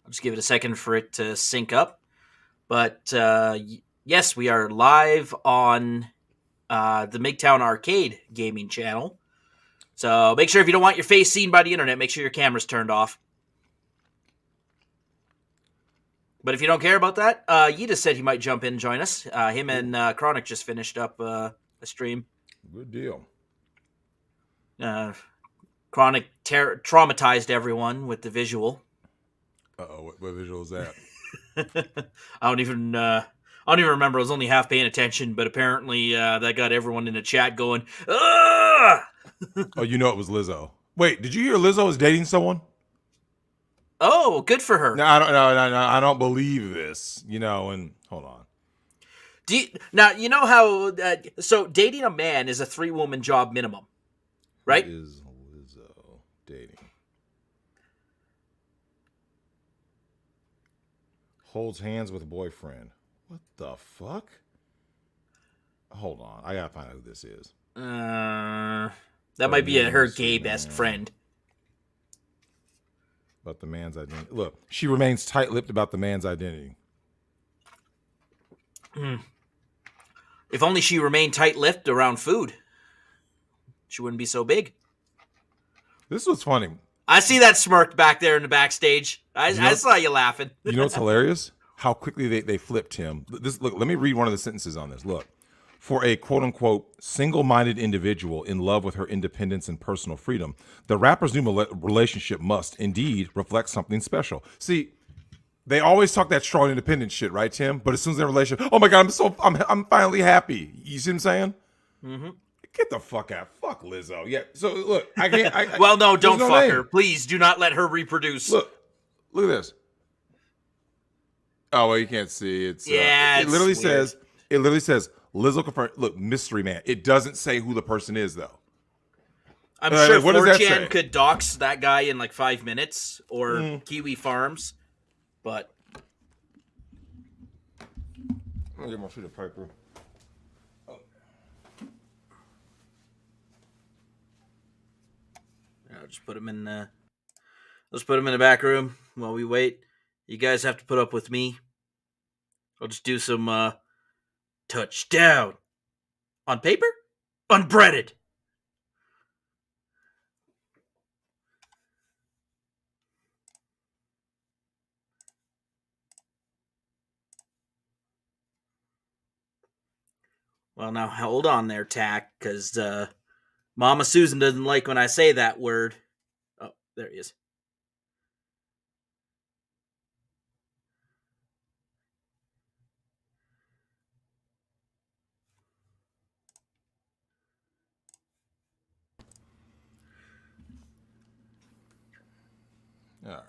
I'll just give it a second for it to sync up. But yes, we are live on the Migtown Arcade gaming channel. So make sure if you don't want your face seen by the internet, make sure your camera's turned off. But if you don't care about that, Yita said he might jump in and join us. Him and Chronic just finished up a stream. Good deal. Chronic traumatized everyone with the visual. What visual is that? I don't even remember. I was only half paying attention, but apparently that got everyone in the chat going. Ah! Oh, you know it was Lizzo. Wait, did you hear Lizzo is dating someone? Oh, good for her. No, I don't believe this. And hold on. Now you know how? So dating a man is a 3-woman job minimum, right? Who is Lizzo dating? Holds hands with boyfriend. What the fuck? Hold on, I gotta find out who this is. That might be her gay best friend. About the man's identity. Look, she remains tight-lipped about the man's identity. If only she remained tight-lipped around food, she wouldn't be so big. This was funny. I see that smirk back there in the backstage. I saw you laughing. You know what's hilarious? How quickly they flipped him. Look, let me read one of the sentences on this. Look. For a quote-unquote single-minded individual in love with her independence and personal freedom, the rapper's new relationship must indeed reflect something special. See, they always talk that strong independent shit, right, Tim? But as soon as their relationship, oh my God, I'm finally happy. You see what I'm saying? Mm-hmm. Get the fuck out. Fuck Lizzo. Yeah. So look, I can't. Well, no, don't fuck her. Please do not let her reproduce. Look at this. Oh well, you can't see. It literally says. It literally says. Lizzo confirmed. Look, mystery man. It doesn't say who the person is, though. I'm sure 4chan could dox that guy in like 5 minutes, or Kiwi Farms, but I'll get my feet of paper. Oh. I'll just put him in. Let's put him in the back room while we wait. You guys have to put up with me. I'll just do some. Touchdown. On paper? Unbreaded. Well, now hold on there, Tack, because Mama Susan doesn't like when I say that word. Oh, there he is. All right.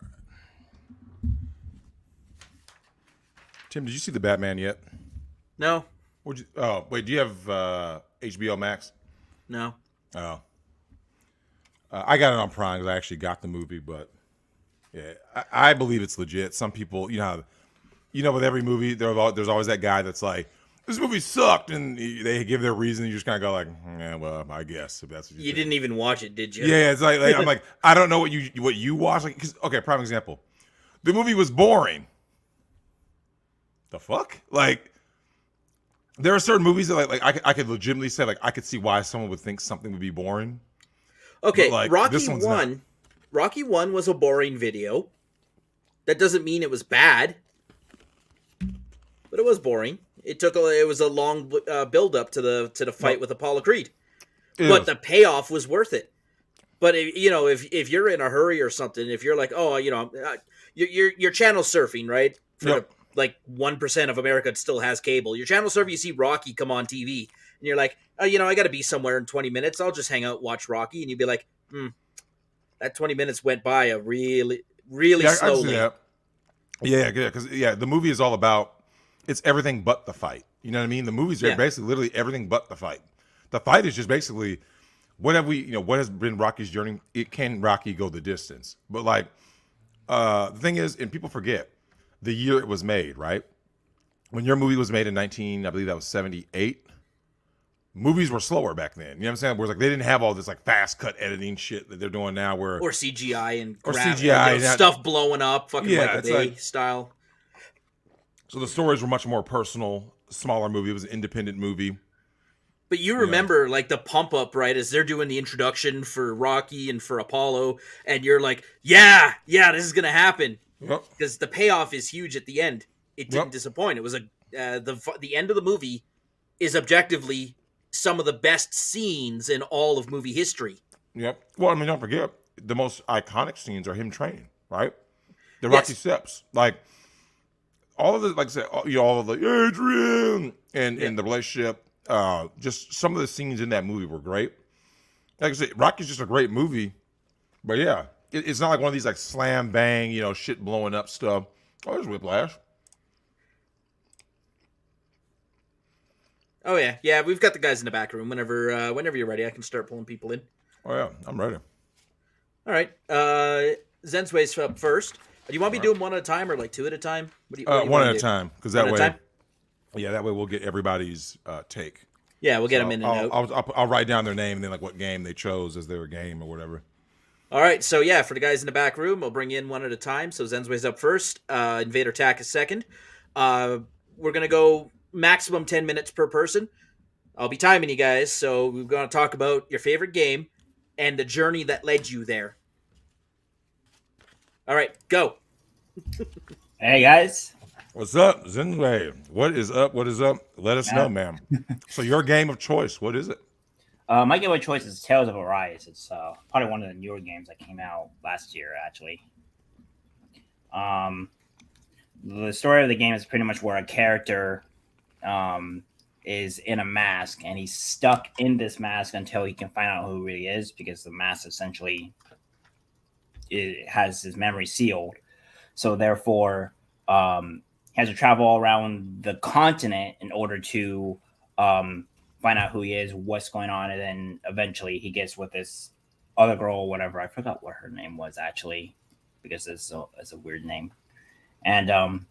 Tim, did you see the Batman yet? No. Oh, wait. Do you have HBO Max? No. Oh. I got it on Prime because I actually got the movie, but yeah, I believe it's legit. Some people, with every movie, there's always that guy that's like, this movie sucked, and they give their reason. You just kind of go like, yeah, well, I guess if that's what you didn't even watch it, did you? Yeah, it's like I'm like, I don't know what you watched. Like, okay, prime example, the movie was boring. The fuck? Like, there are certain movies that I could legitimately say like I could see why someone would think something would be boring. Okay, like, Rocky 1. Rocky 1 was a boring video. That doesn't mean it was bad, but it was boring. It was a long build up to the fight with Apollo Creed, but the payoff was worth it. But if you're in a hurry or something, if you're like, you're channel surfing, right? Like 1% of America still has cable. Your channel surfing, you see Rocky come on TV, and you're like, I got to be somewhere in 20 minutes. I'll just hang out, watch Rocky, and you'd be like, that 20 minutes went by a really, really slowly. Yeah, because the movie is all about. It's everything but the fight. You know what I mean? The movies are basically literally everything but the fight. The fight is just basically what has been Rocky's journey? Can Rocky go the distance? But like the thing is, and people forget the year it was made, right? When your movie was made in I believe that was 78. movies were slower back then. You know what I'm saying? Where it's like they didn't have all this like fast cut editing shit that they're doing now. Or CGI and CGI stuff blowing up, fucking Michael Bay like, style. So the stories were much more personal, smaller movie. It was an independent movie. But you remember, like, the pump up, right, as they're doing the introduction for Rocky and for Apollo, and you're like, yeah, this is going to happen. Yep. Because the payoff is huge at the end. It didn't disappoint. It was the end of the movie is objectively some of the best scenes in all of movie history. Yep. Well, I mean, don't forget, the most iconic scenes are him training, right? The Rocky Steps. Like, all of the, like I said, all of the Adrian and the relationship, just some of the scenes in that movie were great. Like I said, Rocky's just a great movie. But yeah, it's not like one of these like slam bang, shit blowing up stuff. Oh, there's Whiplash. Oh yeah, we've got the guys in the back room. Whenever you're ready, I can start pulling people in. Oh yeah, I'm ready. All right, Zensway's up first. Do you want me to do them one at a time or like two at a time? What do you one at a time, because that way, that way we'll get everybody's take. Yeah, we'll get them in and out. I'll write down their name and then like what game they chose as their game or whatever. All right, so yeah, for the guys in the back room, I'll bring in one at a time. So Zensway's up first. Invader Tak is second. We're gonna go maximum 10 minutes per person. I'll be timing you guys, so we're going to talk about your favorite game and the journey that led you there. All right, go. Hey, guys. What's up, Zenway? What is up? Let us know, ma'am. So your game of choice, what is it? My game of choice is Tales of Arise. It's probably one of the newer games that came out last year, actually. The story of the game is pretty much where a character is in a mask, and he's stuck in this mask until he can find out who he really is, because the mask essentially has his memory sealed. So therefore, he has to travel all around the continent in order to find out who he is, what's going on, and then eventually he gets with this other girl or whatever. I forgot what her name was, actually, because it's a weird name. And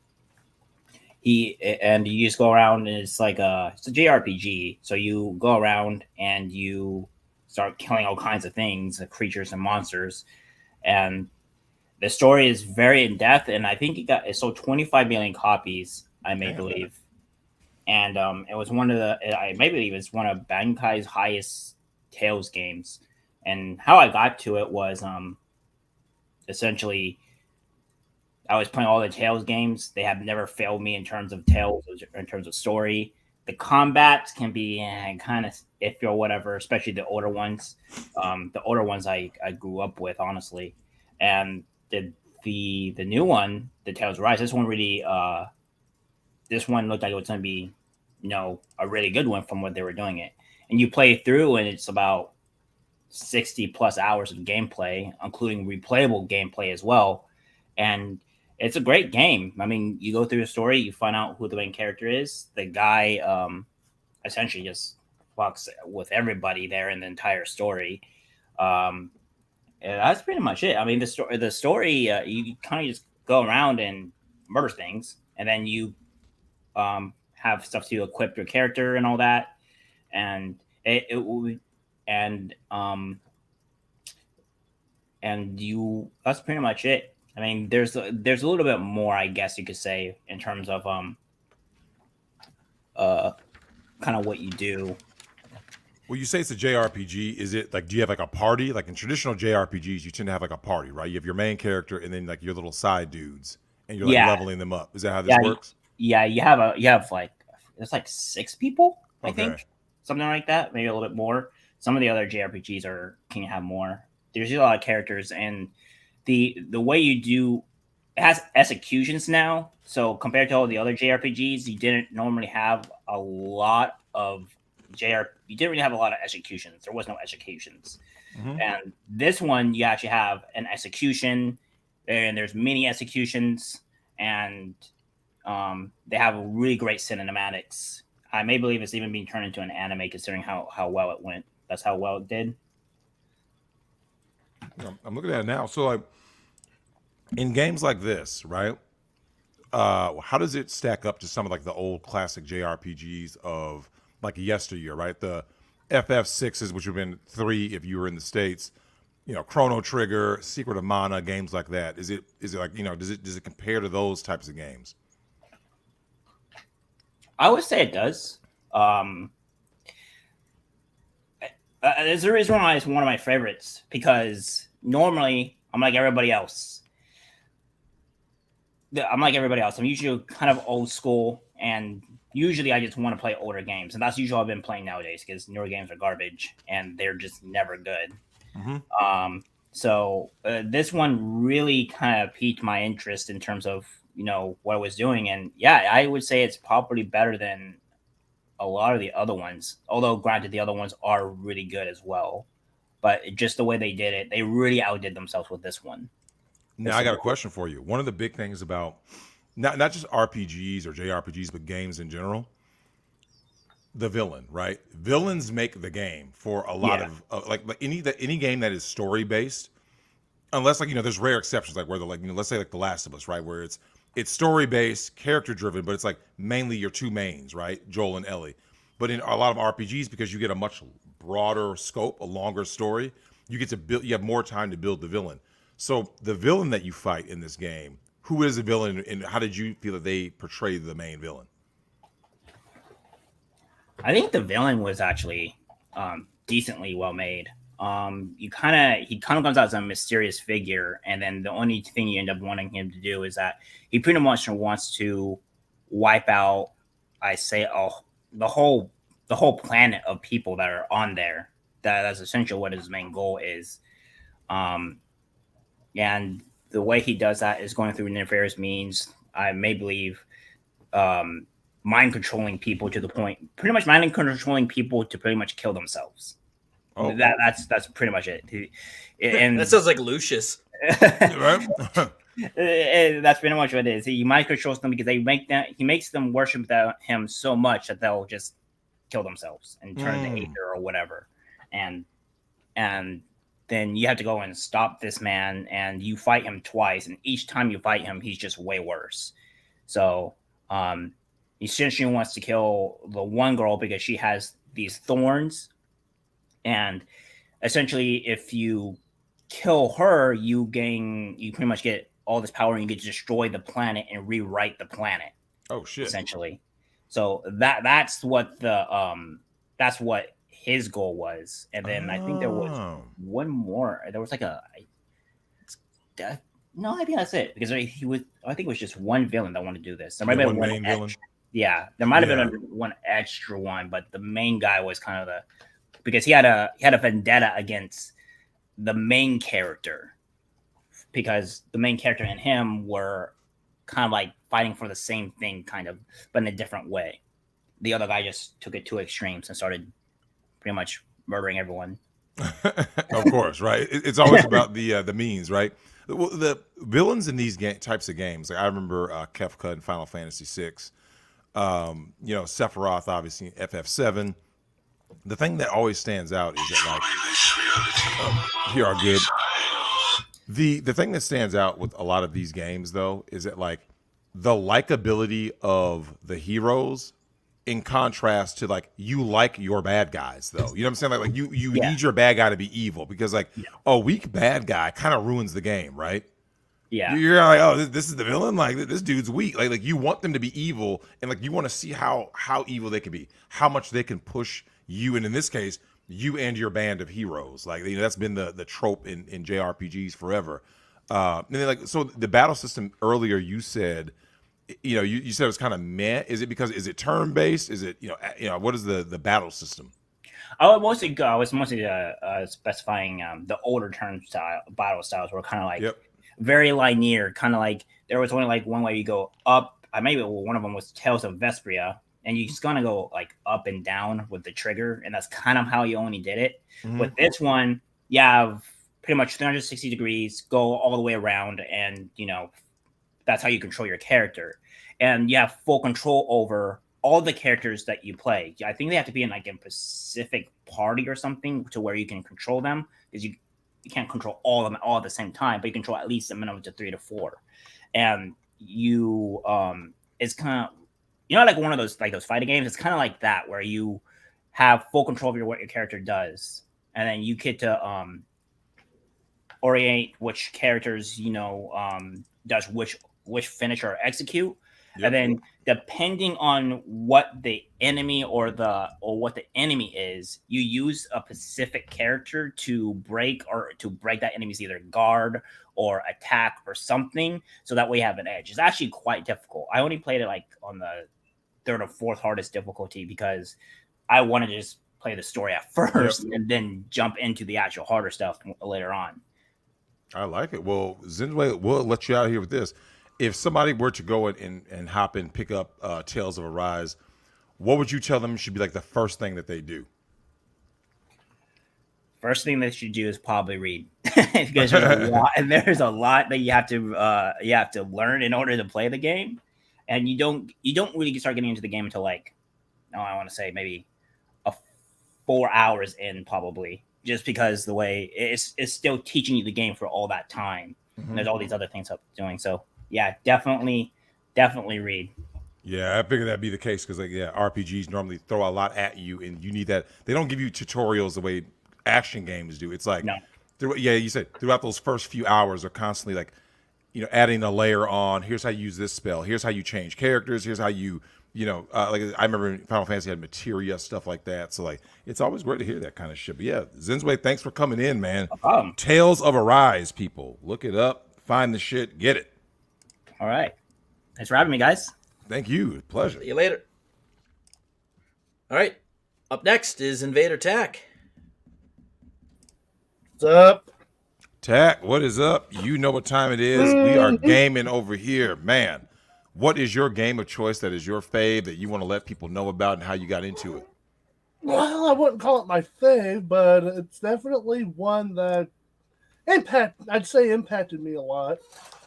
you just go around, and it's a JRPG. So you go around and you start killing all kinds of things, creatures and monsters. And the story is very in depth, and I think it sold 25 million copies, I may believe. And it was one of Bankai's highest Tales games. And how I got to it was essentially, I was playing all the Tales games. They have never failed me in terms of Tales, in terms of story. The combats can be kind of iffy or whatever, especially the older ones. The older ones I grew up with, honestly. And the new one, the Tales of Rise, this one really this one looked like it was going to be, a really good one from what they were doing it. And you play through, and it's about 60 plus hours of gameplay, including replayable gameplay as well. And it's a great game. I mean, you go through the story, you find out who the main character is. The guy essentially just fucks with everybody there in the entire story. And that's pretty much it. I mean, the story, you kind of just go around and murder things, and then you have stuff to equip your character and all that. And that's pretty much it. I mean, there's a little bit more, I guess you could say, in terms of kind of what you do. Well, you say it's a JRPG. Is it like, do you have like a party? Like in traditional JRPGs, you tend to have like a party, right? You have your main character and then like your little side dudes, and you're like leveling them up. Is that how this works? Yeah, you have like, there's like 6 people, I think, something like that, maybe a little bit more. Some of the other JRPGs can have more. There's a lot of characters, and the way you do, it has executions now. So compared to all the other JRPGs, you didn't normally have a lot of you didn't really have a lot of executions. There was no executions. Mm-hmm. And this one, you actually have an execution, and there's mini executions, and they have really great cinematics. I may believe it's even being turned into an anime, considering how well it went. That's how well it did. I'm looking at it now. So, like, in games like this, right? How does it stack up to some of like the old classic JRPGs of like yesteryear, right? The FF6s, which have been 3 if you were in the States, Chrono Trigger, Secret of Mana, games like that. Is it like, does it compare to those types of games? I would say it does. There's a reason why it's one of my favorites, because normally I'm like everybody else. I'm usually kind of old school, and usually I just want to play older games, and that's usually what I've been playing nowadays, because newer games are garbage and they're just never good. Mm-hmm. So this one really kind of piqued my interest in terms of what I was doing, and yeah, I would say it's probably better than a lot of the other ones. Although, granted, the other ones are really good as well, but just the way they did it, they really outdid themselves with this one. Now, I got a question for you. One of the big things about not just RPGs or JRPGs, but games in general, the villain, right? Villains make the game for a lot of like any game that is story based, unless there's rare exceptions, like where they're let's say like The Last of Us, right, where it's story based, character driven, but it's like mainly your two mains, right, Joel and Ellie. But in a lot of RPGs, because you get a much broader scope, a longer story, you get to build. You have more time to build the villain. So the villain that you fight in this game, who is the villain, and how did you feel that they portrayed the main villain? I think the villain was actually decently well made. He kind of comes out as a mysterious figure, and then the only thing you end up wanting him to do is that he pretty much wants to wipe out, the whole planet of people that are on there. That's essentially what his main goal is. And the way he does that is going through nefarious means. I may believe mind controlling people to the point, pretty much mind controlling people to pretty much kill themselves. Oh, that's pretty much it. And that sounds like Lucius. Right? That's pretty much what it is. He mind controls them because he makes them worship him so much that they'll just kill themselves and turn to aether or whatever. And then you have to go and stop this man, and you fight him twice, and each time you fight him, he's just way worse. So he essentially wants to kill the one girl because she has these thorns, and essentially if you kill her, you pretty much get all this power, and you get to destroy the planet and rewrite the planet. Oh shit. Essentially. So that's what his goal was. And then I think there was one more. There was like no, I think that's it, because I think it was just one villain that wanted to do this. There might have been one main villain. Yeah, there might have been one extra one, but the main guy was kind of because he had a vendetta against the main character, because the main character and him were kind of like fighting for the same thing, kind of, but in a different way. The other guy just took it to extremes and started pretty much murdering everyone. Of course, right? It's always about the means, right? Well, the villains in these types of games, like I remember Kefka in Final Fantasy VI, Sephiroth, obviously in FF7. The thing that always stands out is that you are good. The thing that stands out with a lot of these games, though, is that the likability of the heroes, in contrast to you like your bad guys, though. You know what I'm saying? Like you need your bad guy to be evil, because a weak bad guy kind of ruins the game, right? Yeah. You're like, oh, this is the villain. Like this dude's weak. Like you want them to be evil, and you want to see how evil they can be, how much they can push you, and in this case, you and your band of heroes. That's been the trope in JRPGs forever. And then so the battle system earlier, you said. You said it was kind of meh. Is it turn based? Is it what is the battle system? I was mostly specifying the older battle styles were kind of very linear, kind of like there was only one way you go up. Maybe one of them was Tales of Vesperia, and you just gonna go up and down with the trigger, and that's kind of how you only did it. Mm-hmm. With this one, you have pretty much 360 degrees, go all the way around, and that's how you control your character, and you have full control over all the characters that you play. I think they have to be in a Pacific party or something to where you can control them, because you can't control all of them all at the same time, but you control at least a minimum to 3 to 4. And you, it's kind of, one of those those fighting games. It's kind of like that, where you have full control of what your character does, and then you get to orient which characters does which finish or execute. Yep. And then depending on what the enemy or what the enemy is, you use a specific character to break that enemy's either guard or attack or something, so that way you have an edge. It's actually quite difficult. I only played it like on the 3rd or 4th hardest difficulty because I wanted to just play the story at first and then jump into the actual harder stuff later on. I like it. Well, Zinway, we'll let you out here with this. If somebody were to go and hop and pick up Tales of Arise, what would you tell them should be like the first thing that they do? First thing they should do is probably read, because there's a lot that you have to learn in order to play the game, and you don't really start getting into the game until I want to say maybe 4 hours in, probably, just because the way it's still teaching you the game for all that time. Mm-hmm. And there's all these other things up doing. So yeah, definitely read. Yeah, I figured that'd be the case because RPGs normally throw a lot at you, and you need that. They don't give you tutorials the way action games do. It's like, you said throughout those first few hours are constantly like, adding a layer on. Here's how you use this spell. Here's how you change characters. Here's how you, like I remember Final Fantasy had materia, stuff like that. So like, it's always great to hear that kind of shit. But yeah, Zinway, thanks for coming in, man. No problem. Tales of Arise, people, look it up, find the shit, get it. All right, thanks for having me, guys. Thank you. Pleasure. See you later. All right, up next is Invader Tack. What's up? Tack, what is up? You know what time it is. We are gaming over here. Man, what is your game of choice that is your fave that you want to let people know about and how you got into it? Well, I wouldn't call it my fave, but it's definitely one that impacted me a lot.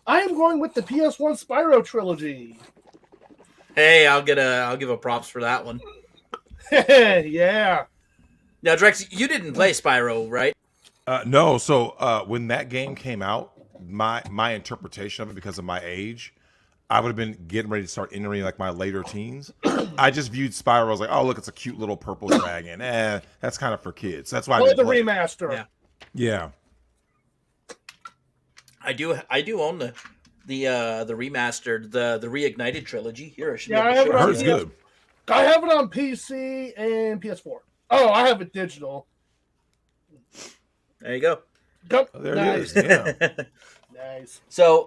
I am going with the PS1 Spyro trilogy. Hey, I'll give a props for that one. Yeah. Now, Drex, you didn't play Spyro, right? No. So when that game came out, my interpretation of it, because of my age, I would have been getting ready to start entering like my later teens. I just viewed Spyro as like, oh look, it's a cute little purple dragon. That's kind of for kids. That's why I didn't play remaster. Yeah. I do own the remastered, the reignited trilogy here. I heard it's good. I have it on PC and PS4. Oh, I have it digital. There you go. Oh, there it is. Yeah. Nice. So,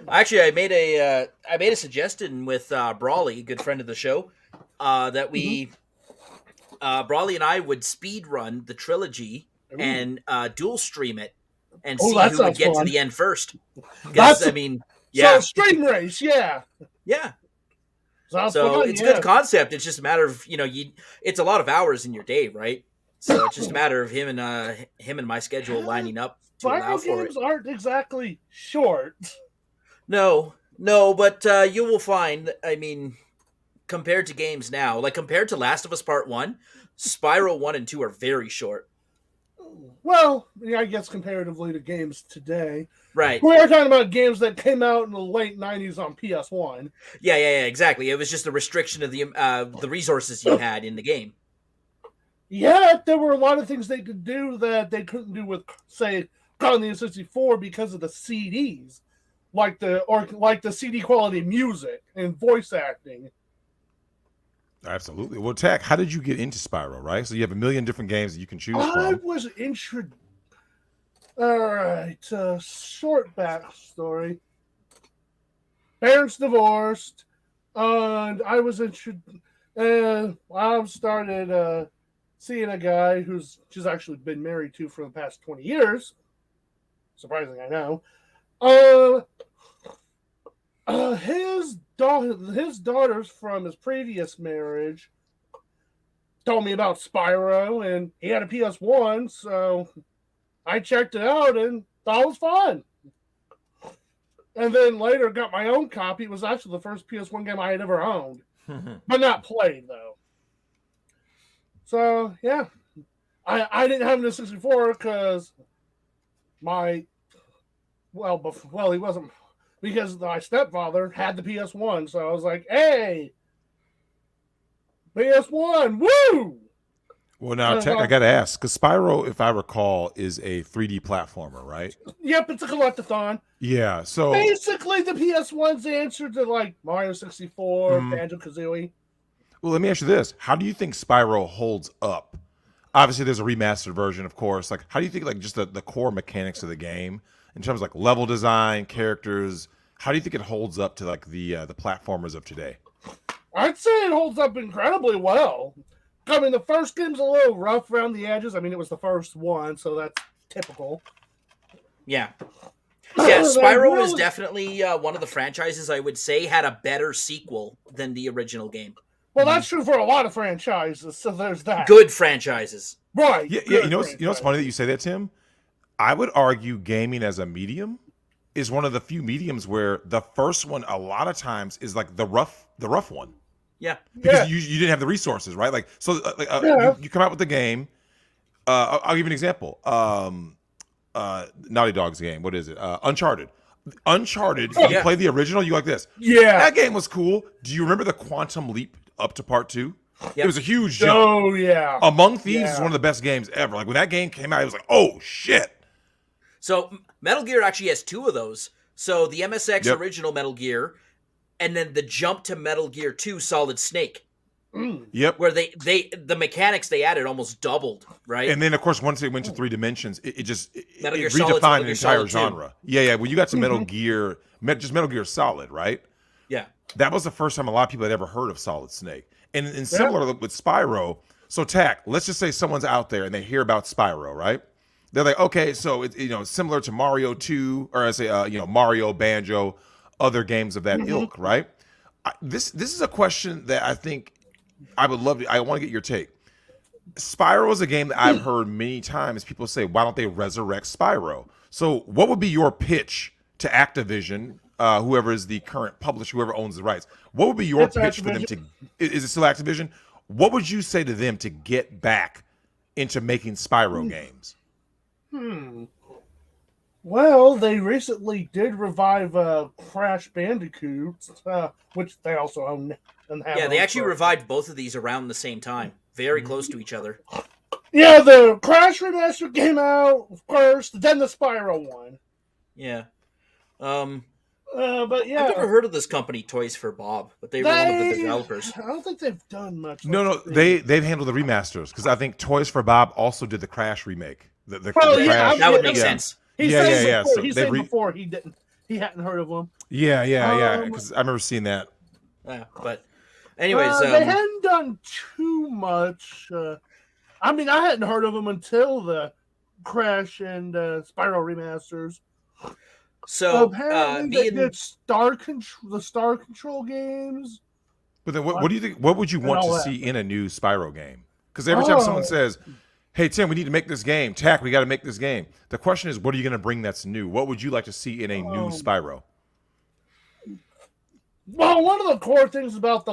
actually, I made a suggestion with Brawley, a good friend of the show, that we, Brawley and I would speed run the trilogy and dual stream it and see who would get to the end first. Because so stream race, yeah. So it's a good concept. It's just a matter of it's a lot of hours in your day, right? So it's just a matter of him and my schedule lining up to allow for it. Games aren't exactly short. No, but you will find. Compared to games now, like compared to Last of Us Part 1, Spyro 1 and 2 are very short. Well, I guess comparatively to games today. Right. We are talking about games that came out in the late 90s on PS1. Yeah, exactly. It was just a restriction of the resources you had in the game. Yeah, there were a lot of things they could do that they couldn't do with, say, on the N64 because of the CDs. Like the CD quality music and voice acting. Absolutely. Well, Tack, how did you get into Spyro, right? So you have a million different games that you can choose from. I was All right, short backstory. Parents divorced, and I was I started seeing a guy she's actually been married to for the past 20 years. Surprising, I know. His daughters from his previous marriage told me about Spyro, and he had a PS1, so I checked it out and thought it was fun. And then later got my own copy. It was actually the first PS1 game I had ever owned, but not played, though. So, yeah. I didn't have it in 64 because he wasn't, because my stepfather had the PS1. So I was like, hey, PS1, woo! Well, now, Tech, I got to ask, because Spyro, if I recall, is a 3D platformer, right? Yep, it's a collectathon. Yeah, so... Basically, the PS1's answer to, like, Mario 64, Banjo-Kazooie. Well, let me ask you this. How do you think Spyro holds up? Obviously, there's a remastered version, of course. Like, how do you think, like, just the core mechanics of the game, in terms of, like, level design, characters, how do you think it holds up to, like, the platformers of today? I'd say it holds up incredibly well. I mean, the first game's a little rough around the edges. I mean, it was the first one, so that's typical. Yeah. Yeah, Spyro is definitely one of the franchises I would say had a better sequel than the original game. Well, that's true for a lot of franchises, so there's that. Good franchises. Right. Yeah, you know what's funny that you say that, Tim? I would argue gaming as a medium is one of the few mediums where the first one a lot of times is like the rough one. Yeah. Because you didn't have the resources, right? Like, so you come out with the game. I'll give you an example. Naughty Dog's game. What is it? Uncharted. If you play the original, you like this. Yeah. That game was cool. Do you remember the quantum leap up to part 2? Yep. It was a huge jump. Oh, yeah. Among Thieves is one of the best games ever. Like, when that game came out, it was like, oh, shit. So, Metal Gear actually has 2 of those. So, the MSX original Metal Gear, and then the jump to Metal Gear 2 Solid Snake. Yep. Where the mechanics they added almost doubled, right? And then, of course, once it went to 3 dimensions, it Metal redefined an entire Solid genre. Yeah. When you got to Metal Gear, just Metal Gear Solid, right? Yeah. That was the first time a lot of people had ever heard of Solid Snake. And similar with Spyro, so Tack, let's just say someone's out there and they hear about Spyro, right? They're like, okay, so it's similar to Mario 2, or I say Mario, Banjo, other games of that ilk, right? This is a question that I think I would love to. I want to get your take. Spyro is a game that I've heard many times people say, why don't they resurrect Spyro? So what would be your pitch to Activision, whoever is the current publisher, whoever owns the rights? What would be your pitch for them to, is it still Activision? What would you say to them to get back into making Spyro games? Well, they recently did revive Crash Bandicoot, which they also own. Yeah, they actually revived both of these around the same time, very close to each other. Yeah, the Crash remaster came out first, then the Spyro one. Yeah. But yeah, I've never heard of this company, Toys for Bob, but they were one of the developers. I don't think they've done much. No, they've handled the remasters, because I think Toys for Bob also did the Crash remake. The Crash, that would make sense. He said So before he didn't. He hadn't heard of them. Yeah. Because I remember seeing that. But anyways, they hadn't done too much. I mean, I hadn't heard of them until the Crash and Spyro remasters. So apparently they did the Star Control games. But then, what do you think? What would you want to see in a new Spyro game? Because every time someone says, "Hey Tim, we need to make this game," Tack, we got to make this game. The question is, what are you going to bring that's new? What would you like to see in a new Spyro? Well, one of the core things about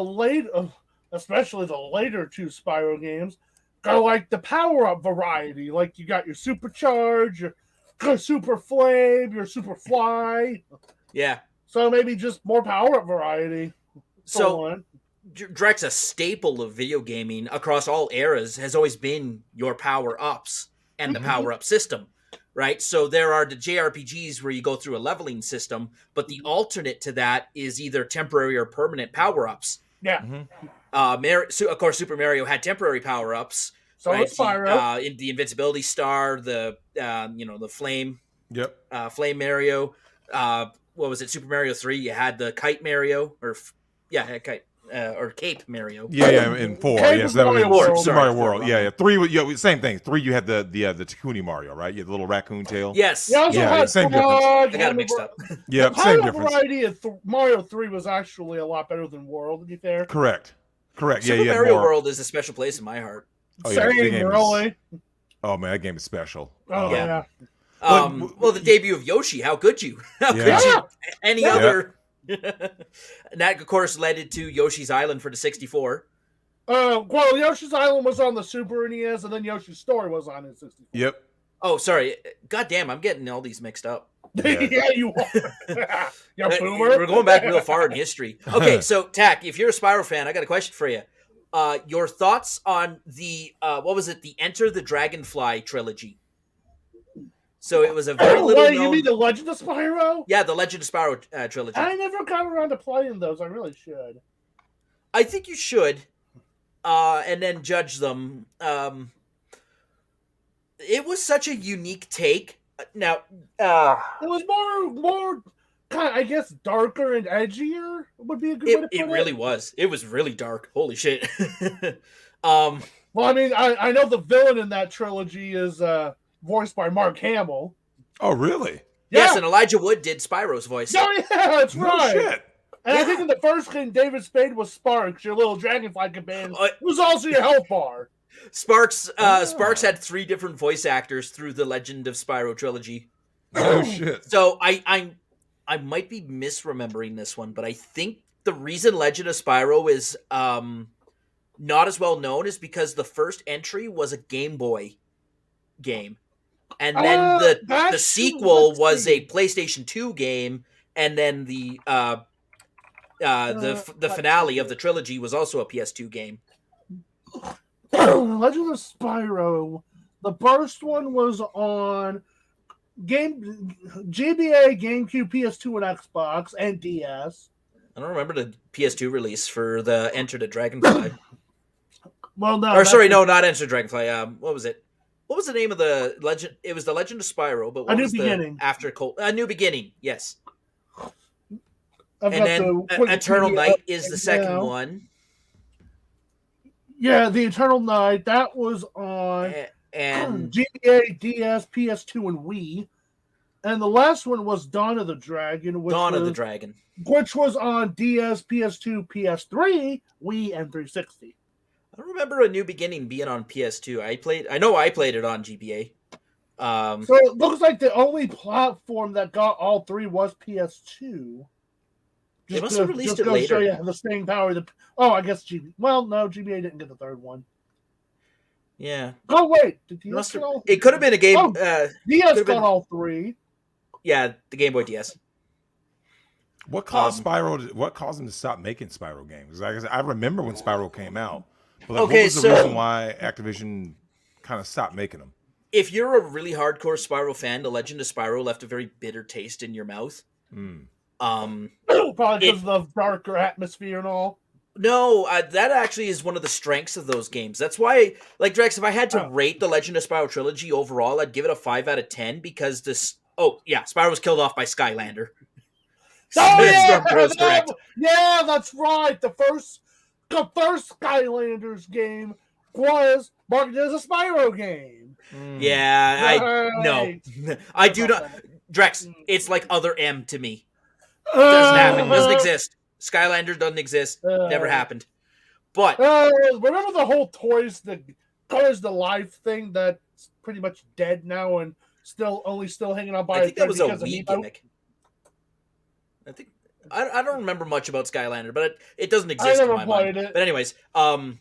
especially the later 2 Spyro games, are like the power-up variety. Like you got your Supercharge, your Super Flame, your Super Fly. Yeah. So maybe just more power-up variety. So, Drex, a staple of video gaming across all eras, has always been your power-ups and the power-up system, right? So there are the JRPGs where you go through a leveling system, but the alternate to that is either temporary or permanent power-ups. Yeah. Of course, Super Mario had temporary power-ups. So right? Spyro. In the invincibility star, the flame. Yep. Flame Mario. What was it? Super Mario 3. You had the kite Mario, kite. Or Cape Mario. Yeah, in 4. Yes, that was Super Mario World. Yeah. 3, same thing. 3, you had the Takuni Mario, right? You had the little raccoon tail. Yes. Yeah, same difference. I got it mixed up. Yeah, same difference. The variety of Mario 3 was actually a lot better than World, to be fair. Correct. Super Mario World is a special place in my heart. Same, really. Oh man, that game is special. Oh yeah. Well, the debut of Yoshi. How could you? Could you? Any other? And that, of course, led it to Yoshi's Island for the 64. Well, Yoshi's Island was on the Super NES, and then Yoshi's Story was on the 64. Yep. Oh, sorry. God damn, I'm getting all these mixed up. Yeah, you are. You boomer. We're going back real far in history. Okay, so, Tack, if you're a Spyro fan, I got a question for you. your thoughts on the what was it? The Enter the Dragonfly trilogy. So it was a very little known. You mean the Legend of Spyro? Yeah, the Legend of Spyro trilogy. I never got around to playing those. I really should. I think you should, and then judge them. It was such a unique take. Now, it was more kind of, I guess, darker and edgier would be a good way to put it. It really was. It was really dark. Holy shit. Well, I mean, I know the villain in that trilogy is voiced by Mark Hamill. Oh, really? Yes, Yeah. and Elijah Wood did Spyro's voice. Oh, yeah, that's right. No shit. And I think in the first game, David Spade was Sparks, your little dragonfly companion, who's also your health bar. Sparks had 3 different voice actors through the Legend of Spyro trilogy. Oh shit. So I might be misremembering this one, but I think the reason Legend of Spyro is not as well known is because the first entry was a Game Boy game. And then the sequel was a PlayStation 2 game, and then the finale of the trilogy was also a PS2 game. Legend of Spyro. The first one was on GBA, GameCube, PS2, and Xbox, and DS. I don't remember the PS2 release for the Enter the Dragonfly. Well, no. Or sorry, no, not Enter the Dragonfly. What was it? What was the name of the Legend? It was the Legend of Spyro, but what was Beginning. After Cold? A New Beginning. Yes. And then Eternal Night is the second one. Yeah, the Eternal Night, that was on and GBA, DS, PS2, and Wii. And the last one was Dawn of the Dragon. Which was on DS, PS2, PS3, Wii, and 360. I don't remember A New Beginning being on PS2. I know I played it on GBA. So it looks like the only platform that got all 3 was PS2. They must have released it later. Show you the staying power. I guess GBA. Well, no, GBA didn't get the third one. Yeah. Oh wait, did DS it could have been a game. DS got all 3. Yeah, the Game Boy DS. What caused Spyro? What caused them to stop making Spyro games? I remember when Spyro came out. But what was the reason why Activision kind of stopped making them? If you're a really hardcore Spyro fan, The Legend of Spyro left a very bitter taste in your mouth. Probably because of the darker atmosphere and all. No, that actually is one of the strengths of those games. That's why, like Drex, if I had to rate the Legend of Spyro trilogy overall, I'd give it a 5 out of 10 because this. Oh yeah, Spyro was killed off by Skylander. Oh yeah, correct. Yeah, that's right. The first Skylanders game was marketed as a Spyro game. Yeah, I do not. Drex, it's like Other M to me. Doesn't happen. Doesn't exist. Skylander doesn't exist. Never happened. But remember the whole Toys the Life thing that's pretty much dead now and still hanging on by. I think that was a Wii gimmick. I think I don't remember much about Skylander, but it doesn't exist in my mind. But anyways, but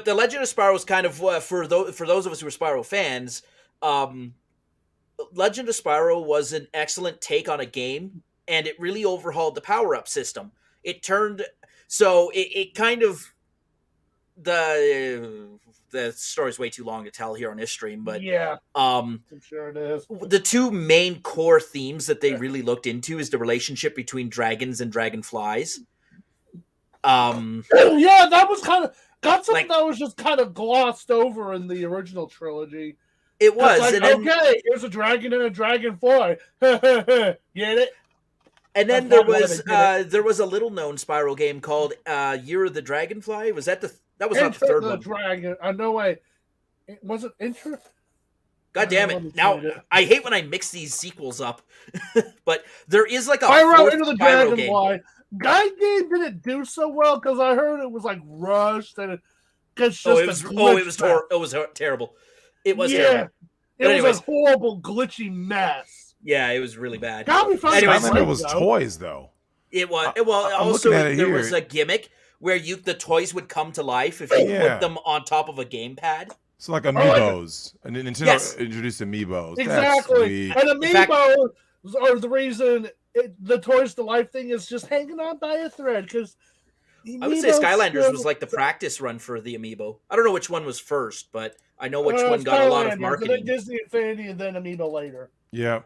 the Legend of Spyro was kind of for those of us who are Spyro fans. Legend of Spyro was an excellent take on a game, and it really overhauled the power-up system. It turned it kind of the story's way too long to tell here on this stream, but yeah, I'm sure it is. The 2 main core themes that they really looked into is the relationship between dragons and dragonflies. Yeah, that was kind of something that was just kind of glossed over in the original trilogy. It was. Like, and then, here's a dragon and a dragonfly. Get it? And then there was a little known Spyro game called Year of the Dragonfly. Was that that was not the third one? Dragon. No way. Was it Enter? God damn it! Now I hate when I mix these sequels up, but there is like a Spyro Into the Spyro Dragonfly. That game didn't do so well because I heard it was like rushed and it was terrible. It was terrible. It was a horrible, glitchy mess. Yeah, it was really bad. It was toys, though. It was. Also, there was a gimmick where the toys would come to life if you put them on top of a gamepad. It's like Amiibos. And Nintendo introduced Amiibos. Exactly. And Amiibos are the reason the Toys to Life thing is just hanging on by a thread because I would say Skylanders was like the practice run for the Amiibo. I don't know which one was first, but I know which one got a lot of marketing. And then Disney Infinity, and then Amiibo later. Yeah.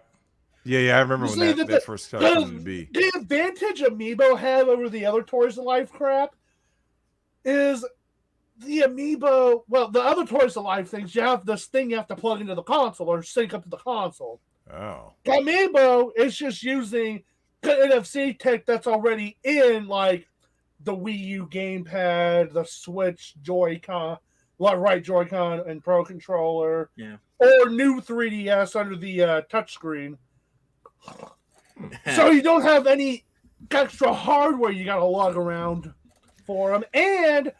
I remember when that first started coming to be. The advantage Amiibo have over the other Toys of Life crap is the Amiibo. Well, the other Toys of Life things, you have this thing you have to plug into the console or sync up to the console. Oh. Amiibo is just using NFC tech that's already in, like the Wii U gamepad, the Switch Joy-Con, right Joy-Con and Pro Controller, or new 3DS under the touchscreen. So you don't have any extra hardware you got to lug around for them. And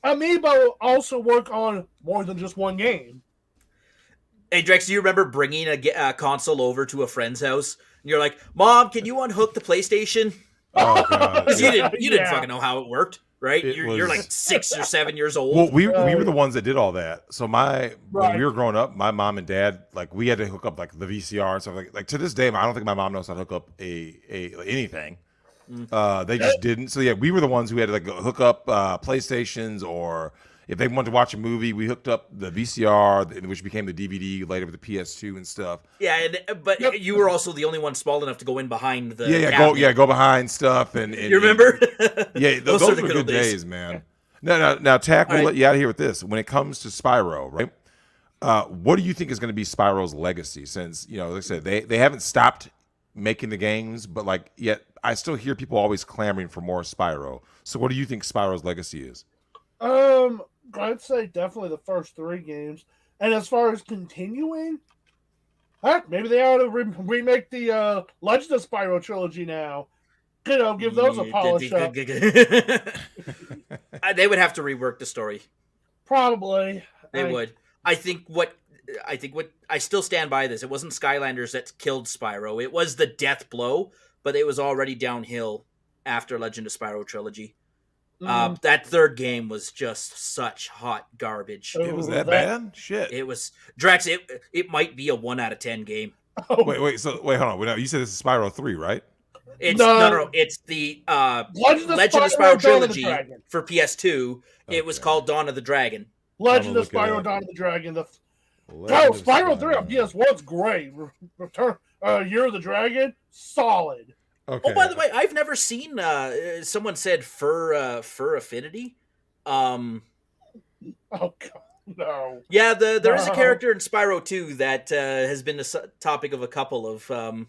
Amiibo also work on more than just one game. Hey, Drex, do you remember bringing a console over to a friend's house? And you're like, Mom, can you unhook the PlayStation? Oh, God. You didn't fucking know how it worked, right? You're like 6 or 7 years old. Well, we were the ones that did all that. So when we were growing up, my mom and dad, like, we had to hook up like the VCR and stuff. Like to this day, I don't think my mom knows how to hook up anything. They just didn't. So we were the ones who had to like hook up PlayStations, or if they wanted to watch a movie, we hooked up the VCR, which became the DVD later with the PS2 and stuff. Yeah, but you were also the only one small enough to go in behind the go behind stuff and you remember? Those were good days, man. Now, Tack, we'll let you out of here with this. When it comes to Spyro, right? What do you think is going to be Spyro's legacy? Since like I said, they haven't stopped making the games, but like yet I still hear people always clamoring for more Spyro. So, what do you think Spyro's legacy is? I'd say definitely the first 3 games. And as far as continuing, heck, maybe they ought to remake the Legend of Spyro trilogy now. Give those a polish up. They would have to rework the story. Probably. They would. I still stand by this. It wasn't Skylanders that killed Spyro. It was the death blow, but it was already downhill after Legend of Spyro trilogy. That third game was just such hot garbage. It was that bad? Shit. It was Drax. It might be a 1 out of 10 game. Oh. Wait. Hold on. You said this is Spyro 3, right? It's no. It's the Legend of Spyro trilogy for PS2. Okay. It was called Dawn of the Dragon. Legend of Spyro Dawn of the Dragon. Spyro 3 on PS1's great. Return Year of the Dragon, solid. Okay. Oh, by the way, I've never seen. Someone said fur affinity. Oh God, no. Yeah, there is a character in Spyro 2 that has been the topic of a couple of,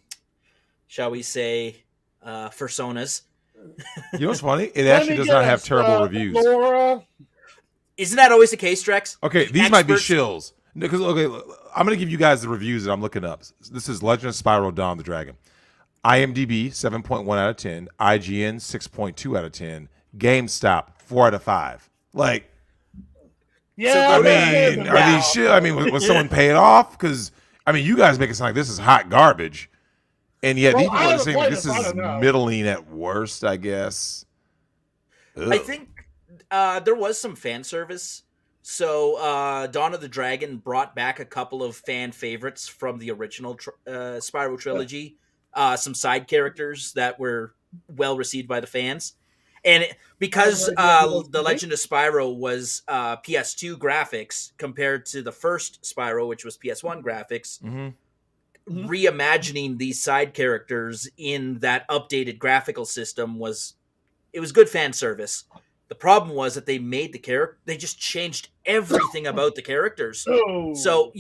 shall we say, personas. You know what's funny? It actually does not have terrible reviews. Laura. Isn't that always the case, Drex? Okay, these might be shills. Because I'm going to give you guys the reviews that I'm looking up. This is Legend of Spyro Dawn of the Dragon. IMDb 7.1 out of 10, IGN 6.2 out of 10, GameStop 4 out of 5. Like, yeah, are these shit? I mean, was someone pay it off? Because you guys make it sound like this is hot garbage, and yet these people are saying like this is middling at worst, I guess. Ugh. I think there was some fan service. So Dawn of the Dragon brought back a couple of fan favorites from the original Spyro trilogy. Some side characters that were well received by the fans. And because The Legend of Spyro was PS2 graphics compared to the first Spyro, which was PS1 graphics, reimagining these side characters in that updated graphical system was good fan service. The problem was that they made they just changed everything about the characters. Oh. So,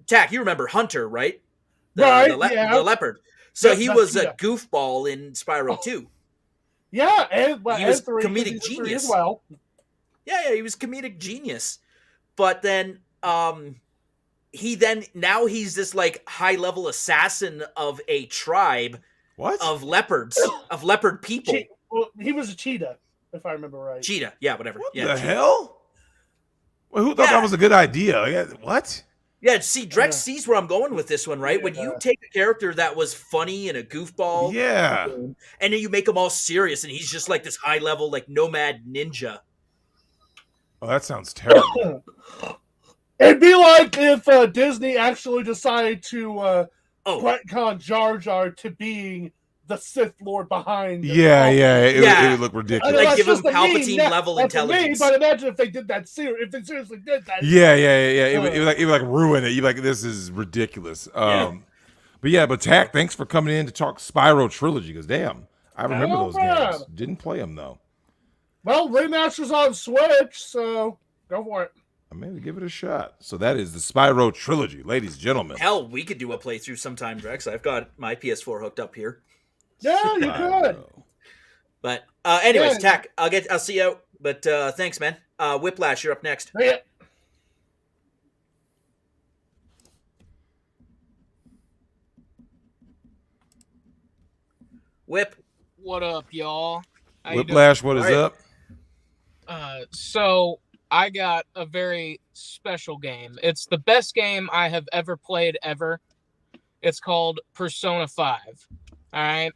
Tack, you remember Hunter, right? The leopard. So he was a goofball in Spyro 2. Yeah, and he was comedic genius. As well. Yeah, he was comedic genius. But then he's this like high level assassin of a tribe of leopards, of leopard people. He was a cheetah, if I remember right. Cheetah, yeah, whatever. What the hell? Well, who thought that was a good idea? What? Yeah, see, Drex sees where I'm going with this one, right? Yeah. When you take a character that was funny and a goofball, and then you make him all serious, and he's just like this high level, like nomad ninja. Oh, that sounds terrible. It'd be like if Disney actually decided to retcon Jar Jar to being the Sith Lord behind. It would look ridiculous. Like give him Palpatine level intelligence. But imagine if they did that if they seriously did that. It would like ruin it. You like, this is ridiculous. But Tack, thanks for coming in to talk Spyro Trilogy. Because damn, I remember those games. Didn't play them though. Well, remasters on Switch, so go for it. I'm maybe give it a shot. So that is the Spyro Trilogy, ladies and gentlemen. Hell, we could do a playthrough sometime, Drex. I've got my PS4 hooked up here. Yeah, you could. But anyways, Tack, I'll see you out. But thanks, man. Whiplash, you're up next. Yeah. Whip. What up, y'all? Whiplash, what is up? So I got a very special game. It's the best game I have ever played ever. It's called Persona 5. All right.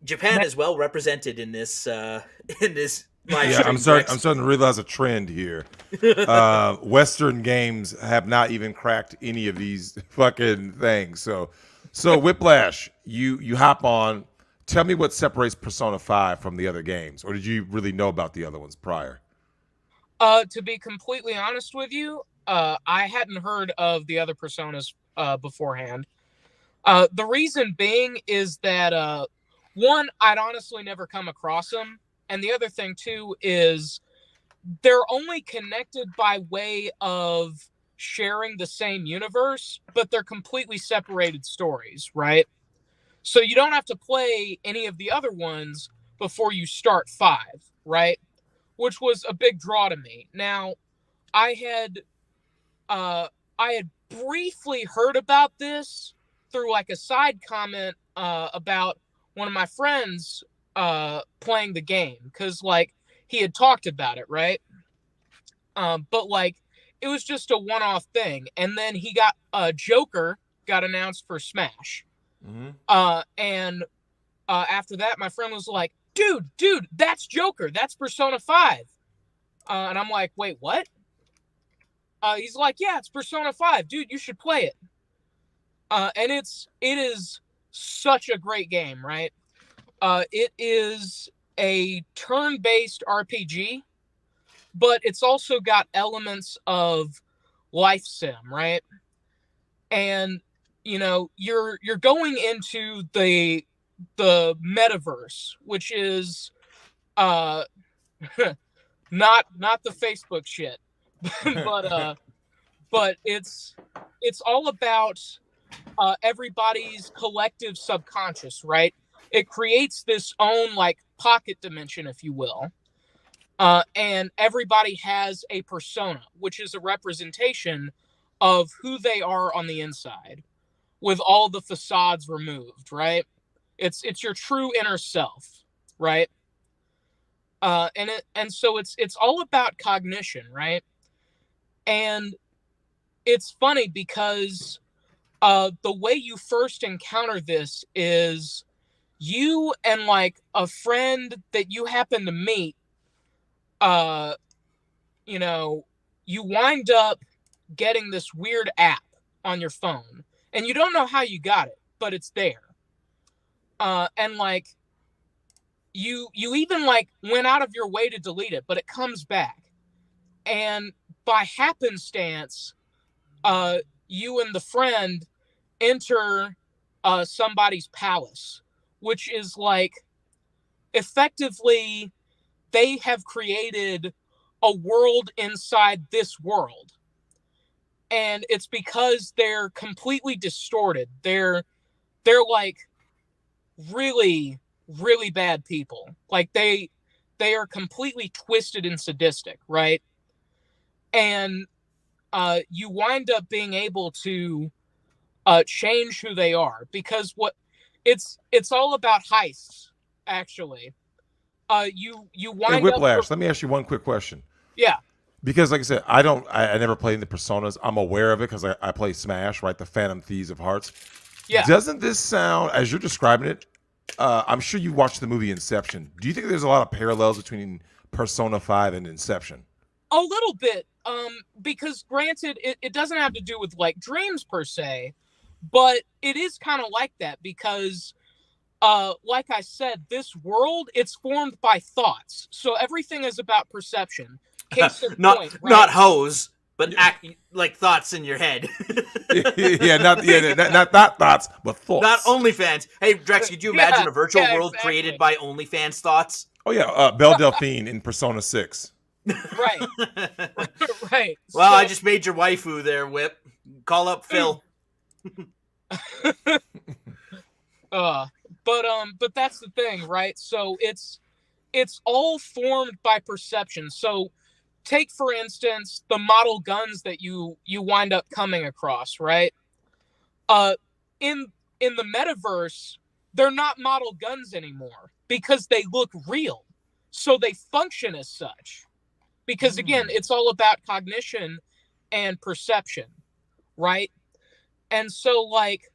Japan is well represented in this live stream. I'm starting to realize a trend here. Western games have not even cracked any of these fucking things. So Whiplash, you hop on. Tell me what separates Persona 5 from the other games, or did you really know about the other ones prior? To be completely honest with you, I hadn't heard of the other Personas beforehand. The reason being is that one, I'd honestly never come across them, and the other thing too is they're only connected by way of sharing the same universe, but they're completely separated stories, right? So you don't have to play any of the other ones before you start 5, right? Which was a big draw to me. Now, I had briefly heard about this through like a side comment about one of my friends playing the game, because like he had talked about it, right? But like it was just a one-off thing, and then he got Joker got announced for Smash. And after that, my friend was like, dude, that's Joker. That's Persona 5. And I'm like, wait, what? He's like, yeah, it's Persona 5. Dude, you should play it. And it is such a great game, right? It is a turn-based RPG, but it's also got elements of life sim, right? And you know, you're going into the metaverse, which is not the Facebook shit, but it's all about everybody's collective subconscious, right? It creates this own like pocket dimension, if you will, and everybody has a persona, which is a representation of who they are on the inside, with all the facades removed, right? It's your true inner self, right? And so it's all about cognition, right? And it's funny because the way you first encounter this is you and like a friend that you happen to meet, you know, you wind up getting this weird app on your phone. And you don't know how you got it, but it's there. And like, you even like went out of your way to delete it, but it comes back. And by happenstance, you and the friend enter somebody's palace, which is like, effectively, they have created a world inside this world. And it's because they're completely distorted. They're like really, really bad people. Like they are completely twisted and sadistic, right? And you wind up being able to change who they are, because it's all about heists, actually. You wind hey, Whiplash, up. let me ask you one quick question. Yeah. Because, like I said, I never played the Personas. I'm aware of it because I play Smash, right? The Phantom Thieves of Hearts. Yeah. Doesn't this sound, as you're describing it, I'm sure you watched the movie Inception. Do you think there's a lot of parallels between Persona 5 and Inception? A little bit. Because granted, it doesn't have to do with like dreams per se, but it is kind of like that, because like I said, this world, it's formed by thoughts. So everything is about perception. Case in not point, right? not hoes, but like thoughts in your head. not thoughts, but thoughts. Not OnlyFans. Hey, Drex, could you imagine a virtual world exactly. created by OnlyFans thoughts? Oh yeah, Belle Delphine in Persona 6. Right. Right. Well, I just made your waifu there, Whip. Call up Phil. But that's the thing, right? So it's all formed by perception. So take, for instance, the model guns that you wind up coming across, right? In the metaverse, they're not model guns anymore because they look real. So they function as such. Because again, it's all about cognition and perception, right? And so like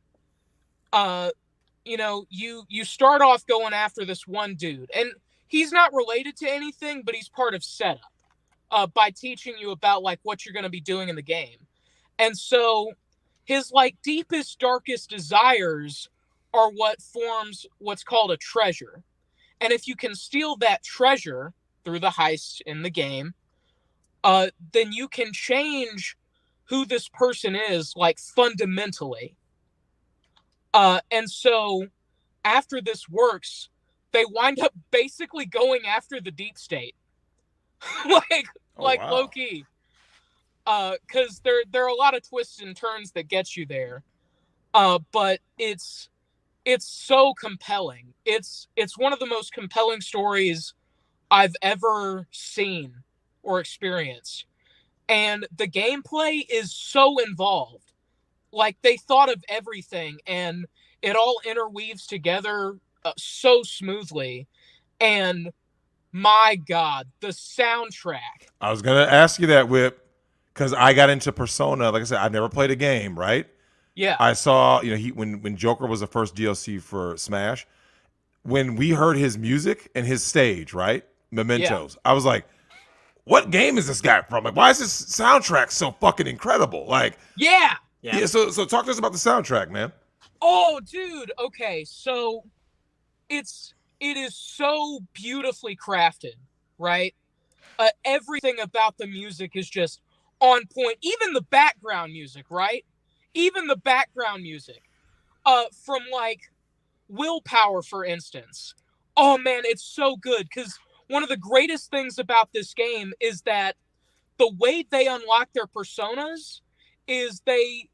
you start off going after this one dude, and he's not related to anything, but he's part of setup by teaching you about like what you're going to be doing in the game. And so his like deepest, darkest desires are what forms what's called a treasure. And if you can steal that treasure through the heist in the game, then you can change who this person is, like fundamentally. And so after this works, they wind up basically going after the deep state. Wow. Low key. Because there are a lot of twists and turns that get you there. But it's so compelling. It's one of the most compelling stories I've ever seen or experienced. And the gameplay is so involved. Like, they thought of everything, and it all interweaves together so smoothly. And my God, the soundtrack. I was going to ask you that, Whip, because I got into Persona. Like I said, I never played a game, right? Yeah. I saw, when Joker was the first DLC for Smash, when we heard his music and his stage, right? Mementos. Yeah. I was like, what game is this guy from? Like, why is this soundtrack so fucking incredible? Like, yeah. So talk to us about the soundtrack, man. Oh, dude. Okay, so it is so beautifully crafted, right? Everything about the music is just on point. Even the background music, right? Even the background music. From like Willpower, for instance. Oh man, it's so good, because one of the greatest things about this game is that the way they unlock their personas is they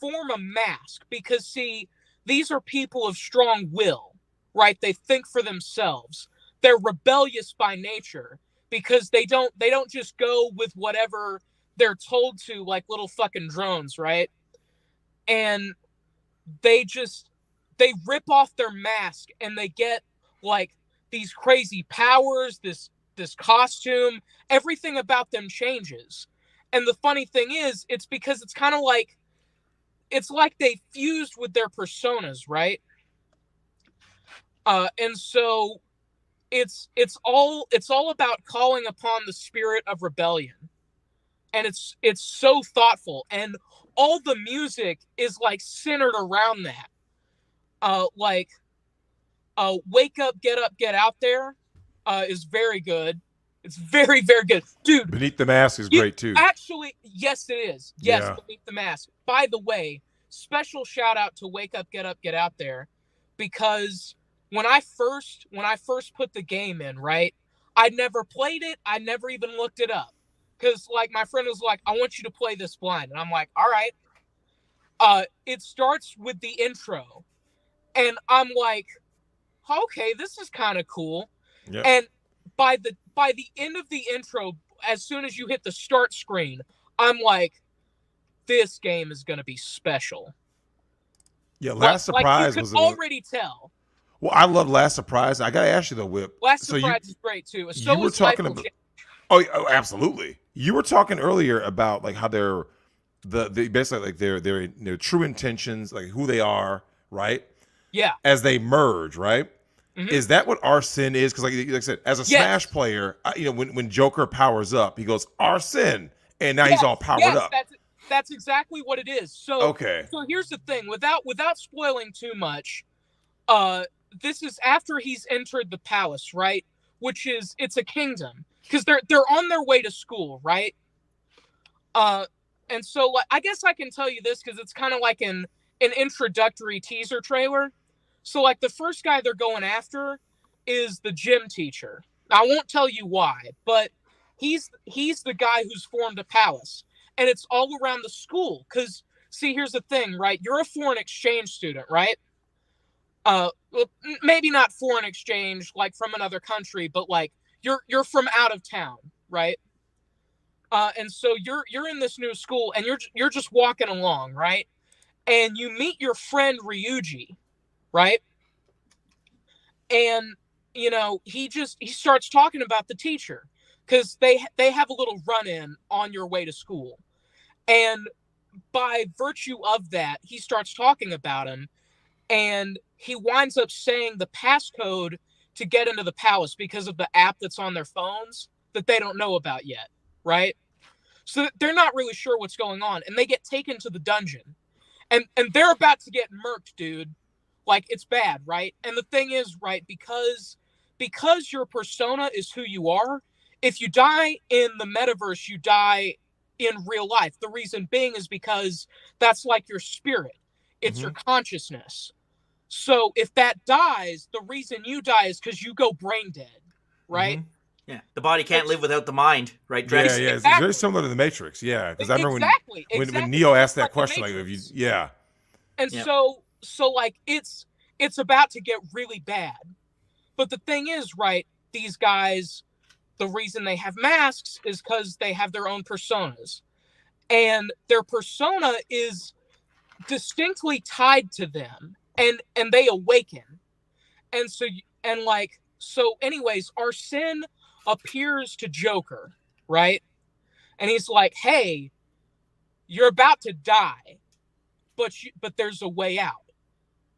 form a mask, because see, these are people of strong will, right? They think for themselves. They're rebellious by nature, because they don't just go with whatever they're told to, like little fucking drones, right? And they rip off their mask and they get like these crazy powers, this costume, everything about them changes. And the funny thing is, it's because it's kind of like, it's like they fused with their personas, right? And so it's all about calling upon the spirit of rebellion. And it's so thoughtful, and all the music is like centered around that. Wake Up, Get Out There is very good. It's very, very good. Dude, Beneath the Mask is great too. Actually, yes, it is. Yes, yeah. Beneath the Mask. By the way, special shout out to Wake Up, Get Out There, because when I first put the game in, right, I never played it. I never even looked it up, because like my friend was like, I want you to play this blind, and I'm like, all right. It starts with the intro, and I'm like, okay, this is kind of cool. Yep. And by the end of the intro, as soon as you hit the start screen, I'm like, this game is going to be special. Yeah, Last Surprise was already tell. Well, I love Last Surprise. I got to ask you though, Whip. Last Surprise is great too. So you were talking about. Oh, absolutely. You were talking earlier about like how they're basically like their true intentions, like who they are, right? Yeah. As they merge, right? Mm-hmm. Is that what our sin is? Because like I said, as a Smash player, when Joker powers up, he goes our sin, and now he's all powered up. That's exactly what it is. So okay. So here's the thing, without spoiling too much, this is after he's entered the palace, right? Which is, it's a kingdom, because they're on their way to school, right? And so, like, I guess I can tell you this because it's kind of like an introductory teaser trailer. So, like, the first guy they're going after is the gym teacher. I won't tell you why, but he's the guy who's formed a palace, and it's all around the school. Because, see, here's the thing, right? You're a foreign exchange student, right? Well, maybe not foreign exchange, like from another country, but like you're from out of town, right? And so you're in this new school, and you're just walking along, right? And you meet your friend Ryuji, right? And you know, he starts talking about the teacher, because they have a little run-in on your way to school, and by virtue of that, he starts talking about him, and he winds up saying the passcode to get into the palace because of the app that's on their phones that they don't know about yet, right? So they're not really sure what's going on, and they get taken to the dungeon, and they're about to get murked, dude. Like, it's bad, right? And the thing is, right, because your persona is who you are, if you die in the metaverse, you die in real life. The reason being is because that's like your spirit. It's your consciousness. So if that dies, the reason you die is because you go brain dead, right? Yeah, the body can't live without the mind, right, Drex? Yeah, yeah, Exactly. it's very similar to the Matrix. Yeah, because I remember when Neo asked that question, like, if you, yeah, and so like it's about to get really bad. But the thing is, right, these guys, the reason they have masks is because they have their own personas, and their persona is distinctly tied to them, and they awaken, and so anyways, Arsene appears to Joker, right? And he's like, hey, you're about to die, but there's a way out.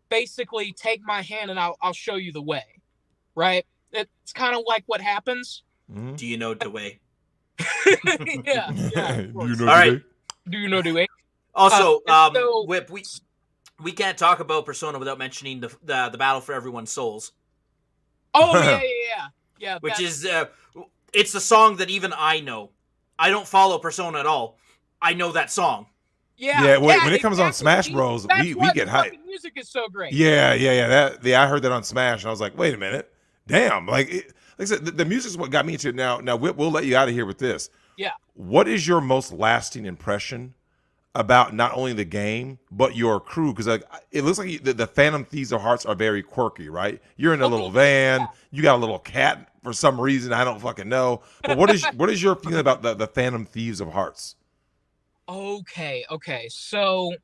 Basically, take my hand and I'll show you the way, right? It's kind of like what happens. Do you know the way? Yeah. Do you know All right. Do you know the way? Also, so, Whip, we can't talk about Persona without mentioning the Battle for Everyone's Souls. Oh yeah. Which is it's a song that even I know. I don't follow Persona at all. I know that song. Yeah. When it comes on Smash Bros, we get hyped. The music is so great. Yeah. I heard that on Smash, and I was like, wait a minute, damn! Like I said, the music's what got me into it. Now, Whip, we'll let you out of here with this. Yeah. What is your most lasting impression about not only the game but your crew? Because like it looks like the Phantom Thieves of Hearts are very quirky, right? You're in a little van. Yeah. You got a little cat for some reason I don't fucking know. But what is your feeling about the Phantom Thieves of Hearts? Okay. So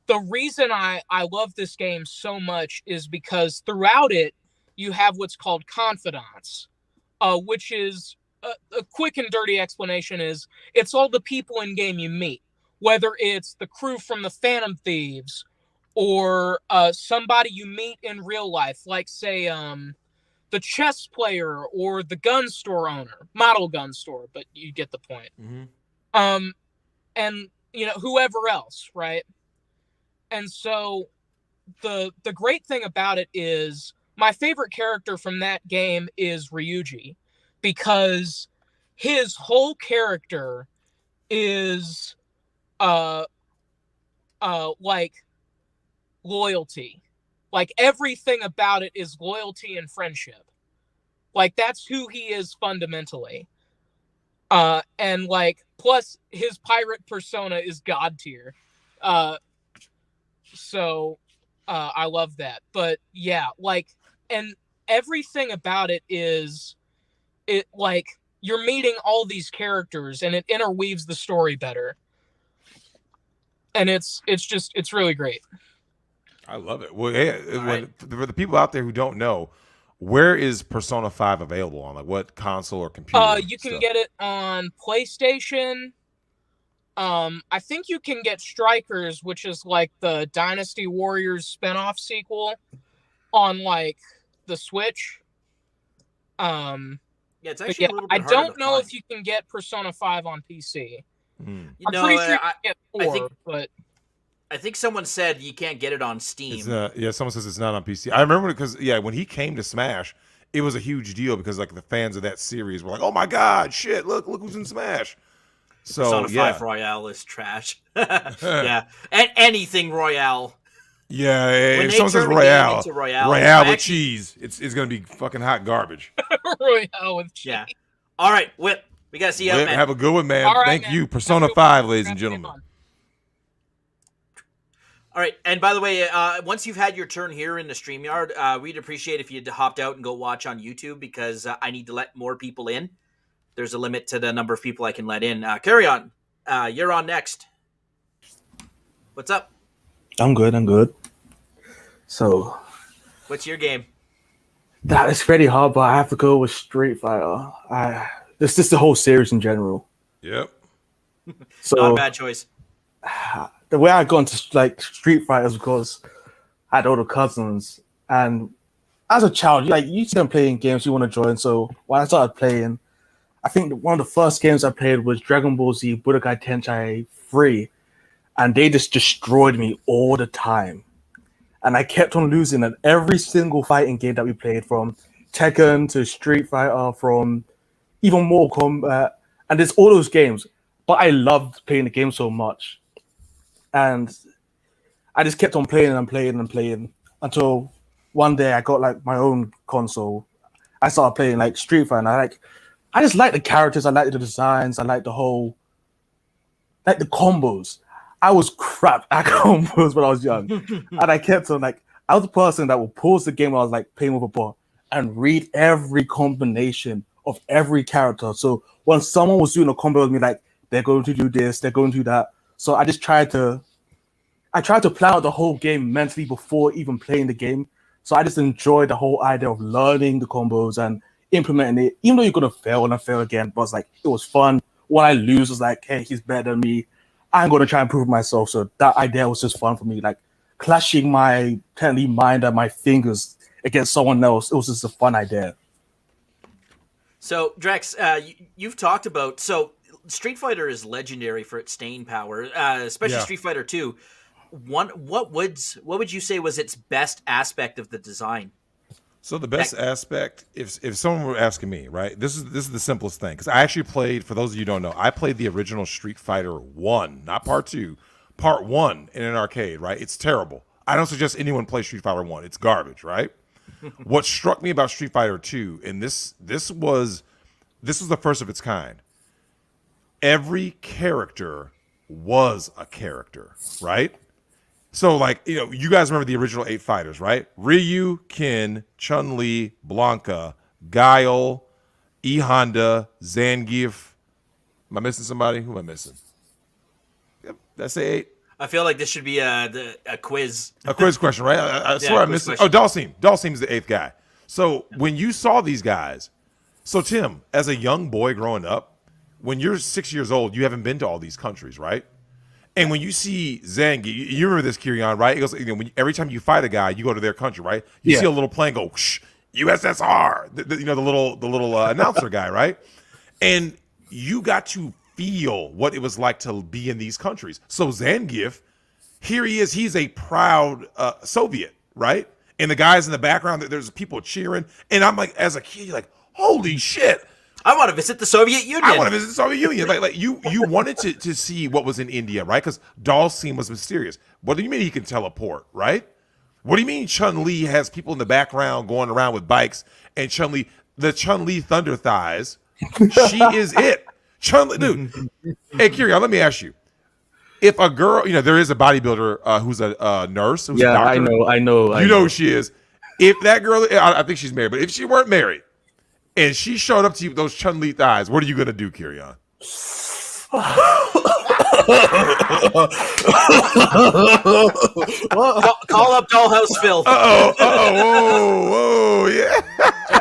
the reason I love this game so much is because throughout it you have what's called confidants, which is a quick and dirty explanation is it's all the people in game you meet, whether it's the crew from the Phantom Thieves or somebody you meet in real life, like say the chess player or the gun store owner, model gun store, but you get the point. And you know, whoever else, right? And so the great thing about it is my favorite character from that game is Ryuji, because his whole character is like loyalty. Like everything about it is loyalty and friendship. Like that's who he is fundamentally. And like plus his pirate persona is god tier. So I love that. But yeah, like, and everything about it is it like you're meeting all these characters and it interweaves the story better. And it's really great. I love it. Well, hey, for the people out there who don't know, where is Persona 5 available on? Like what console or computer? You can get it on PlayStation. I think you can get Strikers, which is like the Dynasty Warriors spinoff sequel, on like the Switch. Yeah, it's actually a little bit I don't know if you can get Persona 5 on PC. I'm pretty sure you can get 4, but I think someone said you can't get it on Steam. Someone says it's not on PC. I remember because when he came to Smash, it was a huge deal because like the fans of that series were like, "Oh my god, shit! Look who's in Smash." So Persona 5 Royale is trash. Yeah, and anything Royale. Yeah, when if someone says Royale with cheese, it's gonna be fucking hot garbage. Royale with cheese. Yeah. All right, Whip. We gotta see you out, man. Have a good one, man. All right, Thank man. you, Persona 5, ladies and gentlemen. All right, and by the way, once you've had your turn here in the StreamYard, we'd appreciate if you'd hopped out and go watch on YouTube because I need to let more people in. There's a limit to the number of people I can let in. Carry on. You're on next. What's up? I'm good. So, what's your game? That is very hard, but I have to go with Street Fighter. This is the whole series in general. Yep. So not a bad choice. The way I got into like Street Fighter is because I had older cousins, and as a child, you see them playing games, you want to join. So when I started playing, I think one of the first games I played was Dragon Ball Z Budokai Tenkaichi 3, and they just destroyed me all the time. And I kept on losing at every single fighting game that we played, from Tekken to Street Fighter, from even Mortal Kombat, and there's all those games. But I loved playing the game so much. And I just kept on playing until one day I got like my own console. I started playing like Street Fighter, and I just like the characters, I like the designs, I like the whole, like the combos. I was crap at combos when I was young. And I kept on I was a person that would pause the game when I was like playing with a bot and read every combination of every character. So when someone was doing a combo with me, like they're going to do this, they're going to do that. So I tried to plan out the whole game mentally before even playing the game. So I just enjoyed the whole idea of learning the combos and implementing it, even though you're gonna fail and fail again. But it was fun. When I lose, it was like, hey, he's better than me. I'm gonna try and prove myself. So that idea was just fun for me. Like clashing my technically mind and my fingers against someone else. It was just a fun idea. So Drex, you've talked about Street Fighter is legendary for its staying power, especially Street Fighter 2. What would you say was its best aspect of the design? So the best aspect, if someone were asking me, right, this is the simplest thing, because I actually played, for those of you who don't know, I played the original Street Fighter 1, not Part 2, Part 1 in an arcade, right? It's terrible. I don't suggest anyone play Street Fighter 1. It's garbage, right? What struck me about Street Fighter 2, and this was the first of its kind. Every character was a character, right? So, you guys remember the original 8 fighters, right? Ryu, Ken, Chun-Li, Blanca, Guile, E. Honda, Zangief. Am I missing somebody? Who am I missing? Yep, did I say 8? I feel like this should be a quiz. A quiz question, right? I swear I missed it. Oh, Dalsim. Dalsim's the 8th guy. So, when you saw these guys, Tim, as a young boy growing up, when you're 6 years old, you haven't been to all these countries, right? And when you see Zangief, you remember this, Kirion, right? It goes, every time you fight a guy, you go to their country, right? You see a little plane go, whoosh, USSR, the little announcer guy, right? And you got to feel what it was like to be in these countries. So Zangief, here he is. He's a proud Soviet, right? And the guys in the background, there's people cheering. And I'm like, as a kid, you're like, holy shit. I want to visit the Soviet Union. I want to visit the Soviet Union. Like you wanted to see what was in India, right? Because Dalsim was mysterious. What do you mean he can teleport, right? What do you mean Chun-Li has people in the background going around with bikes, and the Chun-Li Thunder Thighs, she is it. Chun-Li, dude. Hey, Kirion, let me ask you. If a girl, there is a bodybuilder who's a nurse. Who's a doctor. I know. You know who she is. If that girl, I think she's married, but if she weren't married, and she showed up to you with those Chun-Li thighs, what are you going to do, Kirion? Call up Dollhouse Phil. Whoa, yeah.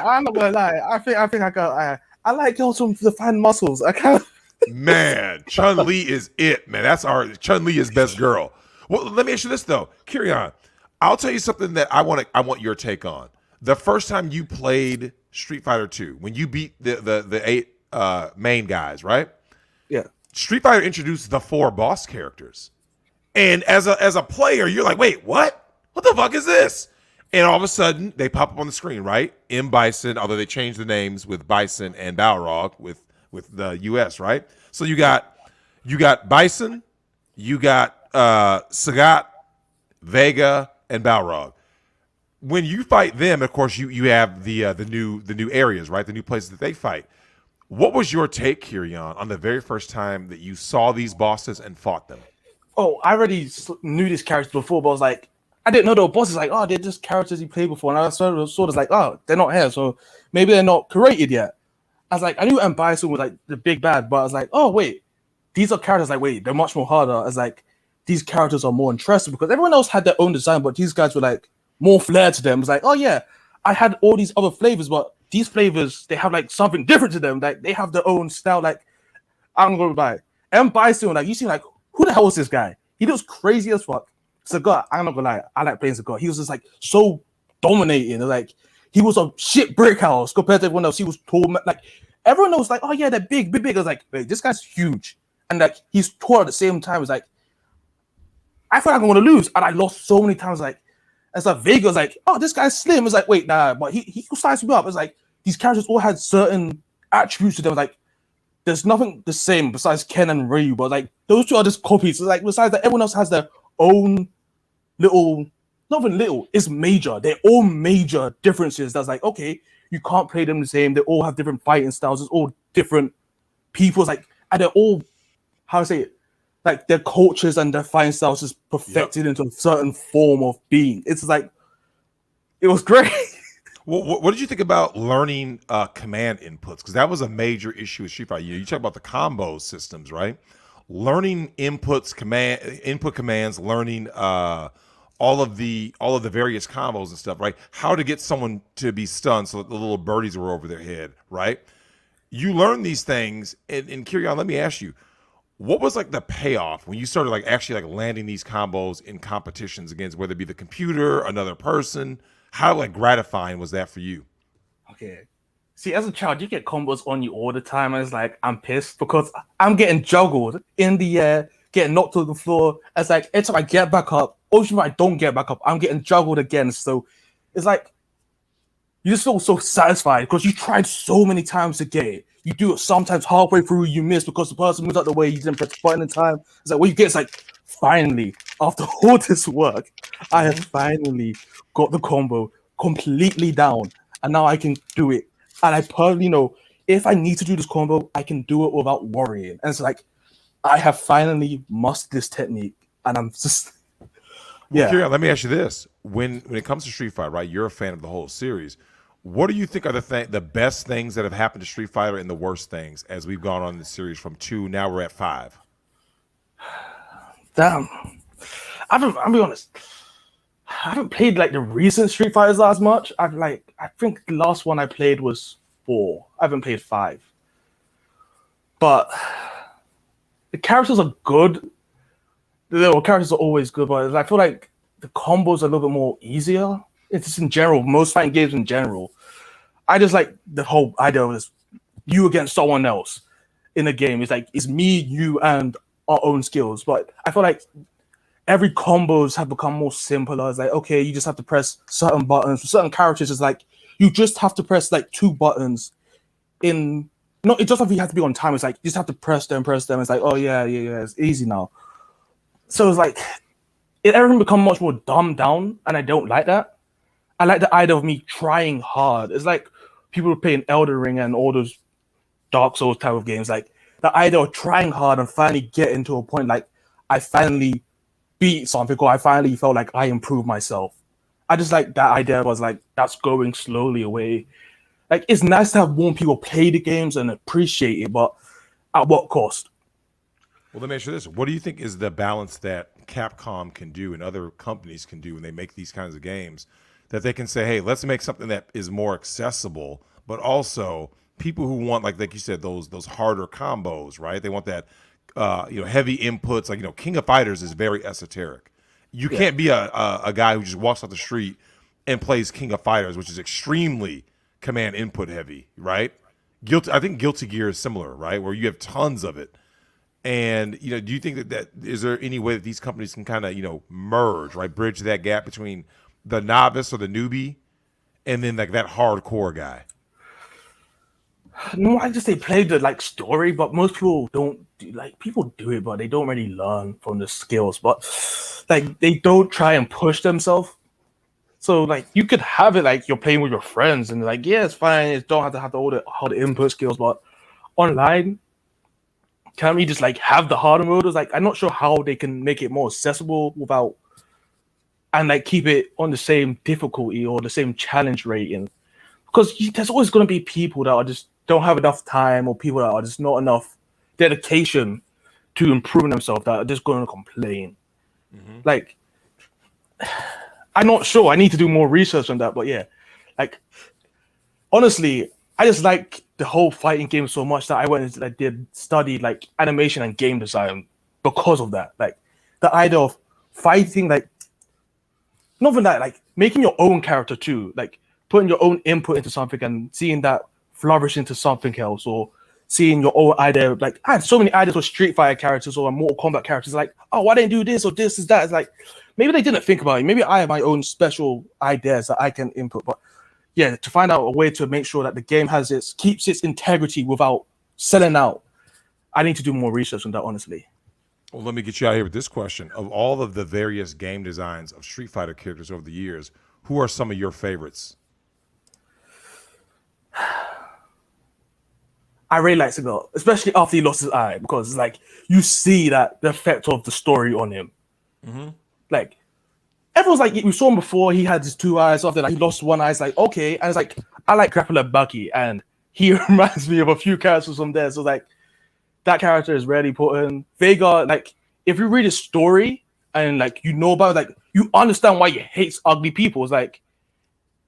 I'm not gonna lie. I think I like girls with defined muscles. I can't. Man, Chun-Li is it, man. That's Chun-Li is best girl. Well, let me ask you this though, Kirion. I'll tell you something that I want your take on. The first time you played Street Fighter 2, when you beat the 8 main guys, right? Yeah. Street Fighter introduced the 4 boss characters. And as a player, you're like, wait, what? What the fuck is this? And all of a sudden, they pop up on the screen, right? M. Bison, although they changed the names with Bison and Balrog with the U.S., right? So you got Bison, you got Sagat, Vega, and Balrog. When you fight them, of course, you have the new areas, right? The new places that they fight. What was your take, Kirion, on the very first time that you saw these bosses and fought them? Oh, I already knew these characters before, but I was like, I didn't know they were bosses. Like, oh, they're just characters you played before. And I saw this like, oh, they're not here, so maybe they're not created yet. I was like, I knew M. Bison was like the big bad, but I was like, oh wait, these are characters. Like, wait, they're much more harder. I was like, these characters are more interesting because everyone else had their own design, but these guys were like more flair to them. It's like, oh yeah, I had all these other flavors, but these flavors they have like something different to them. Like they have their own style. Like I'm gonna buy M. Bison. Like you see, like who the hell is this guy? He looks crazy as fuck. Cigar, I'm not gonna lie, I like playing Cigar. He was just like so dominating. Like he was a shit brick house compared to everyone else. He was tall. Like everyone was like, oh yeah, they're big. I was like, wait, this guy's huge, and like he's tall at the same time. It's like I feel like I'm gonna lose, and I lost so many times. Like as like Vega was like, oh, this guy's slim. It's like wait, nah, but he sized me up. It's like these characters all had certain attributes to them. Like there's nothing the same besides Ken and Ryu, but like those two are just copies. It's like besides that, everyone else has their own little, nothing little, it's major. They're all major differences. That's like, okay, you can't play them the same. They all have different fighting styles. It's all different people's like, and they're all, how to say it, like their cultures and their fighting styles is perfected into a certain form of being. It's like, it was great. What did you think about learning command inputs? Because that was a major issue with Street Fighter. You talk about the combo systems, right? Learning input commands, learning all of the various combos and stuff, right? How to get someone to be stunned so that the little birdies were over their head, right? You learn these things, and Kirion, let me ask you, what was like the payoff when you started like actually like landing these combos in competitions against whether it be the computer, another person? How like gratifying was that for you? Okay. See, as a child, you get combos on you all the time, and it's like I'm pissed because I'm getting juggled in the air, getting knocked to the floor. It's like every time I get back up, or even if I don't get back up, I'm getting juggled again. So it's like you just feel so satisfied because you tried so many times to get it. You do it sometimes halfway through, you miss because the person moves out the way, you didn't press the button in time. It's like what you get is like, finally, after all this work, I have finally got the combo completely down, and now I can do it. And I personally know if I need to do this combo, I can do it without worrying. And it's like, I have finally mastered this technique. And I'm just, yeah. Well, Kirion, let me ask you this. When it comes to Street Fighter, right, you're a fan of the whole series. What do you think are the best things that have happened to Street Fighter and the worst things as we've gone on in the series from 2, now we're at 5? Damn. I'll be honest. I haven't played like the recent Street Fighters as much. I think the last one I played was 4. I haven't played 5. But the characters are good. The characters are always good, but I feel like the combos are a little bit more easier. It's just in general, most fighting games in general. I just like the whole idea of this you against someone else in a game. It's like it's me, you, and our own skills. But I feel like every combos have become more simpler. It's like, okay, you just have to press certain buttons. For certain characters, it's like you just have to press like 2 buttons in. No, it doesn't have to be on time. It's like you just have to press them. It's like, oh yeah, it's easy now. So it's like everything become much more dumbed down, and I don't like that. I like the idea of me trying hard. It's like people playing Elden Ring and all those Dark Souls type of games. Like the idea of trying hard and finally getting to a point like I finally beat something, or I finally felt like I improved myself. I just like that idea was like that's going slowly away. Like it's nice to have more people play the games and appreciate it, but at what cost? Well, let me ask you this. What do you think is the balance that Capcom can do and other companies can do when they make these kinds of games, that they can say, hey, let's make something that is more accessible, but also people who want, like you said, those harder combos, right? They want that heavy inputs. Like, King of Fighters is very esoteric. You can't be a guy who just walks off the street and plays King of Fighters, which is extremely command input heavy, right? I think Guilty Gear is similar, right? Where you have tons of it. And do you think that is there any way that these companies can kind of merge, right, bridge that gap between the novice or the newbie and then like that hardcore guy? No, I just say play the like story, but most people don't do, like people do it, but they don't really learn from the skills. But like they don't try and push themselves. So like you could have it like you're playing with your friends and like yeah, it's fine. It don't have to have all the input skills, but online, can't we just like have the harder mode? Like I'm not sure how they can make it more accessible without and like keep it on the same difficulty or the same challenge rating. Because there's always going to be people that are just don't have enough time or people that are just not enough dedication to improving themselves that are just going to complain. Like, I'm not sure. I need to do more research on that. But yeah, like, honestly, I just like the whole fighting game so much that I went and did study like animation and game design because of that. Like, the idea of fighting, like, not even that, like, making your own character too. Like, putting your own input into something and seeing that flourish into something else, or seeing your own idea. Like I had so many ideas with Street Fighter characters or Mortal Kombat characters. Like, oh, why didn't do this or this is that? It's like maybe they didn't think about it. Maybe I have my own special ideas that I can input. But yeah, to find out a way to make sure that the game keeps its integrity without selling out, I need to do more research on that. Honestly. Well, let me get you out here with this question: of all of the various game designs of Street Fighter characters over the years, who are some of your favorites? I really like Seagal, especially after he lost his eye, because it's like you see that the effect of the story on him. Like everyone's like, we saw him before, he had his two eyes. After that, he lost one eye. It's like okay, and it's like I like Grappler Bucky, and he reminds me of a few characters from there. So like that character is rarely put in. Vega, like if you read his story and like you know about it, like you understand why he hates ugly people. It's like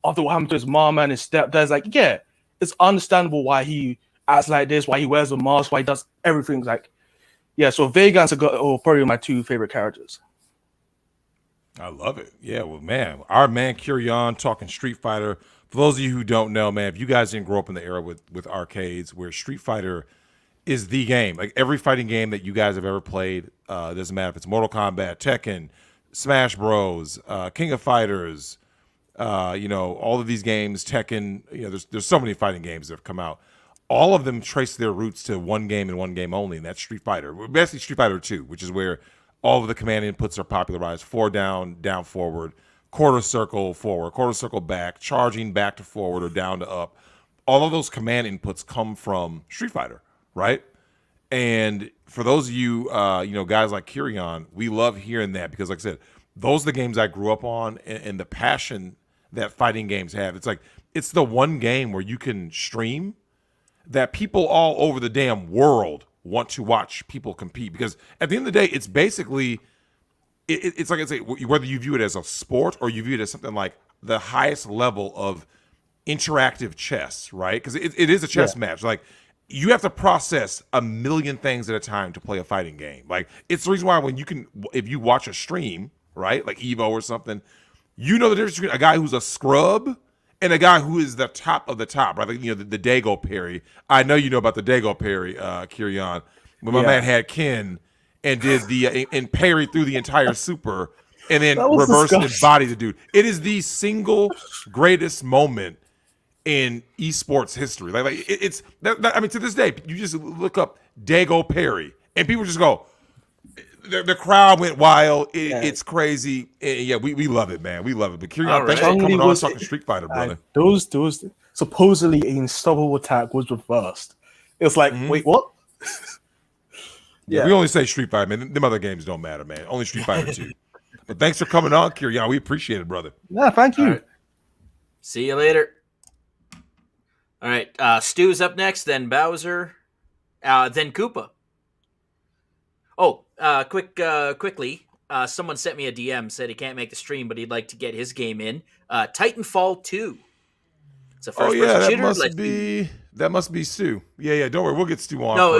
after what happened to his mom and his stepdad, like yeah, it's understandable why he acts like this, why he wears a mask, why he does everything. Like, yeah, so Vega and Seagal are probably my two favorite characters. I love it. Yeah, well, man, our man Kyrian talking Street Fighter. For those of you who don't know, man, if you guys didn't grow up in the era with arcades where Street Fighter is the game, like every fighting game that you guys have ever played, doesn't matter if it's Mortal Kombat, Tekken, Smash Bros, King of Fighters, all of these games, Tekken, there's so many fighting games that have come out. All of them trace their roots to one game and one game only, and that's Street Fighter. Basically, Street Fighter 2, which is where all of the command inputs are popularized. 4 down, down forward, quarter circle forward, quarter circle back, charging back to forward or down to up. All of those command inputs come from Street Fighter, right? And for those of you, guys like Kyrian, we love hearing that because, like I said, those are the games I grew up on and the passion that fighting games have. It's like it's the one game where you can stream that people all over the damn world want to watch people compete, because at the end of the day, it's basically it's like I say, whether you view it as a sport or you view it as something like the highest level of interactive chess, right? Because it is a chess match. Like you have to process a million things at a time to play a fighting game. Like it's the reason why if you watch a stream, right, like Evo or something, you know the difference between a guy who's a scrub and a guy who is the top of the top, right? Like, the Dago parry. I know you know about the Dago parry, Kyrian. When my man had Ken and did and parried through the entire super and then reversed and bodied the dude. It is the single greatest moment in esports history. Like it's I mean, to this day, you just look up Dago parry and people just go, the crowd went wild. It's crazy. Yeah, we love it, man. We love it. But Kyrian, thanks for coming on talking Street Fighter, brother. Those supposedly an unstoppable attack was reversed. It was like, wait, what? Yeah, we only say Street Fighter, man. Them other games don't matter, man. Only Street Fighter 2. But thanks for coming on, Kyrian. We appreciate it, brother. Yeah, thank you. Right. See you later. All right, Stu's up next, then Bowser, then Koopa. Oh, quickly, someone sent me a DM, said he can't make the stream, but he'd like to get his game in. Titanfall 2. It's a first-person shooter. That must be Stu. Yeah, don't worry, we'll get Stu on. No,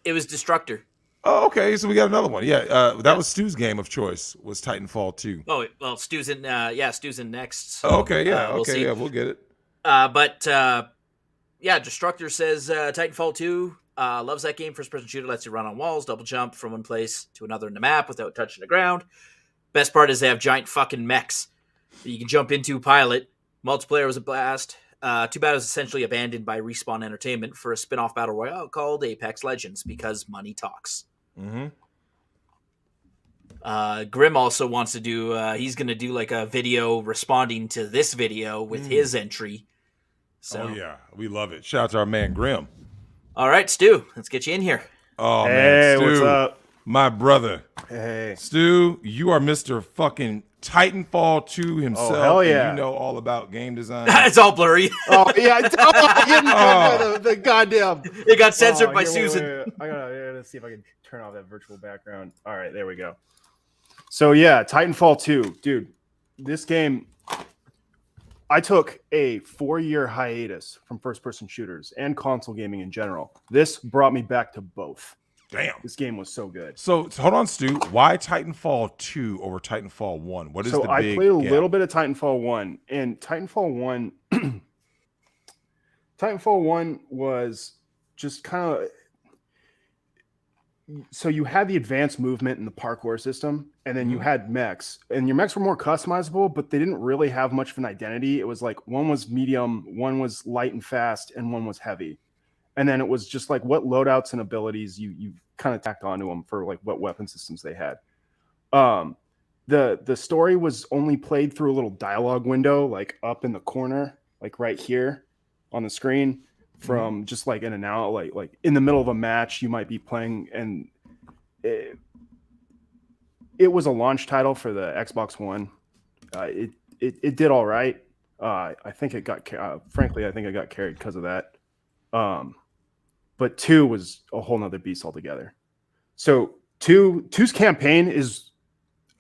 it was Destructor. Oh, okay, so we got another one. Yeah, that was Stu's game of choice, was Titanfall 2. Oh, well, Stu's in next. So, okay, we'll get it. But Destructor says Titanfall 2. Loves that game. First person shooter lets you run on walls, double jump from one place to another in the map without touching the ground. Best part is they have giant fucking mechs that you can jump into, pilot. Multiplayer was a blast. Too bad it was essentially abandoned by Respawn Entertainment for a spin-off battle royale called Apex Legends because money talks. Mm-hmm. Grim also wants to do, he's going to do like a video responding to this video with his entry. So. Oh, yeah. We love it. Shout out to our man, Grim. All right, Stu, let's get you in here. Oh, hey, man. Stu, what's up? My brother. Hey. Stu, you are Mr. fucking Titanfall 2 himself. Oh, hell yeah. And you know all about game design. It's all blurry. Oh, yeah. The goddamn. It got censored by Susan. Wait. I gotta see if I can turn off that virtual background. All right, there we go. So, yeah, Titanfall 2. Dude, this game, I took a 4-year hiatus from first-person shooters and console gaming in general. This brought me back to both. Damn. This game was so good. So hold on, Stu. Why Titanfall 2 over Titanfall 1? What is the big I played a gap? little bit of Titanfall 1, and Titanfall 1 Titanfall 1 was just kind of, so you had the advanced movement and the parkour system, and then you had mechs, and your mechs were more customizable, but they didn't really have much of an identity. It was like one was medium, one was light and fast, and one was heavy. And then it was just like what loadouts and abilities you kind of tacked onto them for like what weapon systems they had. The story was only played through a little dialogue window, like up in the corner, like right here on the screen, from just like in and out, like in the middle of a match you might be playing. And it was a launch title for the Xbox One. It did all right. I think it got frankly, I think it got carried because of that. But 2 was a whole nother beast altogether. So 2's campaign is,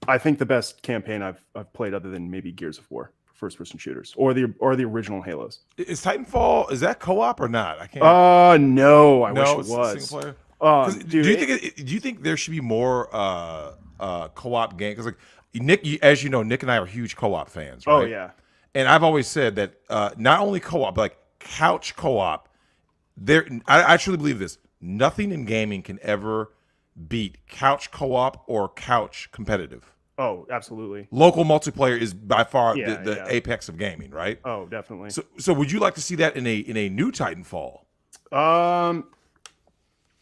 I think, the best campaign I've played other than maybe Gears of War, first-person shooters, or the original Halos. Is Titanfall, is that co-op or not? I can't. No, I wish it it's was. single player. Do you think there should be more co-op games? Because like Nick, as you know, Nick and I are huge co-op fans, right? Oh yeah. And I've always said that not only co-op, but like couch co-op. I truly believe this. Nothing in gaming can ever beat couch co-op or couch competitive. Oh, absolutely. Local multiplayer is by far the yeah. apex of gaming, right? Oh, definitely. So would you like to see that in a new Titanfall?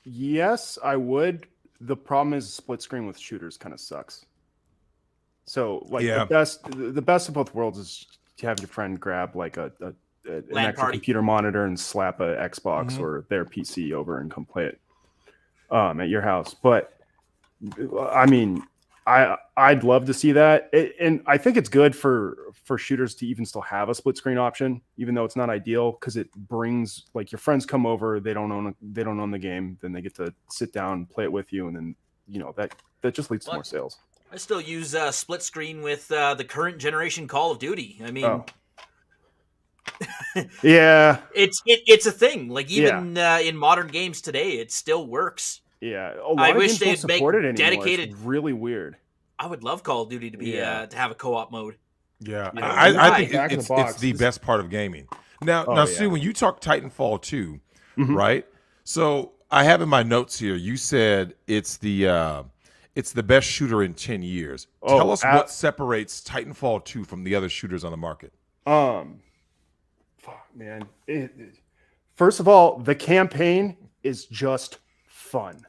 Yes, I would. The problem is split screen with shooters kind of sucks. So like the best of both worlds is to have your friend grab like an extra computer monitor and slap a Xbox or their PC over and come play it at your house. But I mean, I'd love to see that, and I think it's good for shooters to even still have a split screen option, even though it's not ideal, because it brings, like, your friends come over, they don't own the game, then they get to sit down, play it with you, and then that just leads to more sales. I still use split screen with the current generation Call of Duty. I mean, yeah, it's a thing. Like even in modern games today, it still works. Yeah, I wish they'd make dedicated. It's really weird. I would love Call of Duty to be to have a co-op mode. Yeah, I think it's the best part of gaming. Now, Sue, when you talk Titanfall 2, right? So I have in my notes here, you said it's the best shooter in 10 years. Tell us what separates Titanfall 2 from the other shooters on the market. Fuck, man. First of all, the campaign is just fun.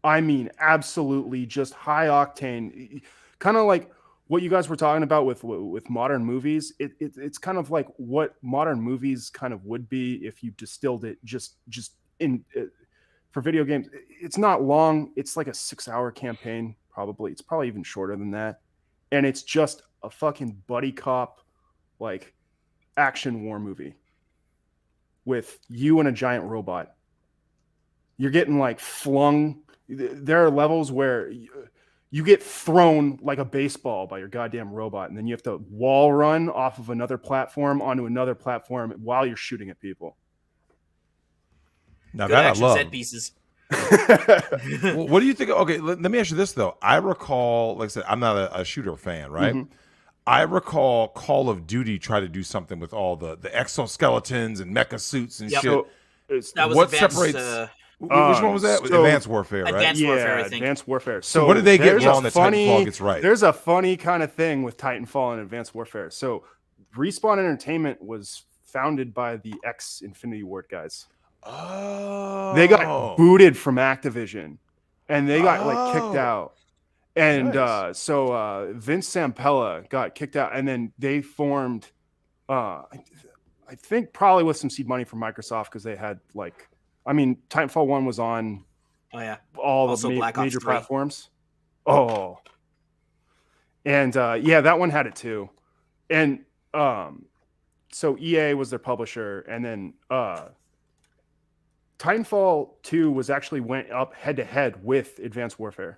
I mean, absolutely just high octane, kind of like what you guys were talking about with modern movies. It's kind of like what modern movies kind of would be if you distilled it just in for video games. It's not long. It's like a 6-hour campaign, probably. It's probably even shorter than that. And it's just a fucking buddy cop, like, action war movie with you and a giant robot. You're getting like flung. There are levels where you get thrown like a baseball by your goddamn robot, and then you have to wall run off of another platform onto another platform while you're shooting at people. Now Good that action I love. set pieces. Well, what do you think? Okay, let me ask you this though. I recall, like I said, I'm not a shooter fan, right? I recall Call of Duty try to do something with all the exoskeletons and mecha suits and shit. That was what advanced, separates? Which one was that? So, Advanced Warfare, right? Advanced Warfare, I think. Advanced Warfare. So what did they get wrong that Titanfall gets right? There's a funny kind of thing with Titanfall and Advanced Warfare. So Respawn Entertainment was founded by the ex-Infinity Ward guys. Oh. They got booted from Activision, and they got like kicked out. And so Vince Zampella got kicked out, and then they formed, I think probably with some seed money from Microsoft, because they had like, I mean, Titanfall 1 was on all Also the Black Ops major 3. platforms. Oh. And yeah, that one had it too. And so EA was their publisher, and then Titanfall 2 was actually went up head-to-head with Advanced Warfare.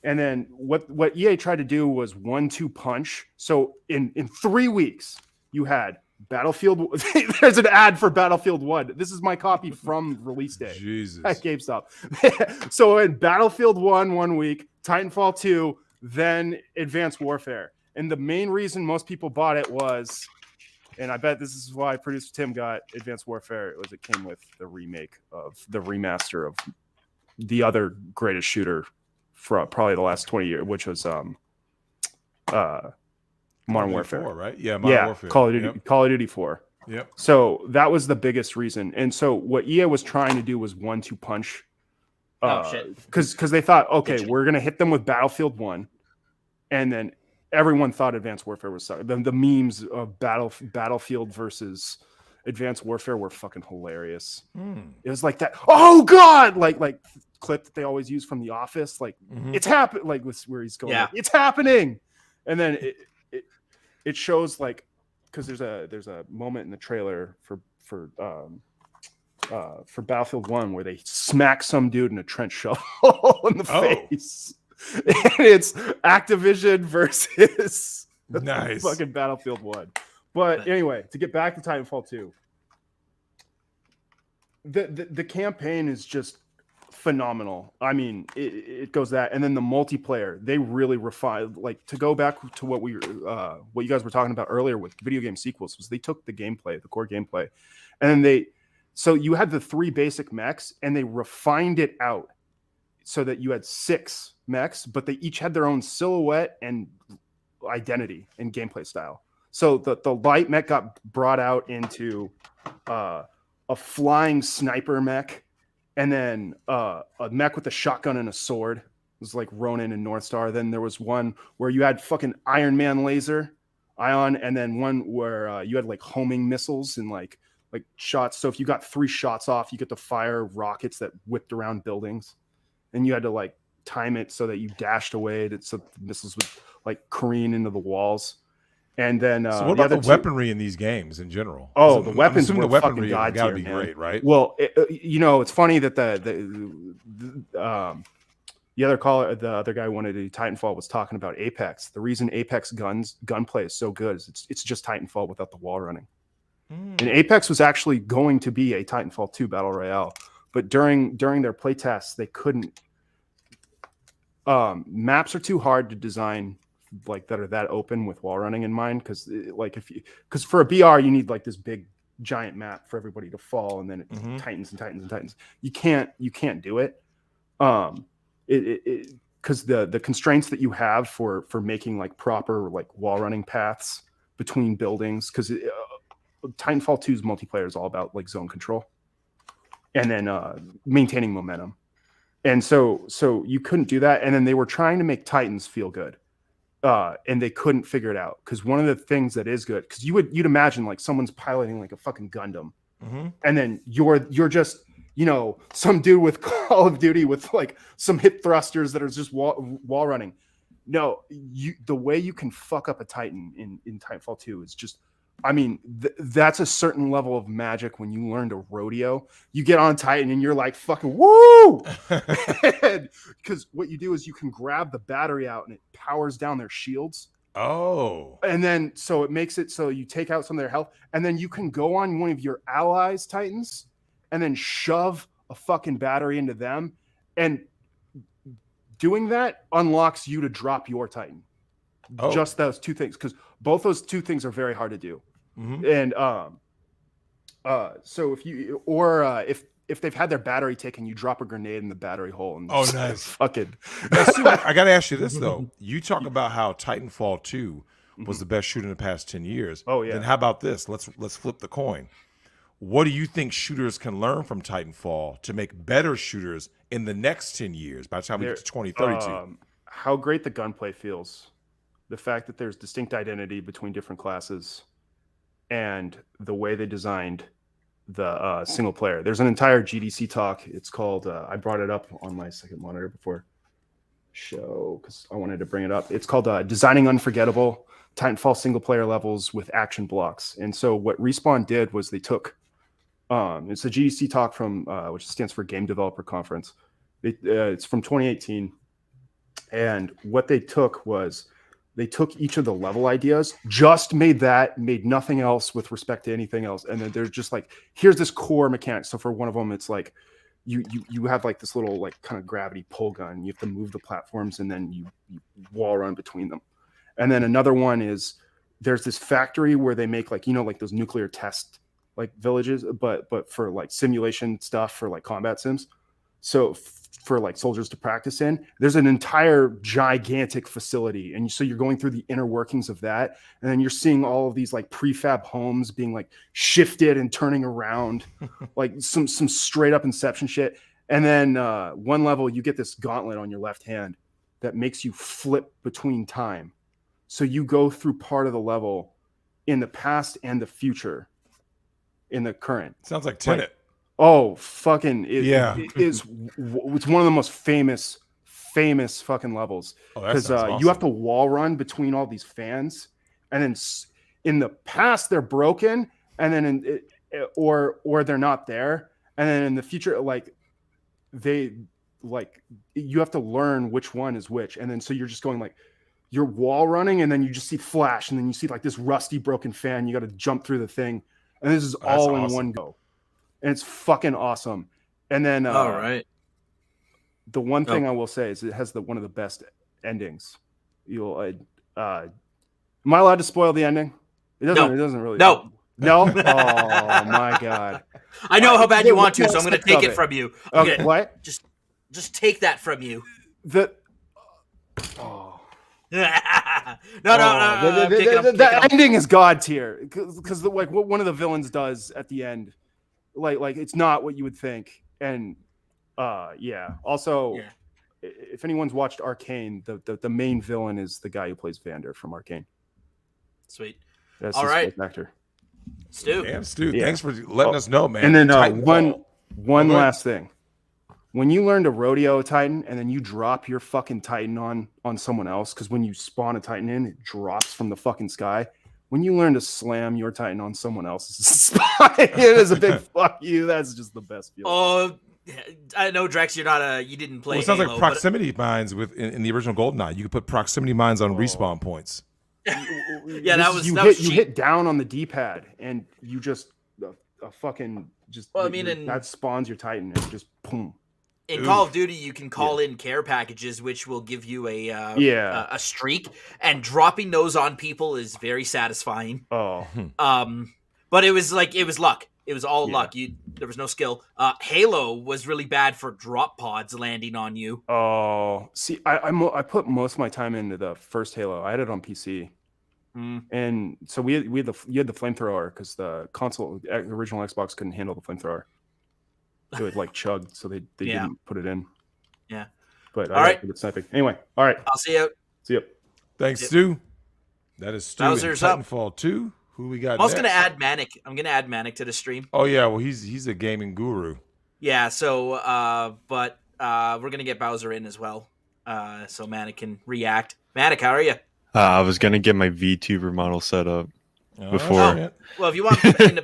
And then what EA tried to do was 1-2 punch. So in 3 weeks, you had Battlefield. There's an ad for Battlefield 1. This is my copy from release day. Jesus. At GameStop. So in Battlefield 1 week, Titanfall 2, then Advanced Warfare. And the main reason most people bought it was, and I bet this is why producer Tim got Advanced Warfare, was it came with the remake of the remaster of the other greatest shooter for probably the last 20 years, which was Modern Warfare, 4, right? Yeah, Modern Warfare. Call of Duty 4. Yep. So that was the biggest reason. And so what EA was trying to do was 1-2 punch. Because they thought, okay, we're gonna hit them with Battlefield 1, and then everyone thought Advanced Warfare was the memes of Battlefield versus Advanced Warfare were fucking hilarious. It was like that. Oh God, like clip that they always use from The Office, like it's happening, like where he's going, like, it's happening, and then it shows like, because there's a moment in the trailer for Battlefield 1 where they smack some dude in a trench shovel in the face. And it's Activision versus fucking Battlefield 1. But anyway, to get back to Titanfall 2, the campaign is just phenomenal. I mean, it goes that, and then the multiplayer, they really refined. Like, to go back to what you guys were talking about earlier with video game sequels, was they took the gameplay, the core gameplay, and then so you had the 3 basic mechs, and they refined it out so that you had 6 mechs, but they each had their own silhouette and identity and gameplay style. So the light mech got brought out into a flying sniper mech, and then a mech with a shotgun and a sword. It was like Ronin and North Star. Then there was one where you had fucking Iron Man laser, Ion, and then one where you had like homing missiles and like shots. So if you got 3 shots off, you get to fire rockets that whipped around buildings, and you had to like time it so that you dashed away so the missiles would like careen into the walls. And then so what about the weaponry in these games in general? Oh, the weapons. The weaponry got to be great, right? Well, it's funny that the other guy who wanted to do Titanfall was talking about Apex. The reason Apex gunplay is so good is it's just Titanfall without the wall running. And Apex was actually going to be a Titanfall 2 battle royale, but during their play tests, they couldn't. Maps are too hard to design, like that are that open with wall running in mind, because for a BR you need like this big giant map for everybody to fall, and then it tightens and tightens and tightens. You can't do it. Because the constraints that you have for making like proper like wall running paths between buildings, because Titanfall 2's multiplayer is all about like zone control and then maintaining momentum. And so you couldn't do that. And then they were trying to make Titans feel good. And they couldn't figure it out. Because one of the things that is good, because you'd imagine like someone's piloting like a fucking Gundam. And then you're just, some dude with Call of Duty with like some hip thrusters that are just wall running. No, the way you can fuck up a Titan in Titanfall 2 is just, I mean, that's a certain level of magic when you learn to rodeo. You get on Titan and you're like, fucking woo! Because what you do is you can grab the battery out and it powers down their shields. Oh. And then, so it makes it so you take out some of their health, and then you can go on one of your allies' Titans and then shove a fucking battery into them. And doing that unlocks you to drop your Titan. Oh. Just those 2 things, because both those 2 things are very hard to do. And so if if they've had their battery taken, you drop a grenade in the battery hole. And nice. Fucking. Now, Stu, I got to ask you this though. You talk about how Titanfall 2 was the best shooter in the past 10 years. Oh yeah. Then how about this? Let's flip the coin. What do you think shooters can learn from Titanfall to make better shooters in the next 10 years by the time we get to 2032? How great the gunplay feels. The fact that there's distinct identity between different classes and the way they designed the single player. There's an entire GDC talk. It's called, I brought it up on my second monitor before show because I wanted to bring it up. It's called Designing Unforgettable Titanfall single player levels with action blocks. And so what Respawn did was they took, it's a GDC talk from, which stands for Game Developer Conference. It's from 2018. And what they took was they took each of the level ideas, just made nothing else with respect to anything else. And then there's just like, here's this core mechanic. So for one of them, it's like you have like this little like kind of gravity pull gun. You have to move the platforms and then you wall run between them. And then another one is there's this factory where they make like, like those nuclear test like villages, but for like simulation stuff for like combat sims. So for like soldiers to practice in, there's an entire gigantic facility. And so you're going through the inner workings of that. And then you're seeing all of these like prefab homes being like shifted and turning around, like some straight up Inception shit. And then one level, you get this gauntlet on your left hand that makes you flip between time. So you go through part of the level in the past and the future in the current. Sounds like Tenet. Oh, fucking yeah! It's one of the most famous fucking levels because awesome. You have to wall run between all these fans, and then in the past they're broken, and then or they're not there, and then in the future like you have to learn which one is which, and then so you're just going like you're wall running, and then you just see flash, and then you see like this rusty broken fan. You got to jump through the thing, and this is all in one go. And it's fucking awesome. And then all right. The one thing I will say is it has one of the best endings. Am I allowed to spoil the ending? It doesn't really. No. Oh my god. I know how bad you want to, so I'm going to take it from you. Okay, what? Just take that from you. No. The ending is god tier because like what one of the villains does at the end. Like it's not what you would think. And also if anyone's watched Arcane, the main villain is the guy who plays Vander from Arcane. Sweet. That's all right, actor. Stu. Damn, Stu, thanks for letting us know, man. And then one last thing. When you learn to rodeo a Titan and then you drop your fucking Titan on someone else, because when you spawn a Titan in, it drops from the fucking sky. When you learn to slam your Titan on someone else's spine, it is a big fuck you. That's just the best feeling. Oh, I know, Drex, you didn't play. Well, it sounds Halo, like proximity mines in the original GoldenEye. You could put proximity mines on respawn points. You hit down on the D-pad and you just a fucking just. Well, I mean, that spawns your Titan and just boom. In Call of Duty, you can call in care packages, which will give you a streak, and dropping those on people is very satisfying. Oh, but it was luck. It was all luck. There was no skill. Halo was really bad for drop pods landing on you. Oh, see, I put most of my time into the first Halo. I had it on PC, and so you had the flamethrower because the original Xbox couldn't handle the flamethrower. It would like chug, so they didn't put it in. Yeah. But all right, it's sniping. Anyway, all right. I'll see you. See you. Thanks, Stu. That is Stu in Bowser's up. Titanfall 2. Who we got? I was going to add Manic. I'm going to add Manic to the stream. Oh yeah, well he's a gaming guru. Yeah. So, but we're going to get Bowser in as well, so Manic can react. Manic, how are you? I was going to get my VTuber model set up before. Oh, well, if you want in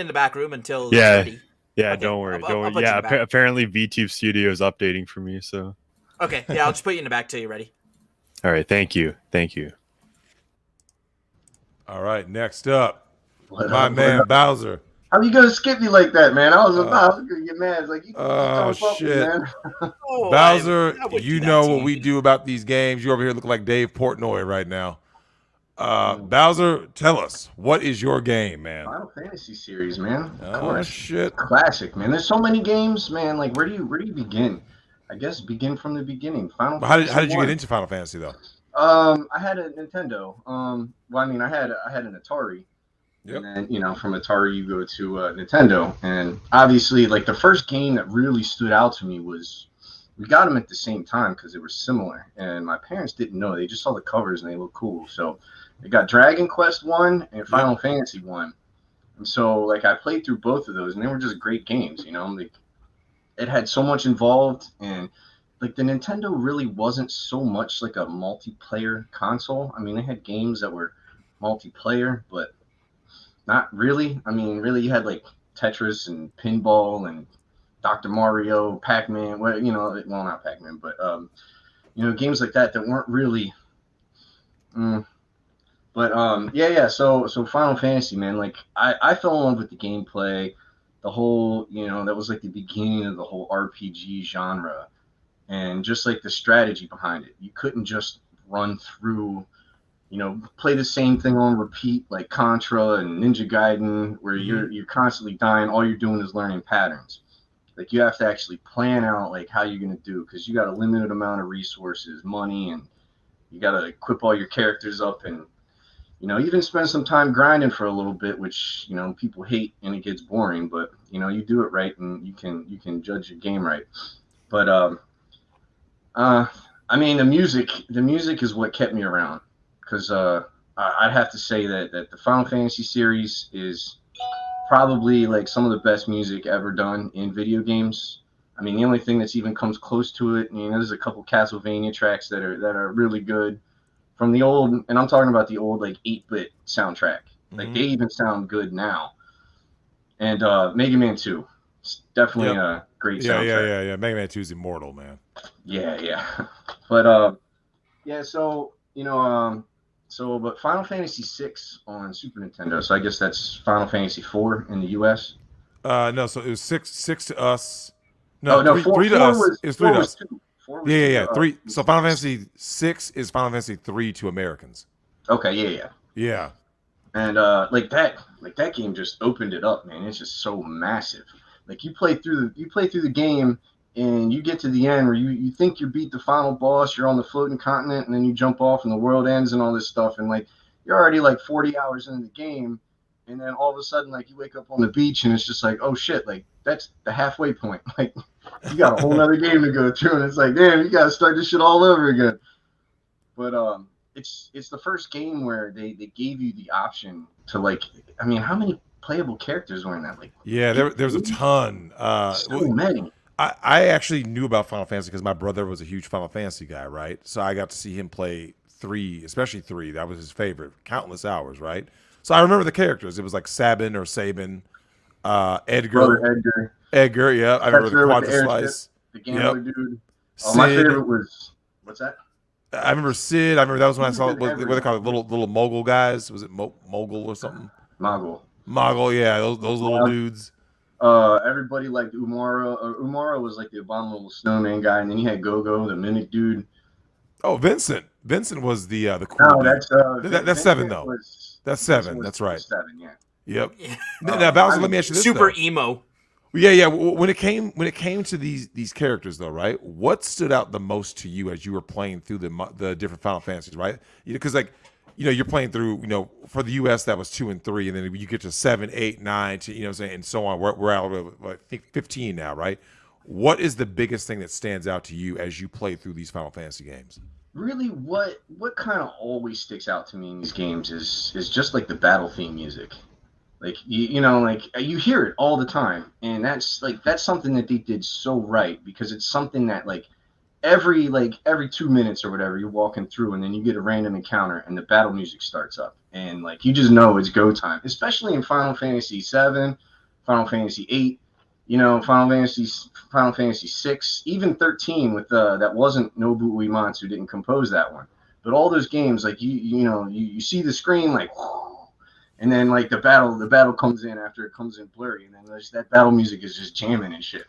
the back room until 30. Yeah, okay, don't worry. I'll Yeah, apparently VTube Studio is updating for me, so. Okay, yeah, I'll just put you in the back till you're ready. All right, thank you. All right, next up, my man Bowser. How you gonna skip me like that, man? I was gonna get mad. It's like you shit, man. Bowser, you know what we do about these games. You over here look like Dave Portnoy right now. Bowser, tell us, what is your game, man? Final Fantasy series, man. Of Oh course. shit! Classic, man. There's so many games, man. Like, where do you begin? I guess begin from the beginning. Final Fantasy. How did you 1. get into Final Fantasy though? I had a Nintendo. Well, I mean, I had an Atari. Yep. And then, from Atari you go to Nintendo, and obviously, like, the first game that really stood out to me was, we got them at the same time because they were similar, and my parents didn't know. They just saw the covers and they looked cool. So they got Dragon Quest 1 and Final Fantasy 1. And so, like, I played through both of those, and they were just great games. Like, it had so much involved, and like, the Nintendo really wasn't so much like a multiplayer console. I mean, they had games that were multiplayer, but not really. I mean, really, you had like Tetris and Pinball and Dr. Mario, Pac-Man. Well, not Pac-Man, but games like that weren't really. So Final Fantasy, man, like, I fell in love with the gameplay, the whole, that was like the beginning of the whole RPG genre, and just like the strategy behind it. You couldn't just run through, play the same thing on repeat like Contra and Ninja Gaiden, where you're constantly dying. All you're doing is learning patterns. Like, you have to actually plan out like how you're gonna do, because you got a limited amount of resources, money, and you got to equip all your characters up, and even spend some time grinding for a little bit, which people hate and it gets boring. But you do it right, and you can judge your game right. But I mean, the music is what kept me around, because I'd have to say that the Final Fantasy series is probably like some of the best music ever done in video games. I mean, the only thing that's even comes close to it, there's a couple Castlevania tracks that are really good from the old, and I'm talking about the old like 8-bit soundtrack. Like, they even sound good now. And Mega Man 2, it's definitely a great soundtrack. Yeah. Mega Man 2 is immortal, man. Yeah. But but Final Fantasy 6 on Super Nintendo. So I guess that's Final Fantasy 4 in the US. No, so it was six to us. Three to us. It's 3 to us. 4 Yeah. 3. So Final Fantasy 6 is Final Fantasy 3 to Americans. Okay, yeah. And that game just opened it up, man. It's just so massive. Like, you play through the game, and you get to the end where you think you beat the final boss, you're on the floating continent, and then you jump off and the world ends and all this stuff, and like, you're already like 40 hours into the game, and then all of a sudden, like, you wake up on the beach and it's just like, oh shit, like, that's the halfway point. Like, you got a whole other game to go through, and it's like, damn, you gotta start this shit all over again. But it's the first game where they gave you the option to, like, I mean, how many playable characters were in that? Like, there's a ton. So many. I actually knew about Final Fantasy because my brother was a huge Final Fantasy guy, right? So I got to see him play 3, especially 3. That was his favorite, countless hours, right? So I remember the characters. It was like Sabin or Sabin, Edgar, yeah. I remember the Quadra Slice. The gambler dude. Oh, my favorite was, what's that? I remember Sid. I remember that was when I saw what they call it, little mogul guys. Was it mogul or something? Mogul, yeah. Those little dudes. Everybody liked Umara. Umara was like the abominable snowman guy, and then you had Go-Go, the mimic dude. Oh, Vincent. Vincent was the cool dude. That's 7 though. That's 7. That's right. 7, yeah. Yep. Now, Bowser, let me ask you this. Super emo. Yeah. When it came to these characters, though, right? What stood out the most to you as you were playing through the different Final Fantasies, right? Because you're playing through, for the US that was 2 and 3, and then you get to 7, 8, 9, to, and so on. We're out of, I think, 15 now, right? What is the biggest thing that stands out to you as you play through these Final Fantasy games? Really, what kind of always sticks out to me in these games is just like the battle theme music. Like, you hear it all the time, and that's something that they did so right, because it's something that every 2 minutes or whatever, you're walking through, and then you get a random encounter, and the battle music starts up, and you just know it's go time. Especially in Final Fantasy 7, Final Fantasy 8, Final Fantasy 6, even 13 with that wasn't Nobuo Uematsu, didn't compose that one, but all those games, you see the screen and then the battle comes in after it comes in blurry, and then that battle music is just jamming and shit.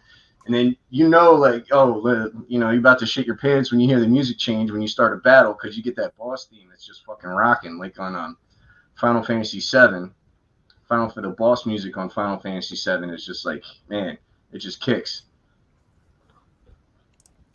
And then like, oh, you're about to shit your pants when you hear the music change when you start a battle, because you get that boss theme that's just fucking rocking, like on Final Fantasy VII. For the boss music on Final Fantasy VII is just like, man, it just kicks.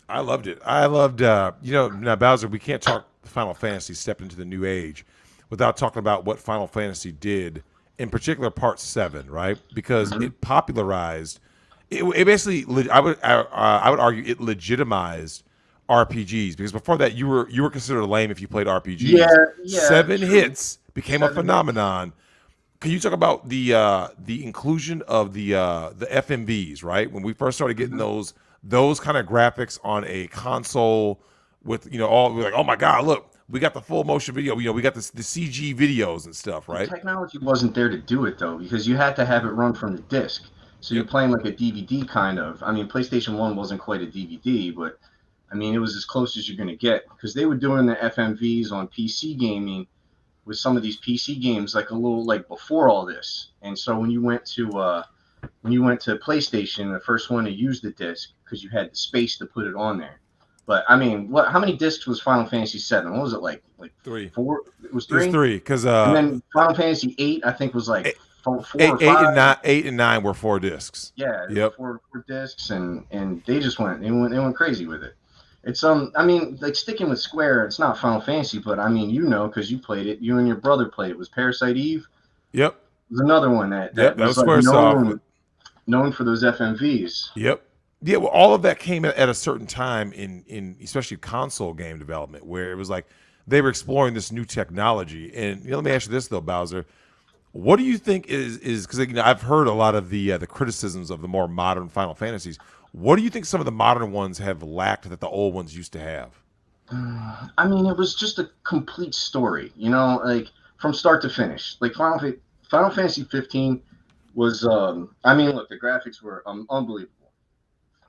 I loved it. I loved, now Bowser, we can't talk Final Fantasy step into the new age without talking about what Final Fantasy did, in particular Part 7, right? Because it popularized, it basically, I would argue it legitimized RPGs, because before that you were considered lame if you played RPGs. Yeah. 7 true. hits became 7 a phenomenon. Can you talk about the inclusion of the FMVs, right? When we first started getting those kind of graphics on a console with, we're like, oh my God, look, we got the full motion video. We got the CG videos and stuff, right? The technology wasn't there to do it though, because you had to have it run from the disc. So you're playing like a DVD kind of. I mean, PlayStation 1 wasn't quite a DVD, but I mean, it was as close as you're going to get, because they were doing the FMVs on PC gaming with some of these PC games like a little like before all this. And so when you went to PlayStation, the first one to use the disc, because you had the space to put it on there. But I mean, how many discs was Final Fantasy VII? What was it like 3? 4? It was 3. It was 3 because and then Final Fantasy VIII, I think, was like 4 or 5. 8 and 9 were 4 discs. Yeah, yep. 4 discs, and they just went crazy with it. It's I mean, like, sticking with Square, it's not Final Fantasy, but I mean, because you played it, you and your brother played it. Was Parasite Eve? Yep. It was another one that was like known for those FMVs. Yep. Yeah, well, all of that came at a certain time in especially console game development, where it was like they were exploring this new technology. And let me ask you this though, Bowser, what do you think is because I've heard a lot of the criticisms of the more modern Final Fantasies. What do you think some of the modern ones have lacked that the old ones used to have? I mean, it was just a complete story, like from start to finish. Like Final Fantasy 15 was, I mean, look, the graphics were unbelievable.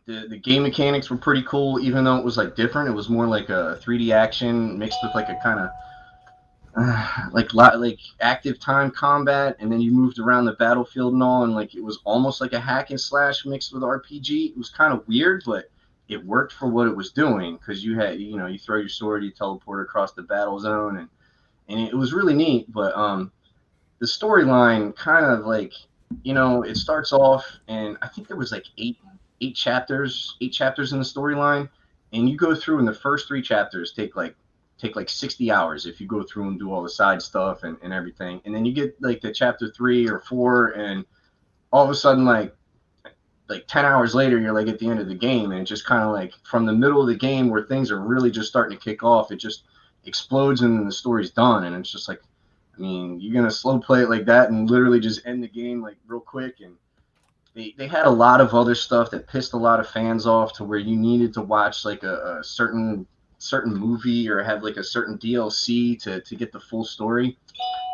The game mechanics were pretty cool, even though it was like different. It was more like a 3D action mixed with like a kind of like active time combat, and then you moved around the battlefield and all, and like it was almost like a hack and slash mixed with RPG. It was kind of weird, but it worked for what it was doing, because you had you throw your sword, you teleport across the battle zone, and it was really neat. But the storyline kind of like it starts off, and I think there was like eight chapters in the storyline, and you go through, and the first 3 chapters take like 60 hours if you go through and do all the side stuff and everything. And then you get like to chapter 3 or 4, and all of a sudden like 10 hours later, you're like at the end of the game, and it just kind of like from the middle of the game where things are really just starting to kick off, it just explodes and then the story's done. And it's just like, I mean, you're going to slow play it like that and literally just end the game like real quick. And they had a lot of other stuff that pissed a lot of fans off, to where you needed to watch like a certain movie or have like a certain DLC to get the full story.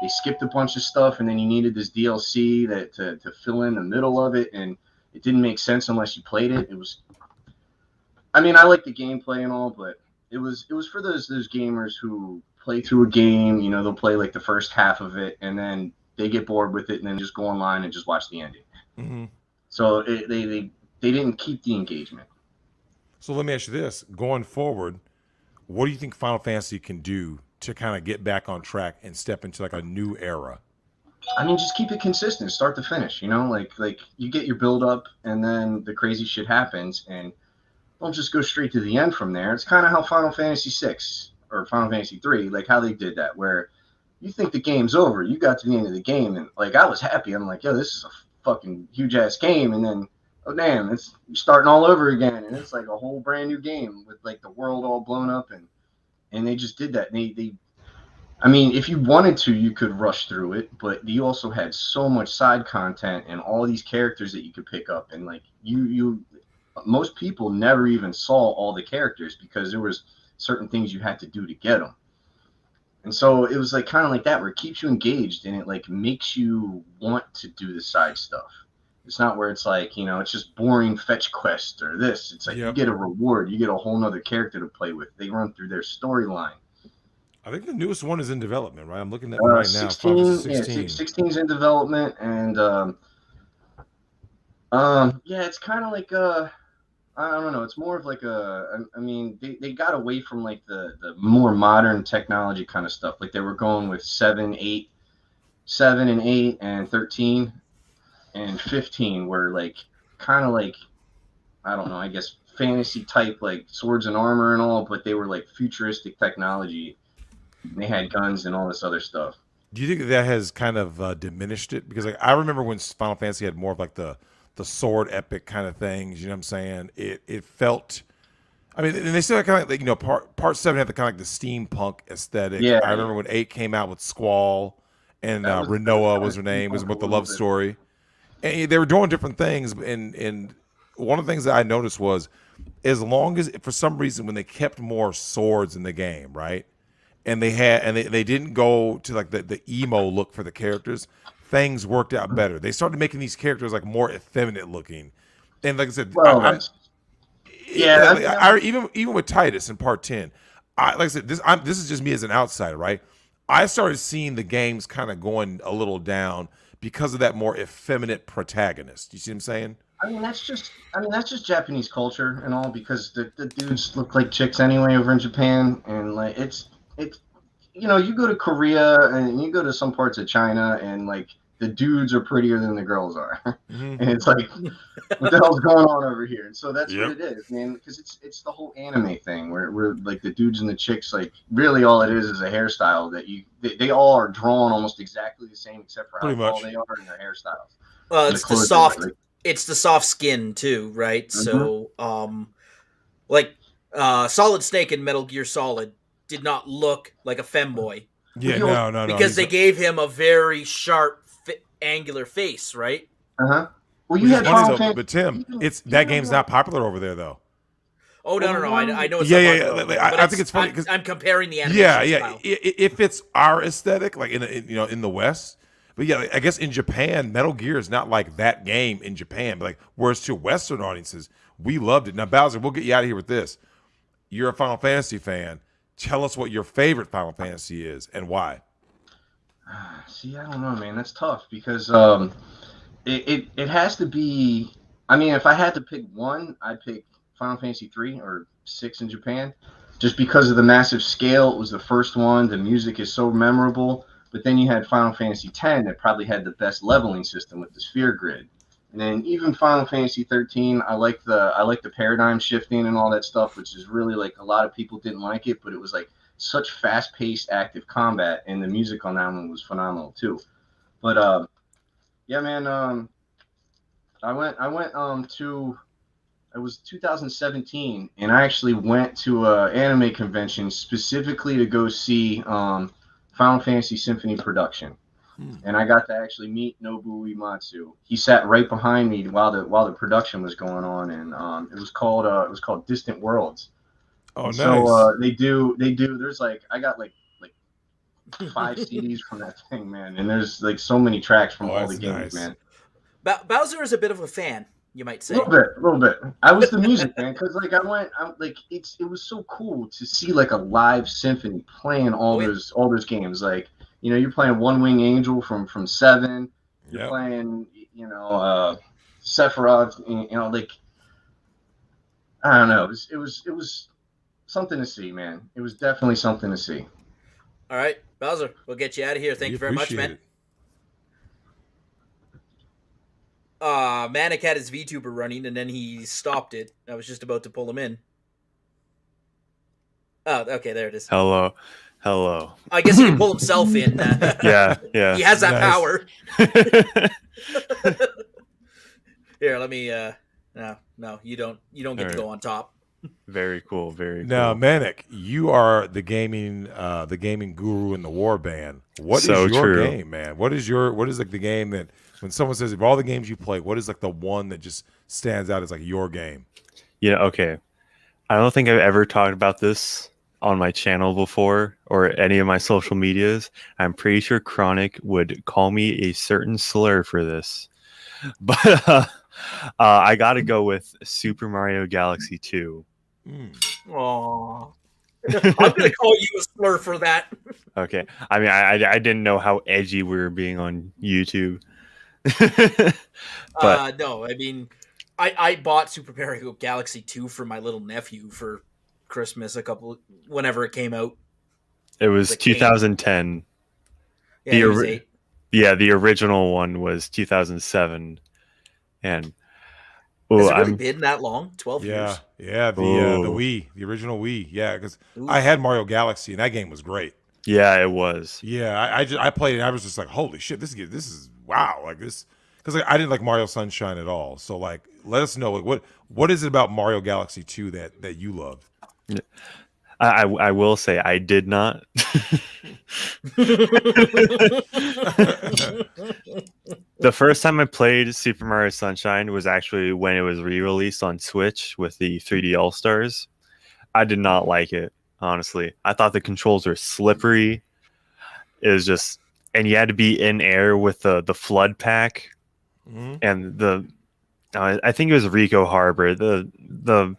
They skipped a bunch of stuff, and then you needed this DLC to fill in the middle of it, and it didn't make sense unless you played it. It was, I mean, I like the gameplay and all, but it was for those gamers who play through a game, they'll play like the first half of it, and then they get bored with it, and then just go online and just watch the ending. Mm-hmm. So they didn't keep the engagement. So let me ask you this: going forward, what do you think Final Fantasy can do to kind of get back on track and step into like a new era? I mean, just keep it consistent, start to finish. Like you get your build up, and then the crazy shit happens, and don't just go straight to the end from there. It's kind of how Final Fantasy 6 or Final Fantasy 3, like how they did that, where you think the game's over, you got to the end of the game, and like I was happy. I'm like, yo, this is a fucking huge ass game, and then oh damn, you're starting all over again, and it's like a whole brand new game with like the world all blown up, and they just did that. And they I mean, if you wanted to, you could rush through it, but you also had so much side content and all these characters that you could pick up, and like most people never even saw all the characters because there was certain things you had to do to get them. And so it was like kind of like that, where it keeps you engaged and it like makes you want to do the side stuff. It's not where it's like, it's just boring fetch quest or this. It's like You get a reward. You get a whole nother character to play with. They run through their storyline. I think the newest one is in development, right? I'm looking at it right 16, now. 16. 16 is in development. And it's kind of like I don't know. It's more of like I mean, they got away from like the more modern technology kind of stuff. Like they were going with 7 and 8 and 13 and 15 were like kind of like, I don't know, I guess fantasy type, like swords and armor and all, but they were like futuristic technology. And they had guns and all this other stuff. Do you think that has kind of diminished it? Because like I remember when Final Fantasy had more of like the sword epic kind of things. You know what I'm saying? It felt. I mean, and they still kind of like, you know, part 7 had the kind of like the steampunk aesthetic. Yeah, I remember when 8 came out with Squall and Renoa was her name, was about the love story, and they were doing different things. And one of the things that I noticed was, as long as for some reason when they kept more swords in the game, right? And they didn't go to like the emo look for the characters, things worked out better. They started making these characters like more effeminate looking, and like I said, even with Titus in part 10, like I said, this is just me as an outsider, right? I started seeing the games kind of going a little down because of that more effeminate protagonist. You see what I'm saying? I mean, that's just Japanese culture and all, because the dudes look like chicks anyway over in Japan, and like it's you know, you go to Korea and you go to some parts of China and like the dudes are prettier than the girls are. Mm-hmm. And it's like, what the hell's going on over here? And so that's what it is, man, because it's the whole anime thing where like the dudes and the chicks, like really all it is a hairstyle that they all are drawn almost exactly the same except for how tall they are in their hairstyles. Well, it's the soft it's the soft skin too, right? Mm-hmm. So like Solid Snake in Metal Gear Solid did not look like a femboy. Yeah, no. Because they gave him a very sharp, angular face, right? Uh-huh. Well, you had Final Fantasy, but Tim, that game's not popular over there, though. Oh no! I know it's I think it's funny because I'm comparing the animation style. If it's our aesthetic, like in the West, but yeah, I guess in Japan, Metal Gear is not like that game in Japan, but like whereas to Western audiences, we loved it. Now Bowser, we'll get you out of here with this. You're a Final Fantasy fan. Tell us what your favorite Final Fantasy is and why. See, I don't know, man. That's tough because it has to be. I mean, if I had to pick one, I'd pick Final Fantasy 3 or 6 in Japan, just because of the massive scale. It was the first one. The music is so memorable. But then you had Final Fantasy 10 that probably had the best leveling system with the sphere grid. And then even Final Fantasy 13, I like the paradigm shifting and all that stuff, which is really like a lot of people didn't like it, but it was like such fast-paced active combat, and the music on that one was phenomenal too. But yeah, man, I went to, it was 2017, and I actually went to an anime convention specifically to go see Final Fantasy Symphony Production. And I got to actually meet Nobuo Uematsu. He sat right behind me while the production was going on, and it was called Distant Worlds. Oh, nice. So they do. There's like, I got like 5 CDs from that thing, man, and there's like so many tracks from all the games, man. Bowser is a bit of a fan, you might say. A little bit. I was the music man, because like it was so cool to see like a live symphony playing all those games, like. You know, you're playing One Wing Angel from 7. You're playing, you know, Sephiroth. You know, like, I don't know. It was something to see, man. It was definitely something to see. All right, Bowser, we'll get you out of here. Thank you very much, man. Manic had his VTuber running, and then he stopped it. I was just about to pull him in. Oh, okay, there it is. Hello. I guess he can pull himself in. Yeah. He has that power. Here, let me. No, you don't get to go on top. Very cool. Now, Manic, you are the gaming guru in the war band. What is your game, man? What is like the game that when someone says of all the games you play, what is like the one that just stands out as like your game? Yeah. Okay. I don't think I've ever talked about this on my channel before or any of my social medias. I'm pretty sure Chronic would call me a certain slur for this, but I gotta go with Super Mario Galaxy 2. Aww. I'm gonna call you a slur for that. Okay. I mean, I didn't know how edgy we were being on YouTube. But no, I mean, I bought Super Mario Galaxy 2 for my little nephew for Christmas whenever it came out. It was 2010. Yeah, he was 8. Yeah, the original one was 2007, and has it really been that long? 12 years. Yeah, the Wii, the original Wii. Yeah, because I had Mario Galaxy, and that game was great. Yeah, it was. Yeah, I played it. And I was just like, holy shit, this is wow, like this. Because I didn't like Mario Sunshine at all. So like, let us know what is it about Mario Galaxy 2 that you loved? I will say I did not. The first time I played Super Mario Sunshine was actually when it was re-released on Switch with the 3D All-Stars. I did not like it, honestly. I thought the controls were slippery. It was just, and you had to be in air with the flood pack, and I think it was Rico Harbor. The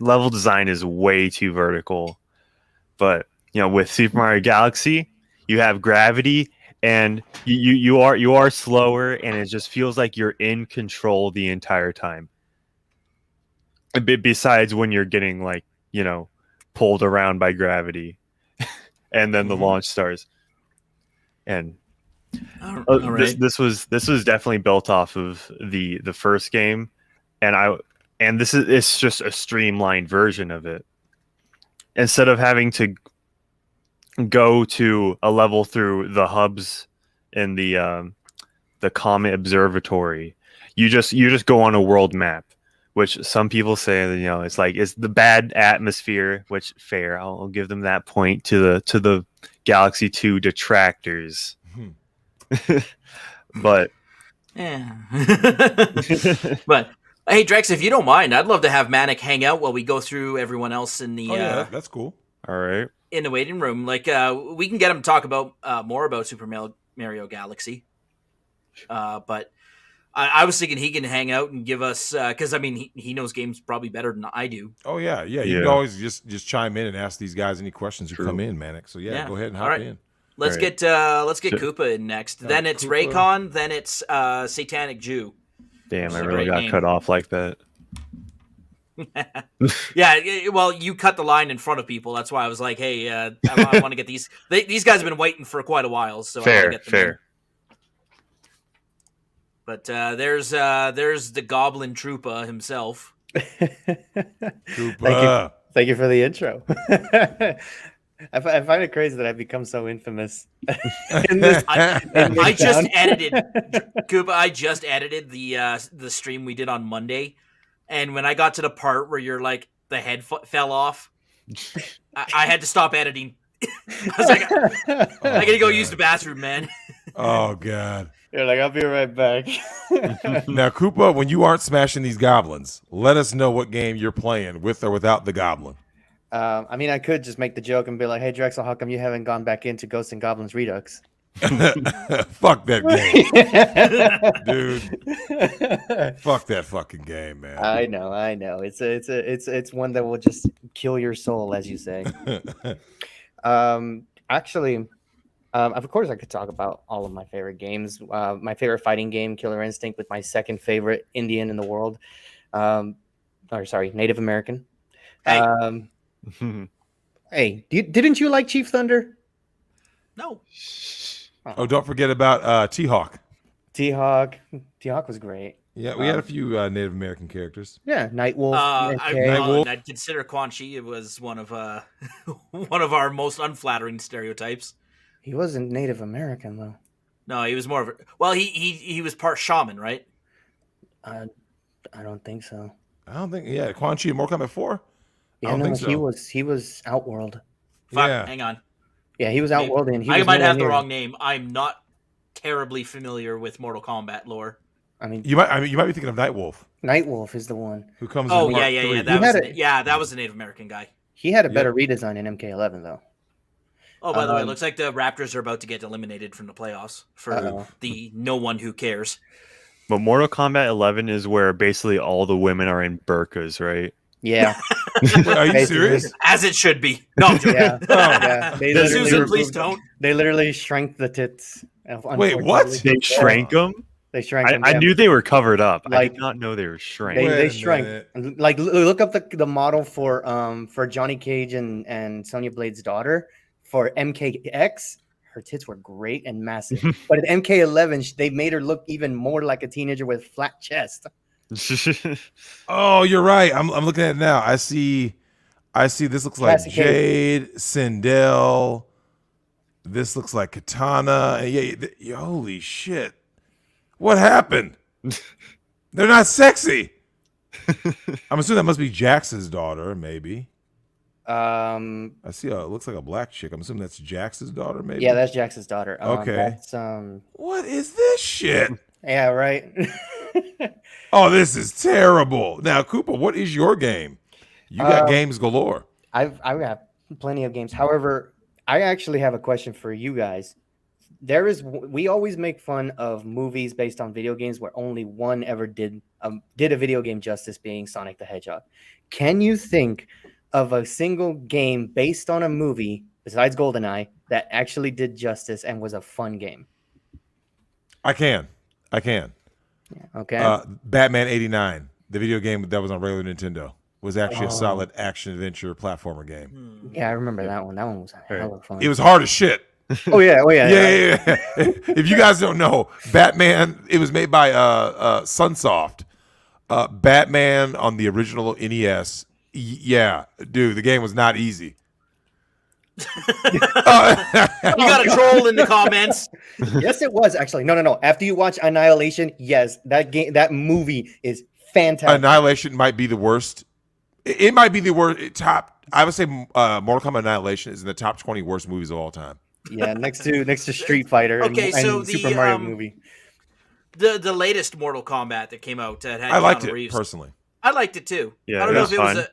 level design is way too vertical. But with Super Mario Galaxy, you have gravity, and you are slower, and it just feels like you're in control the entire time. Besides when you're getting pulled around by gravity, and then the launch stars. And this was definitely built off of the first game, and it's just a streamlined version of it. Instead of having to go to a level through the hubs in the Comet Observatory, you just go on a world map, which some people say that it's the bad atmosphere. Which fair, I'll give them that point to the Galaxy 2 detractors. But yeah, but. Hey, Drex, if you don't mind, I'd love to have Manic hang out while we go through everyone else in the... that's cool. All right. In the waiting room. We can get him to talk about more about Super Mario Galaxy. But I was thinking he can hang out and give us... Because, he knows games probably better than I do. Oh, yeah. You can always just chime in and ask these guys any questions who come in, Manic. So, go ahead and hop in. Let's get Koopa in next. Then it's Koopa. Raycon. Then it's Satanic Jew. Damn, I really got cut off like that. Yeah, well, you cut the line in front of people. That's why I was like, hey, I want to get these. These guys have been waiting for quite a while, so I want to get them in. But there's the Goblin Troopa himself. Troopa. Thank you for the intro. I find it crazy that I've become so infamous. I just edited, Koopa. I just edited the stream we did on Monday, and when I got to the part where you're like the head fell off, I had to stop editing. I was like, I gotta go use the bathroom, man. Oh God. You're like, I'll be right back. Now, Koopa, when you aren't smashing these goblins, let us know what game you're playing with or without the goblin. I could just make the joke and be like, hey, Drexel, how come you haven't gone back into Ghosts and Goblins Redux? Fuck that game. Dude. Fuck that fucking game, man. I know. It's one that will just kill your soul, as you say. Actually, of course I could talk about all of my favorite games. My favorite fighting game, Killer Instinct, with my second favorite Indian in the world. Native American. Hey. Hey, didn't you like Chief Thunder? No. Oh, don't forget about T-Hawk. T-Hawk was great. Yeah, we had a few Native American characters. Yeah, Nightwolf. I'd consider Quan Chi was one of our most unflattering stereotypes. He wasn't Native American though. No, he was more of a... Well, he was part shaman, right? I don't think so. I don't think... Yeah, Quan Chi in Mortal Kombat 4? Yeah, no, so. he was Outworld. Fuck, yeah. Hang on. Yeah, he was Outworld, and I might have the wrong name. I'm not terribly familiar with Mortal Kombat lore. You might be thinking of Nightwolf. Nightwolf is the one who comes. Oh yeah. That was a Native American guy. He had a better redesign in MK11 though. Oh, by the way, it looks like the Raptors are about to get eliminated from the playoffs for the no one who cares. But Mortal Kombat 11 is where basically all the women are in burqas, right? Yeah. Are you serious? As it should be. No, I'm joking. Yeah. Susan, please don't. They literally shrank the tits. Wait, what? They shrank them? They shrank them. I knew they were covered up. I Like, did not know they were shrank. They Wait a shrank. minute. Like look up the model for Johnny Cage and Sonya Blade's daughter for MKX. Her tits were great and massive, but at MK11 they made her look even more like a teenager with flat chest. Oh, you're right. I'm looking at it now. I see. This looks like Classic Cage. Jade, Sindel. This looks like Katana. And yeah, holy shit! What happened? They're not sexy. I'm assuming that must be Jax's daughter, maybe. I see. It looks like a black chick. I'm assuming that's Jax's daughter, maybe. Yeah, that's Jax's daughter. Okay. That's, what is this shit? Yeah, right. Oh, this is terrible. Now, Koopa, what is your game? You got games galore. I've got plenty of games. However, I actually have a question for you guys. We always make fun of movies based on video games where only one ever did a video game justice, being Sonic the Hedgehog. Can you think of a single game based on a movie besides GoldenEye that actually did justice and was a fun game? I can. Yeah, okay. Batman '89, the video game that was on regular Nintendo, was actually a solid action adventure platformer game. Yeah, I remember that one. That one was hella fun. It was hard as shit. Oh yeah. Yeah. If you guys don't know, Batman, it was made by Sunsoft. Batman on the original NES. Yeah, dude, the game was not easy. You got a troll in the comments. Yes, it was actually. No. After you watch Annihilation, yes, that movie is fantastic. Annihilation might be the worst. It might be the worst top. I would say Mortal Kombat Annihilation is in the top 20 worst movies of all time. Yeah, next to Street Fighter. Okay, so and the Super Mario movie. The latest Mortal Kombat that came out that had I liked Keanu it Reeves. personally. I liked it too. Yeah, I don't know if it fine. was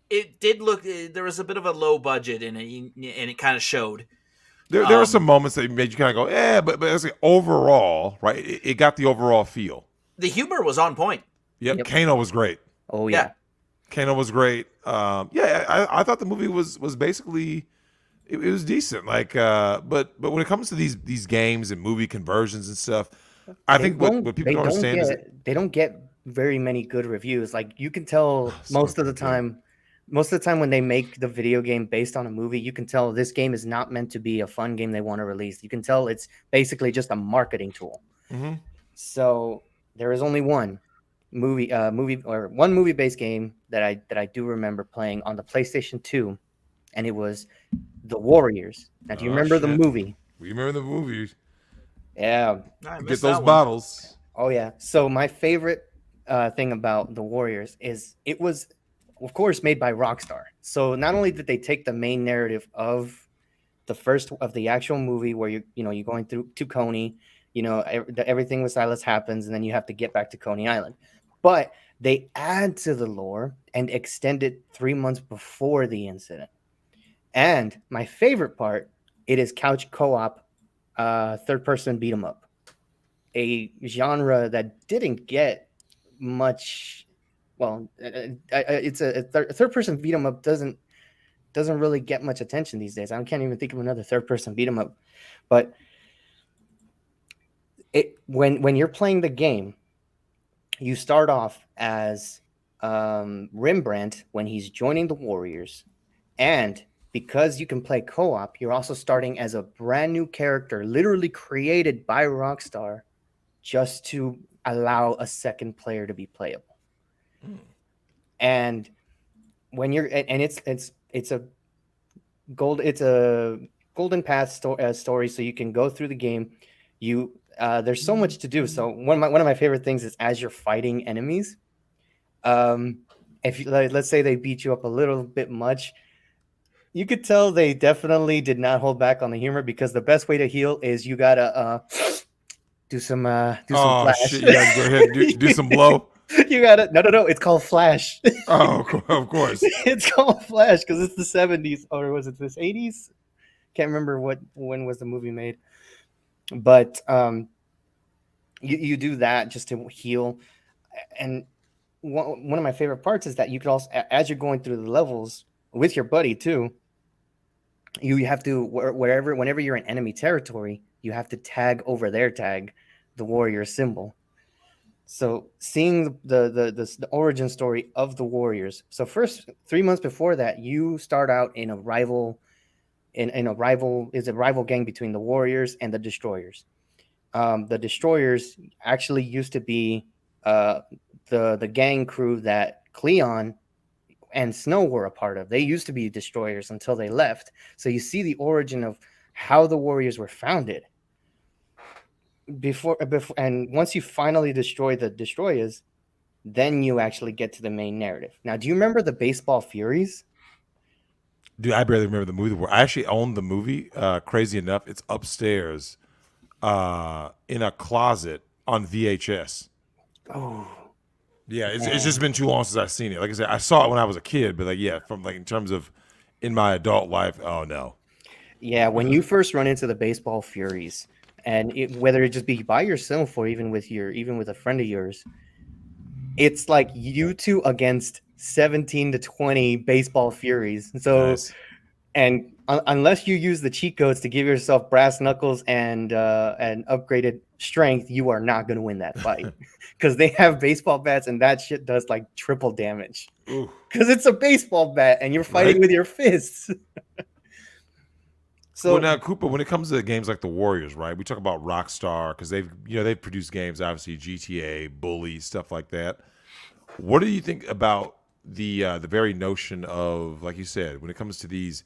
it did look. There was a bit of a low budget in it, and it kind of showed. There were some moments that made you kind of go, but it's like overall, right? It got the overall feel. The humor was on point. Yep. Kano was great. Oh yeah. Kano was great. I thought the movie was basically it was decent. Like, but when it comes to these games and movie conversions and stuff, I think what people don't understand is they don't get very many good reviews. Like you can tell most of the time when they make the video game based on a movie, you can tell this game is not meant to be a fun game they want to release. You can tell it's basically just a marketing tool. Mm-hmm. So there is only one movie-based game that I do remember playing on the PlayStation 2, and it was The Warriors. Now, do you remember the movie? We remember the movie. Yeah. Get those bottles. Oh yeah. So my favorite thing about The Warriors is it was, of course, made by Rockstar. So not only did they take the main narrative of the actual movie where you're going through to Coney, everything with Silas happens, and then you have to get back to Coney Island. But they add to the lore and extend it 3 months before the incident. And my favorite part, it is couch co-op, third-person beat 'em up, a genre that didn't get much. Well, it's a third-person beat 'em up doesn't really get much attention these days. I can't even think of another third-person beat 'em up. But when you're playing the game, you start off as Rembrandt when he's joining the Warriors, and because you can play co-op, you're also starting as a brand new character, literally created by Rockstar, just to allow a second player to be playable. And when you're it's a golden path story, so you can go through the game. There's so much to do. So one of my favorite things is as you're fighting enemies, if let's say they beat you up a little bit much, you could tell they definitely did not hold back on the humor, because the best way to heal is you gotta do some flash. Shit, you gotta go ahead and do some blow. You gotta no, it's called Flash. Oh, of course. It's called Flash because it's the 70s, or was it this 80s? Can't remember when was the movie made. But you do that just to heal. And one of my favorite parts is that you could also, as you're going through the levels with your buddy too, you have to whenever you're in enemy territory, you have to tag over their tag the warrior symbol. So seeing the origin story of the Warriors. So first 3 months before that, you start out in a rival gang between the Warriors and the Destroyers. The Destroyers actually used to be the gang crew that Cleon and Snow were a part of. They used to be Destroyers until they left. So you see the origin of how the Warriors were founded. Before and once you finally destroy the Destroyers, then you actually get to the main narrative. Now, do you remember the Baseball Furies? Dude, I barely remember the movie. I actually own the movie. Crazy enough, it's upstairs in a closet on VHS. Oh, yeah, it's just been too long since I've seen it. Like I said, I saw it when I was a kid, but from in terms of in my adult life, oh no. Yeah, when you first run into the Baseball Furies, and whether it just be by yourself or even with a friend of yours, it's like you two against 17 to 20 Baseball Furies. So, nice. And unless you use the cheat codes to give yourself brass knuckles and upgraded strength, you are not going to win that fight because they have baseball bats and that shit does like triple damage because it's a baseball bat and you're fighting with your fists. So now, Koopa, when it comes to games like the Warriors, right? We talk about Rockstar because they've produced games, obviously GTA, Bully, stuff like that. What do you think about the very notion of, like you said, when it comes to these,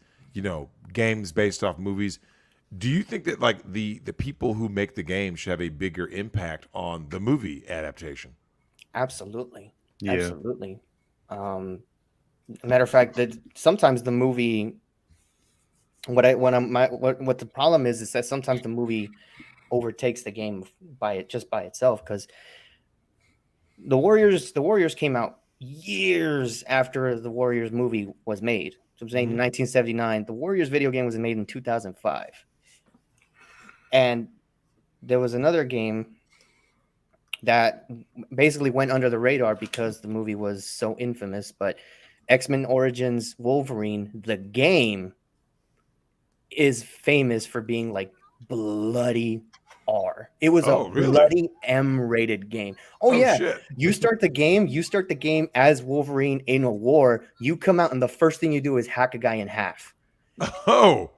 games based off movies? Do you think that like the people who make the game should have a bigger impact on the movie adaptation? Absolutely, yeah. Absolutely. Matter of fact, that sometimes the movie. What the problem is that sometimes the movie overtakes the game by itself because the Warriors came out years after the Warriors movie was made. So I'm saying in 1979, the Warriors video game was made in 2005, and there was another game that basically went under the radar because the movie was so infamous. But X-Men Origins Wolverine, the game, is famous for being like bloody R. It was bloody M-rated game. Oh yeah. Shit. You start the game as Wolverine in a war. You come out and the first thing you do is hack a guy in half. Oh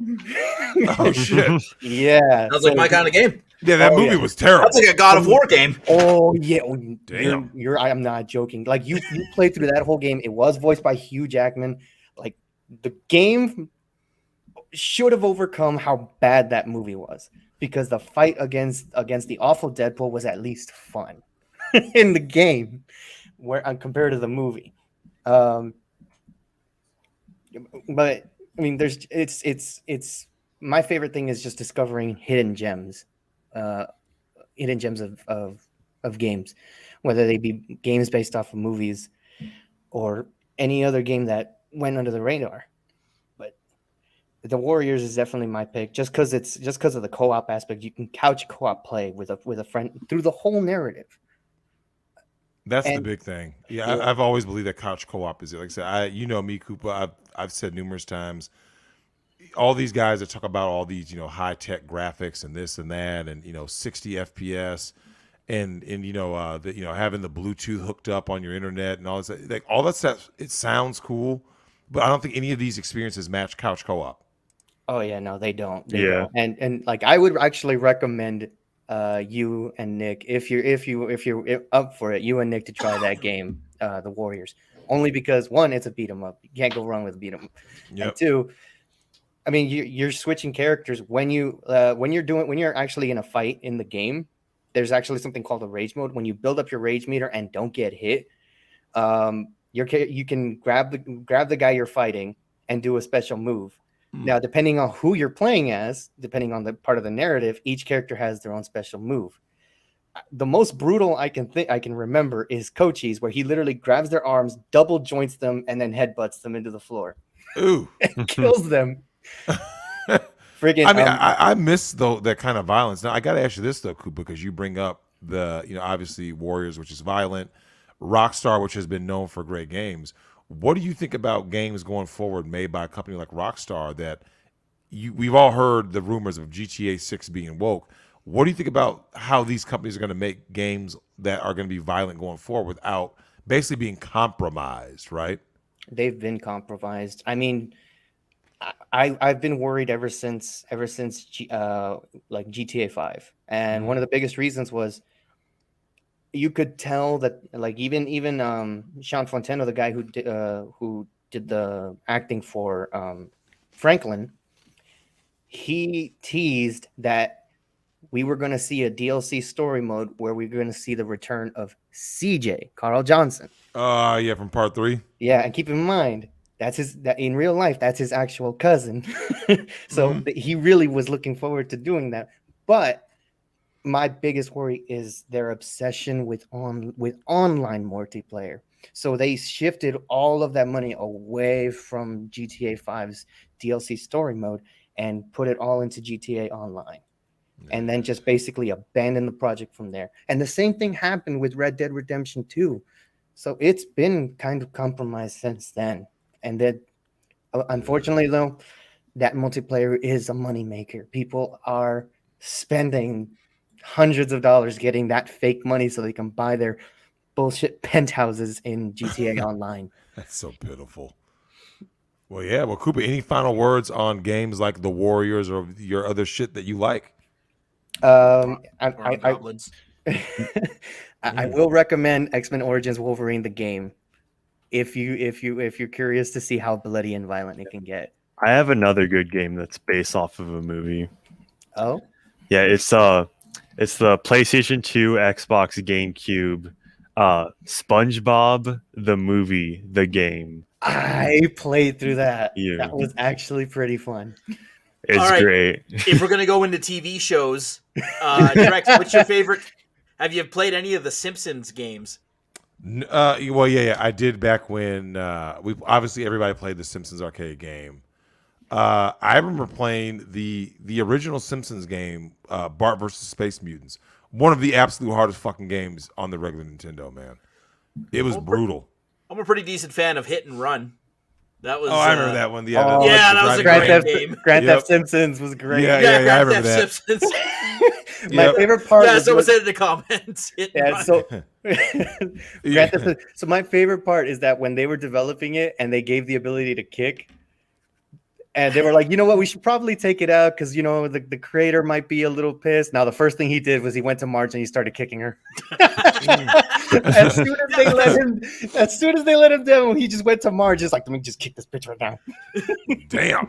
shit. Yeah. Sounds like my kind of game. Yeah, that movie was terrible. That's like a God of War game. Oh yeah. Damn. I'm not joking. Like you played through that whole game. It was voiced by Hugh Jackman. Like the game should have overcome how bad that movie was because the fight against the awful Deadpool was at least fun in the game compared to the movie. But I mean, it's my favorite thing is just discovering hidden gems of games, whether they be games based off of movies or any other game that went under the radar. The Warriors is definitely my pick, just because of the co-op aspect. You can couch co-op play with a friend through the whole narrative. That's the big thing. Yeah, I've always believed that couch co-op is it. Like I said, me, Koopa. I've said numerous times, all these guys that talk about all these high tech graphics and this and that, and 60 FPS, and having the Bluetooth hooked up on your internet and all this, like all that stuff. It sounds cool, but I don't think any of these experiences match couch co-op. Oh yeah, no, they don't. They don't. And like I would actually recommend you and Nick if you're up for it, you and Nick to try that game, the Warriors. Only because one, it's a beat 'em up. You can't go wrong with a beat 'em up. Yep. And two, I mean you're switching characters when you're actually in a fight in the game. There's actually something called a rage mode. When you build up your rage meter and don't get hit, you can grab the guy you're fighting and do a special move. Now, depending on who you're playing as, depending on the part of the narrative, each character has their own special move. The most brutal I can remember is Kochi's, where he literally grabs their arms, double joints them, and then headbutts them into the floor. Ooh, and kills them. Friggin', I mean, I miss that kind of violence. Now, I got to ask you this though, Koopa, because you bring up the obviously Warriors, which is violent, Rockstar, which has been known for great games. What do you think about games going forward made by a company like Rockstar that we've all heard the rumors of GTA 6 being woke? What do you think about how these companies are going to make games that are going to be violent going forward without basically being compromised, right? They've been compromised. I mean, I've been worried ever since like GTA 5. And one of the biggest reasons was you could tell that like even Sean Fonteno, the guy who did the acting for Franklin, he teased that we were going to see a DLC story mode where we were going to see the return of CJ, Carl Johnson. Yeah, from part 3. Yeah, and keep in mind that in real life that's his actual cousin. So he really was looking forward to doing that. But my biggest worry is their obsession with online multiplayer. So they shifted all of that money away from GTA 5's DLC story mode and put it all into GTA Online. And then just basically abandon the project from there. And the same thing happened with Red Dead Redemption 2. So it's been kind of compromised since then. And then, unfortunately, though, that multiplayer is a moneymaker. People are spending hundreds of dollars getting that fake money so they can buy their bullshit penthouses in GTA Online. That's so pitiful. Well, yeah. Well, Cooper, any final words on games like The Warriors or your other shit that you like? Goblins. I will recommend X-Men Origins Wolverine the game if you're curious to see how bloody and violent it can get. I have another good game that's based off of a movie. Oh? Yeah, it's the PlayStation 2, Xbox, GameCube, SpongeBob the movie, the game. I played through that. Yeah. That was actually pretty fun. It's great. If we're gonna go into TV shows, Drex, what's your favorite? Have you played any of the Simpsons games? Well, yeah, I did back when we obviously everybody played the Simpsons arcade game. I remember playing the original Simpsons game, Bart versus Space Mutants. One of the absolute hardest fucking games on the regular Nintendo, man. It was brutal. I'm a pretty decent fan of Hit and Run. That was. I remember that one. That was a great game. Grand Theft Simpsons was great. Yeah, I remember that. Simpsons. My favorite part. Yeah, someone said in the comments. So my favorite part is that when they were developing it and they gave the ability to kick, and they were like, you know what, we should probably take it out because the creator might be a little pissed. Now the first thing he did was he went to Marge and he started kicking her. As soon as they let him down, he just went to Marge. Just like, let me just kick this bitch right now. Damn.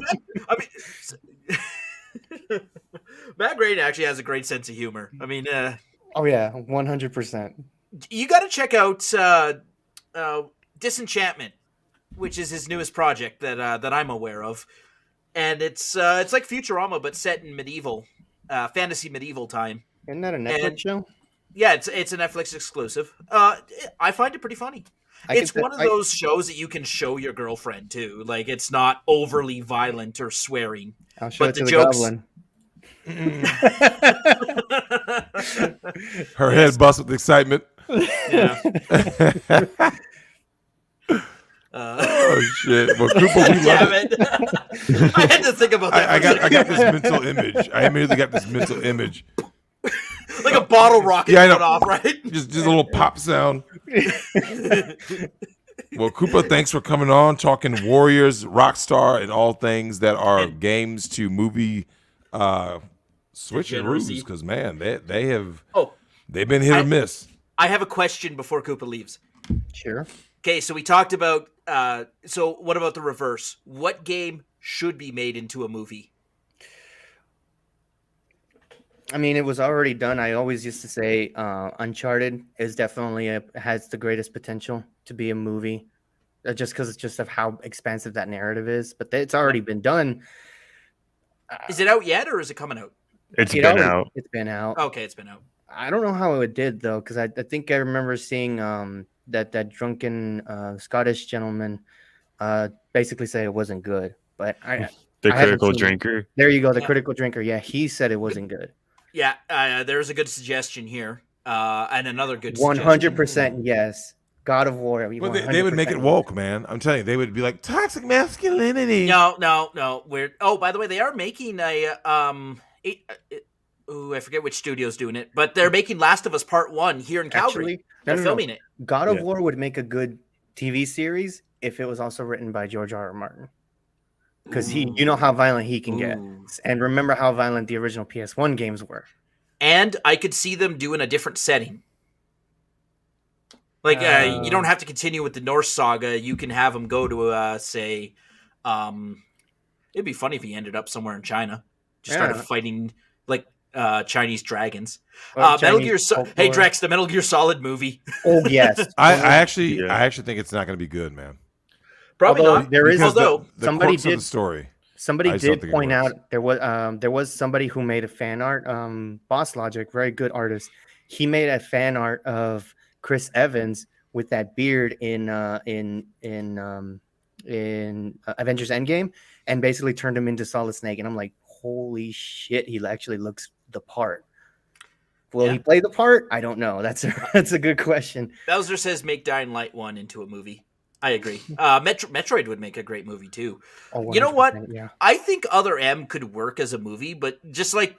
I mean, Matt Groening actually has a great sense of humor. I mean, oh yeah, 100%. You got to check out Disenchantment, which is his newest project that I'm aware of, and it's like Futurama but set in fantasy medieval time. Isn't that a Netflix show? Yeah, it's a Netflix exclusive. I find it pretty funny. It's one of those shows that you can show your girlfriend too. Like, it's not overly violent or swearing. I'll show but it to the the jokes. goblin. Her head busts with excitement. Yeah. Oh shit! Well, Cooper, we love it. I had to think about that. I got this mental image. I immediately got this mental image. Like a bottle rocket going off, right? Just a little pop sound. Well, Koopa, thanks for coming on, talking Warriors, Rockstar, and all things that are games to movie switcheroos. Because man, they've been hit or miss. I have a question before Koopa leaves. Sure. Okay, so we talked about. So what about the reverse? What game should be made into a movie? I mean, it was already done. I always used to say Uncharted is definitely has the greatest potential to be a movie, just because it's just of how expansive that narrative is. But it's already been done. Is it out yet, or is it coming out? It's been out. It's been out. Okay, it's been out. I don't know how it did though, because I think I remember seeing that drunken Scottish gentleman basically say it wasn't good. But the critical drinker. There you go, the critical drinker. Yeah, he said it wasn't good. Yeah, there's a good suggestion here, and another good 100% yes. God of War. Well, they would make it woke, man. I'm telling you, they would be like toxic masculinity. No. We're by the way, they are making a Ooh, I forget which studio's doing it, but they're making Last of Us Part 1 here in Calgary. Actually, They're filming it. God of War would make a good TV series if it was also written by George R. R. Martin. Because you know how violent he can get. And remember how violent the original PS1 games were. And I could see them doing a different setting. Like, you don't have to continue with the Norse saga. You can have them go to, say, it'd be funny if he ended up somewhere in China. Just started fighting, like, Chinese dragons. Metal Gear Hey, Drex, the Metal Gear Solid movie. Oh, yes. I actually think it's not going to be good, man. Probably not. There is, although the somebody did the story. Somebody did point out there was somebody who made a fan art. Boss Logic, very good artist. He made a fan art of Chris Evans with that beard in Avengers Endgame, and basically turned him into Solid Snake. And I'm like, holy shit, he actually looks the part. Will he play the part? I don't know. That's a good question. Bowser says make Dying Light 1 into a movie. I agree. Metroid would make a great movie too. Oh, you know what? Yeah. I think Other M could work as a movie, but just like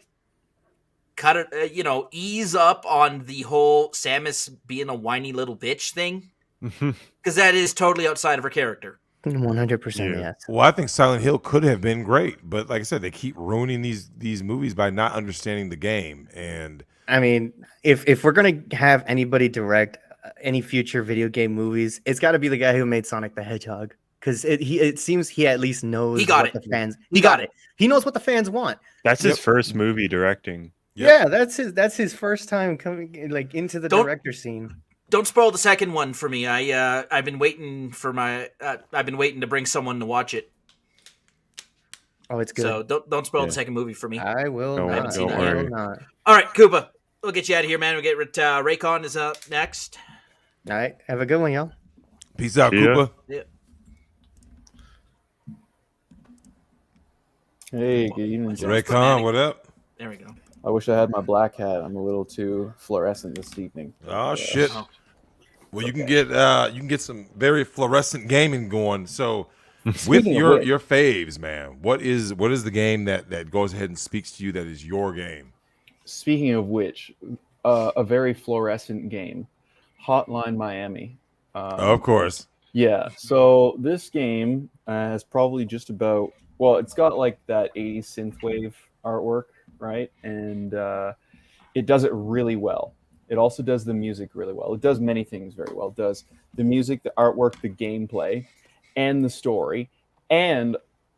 cut it, ease up on the whole Samus being a whiny little bitch thing, because that is totally outside of her character. 100%. Yes. Well, I think Silent Hill could have been great, but like I said, they keep ruining these movies by not understanding the game. And I mean, if we're gonna have anybody direct any future video game movies, it's got to be the guy who made Sonic the Hedgehog, because it seems he at least knows the fans. He got it. He knows what the fans want. That's his first movie directing. Yep. Yeah, that's his first time coming like into the director scene. Don't spoil the second one for me. I've been waiting to bring someone to watch it. Oh, it's good. So don't spoil the second movie for me. I will not. Don't worry. All right, Koopa, we'll get you out of here, man. We'll get Raycon is up next. All right, have a good one, y'all. Peace out, Koopa. Yeah. Hey, good evening, Raycon, what up? There we go. I wish I had my black hat. I'm a little too fluorescent this evening. Oh shit! Well, you can get some very fluorescent gaming going. So, with your faves, man, what is the game that goes ahead and speaks to you that is your game? Speaking of which, a very fluorescent game, Hotline Miami. Of course. Yeah. So this game has probably just about it's got like that 80s synthwave artwork, right? And it does it really well. It also does the music really well. It does many things very well. It does the music, the artwork, the gameplay, and the story. And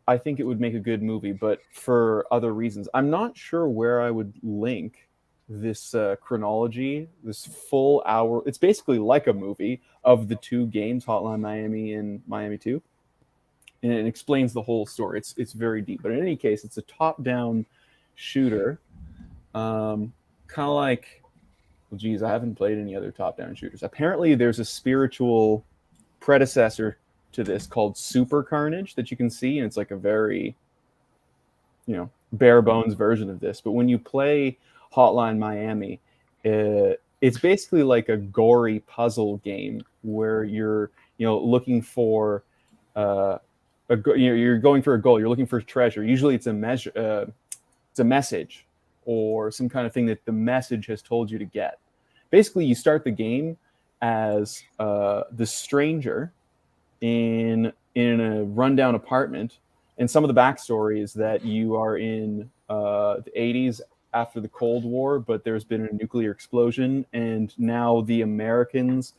I think it would make a good movie, but for other reasons. I'm not sure where I would link this chronology, this full hour. It's basically like a movie of the two games, Hotline Miami and Miami 2. And it explains the whole story. It's very deep. But in any case, it's a top-down shooter. Kind of like, well, geez, I haven't played any other top-down shooters. Apparently, there's a spiritual predecessor to this called Super Carnage that you can see, and it's like a very, bare bones version of this. But when you play Hotline Miami, it's basically like a gory puzzle game where you're, looking for you're going for a goal. You're looking for treasure. Usually, it's a message or some kind of thing that the message has told you to get. Basically, you start the game as the stranger in a rundown apartment, and some of the backstory is that you are in the 80s after the Cold War, but there's been a nuclear explosion, and now the Americans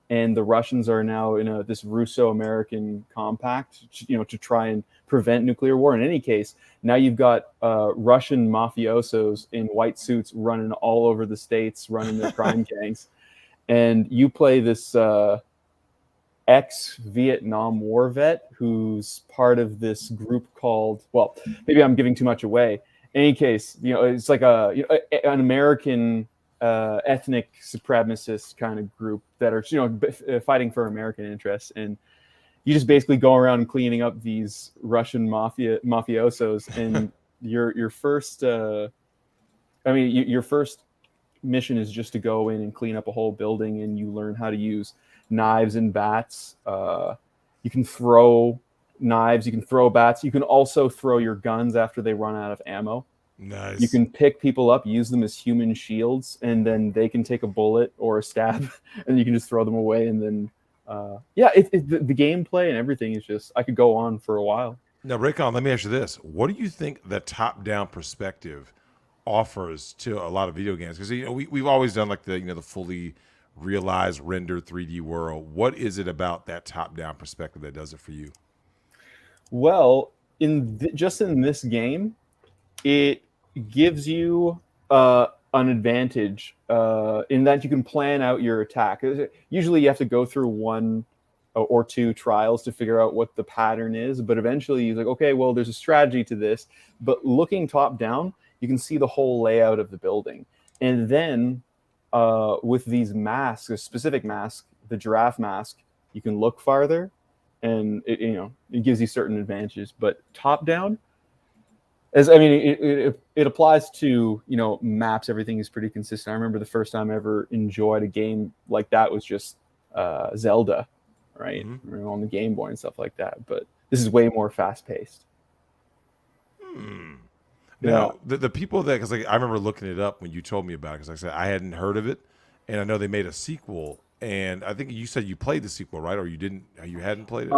and the Russians are now in this Russo-American compact, to try and prevent nuclear war. In any case, now you've got Russian mafiosos in white suits running all over the states, running their crime gangs, and you play this ex-Vietnam War vet who's part of this group called, well, maybe I'm giving too much away. In any case, it's like an American ethnic supremacist kind of group that are, fighting for American interests. And you just basically go around cleaning up these Russian mafiosos. And your first, your first mission is just to go in and clean up a whole building, and you learn how to use knives and bats. You can throw knives, you can throw bats, you can also throw your guns after they run out of ammo. Nice. You can pick people up, use them as human shields, and then they can take a bullet or a stab, and you can just throw them away. And then, the gameplay and everything is just, I could go on for a while. Now, Raycon, let me ask you this. What do you think the top-down perspective offers to a lot of video games? Because we've always done like the fully realized rendered 3D world. What is it about that top-down perspective that does it for you? Well, just in this game, it gives you an advantage in that you can plan out your attack. Usually you have to go through one or two trials to figure out what the pattern is, but eventually you're like, okay, well, there's a strategy to this. But looking top down, you can see the whole layout of the building. And then with these masks, a specific mask, the giraffe mask, you can look farther, and it gives you certain advantages. But top down, it applies to maps. Everything is pretty consistent. I remember the first time I ever enjoyed a game like that was just Zelda, right? Mm-hmm. On the Game Boy and stuff like that. But this is way more fast paced. Now, the people that, because I remember looking it up when you told me about it, because like I said, I hadn't heard of it, and I know they made a sequel, and I think you said you played the sequel, right? Or you hadn't played it?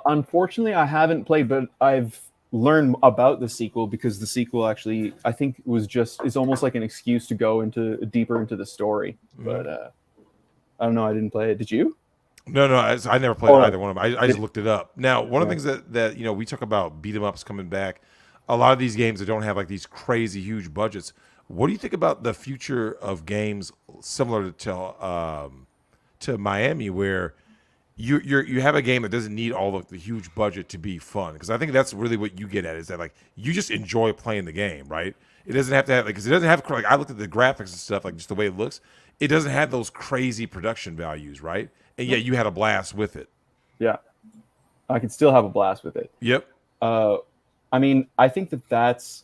Unfortunately, I haven't played, but I've learned about the sequel because the sequel actually, I think, it's almost like an excuse to go deeper into the story. Mm-hmm. But I don't know, I didn't play it. Did you? No, I never played either one of them. I just looked it up. Now, one of the things that we talk about beat 'em ups coming back. A lot of these games that don't have like these crazy huge budgets. What do you think about the future of games similar to Miami, where you have a game that doesn't need all of the huge budget to be fun? Because I think that's really what you get at, is that like you just enjoy playing the game, right? It doesn't have to have because it doesn't have like, I looked at the graphics and stuff, like just the way it looks. It doesn't have those crazy production values, right? And yet you had a blast with it. Yeah, I can still have a blast with it. Yep. I think that's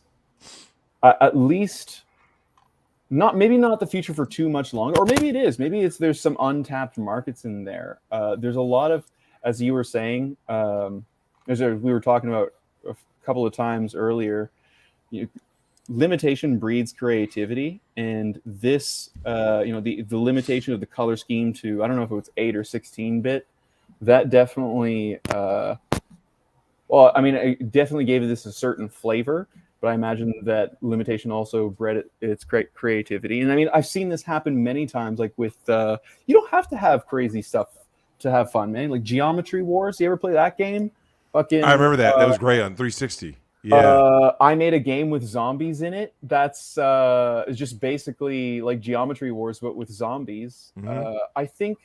at least maybe not the future for too much longer, or maybe it is. Maybe there's some untapped markets in there. There's a lot of, as you were saying, we were talking about a couple of times earlier, limitation breeds creativity, and this, the limitation of the color scheme to, I don't know if it was 8 or 16-bit, that definitely. It definitely gave this a certain flavor, but I imagine that limitation also bred its great creativity. And I've seen this happen many times, like with, you don't have to have crazy stuff to have fun, man. Like Geometry Wars, you ever play that game? I remember that. That was great on 360. Yeah. I made a game with zombies in it. That's just basically like Geometry Wars, but with zombies. Mm-hmm. I think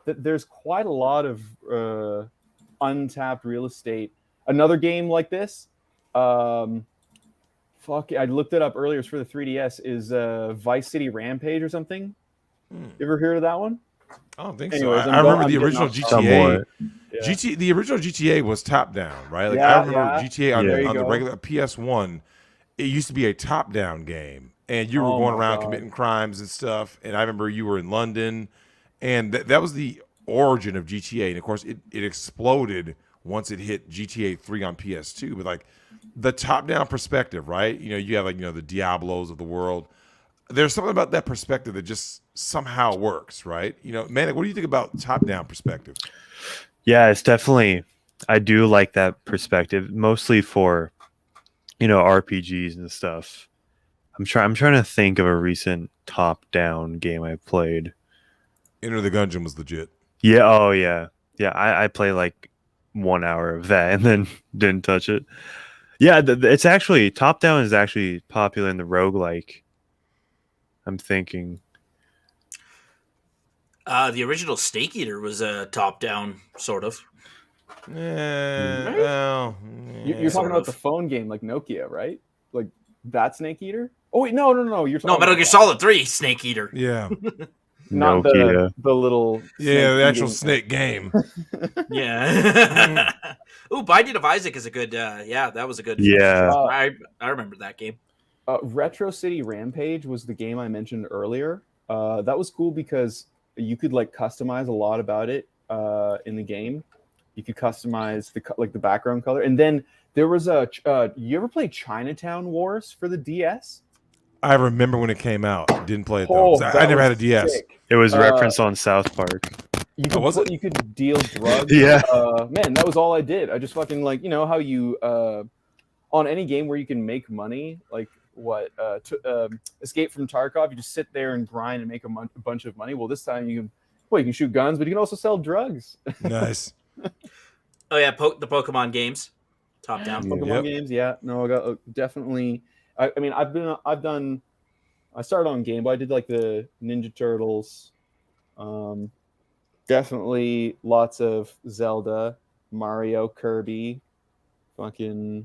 that there's quite a lot of untapped real estate. Another game like this, I looked it up earlier. It's for the 3DS. Is Vice City Rampage or something? You ever heard of that one? I don't think so. I remember the original GTA. Yeah. The original GTA was top down, right? Like I remember GTA on the regular PS1. It used to be a top down game, and you were going around committing crimes and stuff. And I remember you were in London, and that was the origin of GTA. And of course, it exploded once it hit GTA 3 on PS2, but like the top-down perspective, right? You have the Diablos of the world. There's something about that perspective that just somehow works, right? Manic, what do you think about top-down perspective? Yeah, it's definitely, I do like that perspective, mostly for, RPGs and stuff. I'm trying to think of a recent top-down game I played. Enter the Gungeon was legit. Yeah. Oh yeah. Yeah. I play like 1 hour of that and then didn't touch it. Yeah, it's actually top down is actually popular in the roguelike. I'm thinking. The original Snake Eater was a top down sort of. Well, you're talking about the phone game like Nokia, right? Like that Snake Eater? Oh wait, no. You're talking Metal Gear Solid 3 Snake Eater. Yeah. Not the little the actual snake game. Yeah. Ooh, Binding of Isaac is a good that was a good I remember that game. Retro City Rampage was the game I mentioned earlier. That was cool because you could like customize a lot about it in the game. You could customize the background color, and then there was a. You ever play Chinatown Wars for the DS? I remember when it came out. Didn't play it though. I never had a DS. Sick. It was referenced on South Park. You could deal drugs. Yeah. Man, that was all I did. I just fucking how you on any game where you can make money, like Escape from Tarkov, you just sit there and grind and make a bunch of money. Well, this time you can shoot guns, but you can also sell drugs. Nice. Oh yeah, the Pokemon games, top down. Pokemon games, yeah. No, I got definitely. I started on Game Boy. I did like the Ninja Turtles. Definitely lots of Zelda, Mario, Kirby, fucking.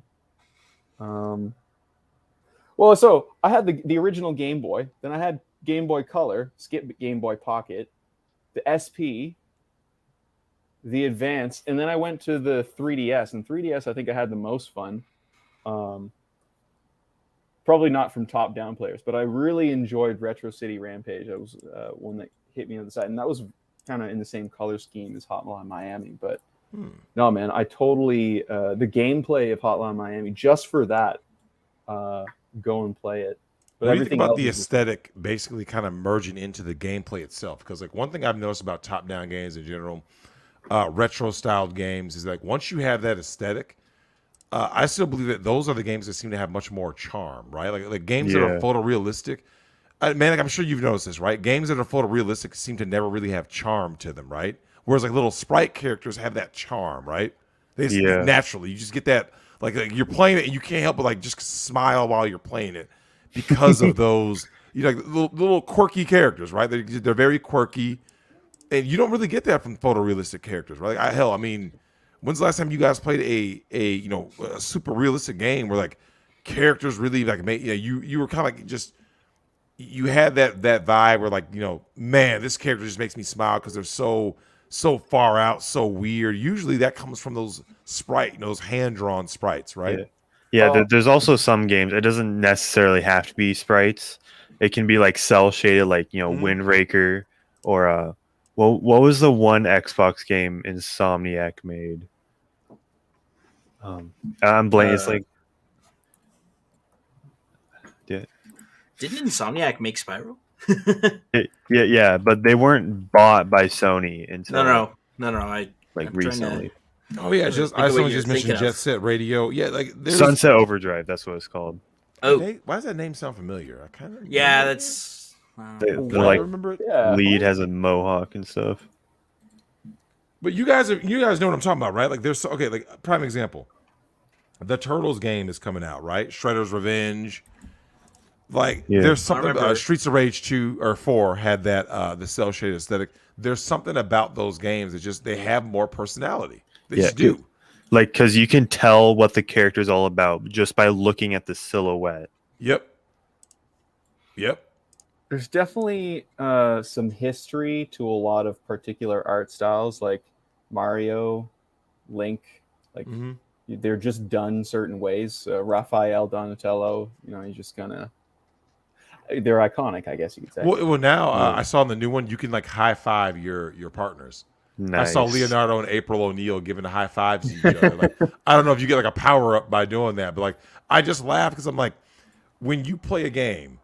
Well, so I had the original Game Boy. Then I had Game Boy Color, skip Game Boy Pocket, the SP, the Advanced, and then I went to the 3DS. And 3DS, I think I had the most fun. Probably not from top-down players, but I really enjoyed Retro City Rampage. That was one that hit me on the side, and that was kind of in the same color scheme as Hotline Miami. But no, man, I totally the gameplay of Hotline Miami, just for that, go and play it. But what do you think about the aesthetic basically kind of merging into the gameplay itself? Because like one thing I've noticed about top-down games in general, retro-styled games, is like once you have that aesthetic, I still believe that those are the games that seem to have much more charm, right? Like games that are photorealistic. Man, like I'm sure you've noticed this, right? Games that are photorealistic seem to never really have charm to them, right? Whereas like little sprite characters have that charm, right? They just, naturally, you just get that like you're playing it and you can't help but like just smile while you're playing it because of those like little quirky characters, right? They're very quirky, and you don't really get that from photorealistic characters, right? Like, I mean, when's the last time you guys played a super realistic game where like characters really like made you were kind of like just you had that vibe where like man, this character just makes me smile because they're so far out, so weird. Usually that comes from those those hand-drawn sprites, right? Yeah, there's also some games. It doesn't necessarily have to be sprites. It can be like cell shaded, like Wind Waker, or what was the one Xbox game Insomniac made? I'm blanking. It's like Didn't Insomniac make Spyro? Yeah, but they weren't bought by Sony until no. I'm recently. Oh yeah, someone just mentioned Jet Set Radio. Yeah, like Sunset Overdrive. That's what it's called. Oh, why does that name sound familiar? I kind of that's. They're like remember it? Lead has a mohawk and stuff. But you guys know what I'm talking about, right? Like there's like prime example. The Turtles game is coming out, right? Shredder's Revenge. Like there's something Streets of Rage 2 or 4 had that the cell shaded aesthetic. There's something about those games that just they have more personality. They just do. Like because you can tell what the character is all about just by looking at the silhouette. Yep. There's definitely some history to a lot of particular art styles, like Mario, Link. Like they're just done certain ways. Raphael, Donatello. You're just gonna. They're iconic, I guess you could say. Well now I saw in the new one you can like high five your partners. Nice. I saw Leonardo and April O'Neil giving high fives to each other. Like I don't know if you get like a power up by doing that, but like I just laugh because I'm like, when you play a game,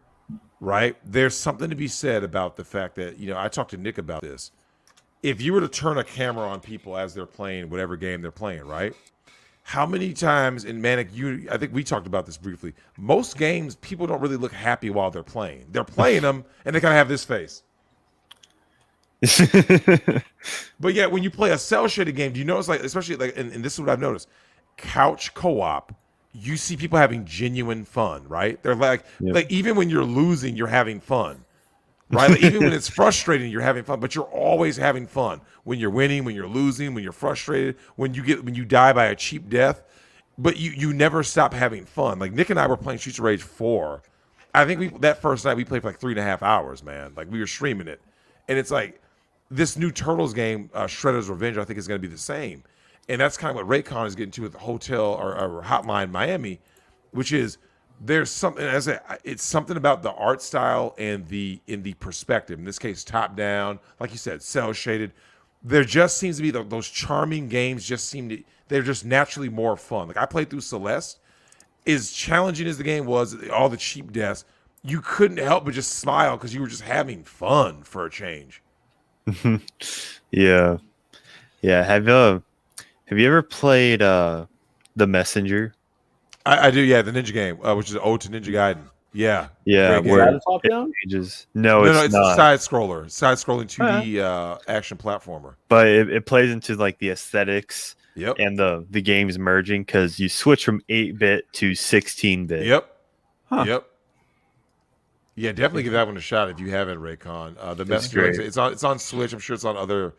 right? There's something to be said about the fact that I talked to Nick about this. If you were to turn a camera on people as they're playing whatever game they're playing, right? How many times in Manic, I think we talked about this briefly. Most games, people don't really look happy while they're playing. They're playing them, and they kind of have this face. But yet, when you play a cel-shaded game, do you notice, like, especially like, and this is what I've noticed, couch co-op, you see people having genuine fun, right? They're like even when you're losing, you're having fun. Right? Like, even when it's frustrating, you're having fun, but you're always having fun. When you're winning, when you're losing, when you're frustrated, when you die by a cheap death, but you never stop having fun. Like Nick and I were playing Streets of Rage 4. I think that first night we played for like 3.5 hours, man. Like we were streaming it. And it's like this new Turtles game, Shredder's Revenge, I think is going to be the same. And that's kind of what Raycon is getting to with the hotel or Hotline Miami, which is there's something it's something about the art style and in the perspective. In this case, top down, like you said, cell shaded. there just seems to be those charming games. They're just naturally more fun. Like I played through Celeste. As challenging as the game was, all the cheap deaths, you couldn't help but just smile because you were just having fun for a change. Yeah. Have you ever played The Messenger? I do, yeah, the Ninja game, which is Ode to Ninja Gaiden. Yeah. Yeah, Is that a top down? No, it's a not. side-scrolling 2D action platformer. But it plays into like the aesthetics Yep. and the games merging because you switch from 8-bit to 16-bit. Yep. Huh. Yep. Yeah, definitely give that one a shot if you haven't, Raycon. The Messenger, great. it's on Switch. I'm sure it's on other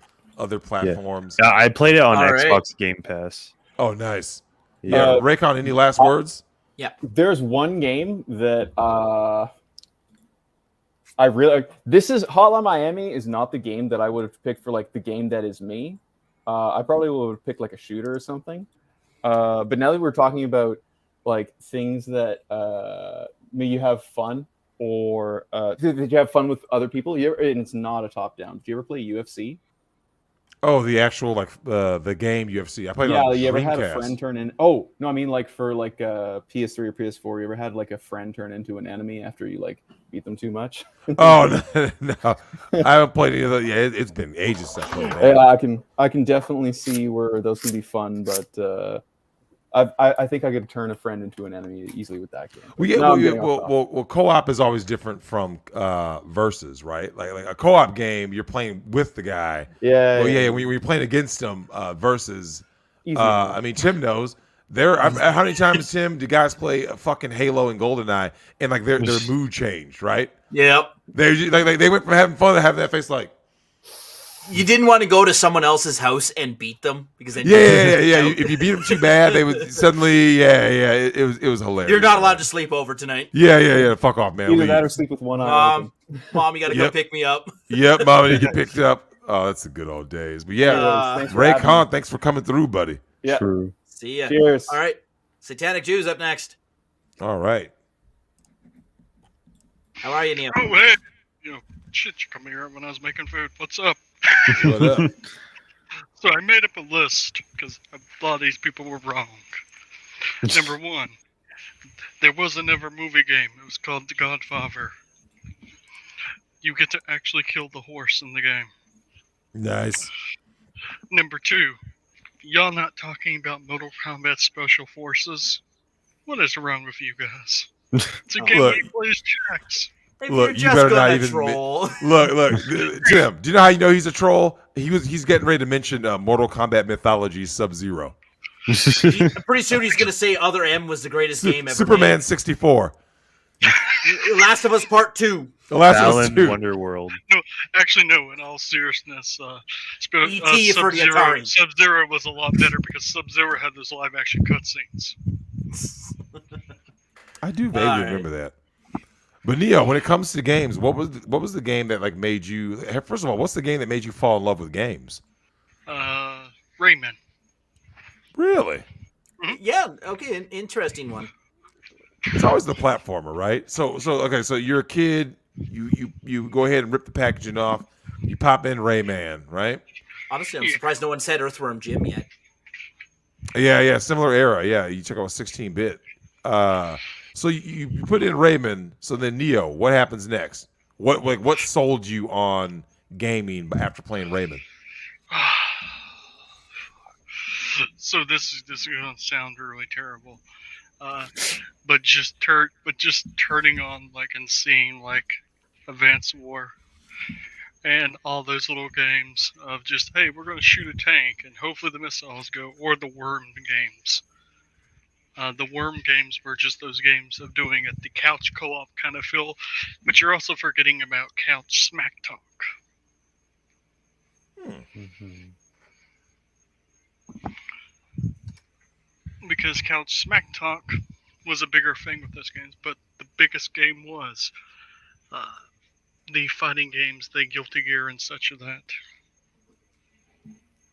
platforms. Yeah, I played it on All Xbox Game Pass. Oh, nice. Yeah. Raycon, any last words? Yeah. There's one game that I really this is Hotline Miami is not the game that I would have picked for like the game that is me. I probably would have picked like a shooter or something. But now that we're talking about like things that make you have fun or did you have fun with other people? And it's not a top down. Did you ever play UFC? Oh, the actual the game UFC. I played on Dreamcast. You ever had a friend turn in? Oh no, I mean like for like PS3 or PS4. You ever had like a friend turn into an enemy after you like beat them too much? Oh no, I haven't played any of those. Yeah, it's been ages since I played that. Yeah, I can definitely see where those can be fun, but I think I could turn a friend into an enemy easily with that game. Well, co-op is always different from versus, right? Like a co-op game, you're playing with the guy. Yeah. Well, yeah. When you're playing against him, versus. I mean, Tim knows. How many times, Tim, do guys play fucking Halo and GoldenEye, and like their mood changed, right? Yep. They went from having fun to having that face like. You didn't want to go to someone else's house and beat them because then yeah. If you beat them too bad, they would suddenly It was hilarious. You're not allowed to sleep over tonight. Yeah. Fuck off, man. Either that or sleep with one eye. Mom, you got to go pick me up. Yep, Mom, you get picked up. Oh, that's the good old days. But yeah, Ray Khan, thanks for coming through, buddy. Yeah. True. See ya. Cheers. All right, Satanic Jews up next. All right. How are you, Neil? Oh, hey. Shit, you come here when I was making food. What's up? What up? So I made up a list because a lot of these people were wrong. Number one, there was a never movie game. It was called The Godfather. You get to actually kill the horse in the game. Nice. Number two, y'all not talking about Mortal Kombat Special Forces? What is wrong with you guys? It's a game where you play as Jax. Look, you better not even troll. Look, Tim. Do you know how you know he's a troll? He's getting ready to mention Mortal Kombat Mythology Sub-Zero. Pretty soon he's gonna say Other M was the greatest game ever. Superman made. 64. Last of Us Part 2. The Last of Us 2. Wonderworld. No, actually, no. In all seriousness, E.T. for the Atari. Sub-Zero was a lot better because Sub-Zero had those live-action cutscenes. I do vaguely remember that. But Neo, when it comes to games, what was the game that like made you? First of all, what's the game that made you fall in love with games? Rayman. Really? Yeah. Okay. An interesting one. It's always the platformer, right? So okay. So you're a kid. You go ahead and rip the packaging off. You pop in Rayman, right? Honestly, I'm surprised no one said Earthworm Jim yet. Yeah. Similar era. Yeah. You took out 16-bit. So you put in Rayman. So then Neo, what happens next? What sold you on gaming after playing Rayman? So this is gonna sound really terrible, but just turning on like and seeing like Advance War and all those little games of just, hey, we're gonna shoot a tank and hopefully the missiles go, or the worm games. The worm games were just those games of doing it, the couch co-op kind of feel, but you're also forgetting about couch smack talk. Because couch smack talk was a bigger thing with those games, but the biggest game was the fighting games, the Guilty Gear and such of that.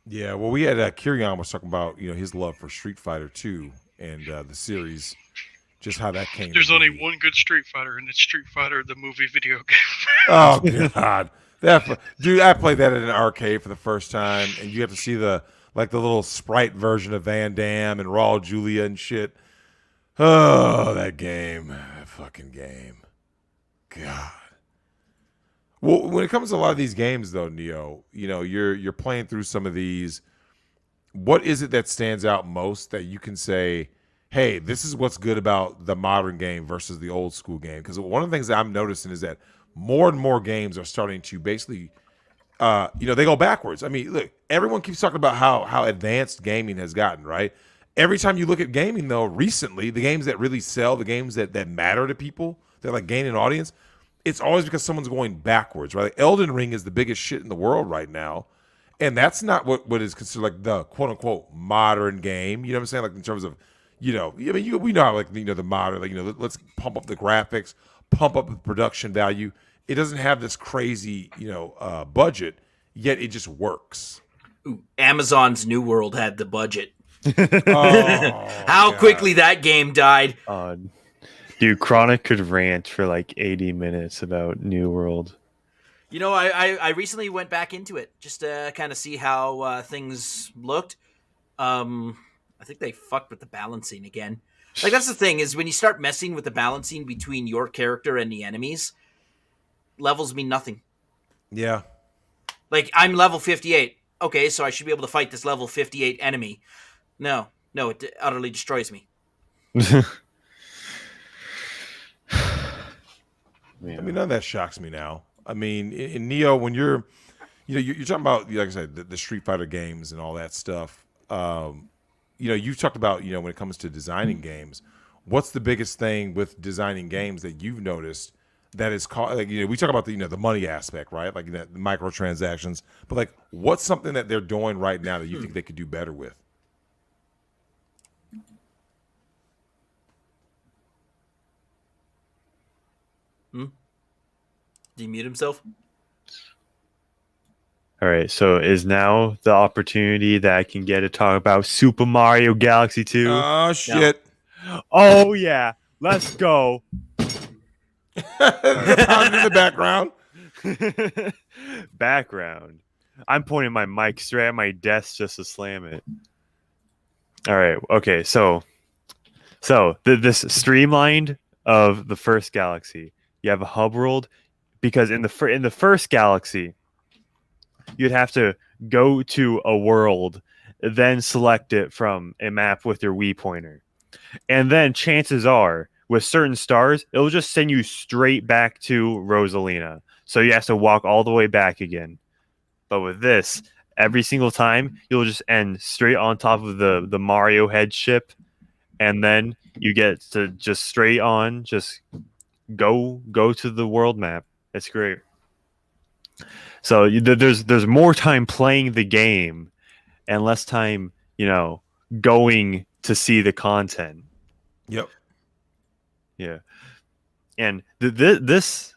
Yeah, well, we had Kirion was talking about his love for Street Fighter 2 and the series, just how that came. There's only one good Street Fighter, and it's Street Fighter, the movie video game. Oh God, Dude, I played that at an arcade for the first time, and you have to see the little sprite version of Van Damme and Raul Julia and shit. Oh, that fucking game. God. Well, when it comes to a lot of these games, though, Neo, you're playing through some of these. What is it that stands out most that you can say, hey, this is what's good about the modern game versus the old school game? Because one of the things that I'm noticing is that more and more games are starting to basically, they go backwards. I mean, look, everyone keeps talking about how advanced gaming has gotten, right? Every time you look at gaming, though, recently, the games that really sell, the games that matter to people, that like gain an audience, it's always because someone's going backwards, right? Like Elden Ring is the biggest shit in the world right now. And that's not what is considered like the quote unquote modern game. You know what I'm saying? Like in terms of, we know how like, the modern, like, let's pump up the graphics, pump up the production value. It doesn't have this crazy, budget, yet it just works. Ooh, Amazon's New World had the budget. How quickly that game died. Dude, Chronic could rant for like 80 minutes about New World. I recently went back into it just to kind of see how things looked. I think they fucked with the balancing again. Like, that's the thing, is when you start messing with the balancing between your character and the enemies, levels mean nothing. Yeah. Like, I'm level 58. Okay, so I should be able to fight this level 58 enemy. No, it utterly destroys me. I mean, none of that shocks me now. I mean, in Neo, when you're talking about, like I said, the Street Fighter games and all that stuff. You've talked about, when it comes to designing games, what's the biggest thing with designing games that you've noticed that is called, like, we talk about the money aspect, right? Like the microtransactions, but like, what's something that they're doing right now that you think they could do better with? Did he mute himself? All right, so is now the opportunity that I can get to talk about Super Mario Galaxy 2? Oh, shit. No. Oh, yeah. Let's go. Pounding in the background. Background. I'm pointing my mic straight at my desk just to slam it. All right, okay, so this streamlined of the first Galaxy. You have a hub world, because in the first Galaxy, you'd have to go to a world, then select it from a map with your Wii pointer. And then chances are, with certain stars, it'll just send you straight back to Rosalina. So you have to walk all the way back again. But with this, every single time, you'll just end straight on top of the Mario head ship. And then you get to just straight on, just go to the world map. It's great. So there's more time playing the game and less time, going to see the content. Yep. Yeah. And this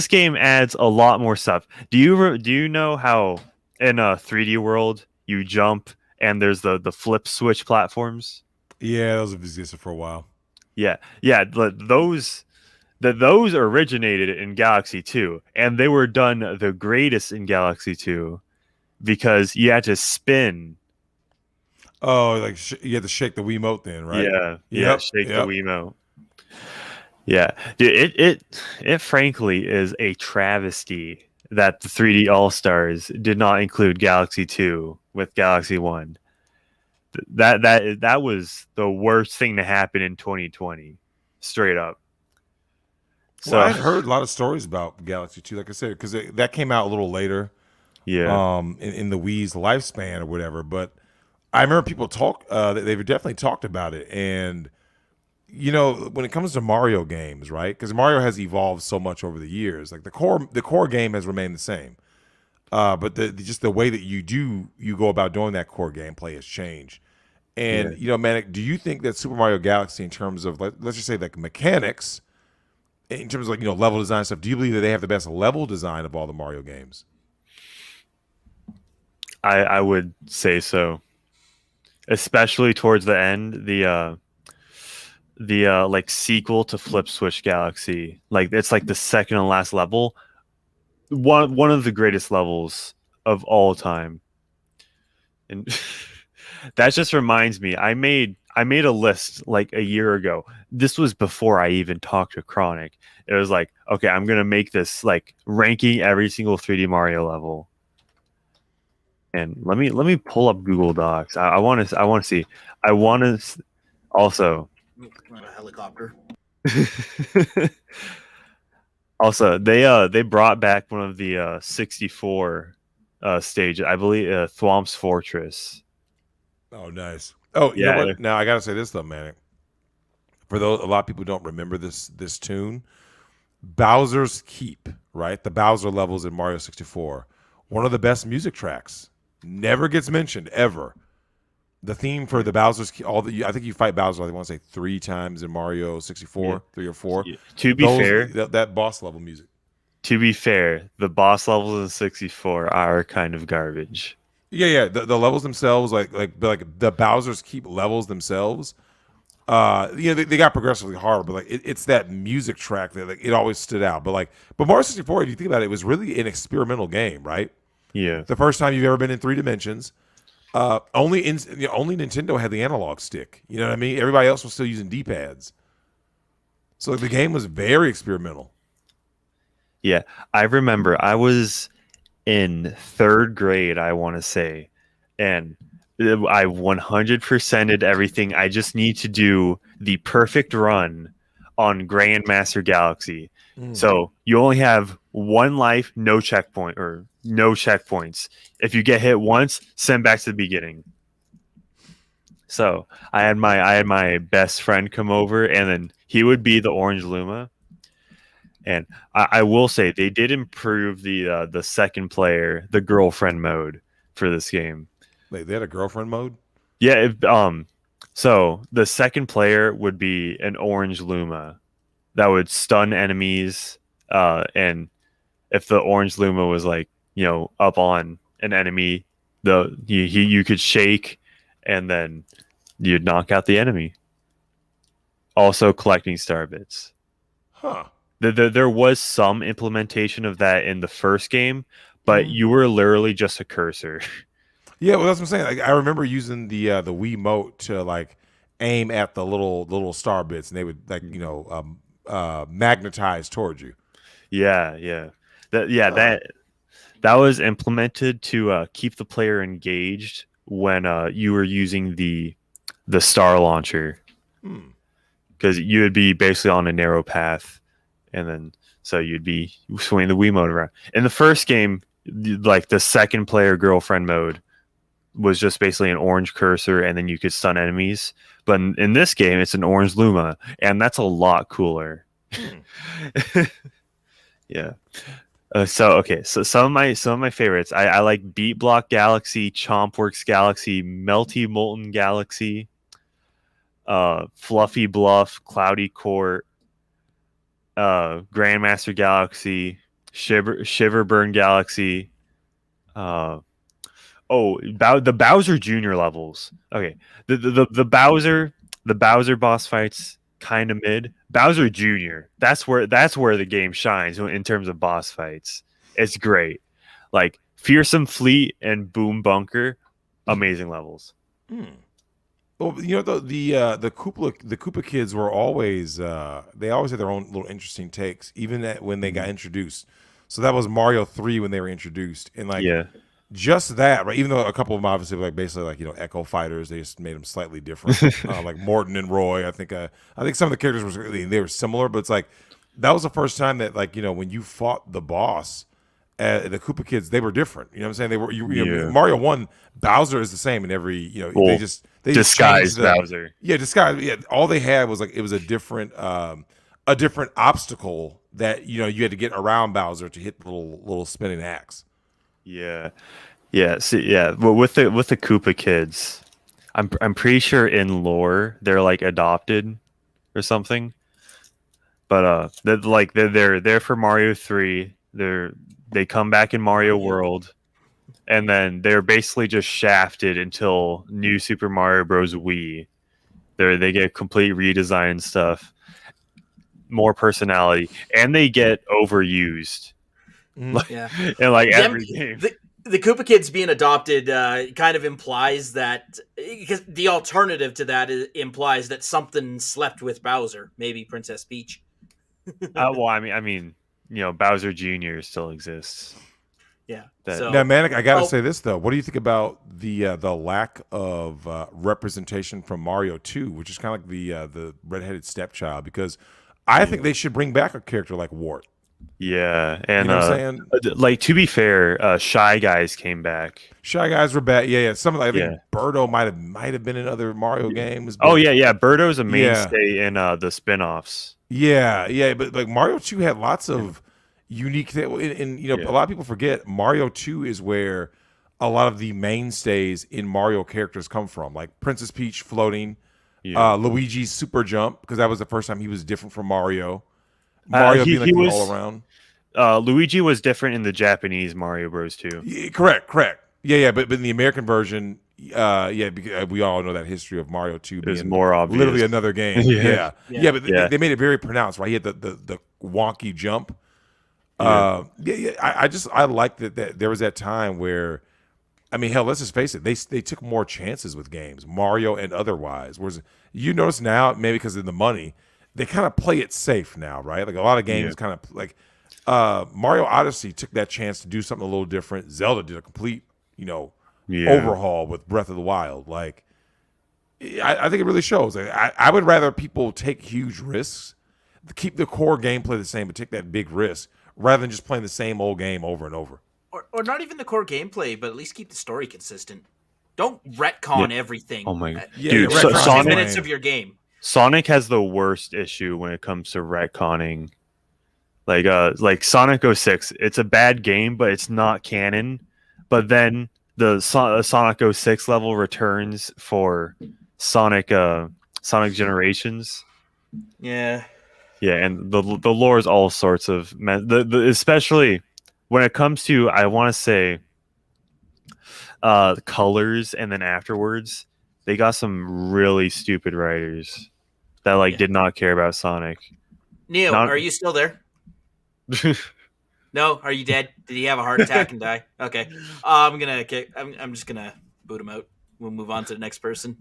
game adds a lot more stuff. Do you know how in a 3D world you jump and there's the flip switch platforms? Yeah, those have existed for a while. Yeah. Those originated in Galaxy 2, and they were done the greatest in Galaxy 2 because you had to spin. Oh, like you had to shake the Wiimote then, right? Yeah, shake the Wiimote. Yeah, dude, it frankly is a travesty that the 3D All-Stars did not include Galaxy 2 with Galaxy 1. That was the worst thing to happen in 2020, straight up. So I've heard a lot of stories about Galaxy 2, like I said, because that came out a little later. Yeah. In the Wii's lifespan or whatever. But I remember people they've definitely talked about it. And, when it comes to Mario games, right? Because Mario has evolved so much over the years. Like the core game has remained the same. But just the way that you go about doing that core gameplay has changed. And, Manic, do you think that Super Mario Galaxy, in terms of, let's just say, like mechanics, in terms of level design stuff, do you believe that they have the best level design of all the Mario games? I would say so, especially towards the end. The like sequel to Flip Switch Galaxy, like it's like the second and last level. one of the greatest levels of all time. And that just reminds me, I made a list like a year ago. This was before I even talked to Chronic. It was like, okay, I'm gonna make this like ranking every single 3D Mario level. And let me pull up Google Docs. I want to see. I want to also. Not a helicopter. Also, they brought back one of the 64 stages. I believe Thwomp's Fortress. Oh, nice. Oh, you know what? Now I gotta say this though, man. For those, a lot of people don't remember this tune. Bowser's Keep, right? The Bowser levels in Mario 64. One of the best music tracks. Never gets mentioned ever. The theme for the Bowser's Keep, I think you fight Bowser, I want to say 3 times in Mario 64, 3 or 4. Yeah. To be fair, that boss level music. To be fair, the boss levels in 64 are kind of garbage. Yeah. The levels themselves, like the Bowser's Keep levels themselves, they got progressively harder, but like it's that music track that like it always stood out. But Mario 64, if you think about it, it was really an experimental game, right? Yeah. The first time you've ever been in 3 dimensions. Only Nintendo had the analog stick. You know what I mean? Everybody else was still using D-pads. So the game was very experimental. Yeah, I remember I was in 3rd grade, I want to say, and I 100%ed everything. I just need to do the perfect run on Grandmaster Galaxy. So you only have 1 life, no checkpoint or no checkpoints. If you get hit once, send back to the beginning. So I had my best friend come over, and then he would be the Orange Luma. And I will say they did improve the second player, the girlfriend mode for this game. Wait, they had a girlfriend mode? Yeah. So the second player would be an Orange Luma that would stun enemies. And if the Orange Luma was like, up on an enemy, you could shake, and then you'd knock out the enemy. Also collecting star bits. Huh. There was some implementation of that in the first game, but you were literally just a cursor. Yeah, well, that's what I'm saying. Like, I remember using the Wiimote to like aim at the little star bits, and they would magnetize towards you. Yeah. That was implemented to keep the player engaged when you were using the star launcher, because you would be basically on a narrow path. And then, so you'd be swinging the Wiimote around. In the first game, like the second player girlfriend mode was just basically an orange cursor, and then you could stun enemies. But in this game, it's an Orange Luma, and that's a lot cooler. Yeah. So some of my favorites. I like Beat Block Galaxy, Chompworks Galaxy, Melty Molten Galaxy, Fluffy Bluff, Cloudy Court, Grandmaster Galaxy, Shiverburn Galaxy, the Bowser Jr. levels. Okay, the Bowser boss fights kind of mid. Bowser Jr. That's where the game shines in terms of boss fights. It's great. Like Fearsome Fleet and Boom Bunker, amazing levels. Well, the Koopa kids were always they always had their own little interesting takes, even when they got introduced. So that was Mario 3 when they were introduced, and just that, right? Even though a couple of them obviously were basically Echo Fighters, they just made them slightly different. Like Morton and Roy, I think some of the characters they were similar, but it's like that was the first time that when you fought the boss. The Koopa kids, they were different. You know what I'm saying? They were Mario 1, Bowser is the same in every, they disguised Bowser. Yeah, disguise. Yeah, all they had was it was a different obstacle that you had to get around Bowser to hit the little spinning axe. Yeah. Well, with the Koopa kids, I'm pretty sure in lore they're like adopted or something. But they're there for Mario 3. They come back in Mario World, and then they're basically just shafted until New Super Mario Bros. Wii. They get complete redesign and stuff, more personality, and they get overused Yeah. in like Them- every game. The Koopa Kids being adopted kind of implies that, because the alternative to that implies that something slept with Bowser, maybe Princess Peach. Well, I mean, Bowser Jr. still exists. Yeah. That- Now, Manic, I got to Oh. say this though. What do you think about the lack of representation from Mario 2, which is kind of like the redheaded stepchild? Because I think they should bring back a character like Wart. Yeah, and You know what I'm saying? like, to be fair, Shy Guys came back. Shy Guys were back. Yeah. Some I think Yeah. Birdo might have been in other Mario games. Oh but- yeah. Birdo's a mainstay in the spin-offs. Yeah. But like Mario 2 had lots of unique things, and a lot of people forget Mario 2 is where a lot of the mainstays in Mario characters come from, like Princess Peach floating, Luigi's super jump, because that was the first time he was different from Mario. Mario being like all around. Luigi was different in the Japanese Mario Bros. too. Yeah, correct. Yeah. But in the American version, because we all know that history of Mario 2 being more obvious. literally another game. Yeah. But they made it very pronounced, right? He had the wonky jump. I like that there was that time where, I mean, hell, let's just face it, they took more chances with games, Mario and otherwise. Whereas you notice now, maybe because of the money, they kind of play it safe now, right? Like a lot of games kind of like Mario Odyssey took that chance to do something a little different. Zelda did a complete, overhaul with Breath of the Wild. Like, I think it really shows. Like, I would rather people take huge risks, keep the core gameplay the same, but take that big risk rather than just playing the same old game over and over. Or not even the core gameplay, but at least keep the story consistent. Don't retcon everything. Oh my god, dude! Sonic, 10 minutes of your game. Sonic has the worst issue when it comes to retconning. Like Sonic 06, it's a bad game, but it's not canon. But then the Sonic 06 level returns for Sonic Generations. Yeah. Yeah, and the lore is all sorts of especially when it comes to, I want to say, colors, and then afterwards they got some really stupid writers that did not care about Sonic. Neil, are you still there? No, are you dead? Did he have a heart attack and die? Okay, I'm just gonna boot him out. We'll move on to the next person.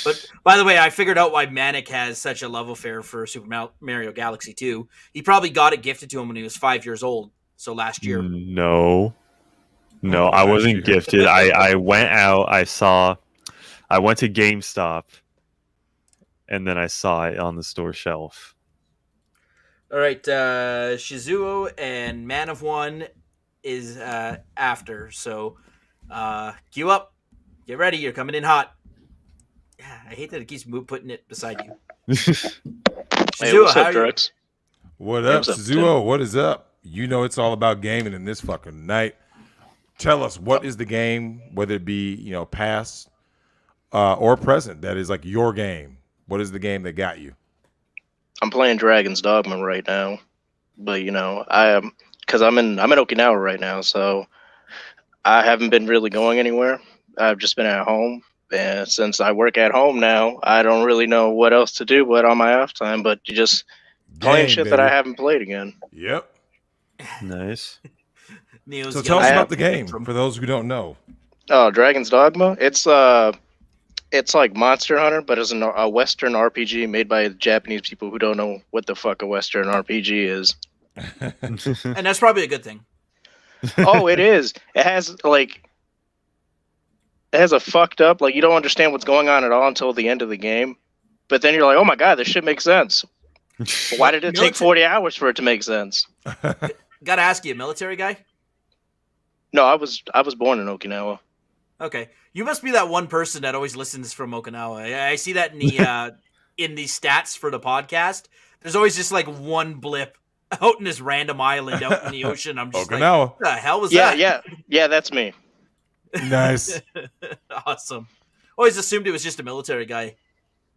But by the way, I figured out why Manic has such a love affair for Super Mario Galaxy 2. He probably got it gifted to him when he was 5 years old. So last year. No, I wasn't gifted. I went out. I went to GameStop, and then I saw it on the store shelf. All right, Shizuo and Man of One is after. So queue up. Get ready. You're coming in hot. I hate that it keeps putting it beside you. Hey, what's up, Drex? What up, Shizuo? What is up? You know it's all about gaming in this fucking night. Tell us, what is the game, whether it be, past or present, that is like your game? What is the game that got you? I'm playing Dragon's Dogma right now, but I am, because I'm in Okinawa right now, so I haven't been really going anywhere. I've just been at home, and since I work at home now, I don't really know what else to do but on my off time, but you just playing shit that I haven't played again. Yep. Nice. Neil's so tell us about the game for those who don't know. Oh, Dragon's Dogma. It's like Monster Hunter, but it's a Western RPG made by Japanese people who don't know what the fuck a Western RPG is. And that's probably a good thing. Oh, it is. It has a fucked up, you don't understand what's going on at all until the end of the game. But then you're like, oh my god, this shit makes sense. Why did it take 40 hours for it to make sense? Gotta ask you, a military guy? No, I was born in Okinawa. Okay, you must be that one person that always listens from Okinawa. I see that in the in the stats for the podcast. There's always just one blip out in this random island out in the ocean. I'm just Okinawa. like, what the hell was that? Yeah, that's me. Nice. Awesome. Always assumed it was just a military guy.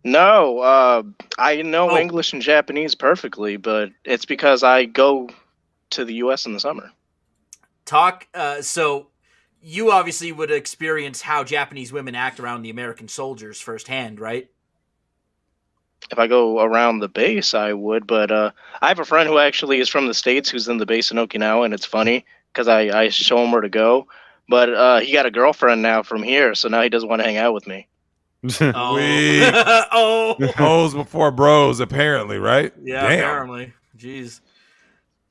No, I know English and Japanese perfectly, but it's because I go to the U.S. in the summer. So you obviously would experience how Japanese women act around the American soldiers firsthand, right? If I go around the base, I would. But I have a friend who actually is from the States who's in the base in Okinawa, and it's funny because I show him where to go. But he got a girlfriend now from here, so now he doesn't want to hang out with me. Weak. Oh. Hoes before bros, apparently, right? Yeah, Damn. apparently. Jeez.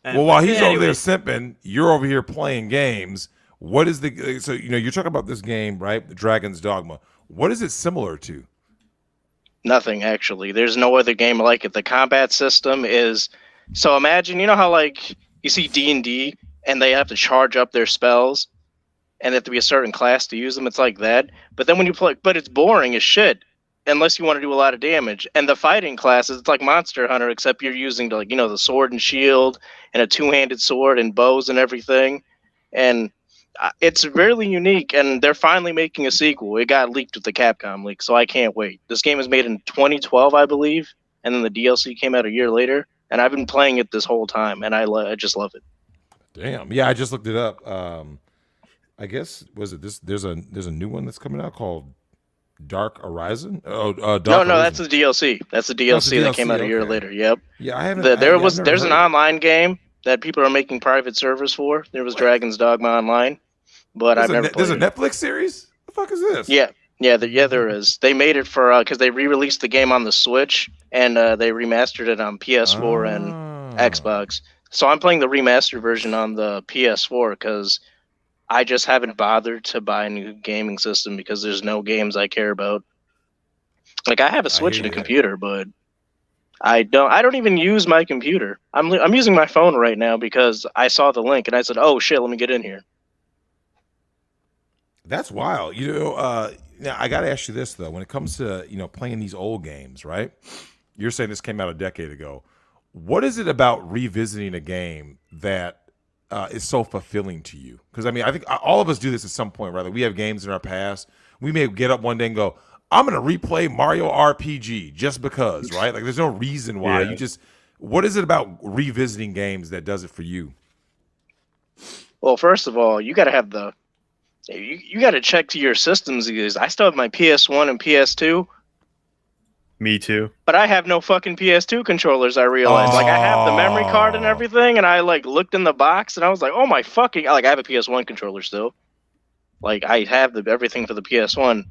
And- Well, while he's over there anyway. simping, you're over here playing games. What is the so you're talking about this game, right? The Dragon's Dogma. What is it similar to? Nothing, actually. There's no other game like it. The combat system is so imagine, you know how like you see D&D and they have to charge up their spells and they have to be a certain class to use them. It's like that. But then when you play, but it's boring as shit unless you want to do a lot of damage. And the fighting classes, it's like Monster Hunter, except you're using like the sword and shield and a two-handed sword and bows and everything. And it's really unique, and they're finally making a sequel. It got leaked with the Capcom leak, so I can't wait. This game was made in 2012, I believe, and then the DLC came out a year later, and I've been playing it this whole time, and I just love it. Damn. Yeah, I just looked it up. I guess was it this? There's a new one that's coming out called Dark Horizon. Dark No, Horizon. that's the DLC. That's the DLC that came out a year okay. later. Yep. Yeah, I haven't. There's an online game that people are making private servers for. There was Dragon's Dogma Online, but I've never played There's a it. Netflix series. The fuck is this? Yeah, there is. They made it for because they re-released the game on the Switch and they remastered it on PS4 and Xbox. So I'm playing the remastered version on the PS4 because I just haven't bothered to buy a new gaming system because there's no games I care about. Like I have a Switch and a computer, but I don't even use my computer. I'm using my phone right now because I saw the link and I said, "Oh shit, let me get in here." That's wild. Now I got to ask you this though. When it comes to playing these old games, right? You're saying this came out a decade ago. What is it about revisiting a game that is so fulfilling to you? Because I mean, I think all of us do this at some point, right? Like we have games in our past. We may get up one day and go, "I'm going to replay Mario RPG just because," right? Like there's no reason why. Yeah. What is it about revisiting games that does it for you? Well, first of all, you got to have you got to check to your systems. Because I still have my PS1 and PS2. Me too. But I have no fucking PS2 controllers, I realized. Like, I have the memory card and everything, and I, like, looked in the box, and I was like, oh my fucking... Like, I have a PS1 controller still. Like, I have everything for the PS1.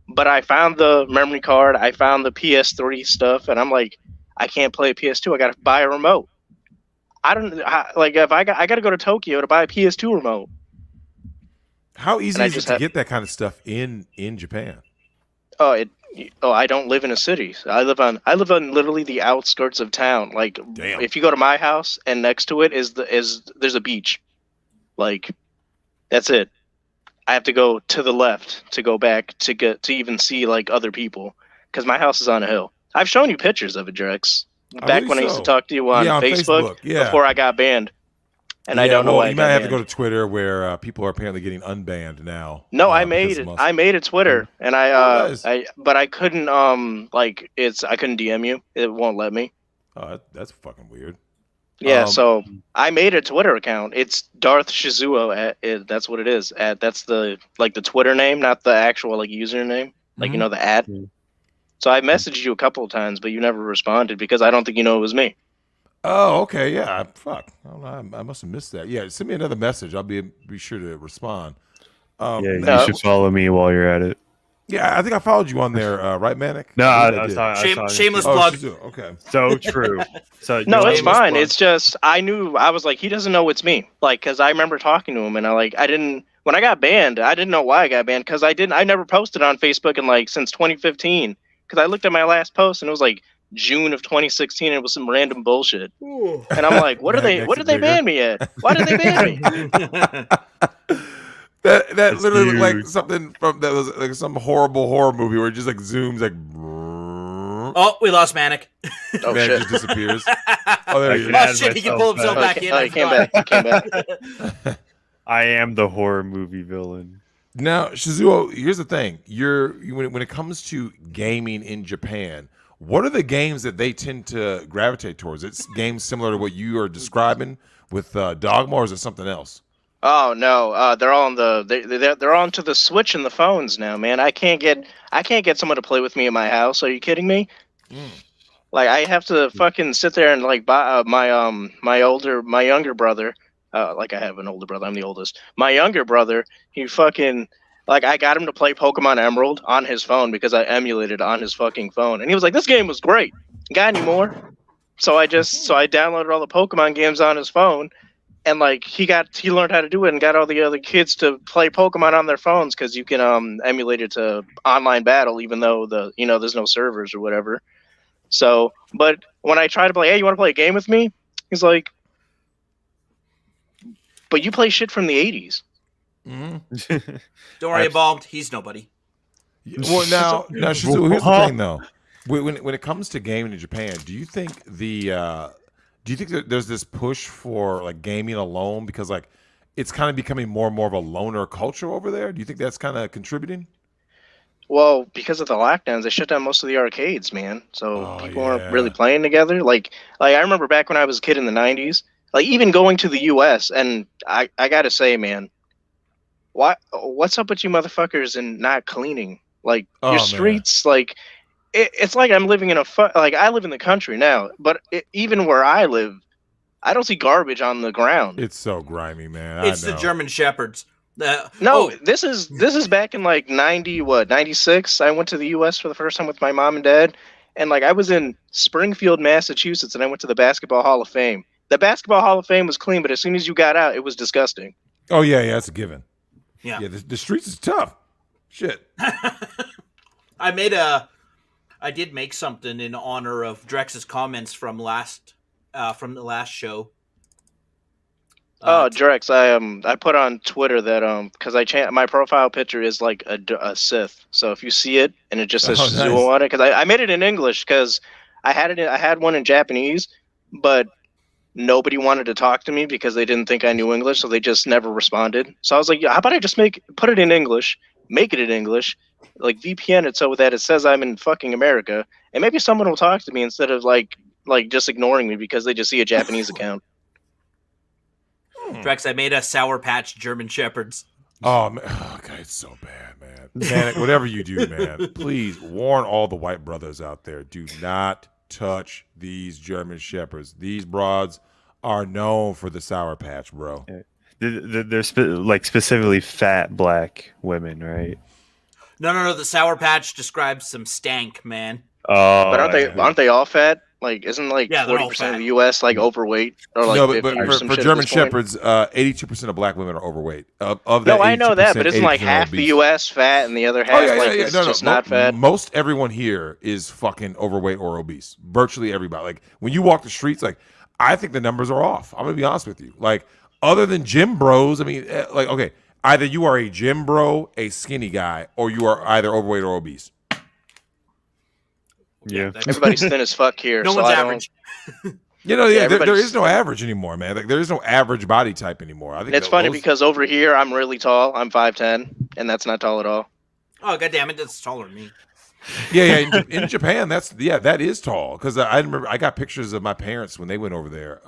But I found the memory card, I found the PS3 stuff, and I'm like, I can't play PS2, I gotta buy a remote. If I gotta go to Tokyo to buy a PS2 remote. How easy is it to get that kind of stuff in Japan? I don't live in a city. I live on literally the outskirts of town. Like, damn. If you go to my house and next to it there's a beach. Like, that's it. I have to go to the left to go back to even see like other people because my house is on a hill. I've shown you pictures of it, Drex. Back when I used to talk to you on Facebook before I got banned. And I don't know why. You might have to go to Twitter where people are apparently getting unbanned now. No, I made it. I made a Twitter, and but I couldn't I couldn't DM you. It won't let me. Oh, that's fucking weird. Yeah, so I made a Twitter account. It's Darth Shizuo. That's what it is. That's the Twitter name, not the actual username. Like the ad. So I messaged you a couple of times, but you never responded because I don't think it was me. Oh, okay, yeah. Fuck, I don't know. I must have missed that. Yeah, send me another message. I'll be sure to respond. You should follow me while you're at it. Yeah, I think I followed you on there, right, Manic? No, I was talking. Shameless plug. Okay. So true. So no, it's fine. Plug. It's just I was like, he doesn't know it's me. Like, because I remember talking to him, and I didn't. When I got banned, I didn't know why I got banned because I never posted on Facebook in since 2015. Because I looked at my last post and it was like June of 2016 and it was some random bullshit. Ooh. And I'm like, what did they ban me at? Why did they ban me? that literally looked like something that was like some horrible horror movie where it just zooms Oh, we lost Manic. Oh, Manic shit. just disappears. Oh, there he is. Oh shit, he can pull himself back in. He came back. I am the horror movie villain. Now, Shizuo, here's the thing. When it comes to gaming in Japan, what are the games that they tend to gravitate towards? It's games similar to what you are describing with Dogma, or is it something else? Oh no, they're all on they're onto the Switch and the phones now, man. I can't get someone to play with me in my house. Are you kidding me? Like I have to fucking sit there and like buy my younger brother. Like I have an older brother. I'm the oldest. My younger brother, he fucking like I got him to play Pokemon Emerald on his phone because I emulated on his fucking phone, and he was like, "This game was great. Got any more?" So I downloaded all the Pokemon games on his phone, and like he learned how to do it and got all the other kids to play Pokemon on their phones because you can emulate it to online battle, even though there's no servers or whatever. So, but when I try to play, hey, you want to play a game with me? He's like, but you play shit from the 80s. Mm-hmm. Don't worry, Balmed. He's nobody. Well, now, Shizu, here's the thing, though. When it comes to gaming in Japan, do you think that there's this push for like gaming alone because like it's kind of becoming more and more of a loner culture over there? Do you think that's kind of contributing? Well, because of the lockdowns, they shut down most of the arcades, man. So people aren't really playing together. Like I remember back when I was a kid in the 90s, like even going to the US, and I gotta say, man, what's up with you motherfuckers and not cleaning? Like your streets, like it's like I'm living in like I live in the country now, but even where I live, I don't see garbage on the ground. It's so grimy, man. It's the German Shepherds. This is back in like 96. I went to the US for the first time with my mom and dad, and like I was in Springfield, Massachusetts, and I went to the Basketball Hall of Fame. The Basketball Hall of Fame was clean, but as soon as you got out, it was disgusting. Oh yeah, that's a given. Yeah, the streets is tough. Shit. I did make something in honor of Drex's comments from the last show. Drex, I put on Twitter that because my profile picture is like a Sith. So if you see it and it just says Shizuo on it, because I made it in English because I had one in Japanese, but nobody wanted to talk to me because they didn't think I knew English, so they just never responded. So I was like, how about I just put it in English, make it in English, like VPN it so that it says I'm in fucking America, and maybe someone will talk to me instead of like just ignoring me because they just see a Japanese account. Drex, I made a Sour Patch German Shepherds. Oh, man. Oh, God, it's so bad, man. Manic, whatever you do, man, please warn all the white brothers out there. Do not touch these German Shepherds. These broads are known for the Sour Patch, bro. They're specifically fat black women, right? No. The Sour Patch describes some stank, man. Oh, but aren't they all fat? Like, isn't like 40% of the U.S. like overweight or like? No, but for German Shepherds, 82% of black women are overweight. Of that, no, I know that, but isn't like half the U.S. fat and the other half just not fat? Most everyone here is fucking overweight or obese. Virtually everybody. Like when you walk the streets, like I think the numbers are off. I'm gonna be honest with you. Like other than gym bros, I mean, like okay, either you are a gym bro, a skinny guy, or you are either overweight or obese. Yeah, everybody's thin as fuck here. No one's average. There is no average anymore, man. Like there is no average body type anymore. I think it's funny because over here I'm really tall. I'm 5'10", and that's not tall at all. Oh god damn it, that's taller than me. Yeah. In Japan, that is tall. Because I remember I got pictures of my parents when they went over there,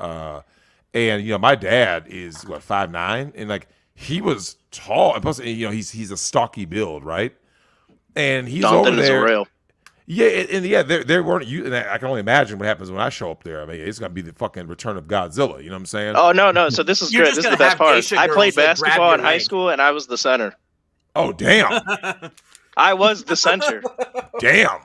and my dad is 5'9", and like he was tall, and plus he's a stocky build, right? And he's over there. Yeah, there weren't you, and I can only imagine what happens when I show up there. I mean, it's gonna be the fucking return of Godzilla. You know what I'm saying? Oh no! So this is great. This is the best part. I played basketball in high school, and I was the center. Oh damn! I was the center. Damn.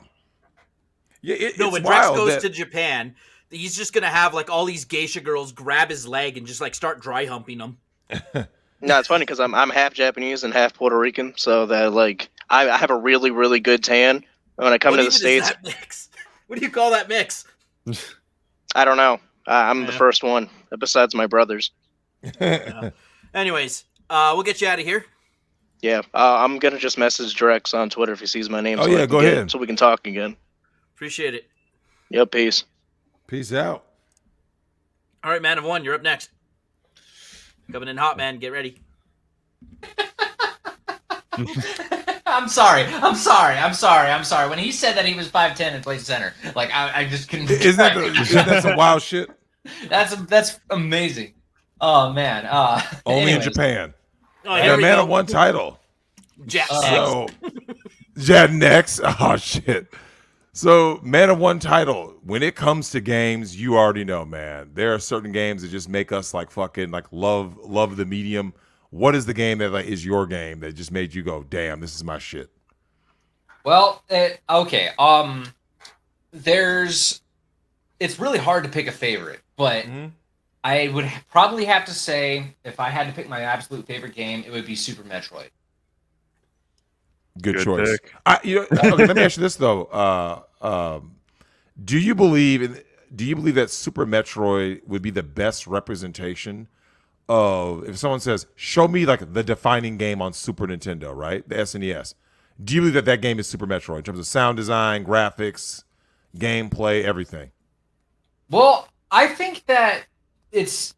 Yeah, when Drex goes to Japan, he's just gonna have like all these geisha girls grab his leg and just like start dry humping him. No, it's funny because I'm half Japanese and half Puerto Rican, so that like I have a really really good tan. When I come to the States, what do you call that mix? I don't know. I'm the first one, besides my brothers. Anyways, we'll get you out of here. Yeah, I'm gonna just message Drex on Twitter if he sees my name. Oh yeah, go ahead, so we can talk again. Appreciate it. Yep, peace. Peace out. All right, man of one, you're up next. Coming in hot, man. Get ready. I'm sorry. When he said that he was 5'10" and played center, like I just couldn't. Isn't that some wild shit? That's amazing. Oh man. Only in Japan. Oh, a man of one title. Jad next. Oh shit. So, man of one title. When it comes to games, you already know, man. There are certain games that just make us like fucking like love the medium. What is the game that like is your game that just made you go, damn, this is my shit? Well, okay. It's really hard to pick a favorite, but I would probably have to say if I had to pick my absolute favorite game, it would be Super Metroid. Good choice. Okay, let me ask you this though. Do you believe that Super Metroid would be the best representation of, if someone says, show me like the defining game on Super Nintendo, right? The SNES. Do you believe that game is Super Metroid in terms of sound design, graphics, gameplay, everything? Well, I think that it's,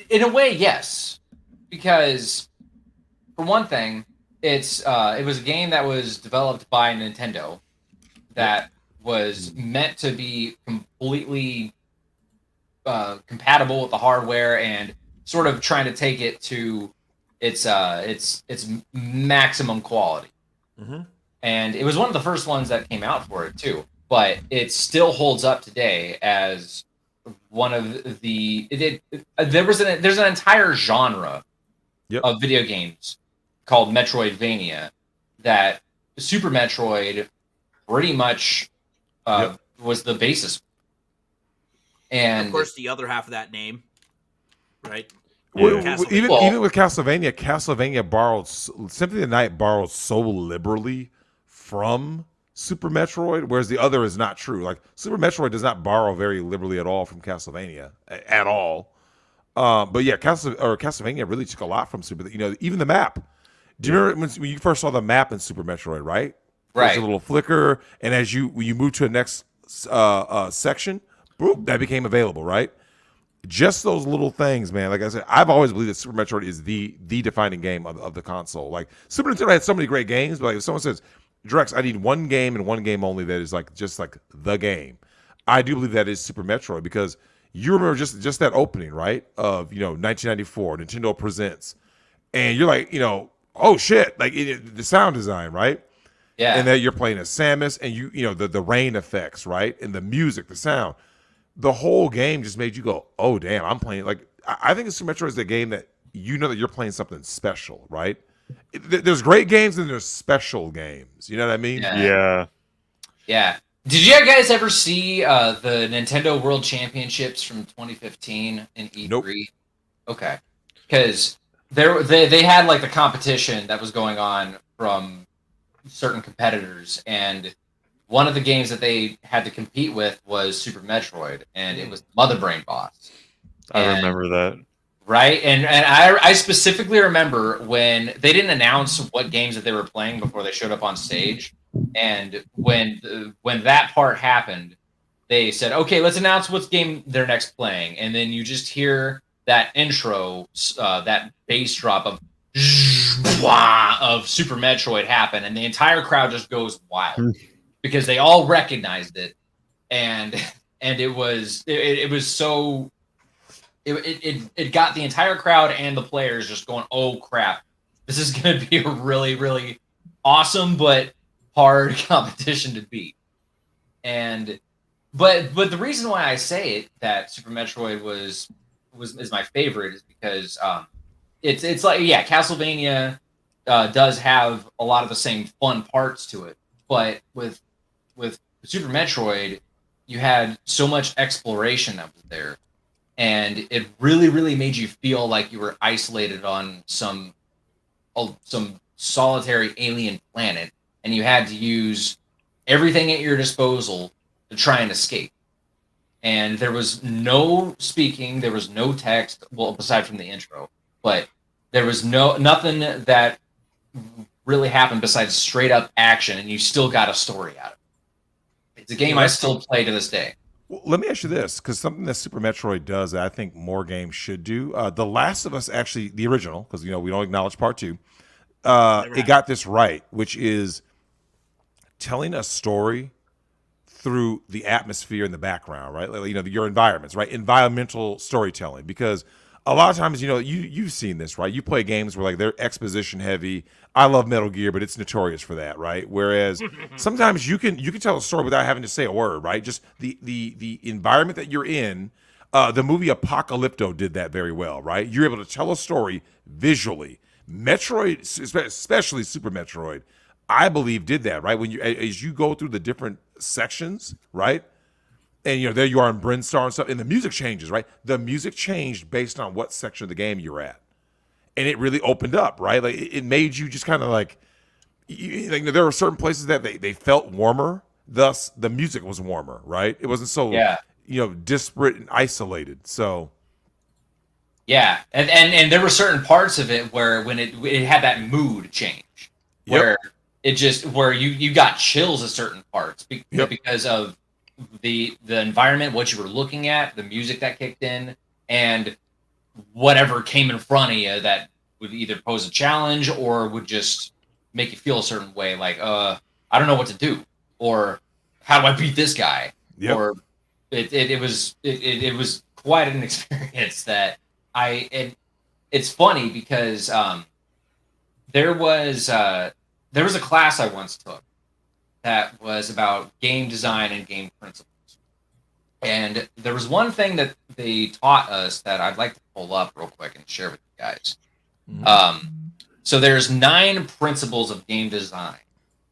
in a way, yes, because for one thing, it was a game that was developed by Nintendo that was meant to be completely compatible with the hardware and sort of trying to take it to its maximum quality. And it was one of the first ones that came out for it too, but it still holds up today as one of the there's an entire genre of video games called Metroidvania that Super Metroid pretty much was the basis. And of course, the other half of that name, right? Even with Castlevania borrowed Symphony of the Night borrowed so liberally from Super Metroid, whereas the other is not true. Like Super Metroid does not borrow very liberally at all from Castlevania at all. But yeah, Castlevania really took a lot from Super. Even the map. Do you remember when you first saw the map in Super Metroid? Right. There's a little flicker, and as you move to the next section, boop, that became available. Right. Just those little things, man. Like I said, I've always believed that Super Metroid is the defining game of the console. Like Super Nintendo had so many great games, but like if someone says, Drex, I need one game and one game only that is like just like the game, I do believe that is Super Metroid, because you remember just that opening, right? Of 1994, Nintendo Presents, and you're like, oh shit, like the sound design, right? Yeah. And that you're playing as Samus, and the rain effects, right? And the music, the sound. The whole game just made you go, oh, damn, I'm playing. Like, I think Super Metroid is the game that that you're playing something special, right? There's great games and there's special games. You know what I mean? Yeah. Did you guys ever see the Nintendo World Championships from 2015 in E3? Nope. Okay. Because they had like the competition that was going on from certain competitors, and one of the games that they had to compete with was Super Metroid, and it was Mother Brain Boss. I remember that. Right? And I specifically remember when they didn't announce what games that they were playing before they showed up on stage. And when that part happened, they said, okay, let's announce what game they're next playing. And then you just hear that intro, that bass drop of Super Metroid happen, and the entire crowd just goes wild. Because they all recognized it, and it was so it got the entire crowd and the players just going, oh crap, this is going to be a really, really awesome but hard competition to beat. And but the reason why I say it that Super Metroid is my favorite is because it's like, yeah, Castlevania does have a lot of the same fun parts to it, but with Super Metroid, you had so much exploration that was there, and it really, really made you feel like you were isolated on some solitary alien planet, and you had to use everything at your disposal to try and escape. And there was no speaking, there was no text, well, aside from the intro, but there was nothing that really happened besides straight up action, and you still got a story out of it. It's a game I still play to this day. Well, let me ask you this, because something that Super Metroid does that I think more games should do. The Last of Us, actually, the original, because we don't acknowledge part 2. It got this right, which is telling a story through the atmosphere in the background, right? Like, your environments, right? Environmental storytelling, because a lot of times, you've seen this, right? You play games where like they're exposition heavy. I love Metal Gear, but it's notorious for that, right? Whereas sometimes you can tell a story without having to say a word, right? Just the environment that you're in. The movie Apocalypto did that very well, right? You're able to tell a story visually. Metroid, especially Super Metroid, I believe did that, right? When as you go through the different sections, right? And there you are in Brinstar and stuff, and the music changes, right? The music changed based on what section of the game you're at, and it really opened up, right? Like it made you just kind of like, there were certain places that they felt warmer, thus the music was warmer, right? It wasn't so disparate and isolated. So yeah, and there were certain parts of it where when it had that mood change, where it just where you got chills at certain parts because of the environment, what you were looking at, the music that kicked in, and whatever came in front of you that would either pose a challenge or would just make you feel a certain way, like I don't know what to do, or how do I beat this guy, or it was quite an experience that it's funny because there was a class I once took that was about game design and game principles. And there was one thing that they taught us that I'd like to pull up real quick and share with you guys. So there's 9 principles of game design.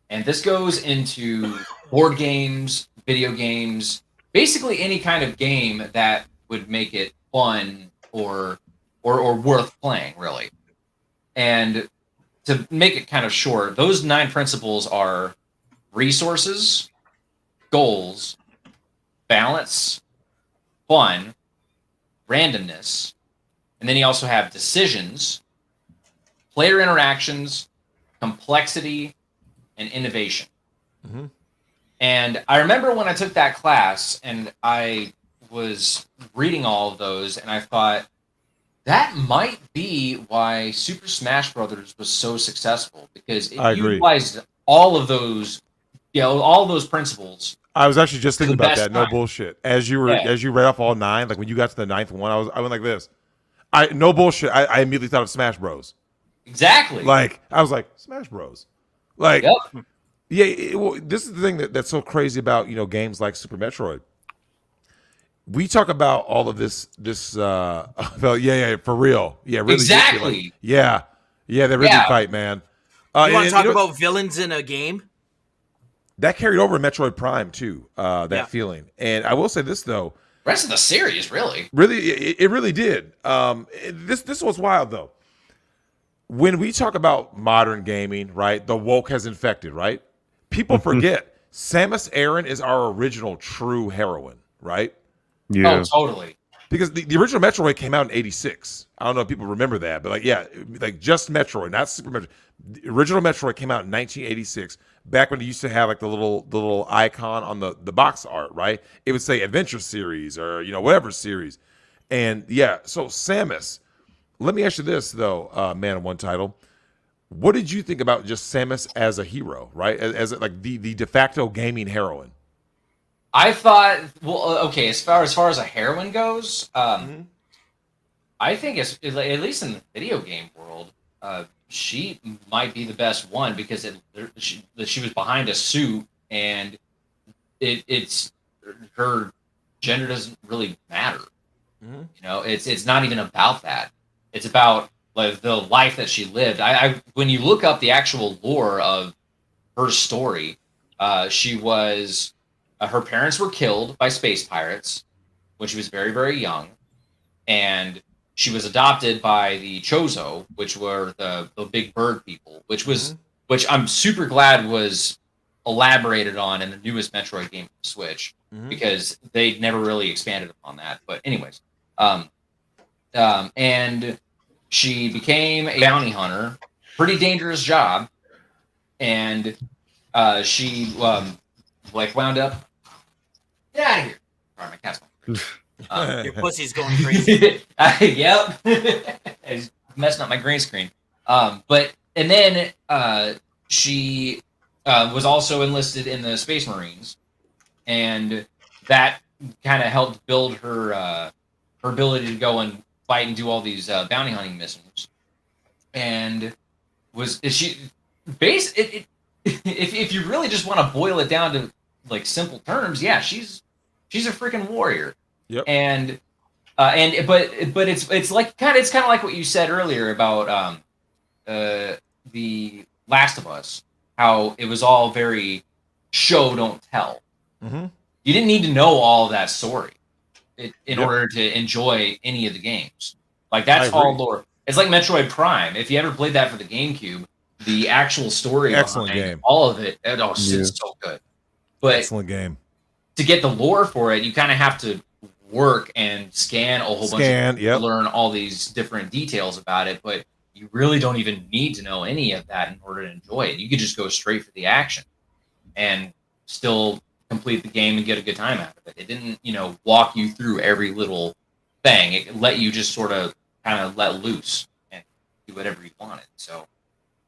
And this goes into board games, video games, basically any kind of game that would make it fun or worth playing, really. And to make it kind of short, those 9 principles are resources, goals, balance, fun, randomness, and then you also have decisions, player interactions, complexity, and innovation. And I remember when I took that class and I was reading all of those, and I thought, that might be why Super Smash Brothers was so successful, because it utilized all of those, all of those principles. I was actually just thinking about that. No bullshit. As you read off all 9, like when you got to the 9th one, I went like this. No bullshit. I immediately thought of Smash Bros. Exactly. Like I was like Smash Bros. Like this is the thing that's so crazy about games like Super Metroid. We talk about all of this for real. Yeah, really. Exactly. They really fight, man. You want to talk about villains in a game? That carried over in Metroid Prime too. That feeling, and I will say this though. Rest of the series, really, it really did. This was wild though. When we talk about modern gaming, right, the woke has infected, right? People forget Samus Aran is our original true heroine, right? Yeah. Oh, totally. Because the original Metroid came out in '86. I don't know if people remember that, but like just Metroid, not Super Metroid. The original Metroid came out in 1986, back when it used to have like the little icon on the box art, right? It would say Adventure Series or whatever series. And so Samus, let me ask you this though, Man of One Title. What did you think about just Samus as a hero, right? As like the de facto gaming heroine? I thought, okay, as far as a heroine goes, I think at least in the video game world, she might be the best one, because she was behind a suit, and it's her gender doesn't really matter. It's not even about that. It's about like the life that she lived. When you look up the actual lore of her story, she was. Her parents were killed by space pirates when she was very, very young, and she was adopted by the Chozo, which were the big bird people, which I'm super glad was elaborated on in the newest Metroid game for Switch, because they never really expanded upon that. But anyways, and she became a bounty hunter, pretty dangerous job, and she wound up. Get out of here! Sorry, my cat's going crazy. Your pussy's going crazy. Yep. It's messing up my green screen. And then she was also enlisted in the Space Marines, and that kind of helped build her ability to go and fight and do all these bounty hunting missions. And if you really just want to boil it down to like simple terms, yeah, she's a freaking warrior. Yep. But it's like kind of like what you said earlier about the Last of Us, how it was all very show don't tell. Mm-hmm. You didn't need to know all of that story in order to enjoy any of the games. Like that's all lore. It's like Metroid Prime. If you ever played that for the GameCube, the actual story Excellent behind game. all of it, it's so good. But excellent game. To get the lore for it, you kind of have to work and scan a whole bunch to learn all these different details about it. But you really don't even need to know any of that in order to enjoy it. You could just go straight for the action and still complete the game and get a good time out of it. It didn't, walk you through every little thing. It let you just sort of kind of let loose and do whatever you wanted. So,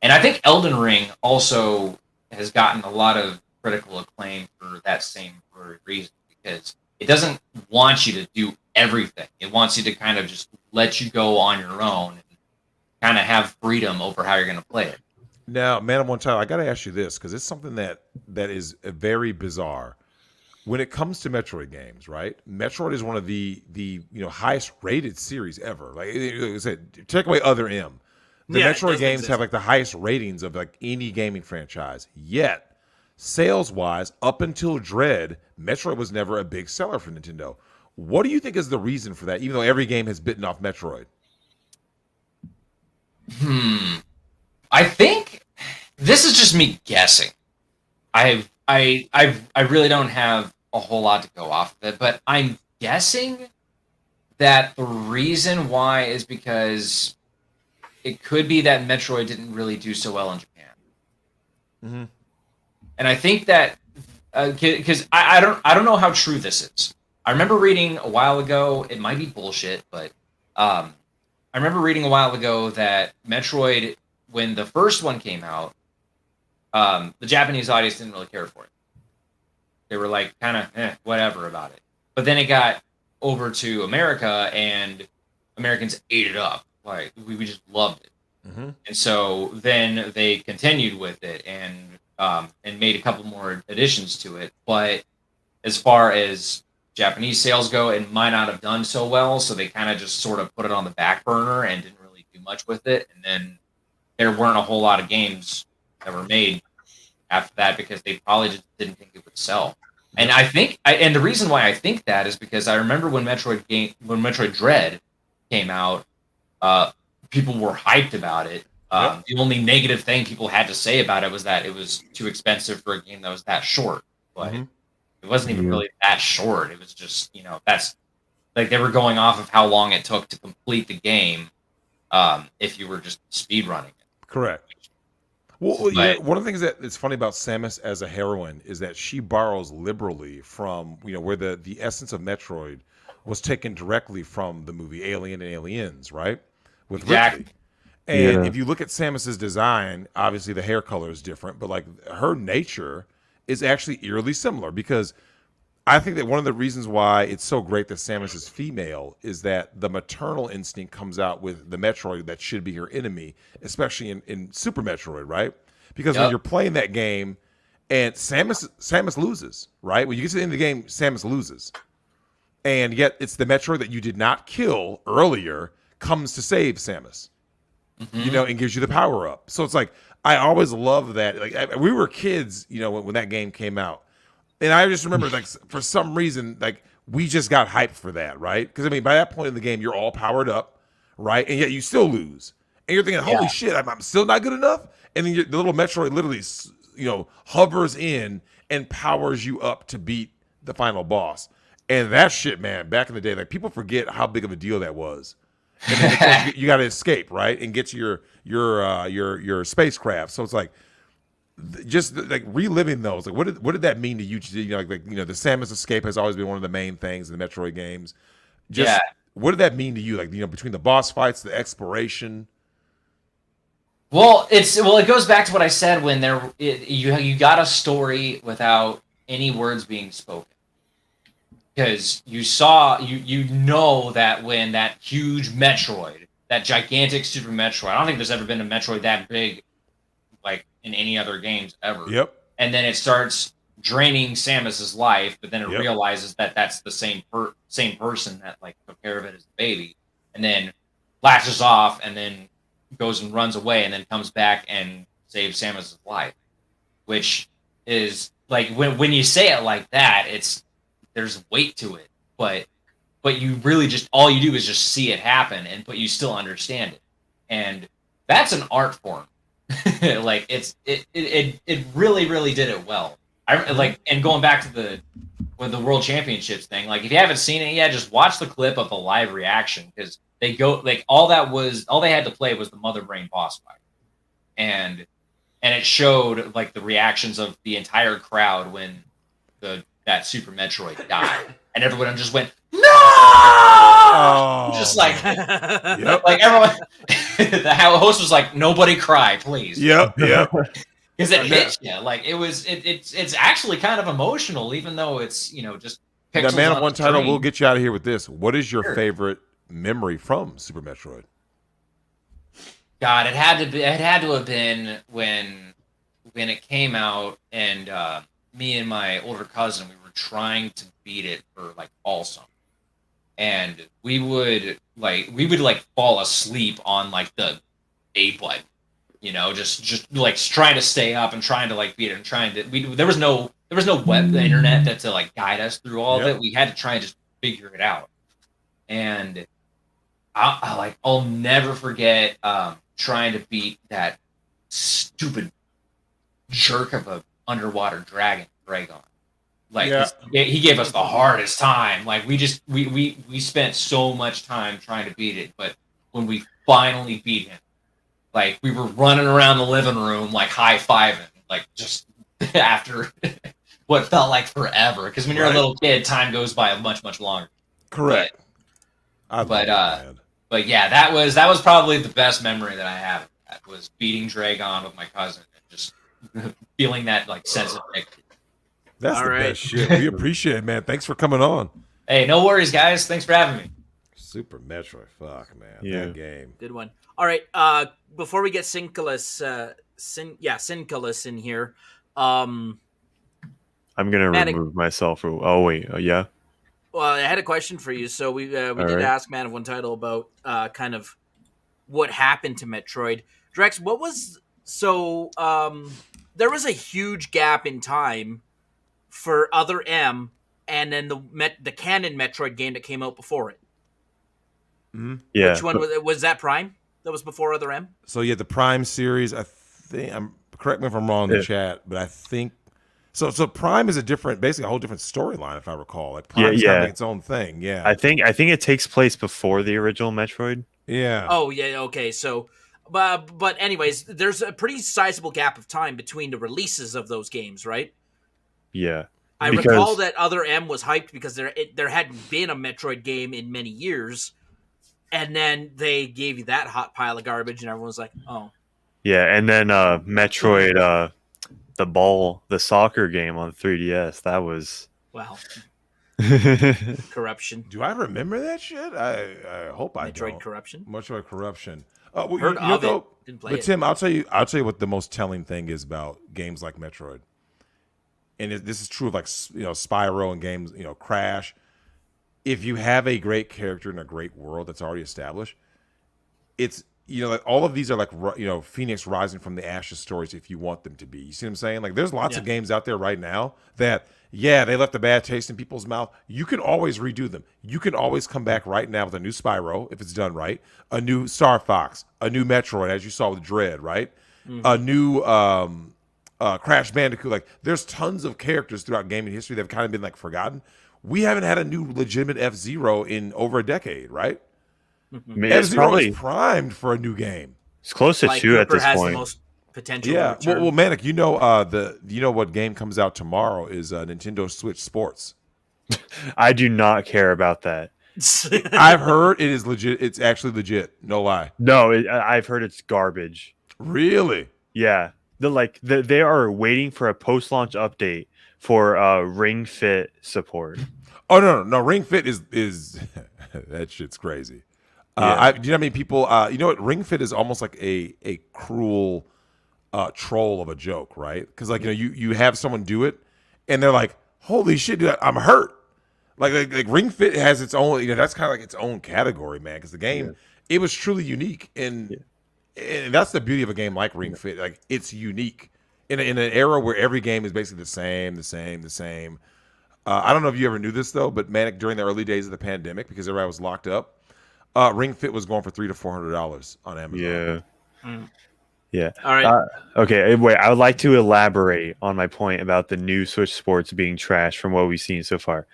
and I think Elden Ring also has gotten a lot of critical acclaim for that same reason, because it doesn't want you to do everything. It wants you to kind of just let you go on your own and kind of have freedom over how you're going to play it. Now, Man of One Child, I got to ask you this, because it's something that is very bizarre. When it comes to Metroid games, right? Metroid is one of the highest rated series ever. Like I said, take away Other M. The Metroid games have like the highest ratings of like any gaming franchise. Yet, sales-wise, up until Dread, Metroid was never a big seller for Nintendo. What do you think is the reason for that, even though every game has bitten off Metroid? I think this is just me guessing. I really don't have a whole lot to go off of it, but I'm guessing that the reason why is because it could be that Metroid didn't really do so well in Japan. Mm-hmm. And I think that because I don't know how true this is. I remember reading a while ago, it might be bullshit, but I remember reading a while ago that Metroid, when the first one came out, the Japanese audience didn't really care for it. They were like kind of whatever about it. But then it got over to America, and Americans ate it up. Like we just loved it. Mm-hmm. And so then they continued with it and made a couple more additions to it. But as far as Japanese sales go, it might not have done so well. So they kind of just sort of put it on the back burner and didn't really do much with it. And then there weren't a whole lot of games that were made after that because they probably just didn't think it would sell. And I think, and the reason why I think that is because I remember when Metroid Dread came out, people were hyped about it. The only negative thing people had to say about it was that it was too expensive for a game that was that short. But it wasn't even really that short. It was just, that's like they were going off of how long it took to complete the game if you were just speedrunning it. Correct. Well, one of the things that is funny about Samus as a heroine is that she borrows liberally from, where the essence of Metroid was taken directly from the movie Alien and Aliens, right? With Ripley. And if you look at Samus's design, obviously the hair color is different, but like her nature is actually eerily similar, because I think that one of the reasons why it's so great that Samus is female is that the maternal instinct comes out with the Metroid that should be her enemy, especially in Super Metroid, right? Because when you're playing that game and Samus loses, right? When you get to the end of the game, Samus loses. And yet it's the Metroid that you did not kill earlier comes to save Samus, and gives you the power up. So it's like, I always love that. Like we were kids, when that game came out. And I just remember, like, for some reason, like, we just got hyped for that, right? Because, by that point in the game, you're all powered up, right? And yet you still lose. And you're thinking, holy shit, I'm still not good enough? And then the little Metroid literally, hovers in and powers you up to beat the final boss. And that shit, man, back in the day, like, people forget how big of a deal that was. And then, of course, you got to escape, right? And get to your spacecraft. So it's like, just like reliving those, like what did that mean to you? The Samus escape has always been one of the main things in the Metroid games. What did that mean to you? Like, between the boss fights, the exploration. Well, it goes back to what I said when you got a story without any words being spoken. because you know that when that huge Metroid, that gigantic Super Metroid, I don't think there's ever been a Metroid that big, like in any other games ever. Yep. And then it starts draining Samus's life, but then it realizes that that's the same person that like took care of it as a baby, and then lashes off, and then goes and runs away, and then comes back and saves Samus's life, which is like when you say it like that, there's weight to it, but you really just all you do is just see it happen, but you still understand it, and that's an art form. Like it really did it well. I like, and going back to the World Championships thing, like if you haven't seen it yet, just watch the clip of the live reaction, because they go like all they had to play was the Mother Brain boss fight, and it showed like the reactions of the entire crowd when that Super Metroid died, and everyone just went no, just like like everyone. The host was like, "Nobody cry, please." Yep. Because it hits you. Like it's actually kind of emotional, even though it's just. That Man of One title. screen. We'll get you out of here with this. What is your favorite memory from Super Metroid? God, it had to have been when it came out, and me and my older cousin, we were trying to beat it for like all summer, and we would fall asleep on like the A button, just like trying to stay up and trying to like beat it, and trying to there was no web, the internet to like guide us through all of it. We had to try and just figure it out, and I'll never forget trying to beat that stupid jerk of a underwater dragon, Dragon. Like he gave us the hardest time. Like we spent so much time trying to beat it, but when we finally beat him, like we were running around the living room like high-fiving, like just after what felt like forever. Because when you're a little kid, time goes by much longer. Correct. But yeah, that was probably the best memory that I have. That was beating Dragon with my cousin and just feeling that like sense of victory. That's the best shit. We appreciate it, man. Thanks for coming on. Hey, no worries, guys. Thanks for having me. Super Metroid, fuck, man. Yeah. That game. Good one. All right. Before we get Synchilus in here, I'm gonna remove myself. Oh wait, yeah. Well, I had a question for you. So we did ask Man of One Title about kind of what happened to Metroid. Drex, what was there was a huge gap in time for Other M, and then the canon Metroid game that came out before it. Mm-hmm. Yeah. Which one was that? Prime? That was before Other M. So yeah, the Prime series. I think correct me if I'm wrong in the chat, but I think so. Prime is basically a whole different storyline, if I recall. Like Prime's kind of its own thing. Yeah. I think it takes place before the original Metroid. Yeah. Oh yeah. Okay. So, but anyways, there's a pretty sizable gap of time between the releases of those games, right? Yeah. I recall that Other M was hyped because there hadn't been a Metroid game in many years, and then they gave you that hot pile of garbage, and everyone was like, "Oh." Yeah, and then Metroid, the soccer game on 3DS. That was wow. Corruption. Do I remember that shit? I hope I don't. Metroid Corruption. Metroid Corruption. Heard of it. Didn't play but it. Tim, I'll tell you what the most telling thing is about games like Metroid. And this is true of like Spyro and games, Crash. If you have a great character in a great world that's already established, it's like all of these are like Phoenix rising from the ashes stories if you want them to be. You see what I'm saying? Like there's lots of games out there right now that they left a bad taste in people's mouth. You can always redo them. You can always come back right now with a new Spyro if it's done right, a new Star Fox, a new Metroid as you saw with Dread, right? Mm-hmm. A new Crash Bandicoot. Like there's tons of characters throughout gaming history that have kind of been like forgotten. We haven't had a new legitimate F-Zero in over a decade, right? Mm-hmm. F-Zero is primed for a new game. It's close to 2 at this point. The most potential. Yeah. Well, Manic, what game comes out tomorrow is Nintendo Switch Sports. I do not care about that. I've heard it is legit. It's actually legit. No lie. No, I've heard it's garbage. Really? Yeah. they are waiting for a post-launch update for Ring Fit support. Oh no, Ring Fit is that shit's crazy. Yeah. Do you know how many people? You know what? Ring Fit is almost like a cruel troll of a joke, right? Because like you have someone do it, and they're like, "Holy shit, dude, I'm hurt." Like Ring Fit has its own. That's kind of like its own category, man. Because the game, it was truly unique, and that's the beauty of a game like Ring Fit. Like it's unique in an era where every game is basically the same. I don't know if you ever knew this though, but Manic, during the early days of the pandemic, because everybody was locked up, Ring Fit was going for $300 to $400 on Amazon. Yeah. All right. Okay. Wait, I would like to elaborate on my point about the new Switch Sports being trashed from what we've seen so far.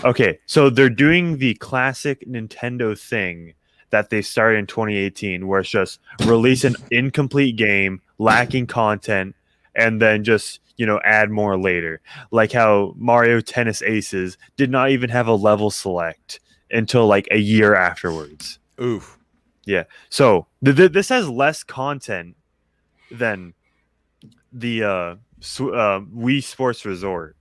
Okay, so they're doing the classic Nintendo thing that they started in 2018, where it's just release an incomplete game, lacking content, and then just add more later. Like how Mario Tennis Aces did not even have a level select until like a year afterwards. Oof. Yeah. So this has less content than the Wii Sports Resort.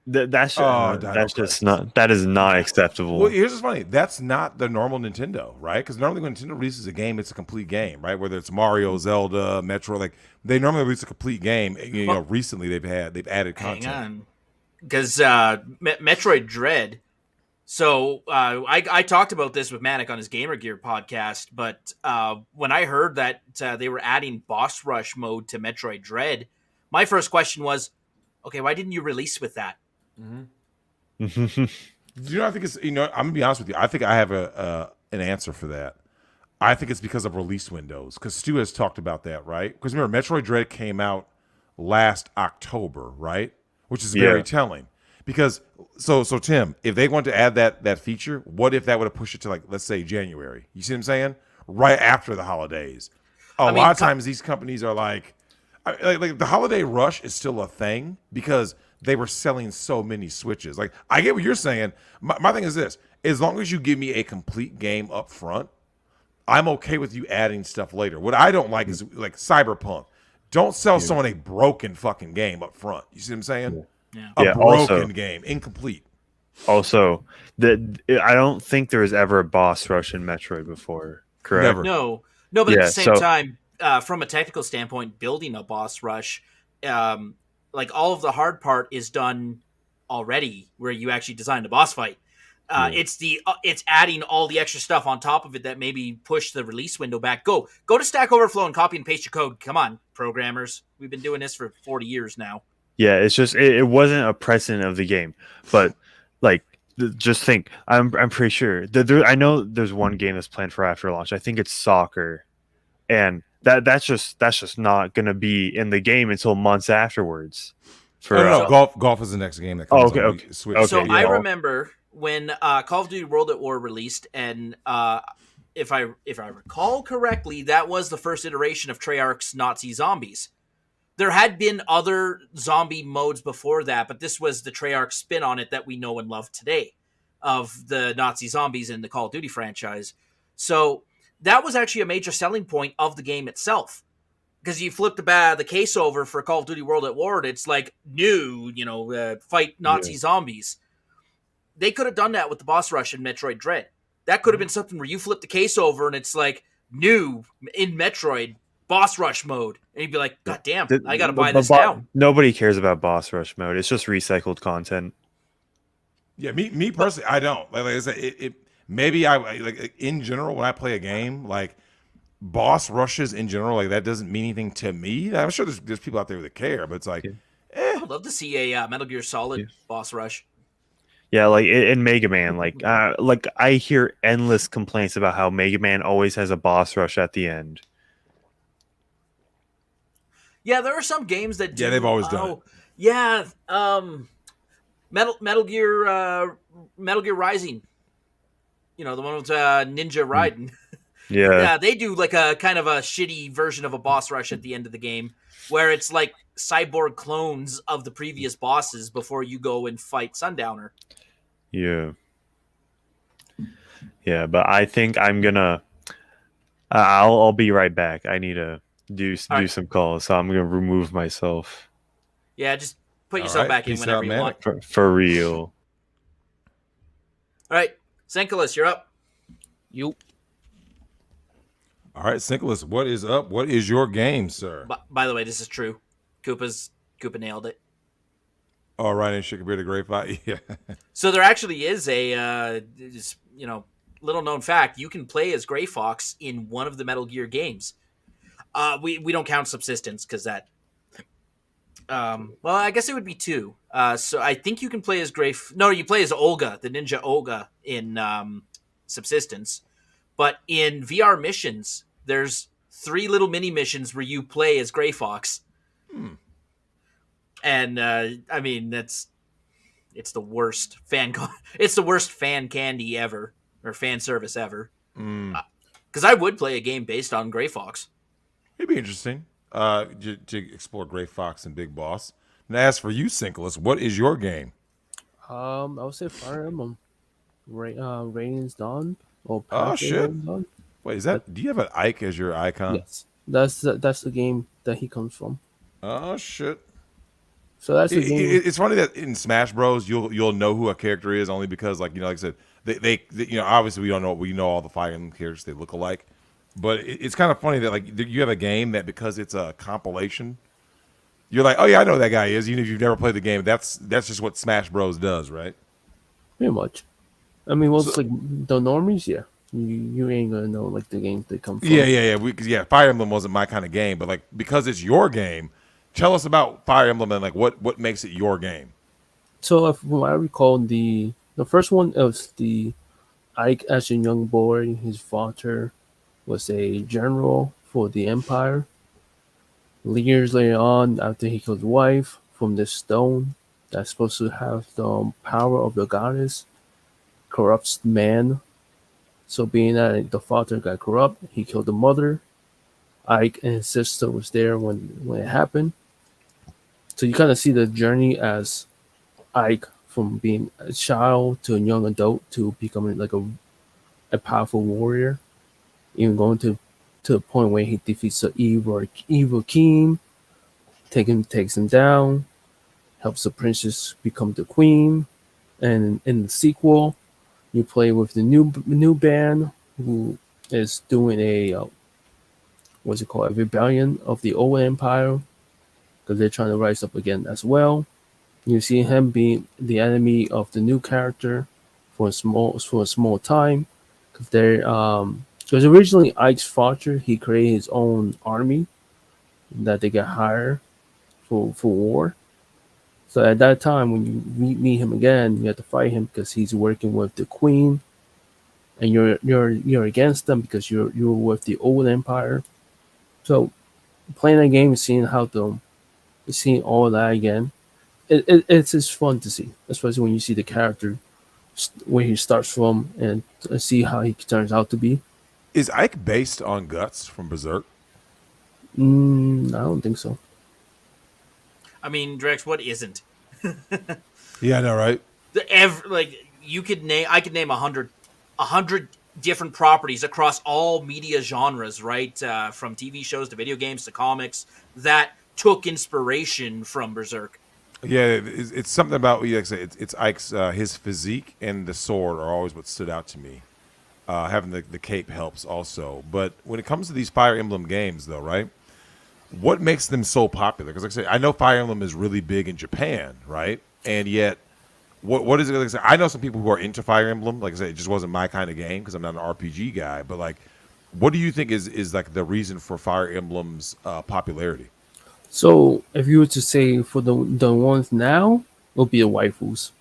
That's that is not acceptable. Well, here's what's funny. That's not the normal Nintendo, right? Because normally when Nintendo releases a game, it's a complete game, right? Whether it's Mario, Zelda, Metro, like they normally release a complete game. Recently they've added content. Hang on, because Metroid Dread. So I talked about this with Manic on his Gamer Gear podcast, but when I heard that they were adding boss rush mode to Metroid Dread, my first question was, okay, why didn't you release with that? I think it's I'm gonna be honest with you. I think I have an answer for that. I think it's because of release windows. Because Stu has talked about that, right? Because remember, Metroid Dread came out last October, right? Which is very telling. Because so Tim, if they want to add that feature, what if that would have pushed it to like, let's say January? You see what I'm saying? Right after the holidays. A lot of times these companies are like the holiday rush is still a thing because they were selling so many Switches. Like I get what you're saying. My thing is this: as long as you give me a complete game up front, I'm okay with you adding stuff later. What I don't like is like Cyberpunk. Don't sell someone a broken fucking game up front. You see what I'm saying? A broken game, incomplete. Also, I don't think there was ever a boss rush in Metroid before. Correct? Never. No, but at the same time, from a technical standpoint, building a boss rush, like all of the hard part is done already, where you actually design the boss fight. It's adding all the extra stuff on top of it that maybe push the release window back. Go to Stack Overflow and copy and paste your code. Come on, programmers. We've been doing this for 40 years now. Yeah, it's just it wasn't a precedent of the game, but like just think, I'm pretty sure I know there's one game that's planned for after launch. I think it's soccer, and that's just not gonna be in the game until months afterwards. Golf is the next game that comes on Switch. So I remember when Call of Duty World at War released, and if I recall correctly, that was the first iteration of Treyarch's Nazi Zombies. There had been other zombie modes before that, but this was the Treyarch spin on it that we know and love today of the Nazi Zombies in the Call of Duty franchise. So that was actually a major selling point of the game itself. Because you flip the case over for Call of Duty World at War, and it's like new, fight Nazi zombies. They could have done that with the boss rush in Metroid Dread. That could have been something where you flip the case over and it's like new in Metroid boss rush mode, and you'd be like, God damn, I gotta buy this now. Nobody cares about boss rush mode. It's just recycled content. Yeah, me personally, I don't. Like I said, maybe I like in general when I play a game, like boss rushes in general, like that doesn't mean anything to me. I'm sure there's people out there that care, but it's like, I'd love to see a Metal Gear Solid boss rush. Yeah, like in Mega Man, like I hear endless complaints about how Mega Man always has a boss rush at the end. Yeah, there are some games that do. Yeah, they've always done it. Yeah, Metal Gear Rising. The one with Ninja Raiden. Yeah, they do like a kind of a shitty version of a boss rush at the end of the game, where it's like cyborg clones of the previous bosses before you go and fight Sundowner. Yeah, but I think I'm gonna I'll be right back. I need to do right. some calls, so I'm gonna remove myself. Yeah, just put All yourself right. back in Peace whenever out, you man. want. For real. All right, Senkolas, you're up. You. All right, Sinkless, what is up? What is your game, sir? By the way, this is true. Koopa nailed it. All right, and Shikabir the Great Fight. Yeah. So there actually is a little known fact. You can play as Gray Fox in one of the Metal Gear games. We don't count Subsistence because that. Well, I guess it would be two. So I think you can play as No, you play as Olga, the ninja Olga in Subsistence. But in VR missions, there's 3 little mini missions where you play as Gray Fox. And I mean, it's the worst it's the worst fan candy ever, or fan service ever. Because I would play a game based on Gray Fox. It'd be interesting to explore Gray Fox and Big Boss. And as for you, Sinkless, what is your game? I would say Fire Emblem, Radiant's Dawn, or Oh Path shit! Radiant's Dawn. Wait, is that? Do you have an Ike as your icon? Yes, that's the game that he comes from. Oh shit! So that's the game. It's funny that in Smash Bros. you'll know who a character is only because, like I said, they obviously we know all the Fire Emblem characters, they look alike, but it's kind of funny that like you have a game that because it's a compilation, you're like, oh yeah, I know who that guy is, even if you've never played the game. That's just what Smash Bros. Does, right? Pretty much. I mean, like the normies, yeah. You ain't gonna know like the games they come from. Yeah. Fire Emblem wasn't my kind of game, but like because it's your game, tell us about Fire Emblem and like what makes it your game. So from what I recall, the first one was the Ike as a young boy. His father was a general for the Empire. Years later on, after he killed his wife from this stone that's supposed to have the power of the goddess, corrupts man. So being that the father got corrupt, he killed the mother. Ike and his sister was there when it happened. So you kind of see the journey as Ike from being a child to a young adult to becoming like a powerful warrior, even going to the point where he defeats the evil king, takes him down, helps the princess become the queen, and in the sequel, you play with the new band who is doing a what's it called, a rebellion of the old empire because they're trying to rise up again as well. You see him being the enemy of the new character for a small time because originally Ike's father, he created his own army that they get hired for war. So at that time, when you meet him again, you have to fight him because he's working with the queen, and you're against them because you're with the old empire. So playing that game and seeing all that again, it's just fun to see, especially when you see the character where he starts from and see how he turns out to be. Is Ike based on Guts from Berserk? I don't think so. I mean, Drex, what isn't? Yeah, I know, right? I could name 100 different properties across all media genres, right? From TV shows to video games to comics that took inspiration from Berserk. Yeah, it's something about like I say, it's Ike's his physique and the sword are always what stood out to me. Having the cape helps also, but when it comes to these Fire Emblem games, though, right? What makes them so popular? Because like I say, I know Fire Emblem is really big in Japan, right? And yet, what is it? Like I say, I know some people who are into Fire Emblem. Like I said, it just wasn't my kind of game because I'm not an RPG guy. But like, what do you think is like the reason for Fire Emblem's popularity? So if you were to say for the ones now, it would be the waifus.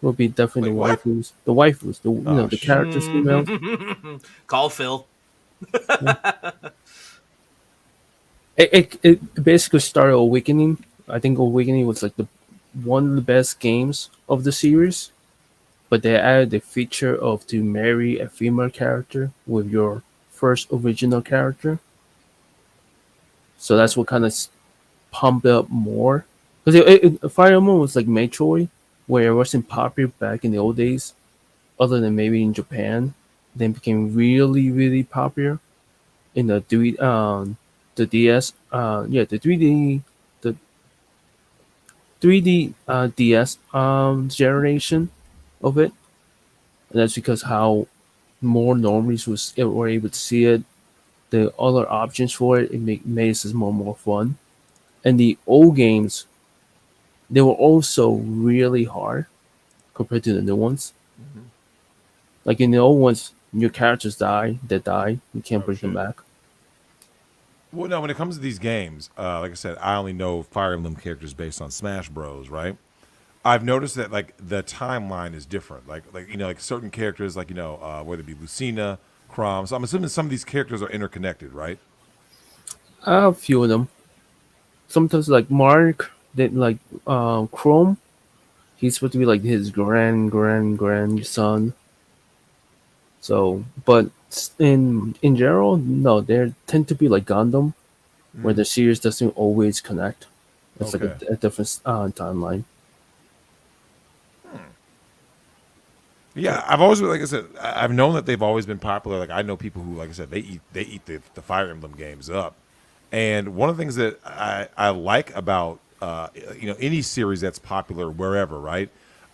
It would be definitely the waifus. The waifus, the characters females. Call Phil. It basically started Awakening. I think Awakening was like one of the best games of the series, but they added the feature of to marry a female character with your first original character. So that's what kind of pumped up more. Because Fire Emblem was like Metroid, where it wasn't popular back in the old days, other than maybe in Japan. Then became really, really popular. in the DS, the 3D DS generation of it, and that's because how more normies were able to see it. The other options for it, made it more fun. And the old games, they were also really hard compared to the new ones. Like in the old ones, your characters die, you can't bring them back. Well, no, when it comes to these games, like I said, I only know Fire Emblem characters based on Smash Bros, right? I've noticed that like the timeline is different. Like like certain characters, like whether it be Lucina, Chrom. So I'm assuming some of these characters are interconnected, right? A few of them. Sometimes like Mark, that like Chrome, he's supposed to be like his grandson. So, but in general, no, they tend to be like Gundam, where the series doesn't always connect. It's like a different timeline. Yeah, I've always, like I said, I've known that they've always been popular. Like I know people who, like I said, they eat the Fire Emblem games up. And one of the things that I like about any series that's popular wherever, right?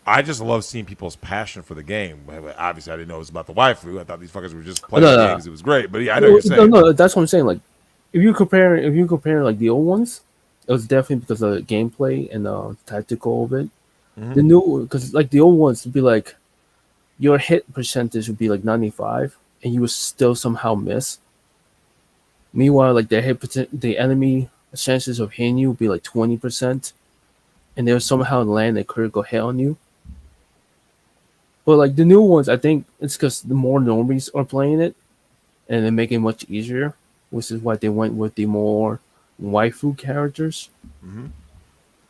I just love seeing people's passion for the game. Obviously, I didn't know it was about the waifu. I thought these fuckers were just playing the game because it was great. But yeah, I know what you're saying. No, that's what I'm saying. Like, if you compare like the old ones, it was definitely because of the gameplay and the tactical of it. The new, because like the old ones would be like, your hit percentage would be like 95, and you would still somehow miss. Meanwhile, like the enemy chances of hitting you would be like 20%, and they'll somehow land a critical hit on you. But like the new ones, I think it's because the more normies are playing it, and they make it much easier, which is why they went with the more waifu characters.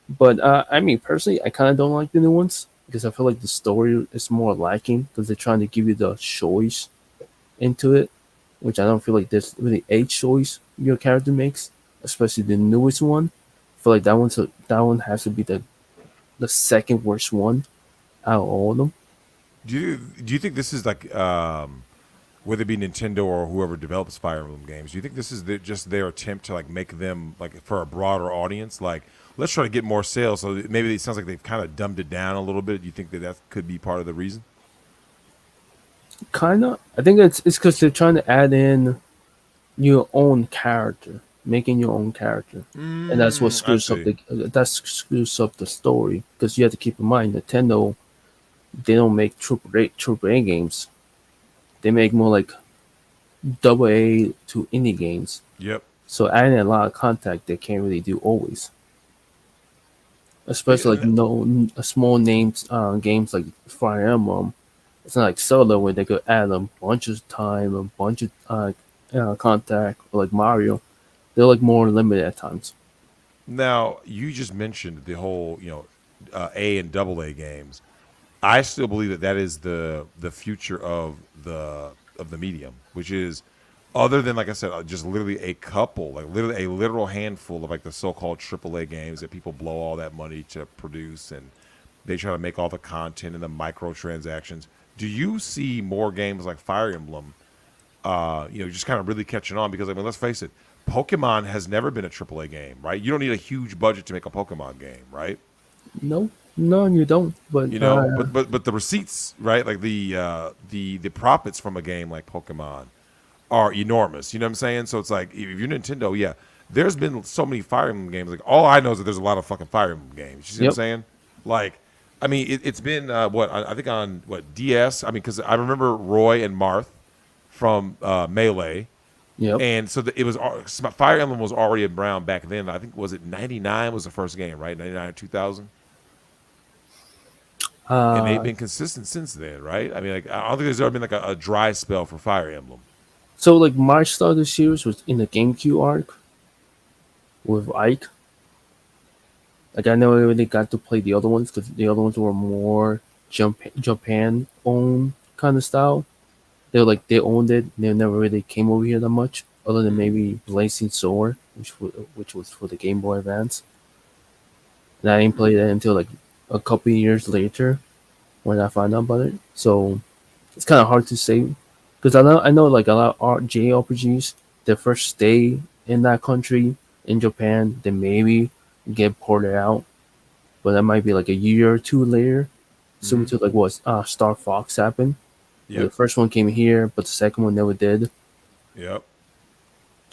But I mean, personally, I kind of don't like the new ones because I feel like the story is more lacking because they're trying to give you the choice into it, which I don't feel like there's really a choice your character makes, especially the newest one. I feel like that one has to be the second worst one out of all of them. Do you think this is like whether it be Nintendo or whoever develops Fire Emblem games? Do you think this is just their attempt to like make them like for a broader audience? Like, let's try to get more sales. So maybe it sounds like they've kind of dumbed it down a little bit. Do you think that could be part of the reason? Kind of. I think it's because they're trying to add in your own character, making your own character, and that's what screws up the story. Because you have to keep in mind, Nintendo, they don't make triple A games. They make more like double A to indie games. Yep. So adding a lot of contact they can't really do always. Especially like small names games like Fire Emblem. It's not like Zelda where they could add a bunch of time, a bunch of contact, or like Mario. They're like more limited at times. Now, you just mentioned the whole, A and double A games. I still believe that is the future of the medium, which is other than, like I said, just literally a couple, like literally a literal handful of like the so-called AAA games that people blow all that money to produce, and they try to make all the content and the microtransactions. Do you see more games like Fire Emblem, just kind of really catching on? Because I mean, let's face it, Pokemon has never been a AAA game, right? You don't need a huge budget to make a Pokemon game, right? No, you don't. But but the receipts, right? Like the profits from a game like Pokemon are enormous. You know what I'm saying? So it's like if you're Nintendo, yeah, there's been so many Fire Emblem games. Like all I know is that there's a lot of fucking Fire Emblem games. You see what I'm saying? Like, I mean, it's been I think on DS. I mean, because I remember Roy and Marth from Melee. Yep. And so it was Fire Emblem was already around back then. I think was it 99 was the first game, right? 99 or 2000. And they've been consistent since then, right? I mean, like I don't think there's ever been like a dry spell for Fire Emblem. So like my start of the series was in the GameCube arc with Ike. Like I never really got to play the other ones because the other ones were more Japan owned kind of style. They were like they owned it. They never really came over here that much, other than maybe Blazing Sword, which was for the Game Boy Advance. And I didn't play that until like a couple of years later when I found out about it. So it's kind of hard to say because I know like a lot of JRPGs they first stay in that country in Japan, then maybe get ported out, but that might be like a year or two later, similar to like what Star Fox happened. Where Yep. the first one came here, but the second one never did. Yep.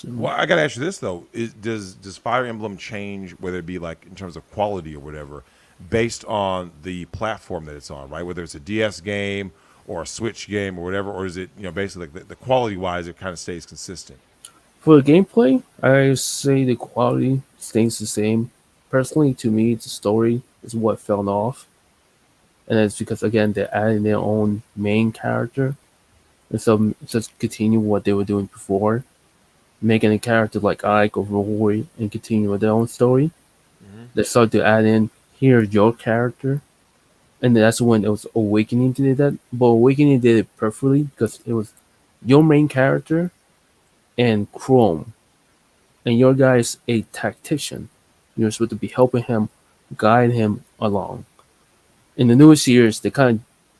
Well, I gotta ask you this though: does Fire Emblem change, whether it be like in terms of quality or whatever, based on the platform that it's on, right? Whether it's a DS game or a Switch game or whatever, or is it basically like the quality wise, it kind of stays consistent? For the gameplay, I say the quality stays the same. Personally, to me, the story is what fell off, and it's because again they're adding their own main character, and so just continue what they were doing before, making a character like Ike or Roy and continue with their own story. They start to add in here's your character, and that's when it was Awakening did that. But Awakening did it perfectly because it was your main character and Chrome, and your guy is a tactician. You're supposed to be helping him, guide him along. In the newest years, they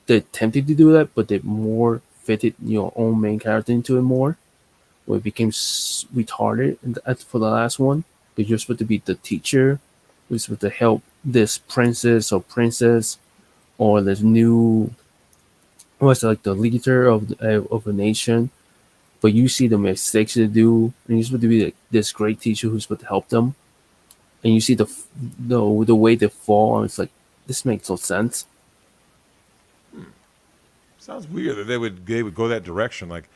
attempted to do that, but they more fitted your own main character into it more, where it became retarded. And as for the last one, because you're supposed to be the teacher, you're supposed to help this princess or princess or this new what's like the leader of a nation, but you see the mistakes they do, and you're supposed to be like this great teacher who's supposed to help them, and you see the way they fall, and it's like this makes no sense. Sounds weird that they would go that direction. Like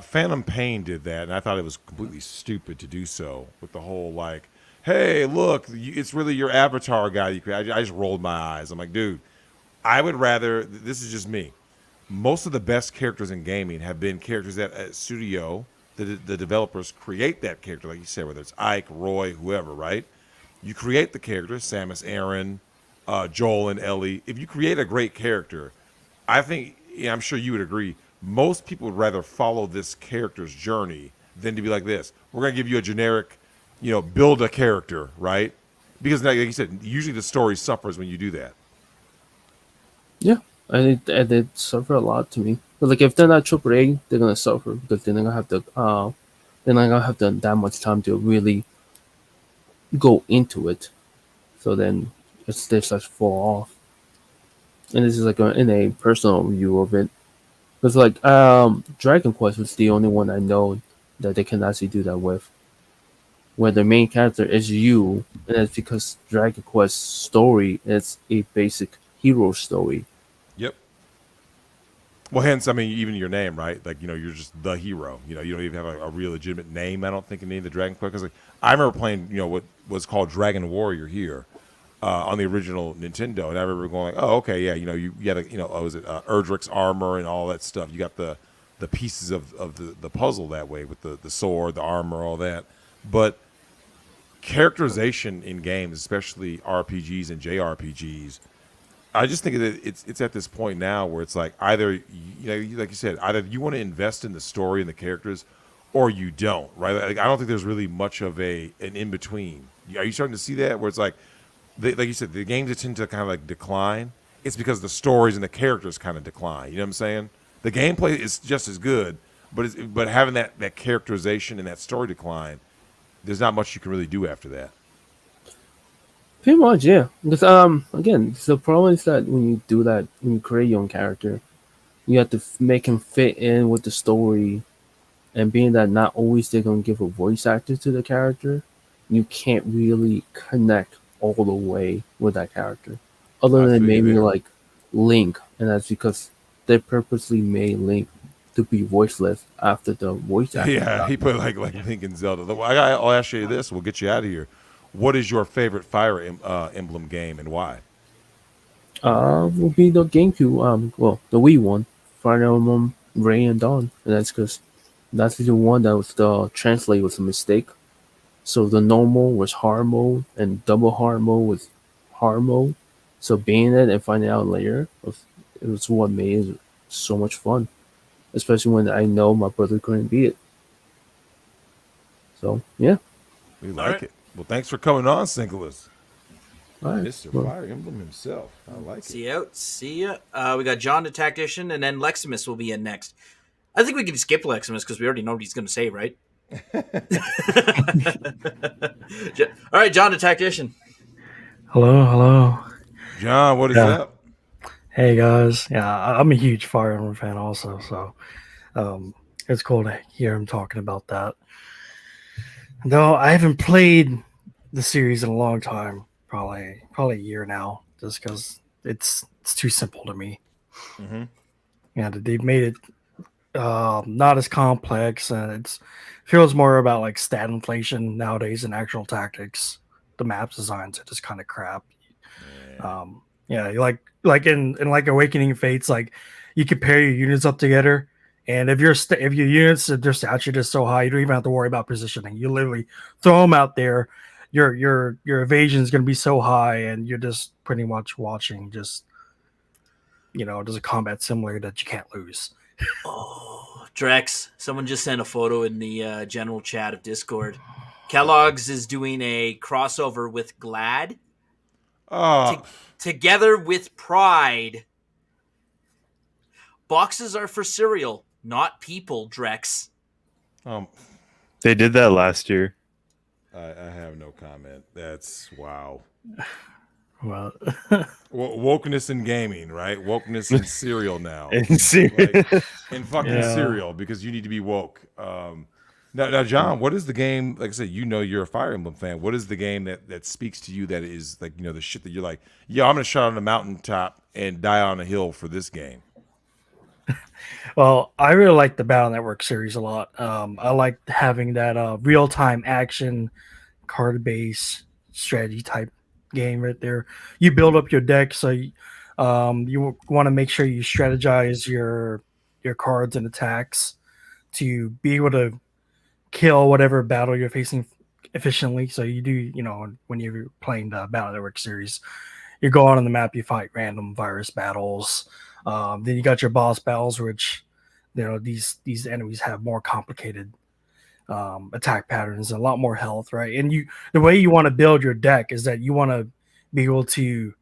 Phantom Pain did that, and I thought it was completely stupid to do so with the whole like, hey, look, it's really your avatar guy you create. I just rolled my eyes. I'm like, dude, I would rather. This is just me. Most of the best characters in gaming have been characters that at studio, the developers create that character, like you said, whether it's Ike, Roy, whoever, right? You create the character, Samus Aran, Joel, and Ellie. If you create a great character, I think, I'm sure you would agree, most people would rather follow this character's journey than to be like this. We're going to give you a generic, build a character, right? Because like you said, usually the story suffers when you do that. Yeah, and it suffer a lot to me. But like if they're not AAA, they're gonna suffer because they're not gonna have that much time to really go into it. So then they start to fall off. And this is like in a personal view of it. Because like Dragon Quest was the only one I know that they can actually do that with. Where the main character is you, and that's because Dragon Quest story is a basic hero story. Yep. Well, hence, I mean, even your name, right? Like, you're just the hero. You don't even have a real legitimate name, I don't think, in any of the Dragon Quest. Because, like, I remember playing, what was called Dragon Warrior here on the original Nintendo. And I remember going like, oh, okay, yeah, you had was it Erdrick's armor and all that stuff. You got the pieces of the puzzle that way with the sword, the armor, all that. But characterization in games, especially RPGs and JRPGs, I just think that it's at this point now where it's like either like you said, either you want to invest in the story and the characters, or you don't, right? Like, I don't think there's really much of an in between. Are you starting to see that where it's like you said, the games that tend to kind of like decline? It's because the stories and the characters kind of decline. You know what I'm saying? The gameplay is just as good, but having that characterization and that story decline, there's not much you can really do after that. Pretty much, yeah. Because again, the problem is that when you do that, when you create your own character, you have to make him fit in with the story, and being that not always they're gonna give a voice actor to the character, you can't really connect all the way with that character, other than maybe like Link, and that's because they purposely made Link to be voiceless after the voice actor. Yeah, he put like Link and Zelda. I'll ask you this. We'll get you out of here. What is your favorite Fire Emblem game and why? Will be the GameCube. Well, the Wii one, Fire Emblem Ray and Dawn, and that's because that's the one that was the translate was a mistake. So the normal was hard mode, and double hard mode was hard mode. So being it and finding out later, it was what made it so much fun, especially when I know my brother couldn't beat it. So yeah, we like it. Well, thanks for coming on, Singlers. All right. Mr. Fire Emblem himself. I like it. See you out. See ya. We got John the Tactician, and then Leximus will be in next. I think we can skip Leximus because we already know what he's going to say, right? All right, John, the tactician. Hello. John, what is up? Hey guys, yeah, I'm a huge Fire Emblem fan also, so it's cool to hear him talking about that. No, I haven't played the series in a long time, probably a year now, just because it's too simple to me. Mm-hmm. Yeah, they've made it not as complex, and it feels more about like stat inflation nowadays than actual tactics. The map designs are just kind of crap. Yeah, like in like Awakening Fates, like you compare your units up together, and if your units their stats are just so high, you don't even have to worry about positioning. You literally throw them out there. Your evasion is going to be so high, and you're just pretty much watching just there's a combat simulator that you can't lose. Oh, Drex, someone just sent a photo in the general chat of Discord. Kellogg's is doing a crossover with Glad. Together with Pride. Boxes are for cereal, not people, Drex. They did that last year. I have no comment. That's wow. Well, wokeness in gaming, right? Wokeness in cereal now. In cereal. In fucking cereal, because you need to be woke. Now, John, what is the game? Like I said, you're a Fire Emblem fan. What is the game that speaks to you that is like the shit that you're like, yeah, I'm gonna shot on a mountaintop and die on a hill for this game? Well, I really like the Battle Network series a lot. I like having that real-time action card-based strategy type game right there. You build up your deck, so you want to make sure you strategize your cards and attacks to be able to kill whatever battle you're facing efficiently. So you do, when you're playing the Battle Network series, you go out on the map, you fight random virus battles. Then you got your boss battles, which these enemies have more complicated attack patterns and a lot more health, right? And the way you want to build your deck is that you want to be able to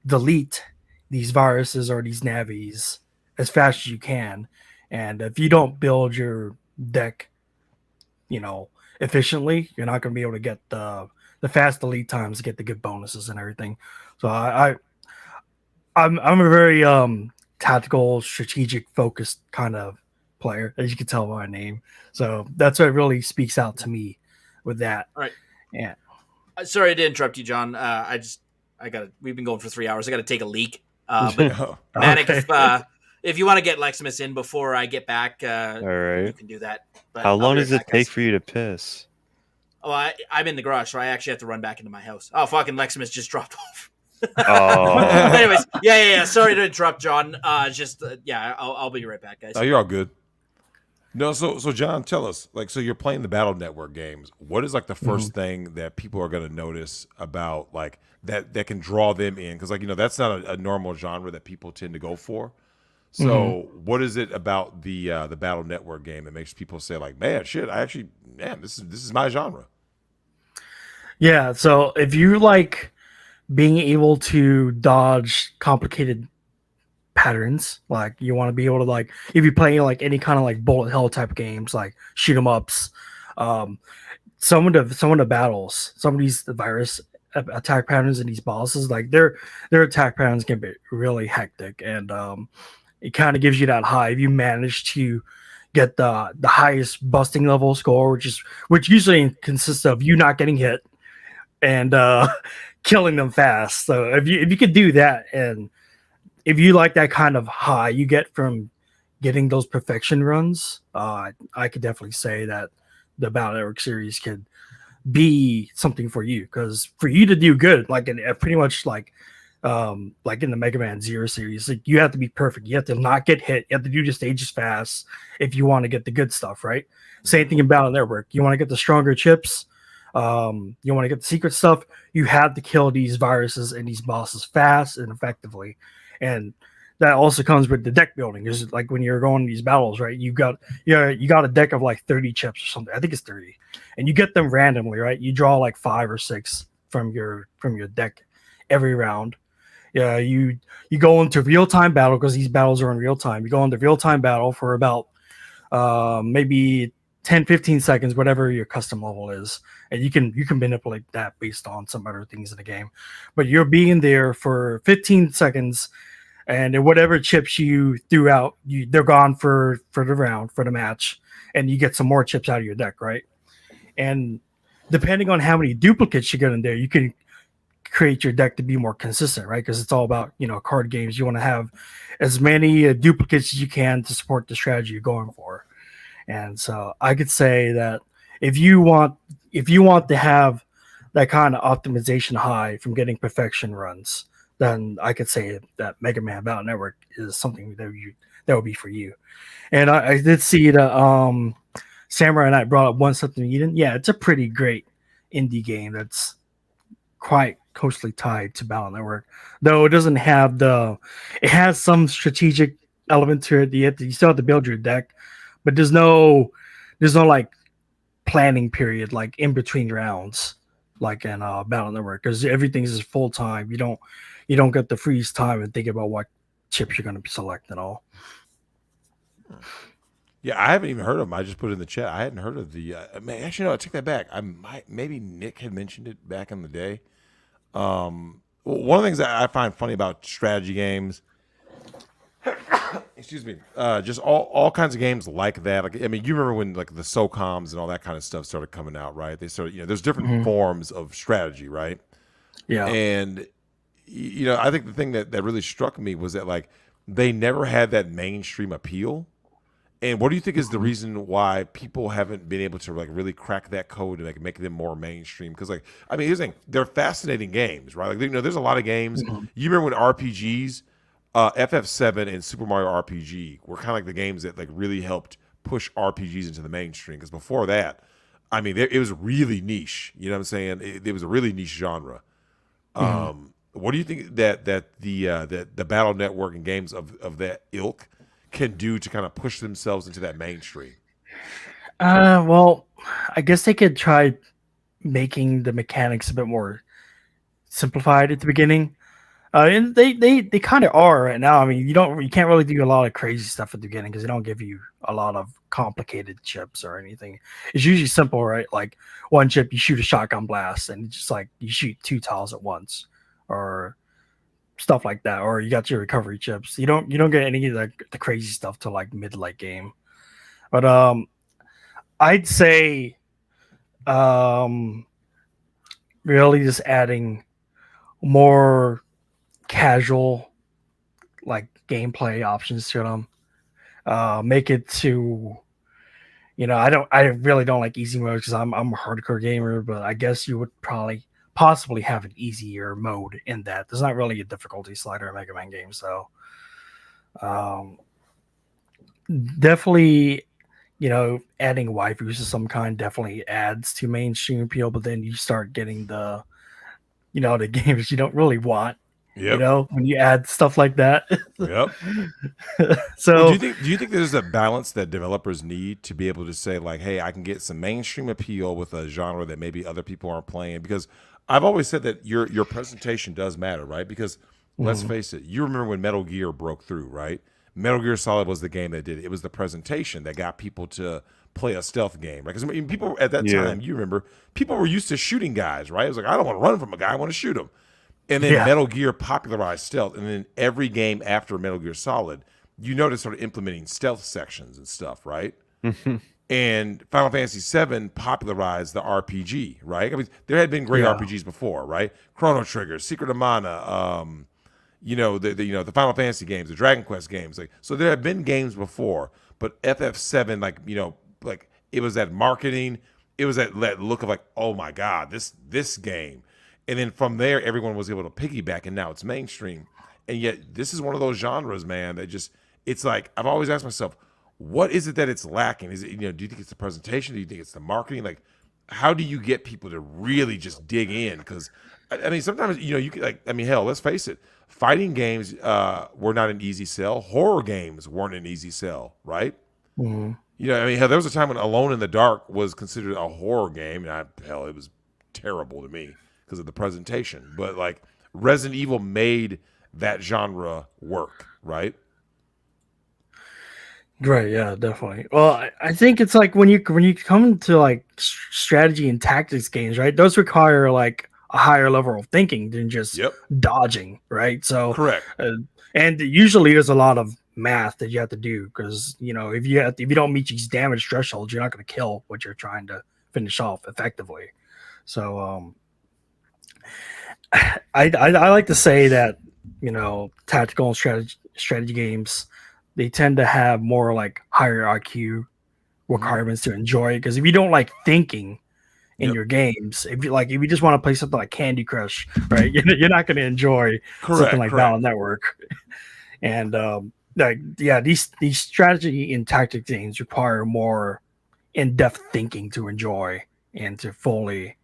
delete these viruses or these navies as fast as you can. And if you don't build your deck, efficiently, you're not going to be able to get the fast delete times to get the good bonuses and everything. So I'm a very tactical, strategic, focused kind of player, as you can tell by my name. So that's what really speaks out to me with that. All right. Yeah. Sorry to interrupt you, John. We've been going for 3 hours. I got to take a leak. But Manic, if you want to get Leximus in before I get back, all right, you can do that. But how long does it take for you to piss? Oh, I'm in the garage, so I actually have to run back into my house. Oh, fucking Leximus just dropped off. Oh. Anyways, yeah. Sorry to interrupt, John. I'll be right back, guys. Oh, you're all good. No, so John, tell us, so you're playing the Battle Network games. What is the first thing that people are going to notice about that can draw them in? Because that's not a normal genre that people tend to go for. So what is it about the Battle Network game that makes people say man, shit, this is my genre? Yeah, so if you like being able to dodge complicated patterns, you want to be able to if you're playing any kind of bullet hell type games, shoot 'em ups, some of the battles, some of these virus attack patterns and these bosses, their attack patterns can be really hectic, and it kind of gives you that high if you manage to get the highest busting level score, which usually consists of you not getting hit and killing them fast. So if you could do that, and if you like that kind of high you get from getting those perfection runs, I could definitely say that the Battle Network series could be something for you, because for you to do good, pretty much in the Mega Man Zero series, you have to be perfect. You have to not get hit. You have to do the stages fast if you want to get the good stuff, right? Same thing in Battle Network. You want to get the stronger chips. You want to get the secret stuff. You have to kill these viruses and these bosses fast and effectively. And that also comes with the deck building. Is when you're going to these battles, right? You got a deck of 30 chips or something. I think it's 30, and you get them randomly, right? You draw 5 or 6 from your deck every round. Yeah, you go into real-time battle, because these battles are in real time. You go into real-time battle for about maybe 10, 15 seconds, whatever your custom level is, and you can manipulate that based on some other things in the game. But you're being there for 15 seconds, and whatever chips you threw out, they're gone for the round, for the match, and you get some more chips out of your deck, right? And depending on how many duplicates you get in there, you can create your deck to be more consistent, right? Because it's all about, card games. You want to have as many duplicates as you can to support the strategy you're going for. And so I could say that if you want to have that kind of optimization high from getting perfection runs, then I could say that Mega Man Battle Network is something that would be for you. And I did see that Samurai and I brought up One Step to Eden. Yeah, it's a pretty great indie game that's quite closely tied to Battle Network, though it doesn't have it has some strategic element to it. You still have to build your deck, but there's no like planning period like in between rounds like in Battle Network, because everything's just full time. You don't get the freeze time and think about what chips you're going to select at all. Yeah, I haven't even heard of them. I just put it in the chat. I hadn't heard of the. Actually, no, I take that back. Maybe Nick had mentioned it back in the day. One of the things that I find funny about strategy games, excuse me, just all kinds of games like that. Like, I mean, you remember when like the SOCOMs and all that kind of stuff started coming out, right? They started, there's different forms of strategy, right? Yeah. And I think the thing that really struck me was that like they never had that mainstream appeal. And what do you think is the reason why people haven't been able to like really crack that code and like make them more mainstream? Because like, I mean, here's the thing: they're fascinating games, right? Like, there's a lot of games. You remember when RPGs, FF7 and Super Mario RPG were kind of like the games that like really helped push RPGs into the mainstream. Because before that, I mean, it was really niche. You know what I'm saying? It was a really niche genre. What do you think that the Battle Network and games of that ilk can do to kind of push themselves into that mainstream? Well, I guess they could try making the mechanics a bit more simplified at the beginning. And they kind of are right now. I mean, you can't really do a lot of crazy stuff at the beginning because they don't give you a lot of complicated chips or anything. It's usually simple, right? Like one chip, you shoot a shotgun blast, and it's just like you shoot 2 tiles at once, or stuff like that. Or you got your recovery chips. You don't get any of the crazy stuff till like mid-late game. But I'd say really just adding more casual like gameplay options to them. Make it to I really don't like easy mode because I'm a hardcore gamer, but I guess you would possibly have an easier mode in that. There's not really a difficulty slider in Mega Man games, so definitely adding waifus of some kind definitely adds to mainstream appeal, but then you start getting the games you don't really want. Yep. When you add stuff like that. Yep. So well, do you think there's a balance that developers need to be able to say like, hey, I can get some mainstream appeal with a genre that maybe other people aren't playing? Because I've always said that your presentation does matter, right? Because let's face it, you remember when Metal Gear broke through, right? Metal Gear Solid was the game that did it. It was the presentation that got people to play a stealth game, right? Because people at that time, you remember, people were used to shooting guys, right? It was like, I don't want to run from a guy, I want to shoot him. And then Metal Gear popularized stealth. And then every game after Metal Gear Solid, you notice sort of implementing stealth sections and stuff, right? And Final Fantasy VII popularized the RPG, right? I mean, there had been great RPGs before, right? Chrono Trigger, Secret of Mana, the Final Fantasy games, the Dragon Quest games. Like, so there have been games before, but FF7, like it was that marketing, it was that look of like, oh my God, this game. And then from there, everyone was able to piggyback, and now it's mainstream. And yet, this is one of those genres, man, that it's like, I've always asked myself, what is it that it's lacking? Is it, do you think it's the presentation? Do you think it's the marketing? Like, how do you get people to really just dig in? Because, I mean, sometimes, you can, like, I mean, hell, let's face it. Fighting games were not an easy sell. Horror games weren't an easy sell, right? Mm-hmm. I mean, hell, there was a time when Alone in the Dark was considered a horror game, and it was terrible to me because of the presentation. But like Resident Evil made that genre work, right? Right, yeah, definitely. Well, I think it's like when you come to like strategy and tactics games, right? Those require like a higher level of thinking than just Yep. dodging, right? So, Correct. and usually there's a lot of math that you have to do because if you don't meet these damage thresholds, you're not going to kill what you're trying to finish off effectively. So, I like to say that tactical and strategy games, they tend to have more like higher IQ requirements to enjoy it. Because if you don't like thinking in your games, if you just want to play something like Candy Crush, right, you're not going to enjoy something like Battle Network. And these strategy and tactic games require more in-depth thinking to enjoy and to fully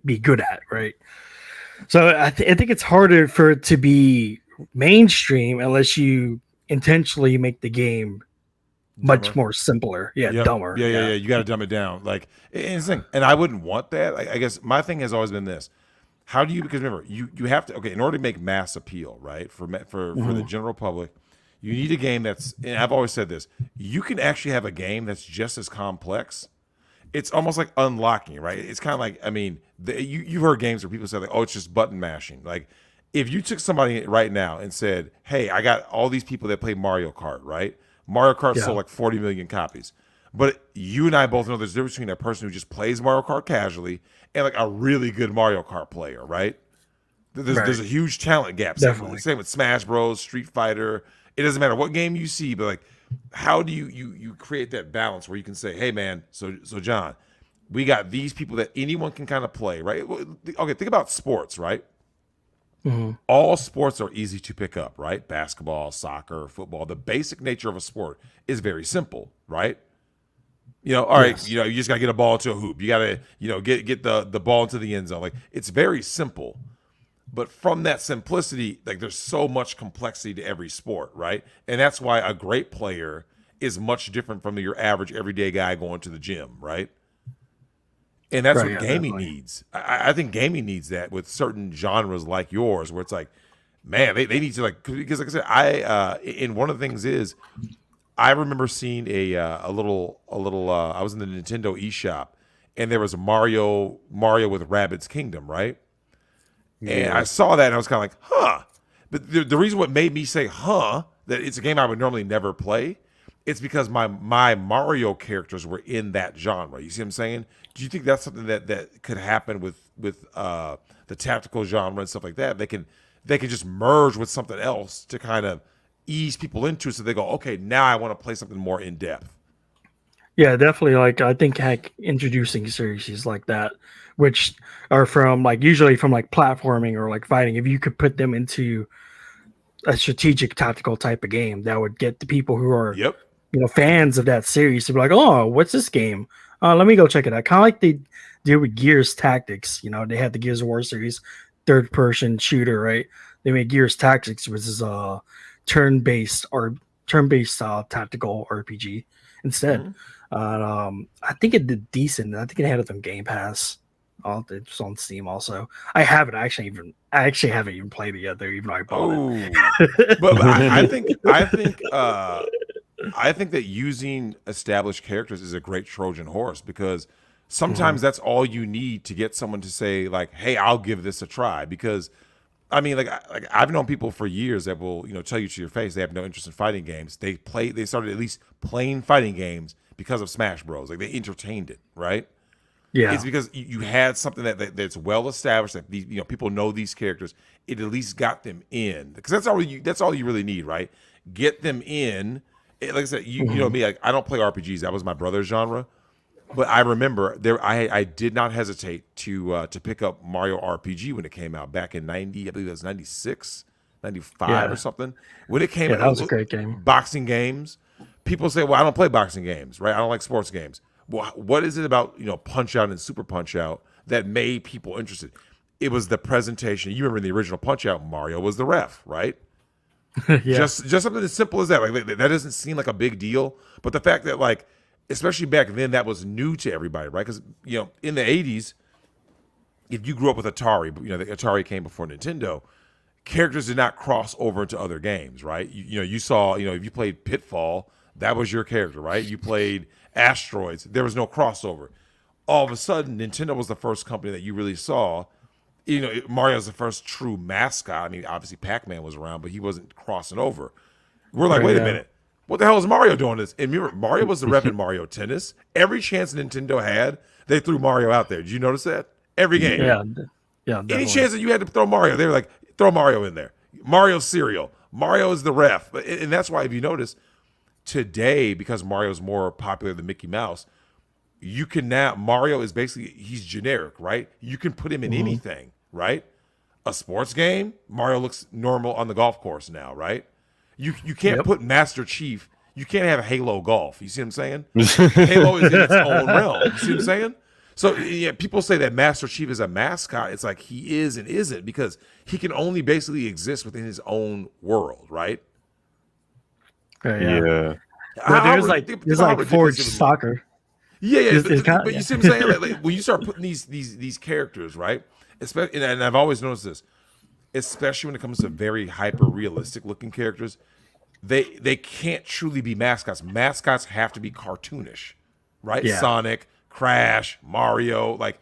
be good at, right? So I think it's harder for it to be mainstream unless you intentionally make the game much more simpler. Yeah, dumber. Yeah. You got to dumb it down. Like, and I wouldn't want that. I guess my thing has always been this: how do you? Because remember, you have to. Okay, in order to make mass appeal, right, for the general public, you need a game that's. And I've always said this: you can actually have a game that's just as complex. It's almost like unlocking, right? It's kind of like, I mean, you've heard games where people say like, oh, it's just button mashing. Like, if you took somebody right now and said, hey, I got all these people that play Mario Kart, right? Mario Kart sold like 40 million copies. But you and I both know there's a difference between a person who just plays Mario Kart casually and like a really good Mario Kart player, right? There's a huge talent gap. Definitely. Same with Smash Bros, Street Fighter. It doesn't matter what game you see, but like, how do you create that balance where you can say, hey man, so John, we got these people that anyone can kind of play, right? Okay, think about sports, right? Mm-hmm. All sports are easy to pick up, right? Basketball, soccer, football. The basic nature of a sport is very simple, right? All right, you just gotta get a ball to a hoop. You gotta, get the ball into the end zone. Like, it's very simple. But from that simplicity, like, there's so much complexity to every sport, right? And that's why a great player is much different from your average everyday guy going to the gym, right? And that's what gaming needs. I think gaming needs that with certain genres like yours, where it's like, man, they need to, like, because like I said, and one of the things is, I remember seeing a little. I was in the Nintendo eShop, and there was a Mario with Rabbids Kingdom, right? And I saw that and I was kind of like, huh. But the reason what made me say, huh, that it's a game I would normally never play, it's because my Mario characters were in that genre. You see what I'm saying? Do you think that's something that could happen with the tactical genre and stuff like that? They can just merge with something else to kind of ease people into it, so they go, okay, now I want to play something more in depth. Yeah, definitely. Like, I think introducing series like that, which are from usually from platforming or fighting, if you could put them into a strategic tactical type of game, that would get the people who are fans of that series to be like, oh, what's this game? Let me go check it out. Kind of like they did with Gears Tactics. They had the Gears of War series, third person shooter, right? They made Gears Tactics, which is a turn-based tactical RPG instead. Mm-hmm. I think it did decent. I think it had it on Game Pass. It's on Steam also. I actually haven't even played it yet. Though, even though I bought it. But I think that using established characters is a great Trojan horse, because sometimes that's all you need to get someone to say like, "Hey, I'll give this a try." Because I mean, like I've known people for years that will tell you to your face they have no interest in fighting games. They started at least playing fighting games because of Smash Bros. Like, they entertained it, right? Yeah, it's because you had something that's well established, that these people know these characters. It at least got them in, because that's all you really need, right? Get them in. Like I said, you know me, like, I don't play RPGs. That was my brother's genre, but I remember I did not hesitate to pick up Mario RPG when it came out back in 90. I believe it was 96, 95 or something. When it came out, that was a great game. Boxing games. People say, well, I don't play boxing games, right? I don't like sports games. Well, what is it about, Punch Out and Super Punch Out that made people interested? It was the presentation. You remember in the original Punch Out, Mario was the ref, right? Just something as simple as that. Like, that doesn't seem like a big deal, but the fact that, like, especially back then, that was new to everybody, right? Because in the 80s, if you grew up with Atari, the Atari came before Nintendo. characters did not cross over into other games, right? You saw, if you played Pitfall, that was your character, right? You played Asteroids, there was no crossover. All of a sudden, Nintendo was the first company that you really saw. Mario's the first true mascot. I mean, obviously Pac-Man was around, but he wasn't crossing over. We're like, wait a minute. What the hell is Mario doing this? And remember, Mario was the rep in Mario Tennis. Every chance Nintendo had, they threw Mario out there. Did you notice that? Every game. Yeah. Definitely. Any chance that you had to throw Mario, they were like, throw Mario in there. Mario cereal. Mario is the ref. And that's why, if you notice, today, because Mario's more popular than Mickey Mouse, you can now, Mario is basically, he's generic, right? You can put him in anything, right? A sports game, Mario looks normal on the golf course now, right? You can't put Master Chief, you can't have Halo Golf. You see what I'm saying? Halo is in its own realm. You see what I'm saying? So yeah, people say that Master Chief is a mascot. It's like he is and isn't, because he can only basically exist within his own world, right? Yeah. There's like Forge Soccer. Yeah. But you see what I'm saying? Like, when you start putting these characters, right? Especially, and I've always noticed this, especially when it comes to very hyper realistic looking characters, they can't truly be mascots. Mascots have to be cartoonish, right? Yeah. Sonic, Crash, Mario, like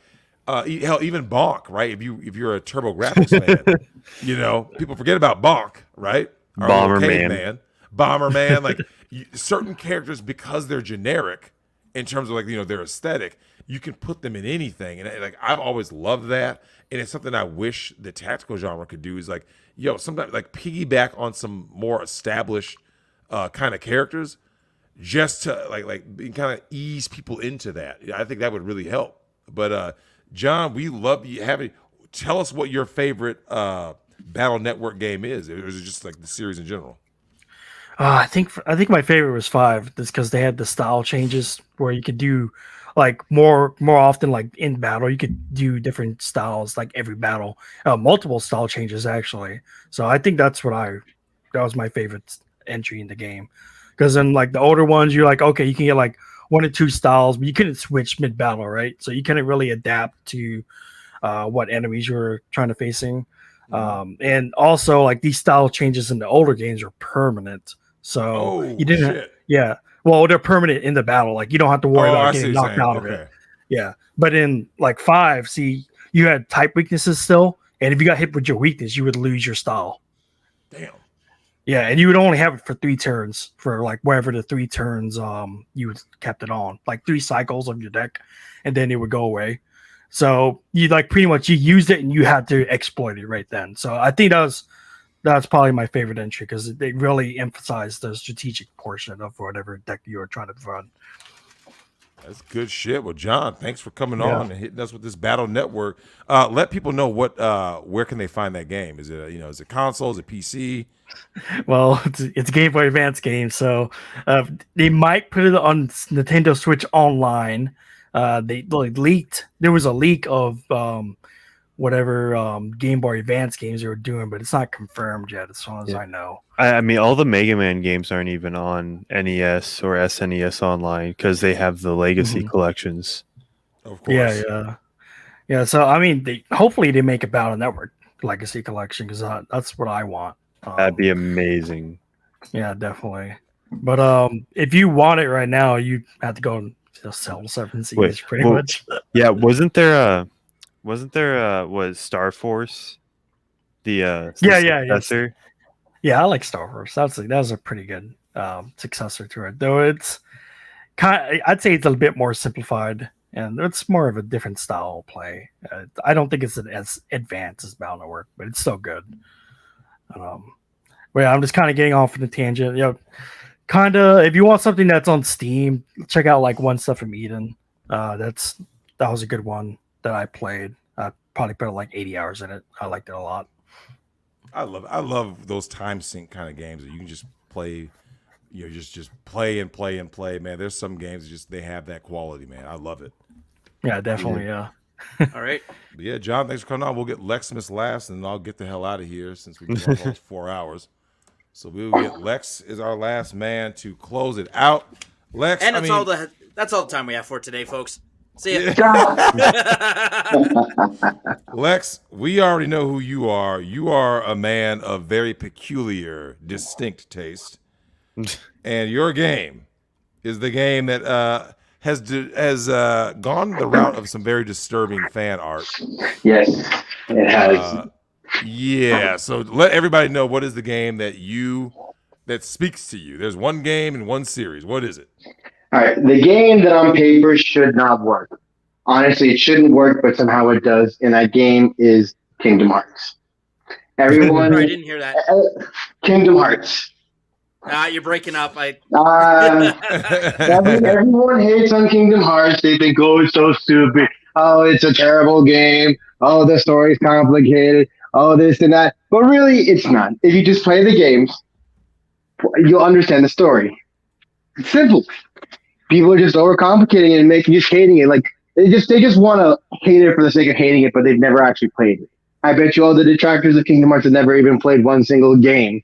hell, even Bonk, right? If you're a TurboGrafx fan, people forget about Bonk, right? Bomberman. Bomberman, like certain characters, because they're generic in terms of their aesthetic, you can put them in anything, and like I've always loved that. And it's something I wish the tactical genre could do, is like, sometimes like piggyback on some more established kind of characters, just to like kind of ease people into that. I think that would really help. But John, we love you having. Tell us what your favorite Battle Network game is, or is it just like the series in general? I think my favorite was 5, just because they had the style changes where you could do like more often, like in battle, you could do different styles, like every battle, multiple style changes actually. So I think that was my favorite entry in the game, because in like the older ones, you're like, okay, you can get like 1 or 2 styles, but you couldn't switch mid battle, right? So you couldn't really adapt to what enemies you were trying to facing. And also, like, these style changes in the older games are permanent. So you didn't, well, they're permanent in the battle. Like, you don't have to worry about getting knocked out of it. Yeah. But in like 5, see, you had type weaknesses still. And if you got hit with your weakness, you would lose your style. Damn. Yeah. And you would only have it for 3 turns, for like wherever the 3 turns you would kept it on, like 3 cycles of your deck, and then it would go away. So you like pretty much you used it and you had to exploit it right then. So I think that's probably my favorite entry, because they really emphasized the strategic portion of whatever deck you were trying to run. That's good shit. Well, John, thanks for coming on and hitting us with this Battle Network. Let people know where can they find that game? Is it is it console? Is it PC? Well, it's a Game Boy Advance game, so they might put it on Nintendo Switch Online. They leaked. There was a leak of whatever Game Boy Advance games they were doing, but it's not confirmed yet, as far as I know. I mean, all the Mega Man games aren't even on NES or SNES Online, because they have the Legacy collections. Of course. Yeah. So I mean, hopefully they make a Battle Network Legacy collection, because that's what I want. That'd be amazing. Yeah, definitely. But if you want it right now, you have to go and sell 7 CDs pretty much. Yeah, wasn't there was Star Force the successor? Yeah, I like Star Force. That was a pretty good successor to it, though it's I'd say it's a bit more simplified, and it's more of a different style of play. I don't think it's as advanced as Battle Network, but it's still good. But yeah, I'm just kind of getting off on a tangent. If you want something that's on Steam, check out like One Step from Eden. That was a good one that I played. I probably put like 80 hours in it. I liked it a lot. I love those time sync kind of games that you can just play, just play and play and play. Man, there's some games that they have that quality, man. I love it. Yeah, definitely. Yeah. All right. But yeah, John, thanks for coming on. We'll get Leximus last, and I'll get the hell out of here since we've been almost 4 hours. So we'll get Lex is our last man to close it out. Lex, and that's all the time we have for today, folks. See ya. Lex, we already know who you are. You are a man of very peculiar, distinct taste. And your game is the game that has gone the route of some very disturbing fan art. Yes, it has. Yeah, so let everybody know, what is the game that speaks to you? There's one game and one series. What is it? All right, the game that on paper should not work. Honestly, it shouldn't work, but somehow it does. And that game is Kingdom Hearts. Everyone, Sorry, I didn't hear that. Kingdom Hearts. You're breaking up. Everyone hates on Kingdom Hearts. They think, oh, it's so stupid. Oh, it's a terrible game. Oh, the story's complicated. Oh, this and that. But really, it's not. If you just play the games, you'll understand the story. It's simple. People are just overcomplicating it and just hating it. Like they just want to hate it for the sake of hating it, but they've never actually played it. I bet you all the detractors of Kingdom Hearts have never even played one single game.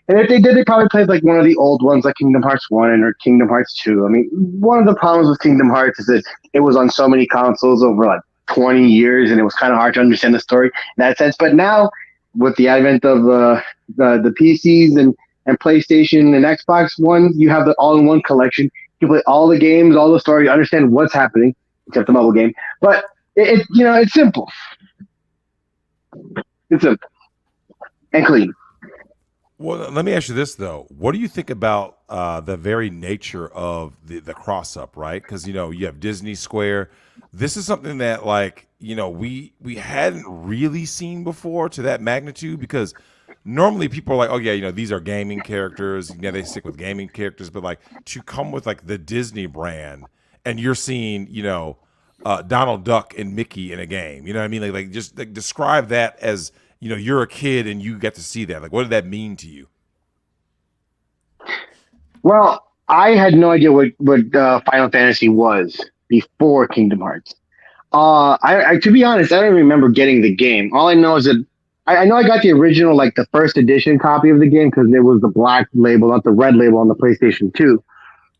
And if they did, they probably played like one of the old ones, like Kingdom Hearts 1 or Kingdom Hearts 2. I mean, one of the problems with Kingdom Hearts is that it was on so many consoles over like 20 years, and it was kind of hard to understand the story in that sense. But now, with the advent of the PCs and PlayStation and Xbox One, you have the all-in-one collection. You play all the games, all the story, you understand what's happening, except the mobile game. But it's simple. It's simple and clean. Well, let me ask you this though: what do you think about the very nature of the cross up? Right, because you have Disney Square. This is something that we hadn't really seen before to that magnitude, because normally people are like, oh yeah, these are gaming characters. Yeah, they stick with gaming characters, but like to come with like the Disney brand, and you're seeing Donald Duck and Mickey in a game. You know what I mean? Like just like describe that as you're a kid and you get to see that. Like, what did that mean to you? Well, I had no idea what Final Fantasy was before Kingdom Hearts. I to be honest, I don't remember getting the game. All I know is that I know I got the original, like the first edition copy of the game, because it was the black label, not the red label on the PlayStation 2.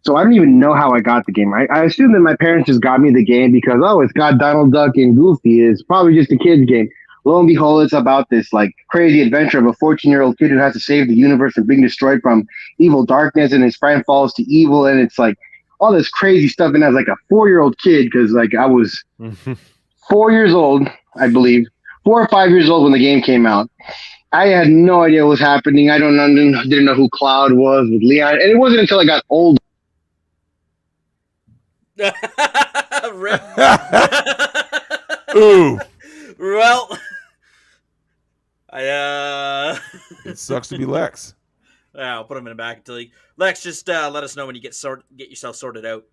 So I don't even know how I got the game. I assume that my parents just got me the game because, it's got Donald Duck and Goofy. It's probably just a kid's game. Lo and behold, it's about this like crazy adventure of a 14-year-old kid who has to save the universe from being destroyed from evil darkness, and his friend falls to evil, and it's like all this crazy stuff. And as like a 4-year-old kid, because like I was 4 years old, I believe, 4 or 5 years old when the game came out. I had no idea what was happening. I didn't know who Cloud was with Leon, and it wasn't until I got older. Ooh. Well, it sucks to be Lex. I'll put him in the back until Lex, just let us know when you get yourself sorted out.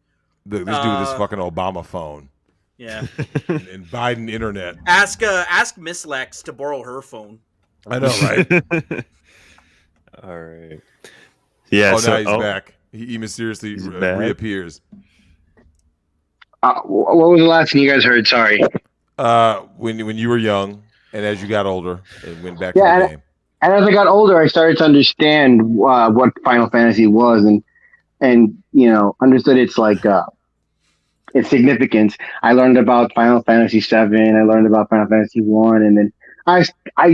This dude with this fucking Obama phone. Yeah. and Biden internet. Ask Miss Lex to borrow her phone. I know, right? All right. Yeah. Now he's back. He mysteriously reappears. What was the last thing you guys heard? Sorry. When you were young, and as you got older, it went back to the game. And as I got older, I started to understand what Final Fantasy was, and understood its its significance. I learned about Final Fantasy 7. I learned about Final Fantasy 1, and then I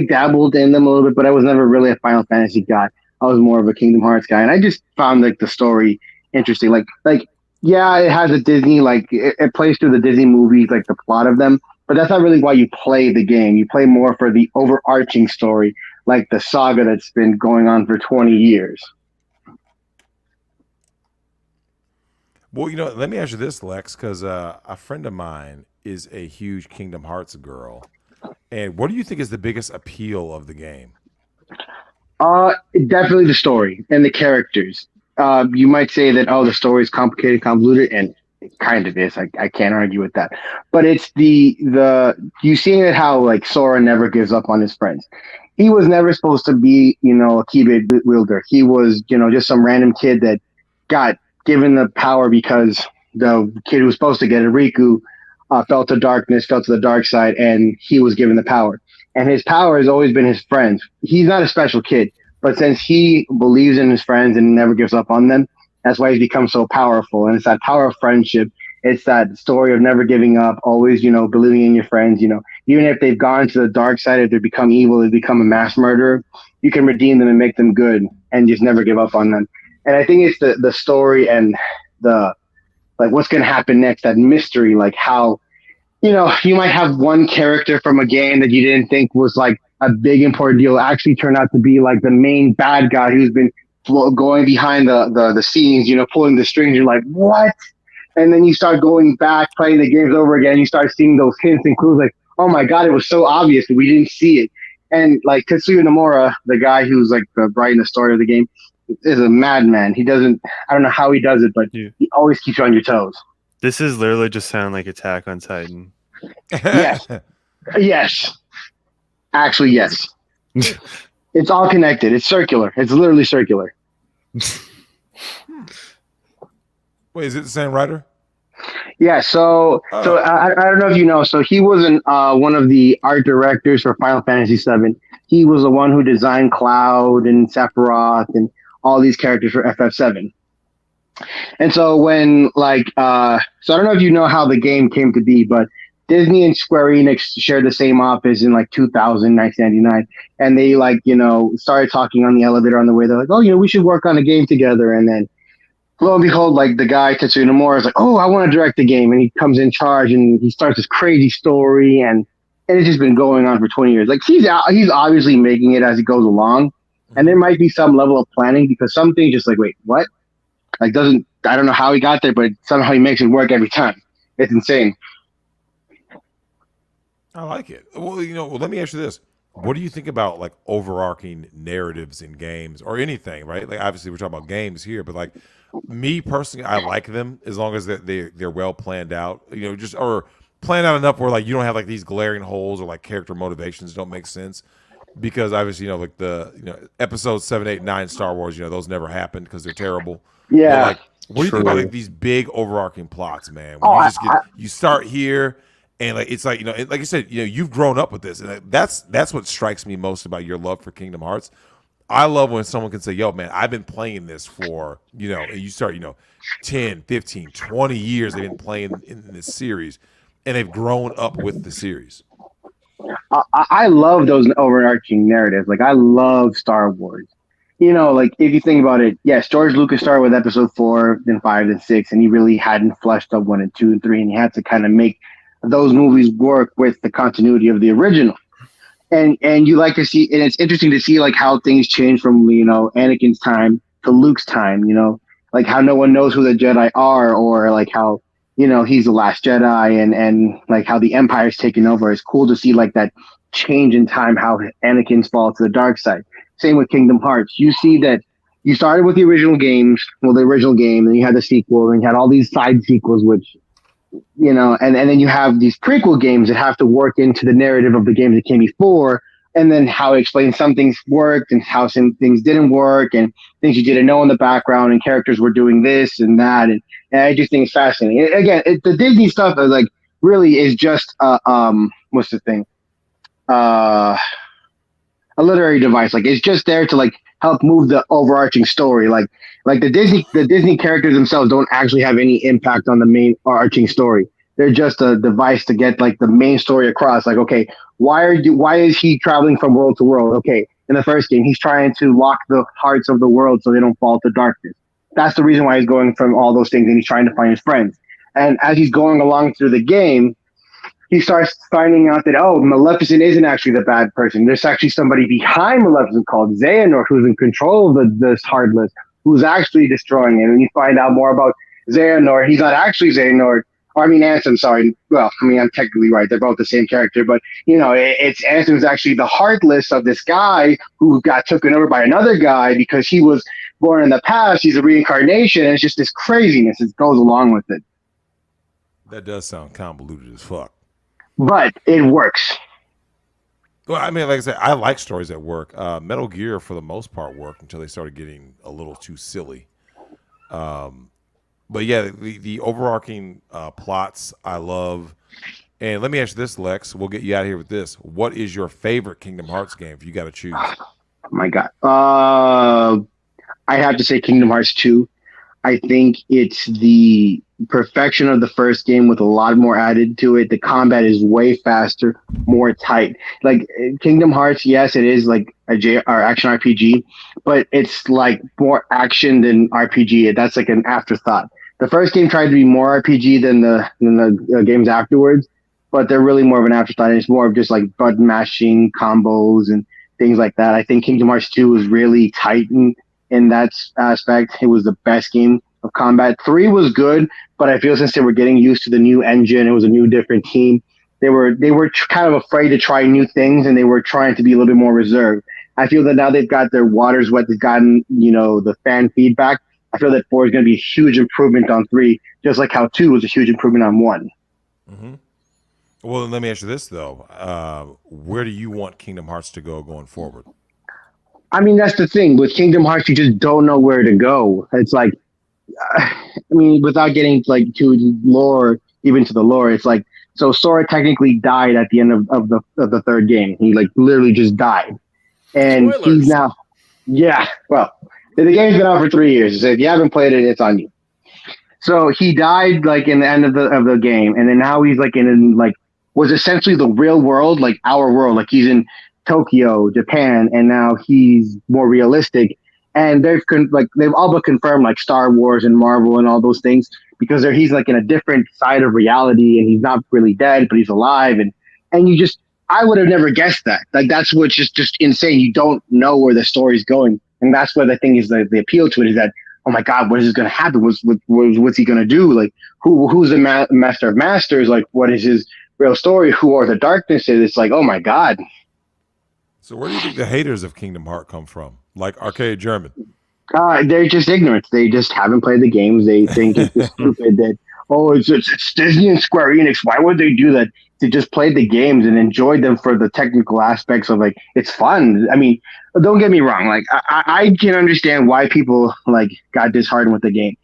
dabbled in them a little bit, but I was never really a Final Fantasy guy. I was more of a Kingdom Hearts guy, and I just found the story interesting. Yeah, it has a Disney, it plays through the Disney movies, the plot of them, but that's not really why you play the game. You play more for the overarching story, like the saga that's been going on for 20 years. Well, let me ask you this, Lex, because a friend of mine is a huge Kingdom Hearts girl. And what do you think is the biggest appeal of the game? Definitely the story and the characters. You might say that, the story is complicated, convoluted, and it kind of is. I can't argue with that. But it's you see it how Sora never gives up on his friends. He was never supposed to be, a Keyblade wielder. He was, just some random kid that got given the power because the kid who was supposed to get it, Riku, fell to darkness, fell to the dark side, and he was given the power. And his power has always been his friends. He's not a special kid. But since he believes in his friends and never gives up on them, that's why he's become so powerful. And it's that power of friendship It's that story of never giving up, always, believing in your friends. Even if they've gone to the dark side, if they become evil, they become a mass murderer, you can redeem them and make them good, and just never give up on them. And I think it's the story and the like what's going to happen next, that mystery, like how you might have one character from a game that you didn't think was like a big important deal actually turn out to be like the main bad guy who's been going behind the scenes, pulling the strings. You're like, what? And then you start going back, playing the games over again. You start seeing those hints and clues like, oh my God, it was so obvious, but we didn't see it. And like Tetsuya Nomura, the guy who's like writing the story of the game, is a madman. I don't know how he does it, but he always keeps you on your toes. This is literally just sound like Attack on Titan. Yes. Yes. Actually, yes. It's all connected. It's circular. It's literally circular. Wait, is it the same writer? Yeah, so I don't know if you know. So he wasn't one of the art directors for Final Fantasy VII. He was the one who designed Cloud and Sephiroth and all these characters for FF7. And so when so I don't know if you know how the game came to be, but Disney and Square Enix shared the same office in 2000, 1999. And they started talking on the elevator on the way. They're like, oh, we should work on a game together. And then lo and behold, the guy, Tetsuya Nomura, is like, oh, I want to direct the game. And he comes in charge and he starts this crazy story. And it's just been going on for 20 years. He's obviously making it as he goes along. And there might be some level of planning because some things just wait, what? I don't know how he got there, but somehow he makes it work every time. It's insane. I like it. Well, let me ask you this. What do you think about overarching narratives in games or anything, right? Obviously we're talking about games here, but me personally, I like them as long as they're well planned out, or planned out enough where you don't have these glaring holes or character motivations don't make sense. Because obviously, the episodes 7, 8, 9 Star Wars, those never happened because they're terrible. Yeah. But what do you think about these big overarching plots, man? When you start here and it's like you said, you've grown up with this, and that's what strikes me most about your love for Kingdom Hearts. I love when someone can say, yo, man, I've been playing this for, and you start, 10, 15, 20 years they've been playing in this series, and they've grown up with the series. I love those overarching narratives. I love Star Wars. If you think about it, yes, George Lucas started with episode 4, then 5, then 6, and he really hadn't fleshed up 1 and 2 and 3, and he had to kind of make those movies work with the continuity of the original. And you like to see, and it's interesting to see how things change from Anakin's time to Luke's time. How no one knows who the Jedi are, or how he's the last Jedi, and how the Empire's taken over. It's cool to see that change in time, how Anakin's fall to the dark side. Same with Kingdom Hearts. You see that you started with the original games, the original game, and you had the sequel, and you had all these side sequels, which, and then you have these prequel games that have to work into the narrative of the games that came before, and then how it explains some things worked and how some things didn't work, and things you didn't know in the background, and characters were doing this and that, and I just think it's fascinating. Again, the Disney stuff is really is just what's the thing? A literary device. It's just there to help move the overarching story. The Disney characters themselves don't actually have any impact on the main arching story. They're just a device to get the main story across. Okay, why is he traveling from world to world? Okay, in the first game, he's trying to lock the hearts of the world so they don't fall to darkness. That's the reason why he's going from all those things, and he's trying to find his friends. And as he's going along through the game, he starts finding out that, Maleficent isn't actually the bad person. There's actually somebody behind Maleficent called Xehanort who's in control of this Heartless, who's actually destroying it. And you find out more about Xehanort. He's not actually Xehanort. Ansem, sorry. Well, I'm technically right. They're both the same character. But, it's Ansem's actually the Heartless of this guy who got taken over by another guy because he was born in the past. He's a reincarnation. And it's just this craziness that goes along with it. That does sound convoluted as fuck. But it works. Well, like I said, I like stories that work. Metal Gear, for the most part, worked until they started getting a little too silly. But yeah, the overarching plots I love. And let me ask you this, Lex. We'll get you out of here with this. What is your favorite Kingdom Hearts game if you got to choose? Oh my God. I have to say Kingdom Hearts 2. I think it's perfection of the first game with a lot more added to it. The combat is way faster, more tight. Like Kingdom Hearts, yes, it is like a or action RPG, but it's like more action than RPG. That's like an afterthought. The first game tried to be more RPG than the games afterwards, but they're really more of an afterthought. And it's more of just like button mashing combos and things like that. I think Kingdom Hearts 2 was really tight in that aspect. It was the best game of combat. 3 was good, but I feel since they were getting used to the new engine, it was a new different team. They were kind of afraid to try new things, and they were trying to be a little bit more reserved. I feel that now they've got their waters wet, they've gotten the fan feedback. I feel that 4 is going to be a huge improvement on 3, just like how 2 was a huge improvement on 1. Mm-hmm. Well, then let me ask you this though: where do you want Kingdom Hearts to go going forward? I mean, that's the thing with Kingdom Hearts; you just don't know where to go. It's like, without getting like too lore, even to the lore, it's like so Sora technically died at the end of the third game. He like literally just died, and Spoilers. he's now, yeah. Well, the game's been out for 3 years. So if you haven't played it, it's on you. So he died like in the end of the game, and then now he's like in like was essentially the real world, like our world. Like he's in Tokyo, Japan, and now he's more realistic. And they've all but confirmed like Star Wars and Marvel and all those things because he's like in a different side of reality, and he's not really dead, but he's alive. And you just I would have never guessed that. Like that's what's just insane. You don't know where the story's going, and that's what I think is the appeal to it is that. Oh my God, what is going to happen? What's he going to do? Like, who's the master of masters? Like, what is his real story? Who are the darknesses? It's like, oh my God. So where do you think the haters of Kingdom Hearts come from? Like Arcade German? They're just ignorant. They just haven't played the games. They think it's just stupid that, it's Disney and Square Enix. Why would they do that? To just play the games and enjoy them for the technical aspects of like, it's fun. I mean, don't get me wrong. Like, I can understand why people like got disheartened with the game.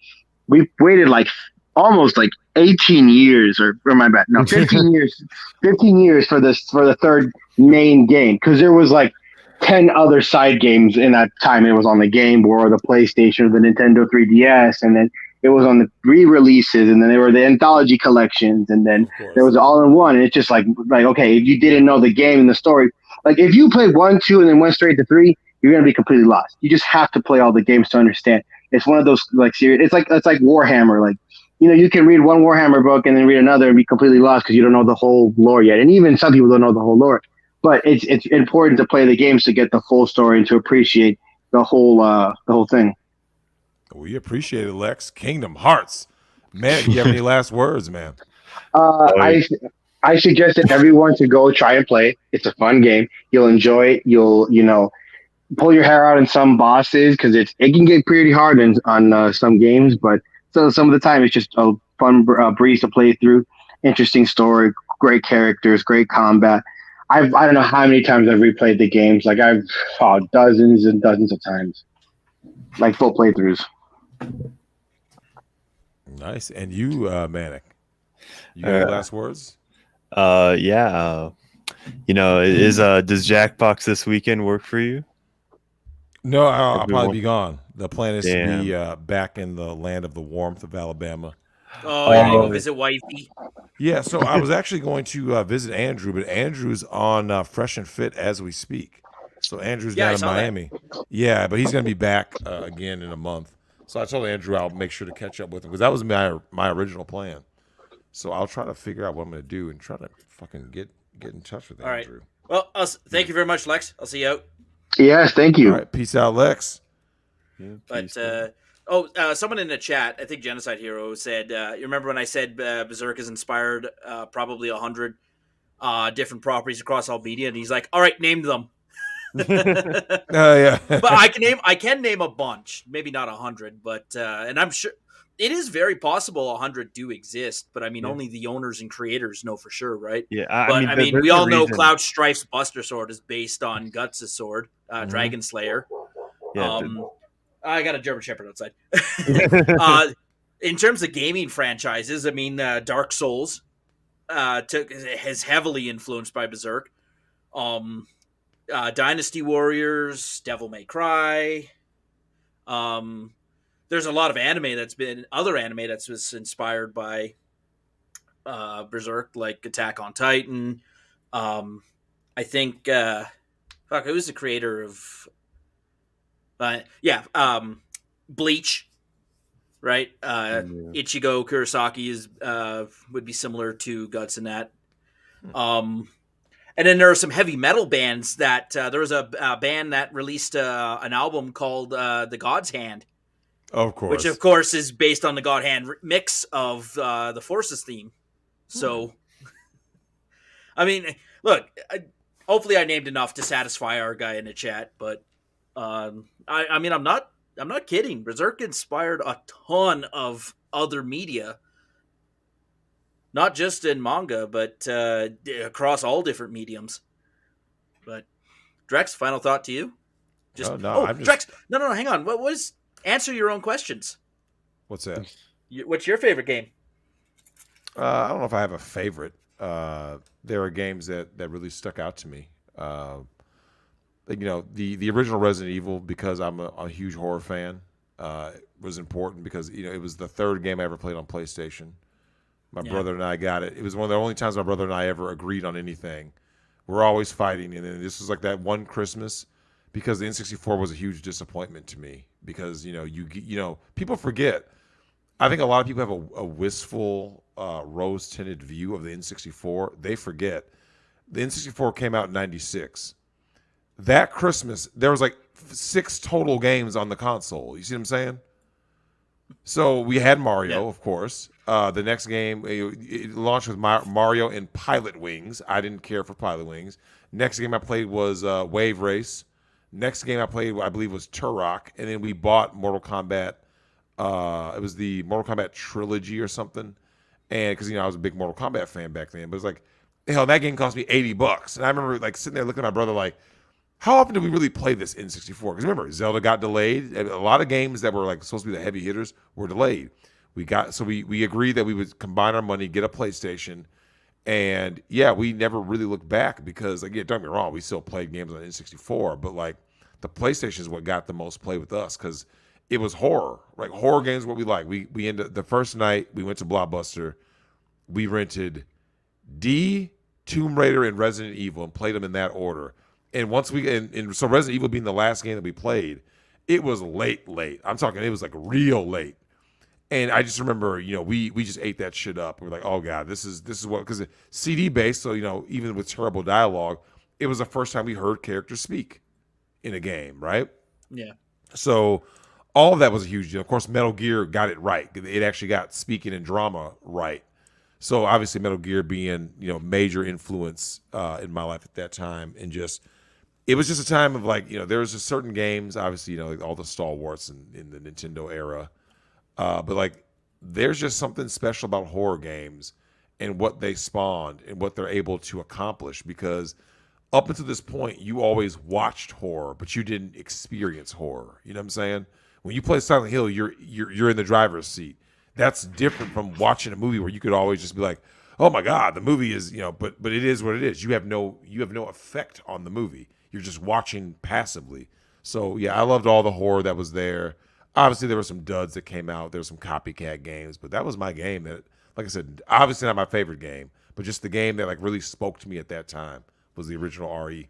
We waited like almost like 18 years or my bad. No, 15 years for the third main game. Cause there was like 10 other side games in that time. It was on the Game Boy or the PlayStation or the Nintendo 3DS. And then it was on the re-releases, and then there were the anthology collections, and then there was all-in-one. And it's just like, okay, if you didn't know the game and the story, like if you played 1, 2, and then went straight to 3, you're gonna be completely lost. You just have to play all the games to understand. It's one of those like series. It's like Warhammer. Like you can read one Warhammer book and then read another and be completely lost because you don't know the whole lore yet. And even some people don't know the whole lore. But it's important to play the games to get the full story and to appreciate the whole thing. We appreciate it, Lex. Kingdom Hearts. Man, you have any last words, man? I suggested everyone to go try and play. It's a fun game. You'll enjoy it. You'll pull your hair out in some bosses because it can get pretty hard on some games, but so some of the time it's just a fun breeze to play through. Interesting story, great characters, great combat. I don't know how many times I've replayed the games. Like I've dozens and dozens of times, like full playthroughs. Nice. And you, Manic, you got any last words? Yeah. Does Jackbox this weekend work for you? No, I'll probably be gone. The plan is to be back in the land of the warmth of Alabama. Oh, yeah, go visit wifey. Yeah, so I was actually going to visit Andrew, but Andrew's on Fresh and Fit as we speak. So Andrew's down in Miami. Yeah, but he's going to be back again in a month. So I told Andrew I'll make sure to catch up with him because that was my original plan. So I'll try to figure out what I'm going to do and try to fucking get in touch with Andrew. Well, thank you very much, Lex. I'll see you out. Yes, thank you. All right, peace out, Lex. Yeah, but someone in the chat, I think Genocide Hero said, you remember when I said Berserk has inspired probably 100 different properties across all media, and he's like, all right, name them. Yeah. But I can name a bunch, maybe not 100, but and I'm sure it is very possible 100 do exist, but I mean only the owners and creators know for sure, right? Yeah, I mean we all know Cloud Strife's Buster Sword is based on Guts' sword, Dragon Slayer. Yeah, I got a German Shepherd outside. In terms of gaming franchises, I mean Dark Souls is heavily influenced by Berserk. Dynasty Warriors, Devil May Cry, there's a lot of other anime that's was inspired by Berserk, like Attack on Titan. I think who was the creator of Bleach, right? Ichigo Kurosaki is would be similar to Guts in that. And then there are some heavy metal bands that there was a band that released an album called The God's Hand. Of course. Which, of course, is based on the God Hand mix of the Forces theme. So, I mean, look, hopefully I named enough to satisfy our guy in the chat, but I mean, I'm not kidding. Berserk inspired a ton of other media. Not just in manga, but across all different mediums. But Drex, final thought to you? Drex, no, hang on. What was answer your own questions? What's that? What's your favorite game? I don't know if I have a favorite. There are games that really stuck out to me. The original Resident Evil, because I'm a huge horror fan, was important because it was the third game I ever played on PlayStation. My brother and I got it. It was one of the only times my brother and I ever agreed on anything. We're always fighting, and then this was like that one Christmas, because the N64 was a huge disappointment to me. Because people forget. I think a lot of people have a wistful, rose-tinted view of the N64. They forget the N64 came out in '96. That Christmas, there was like 6 total games on the console. You see what I'm saying? So we had Mario, of course. The next game, it launched with Mario and Pilot Wings. I didn't care for Pilot Wings. Next game I played was Wave Race. Next game I played, I believe, was Turok. And then we bought Mortal Kombat. It was the Mortal Kombat trilogy or something. And because I was a big Mortal Kombat fan back then. But it's like, hell, that game cost me $80. And I remember like sitting there looking at my brother like, how often do we really play this N64? Because remember, Zelda got delayed. A lot of games that were like supposed to be the heavy hitters were delayed. We agreed that we would combine our money, get a PlayStation, and we never really looked back because, like, don't get me wrong, we still played games on N64, but like the PlayStation is what got the most play with us because it was horror. Like horror games, what we like. We ended the first night we went to Blockbuster, we rented Tomb Raider, and Resident Evil and played them in that order. And once so Resident Evil being the last game that we played, it was late. I'm talking, it was like real late. And I just remember, we just ate that shit up. We're like, oh God, this is what, because it's CD based. So, even with terrible dialogue, it was the first time we heard characters speak in a game, right? Yeah. So all of that was a huge deal. Of course, Metal Gear got it right. It actually got speaking and drama right. So obviously Metal Gear being, major influence in my life at that time. And it was just a time of like, there was just certain games, obviously, like all the stalwarts in the Nintendo era. But like, there's just something special about horror games and what they spawned and what they're able to accomplish. Because up until this point, you always watched horror, but you didn't experience horror. You know what I'm saying? When you play Silent Hill, you're in the driver's seat. That's different from watching a movie where you could always just be like, oh my God, the movie is, but it is what it is. You have no effect on the movie. You're just watching passively. So yeah, I loved all the horror that was there. Obviously, there were some duds that came out. There were some copycat games, but that was my game. That, like I said, obviously not my favorite game, but just the game that like really spoke to me at that time was the original RE.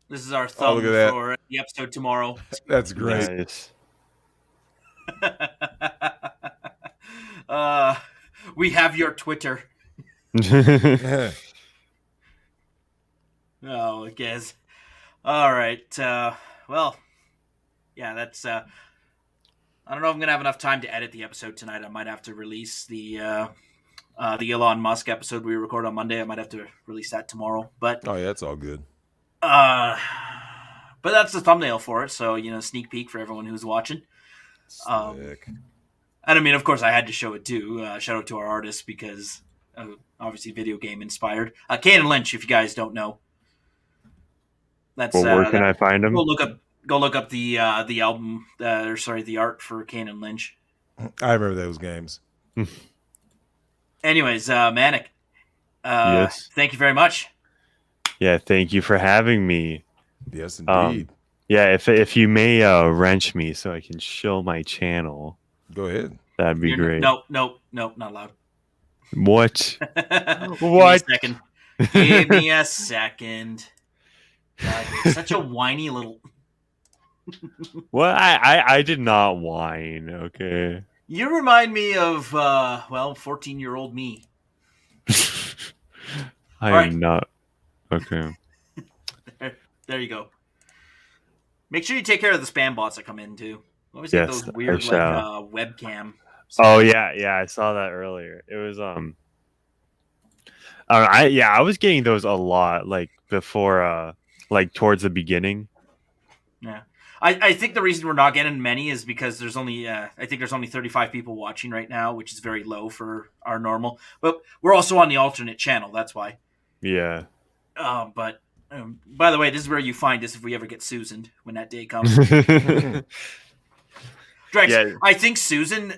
This is our thumb for the episode tomorrow. That's great. Nice. We have your Twitter. Oh, I guess. All right. Well, yeah, that's. I don't know if I'm gonna have enough time to edit the episode tonight. I might have to release the Elon Musk episode we record on Monday. I might have to release that tomorrow. But oh yeah, it's all good. But that's the thumbnail for it. So sneak peek for everyone who's watching. Sick. And I mean, of course, I had to show it too. Shout out to our artist because obviously video game inspired. Kane and Lynch, if you guys don't know. That's where can I find him? Go look up the album, the art for Kane and Lynch. I remember those games. Anyways, Manic. Yes. Thank you very much. Yeah, thank you for having me. Yes, indeed. Yeah, if you may wrench me so I can show my channel. Go ahead. That'd be great. Nope, not allowed. What? What? Give me a second. God, you're such a whiny little. Well, I did not whine. Okay. You remind me of 14-year-old me. I am not. Okay. There you go. Make sure you take care of the spam bots that come in too. Always get those weird webcam. Oh yeah, I saw that earlier. It was I was getting those a lot like before like towards the beginning. Yeah. I think the reason we're not getting many is because there's only I think there's only 35 people watching right now, which is very low for our normal. But we're also on the alternate channel, that's why. Yeah. But by the way, this is where you find us if we ever get Susan when that day comes. Drex, yeah. I think Susan,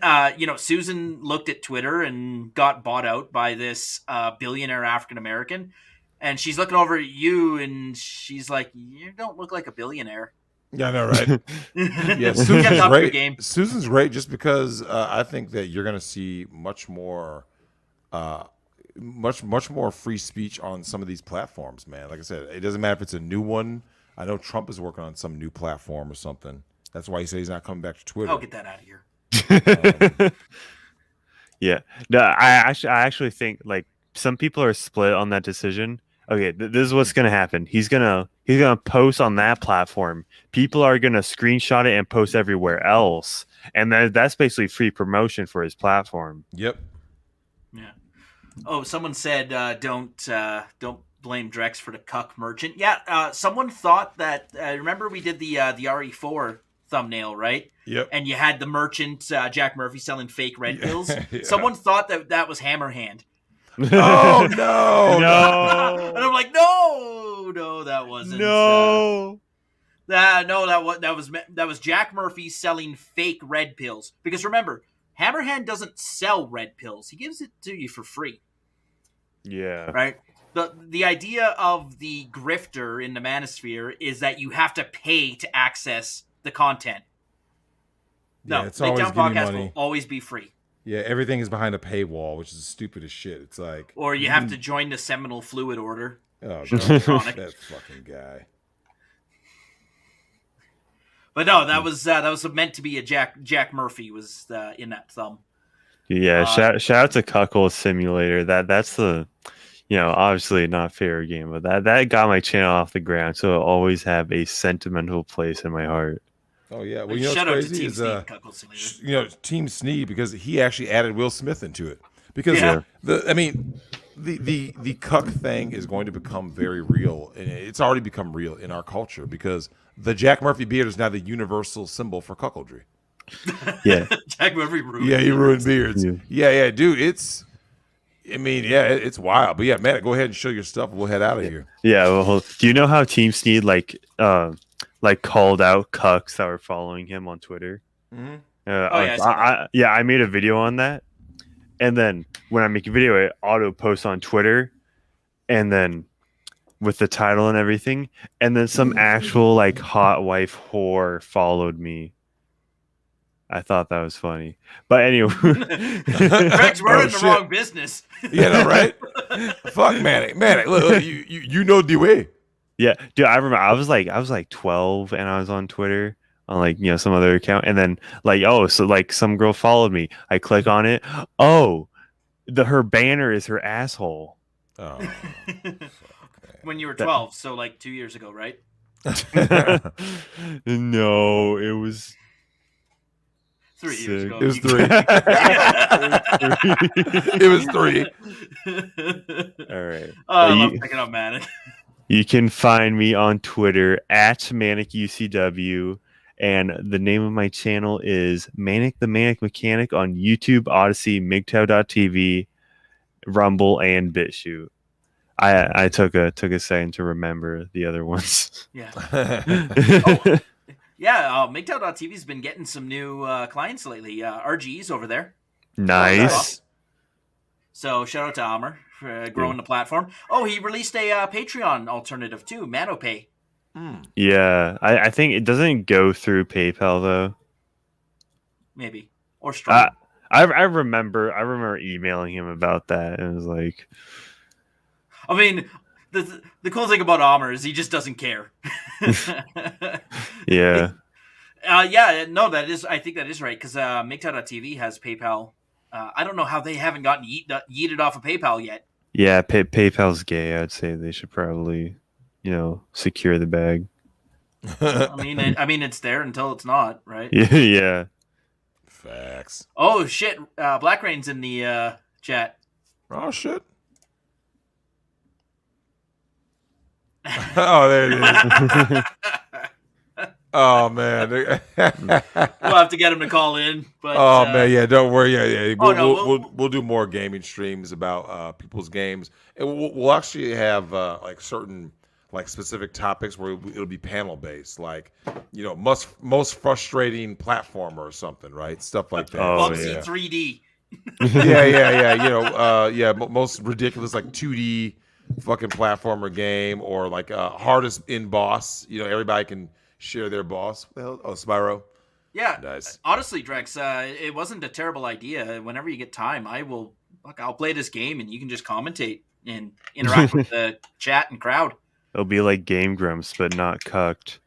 Susan looked at Twitter and got bought out by this billionaire African American, and she's looking over at you and she's like, "You don't look like a billionaire." Yeah, I know, right? Yeah, Susan's great. Susan's great just because I think that you're going to see much more free speech on some of these platforms, man. Like I said, it doesn't matter if it's a new one. I know Trump is working on some new platform or something. That's why he said he's not coming back to Twitter. Oh, get that out of here. Yeah. No, I actually think like some people are split on that decision. Okay, this is what's gonna happen. He's gonna post on that platform. People are gonna screenshot it and post everywhere else, and that's basically free promotion for his platform. Yep. Yeah. Oh, someone said don't blame Drex for the cuck merchant. Yeah. Someone thought that. Remember we did the RE4 thumbnail, right? Yep. And you had the merchant Jack Murphy selling fake red pills. Yeah. Someone thought that was Hammerhand. Oh no! No! And I'm like, no, that wasn't. No. That was Jack Murphy selling fake red pills. Because remember, Hammerhand doesn't sell red pills; he gives it to you for free. Yeah. Right. The idea of the grifter in the manosphere is that you have to pay to access the content. No, yeah, it's always Migtown Podcast will always be free. Yeah, everything is behind a paywall, which is stupid as shit. It's like, or you have to join the Seminole Fluid Order. Oh, God, that fucking guy. But no, that was meant to be a Jack Murphy was in that thumb. Yeah, shout out to Cuckold Simulator. That's the, obviously not fair game, but that got my channel off the ground, so it'll always have a sentimental place in my heart. Oh yeah, well what's crazy is Team Sneed, because he actually added Will Smith into it, because the cuck thing is going to become very real, and it's already become real in our culture because the Jack Murphy beard is now the universal symbol for cuckoldry. Yeah, Jack Murphy ruined. Yeah, he ruined beards. Yeah, dude, it's wild. But yeah, Matt, go ahead and show your stuff. We'll head out of here. Yeah, well, do you know how Team Sneed called out cucks that were following him on Twitter? Mm-hmm. I made a video on that, and then when I make a video, it auto posts on Twitter, and then with the title and everything, and then some actual hot wife whore followed me. I thought that was funny, but anyway, Rex, we're in the wrong business. Yeah, no, right? Fuck, Manic, look, you know the way. Yeah, dude, I remember I was like 12 and I was on Twitter on some other account, and then some girl followed me. I click on it. Oh, her banner is her asshole. Oh. When you were 12, so 2 years ago, right? No, it was 3 years ago. It was 3. It was 3. All right. I love picking up Manic. You can find me on Twitter at ManicUCW, and the name of my channel is Manic the Manic Mechanic on YouTube, Odyssey, Migtown.tv, Rumble, and BitChute. I took a second to remember the other ones. Yeah. Migtown.tv has been getting some new clients lately. RG's over there. Nice. So shout out to Amr for growing the platform. Oh, he released a Patreon alternative too, ManoPay. Yeah, I think it doesn't go through PayPal though. Maybe. or strong. I remember emailing him about that, and it was like, I mean, the cool thing about Amr is he just doesn't care. yeah. Yeah, no, that is. I think that is right because Migtown.tv has PayPal. I don't know how they haven't gotten yeeted off of PayPal yet. Yeah, PayPal's gay. I'd say they should probably, secure the bag. I mean, it's there until it's not, right? Yeah. Facts. Oh shit! Black Rain's in the chat. Oh shit! Oh, there it is. Oh man, we'll have to get him to call in. But man, yeah, don't worry. Yeah. We'll do more gaming streams about people's games, and we'll actually have like certain like specific topics where it'll be panel based, like most frustrating platformer or something, right? Stuff like that. Bubsy 3D. Yeah. Most ridiculous like 2D fucking platformer game, or like hardest in boss. Everybody can share their boss. Oh, Spyro. Yeah. Nice. Honestly, Drex, it wasn't a terrible idea. Whenever you get time, I'll play this game and you can just commentate and interact with the chat and crowd. It'll be like Game Grumps, but not cucked.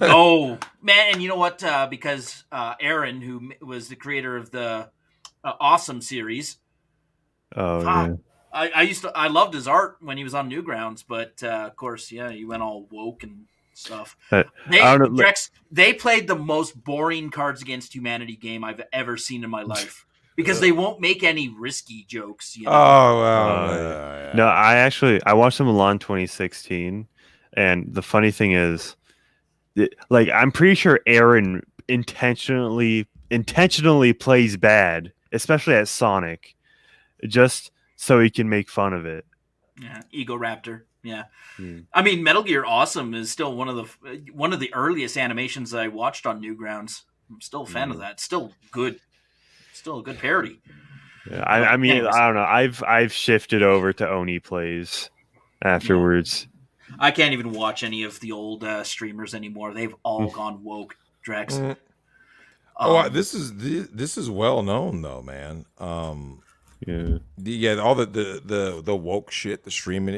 Oh man, and you know what? Because Aaron, who was the creator of the Awesome series, yeah. I loved his art when he was on Newgrounds, but of course, yeah, he went all woke and stuff. They played the most boring Cards Against Humanity game I've ever seen in my life because they won't make any risky jokes. Oh wow! No, I watched Milan 2016, and the funny thing is, like, I'm pretty sure Aaron intentionally plays bad, especially at Sonic, just so he can make fun of it. Yeah, Ego Raptor. Yeah. I mean, Metal Gear Awesome is still one of the earliest animations I watched on Newgrounds. I'm still a fan of that. Still good. Still a good parody. Yeah, I mean, anyways. I don't know. I've shifted over to Oni Plays afterwards. I can't even watch any of the old streamers anymore. They've all gone woke, Drex. This is well known though, man. Yeah. All the woke shit, the streaming,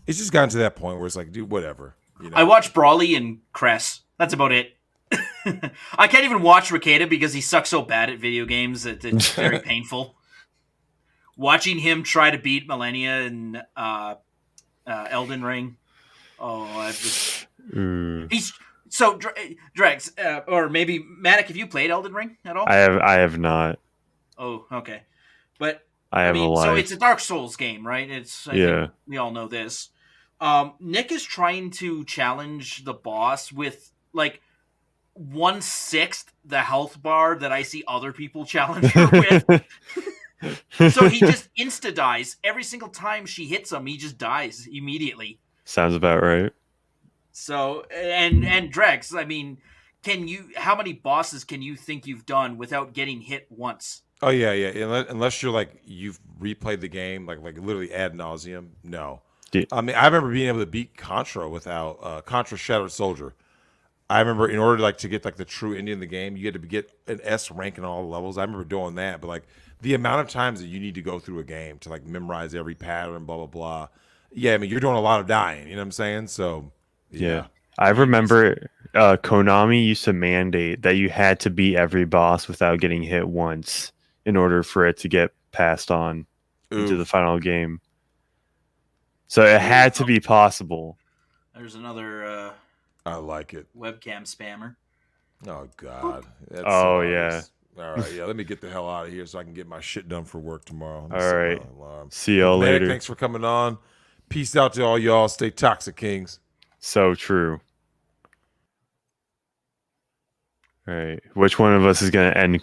it's just gotten to that point where it's like, dude, whatever. I watch Brawly and Cress. That's about it. I can't even watch Ricada because he sucks so bad at video games that it's very painful. Watching him try to beat Millennia in Elden Ring. Oh, I've just he's so Drex, or maybe Matic. Have you played Elden Ring at all? I have not. Oh, okay. But I have a life. So it's a Dark Souls game, right? I think we all know this. Nick is trying to challenge the boss with like 1/6 the health bar that I see other people challenge her with. So he just insta dies every single time she hits him. He just dies immediately. Sounds about right. So and Drex, I mean, how many bosses can you think you've done without getting hit once? Oh yeah. Unless you're like you've replayed the game like literally ad nauseum. No. I mean, I remember being able to beat Contra without Contra Shattered Soldier. I remember in order to get like the true ending of the game, you had to get an S rank in all the levels. I remember doing that, but like the amount of times that you need to go through a game to like memorize every pattern, blah blah blah. Yeah, I mean you're doing a lot of dying. You know what I'm saying? So yeah. I remember Konami used to mandate that you had to beat every boss without getting hit once in order for it to get passed on into the final game. So it had to be possible. There's another I like it. Webcam spammer. Oh God. Yeah. All right, let me get the hell out of here so I can get my shit done for work tomorrow. All right. See y'all later. Thanks for coming on. Peace out to all y'all. Stay toxic, Kings. So true. All right. Which one of us is going to end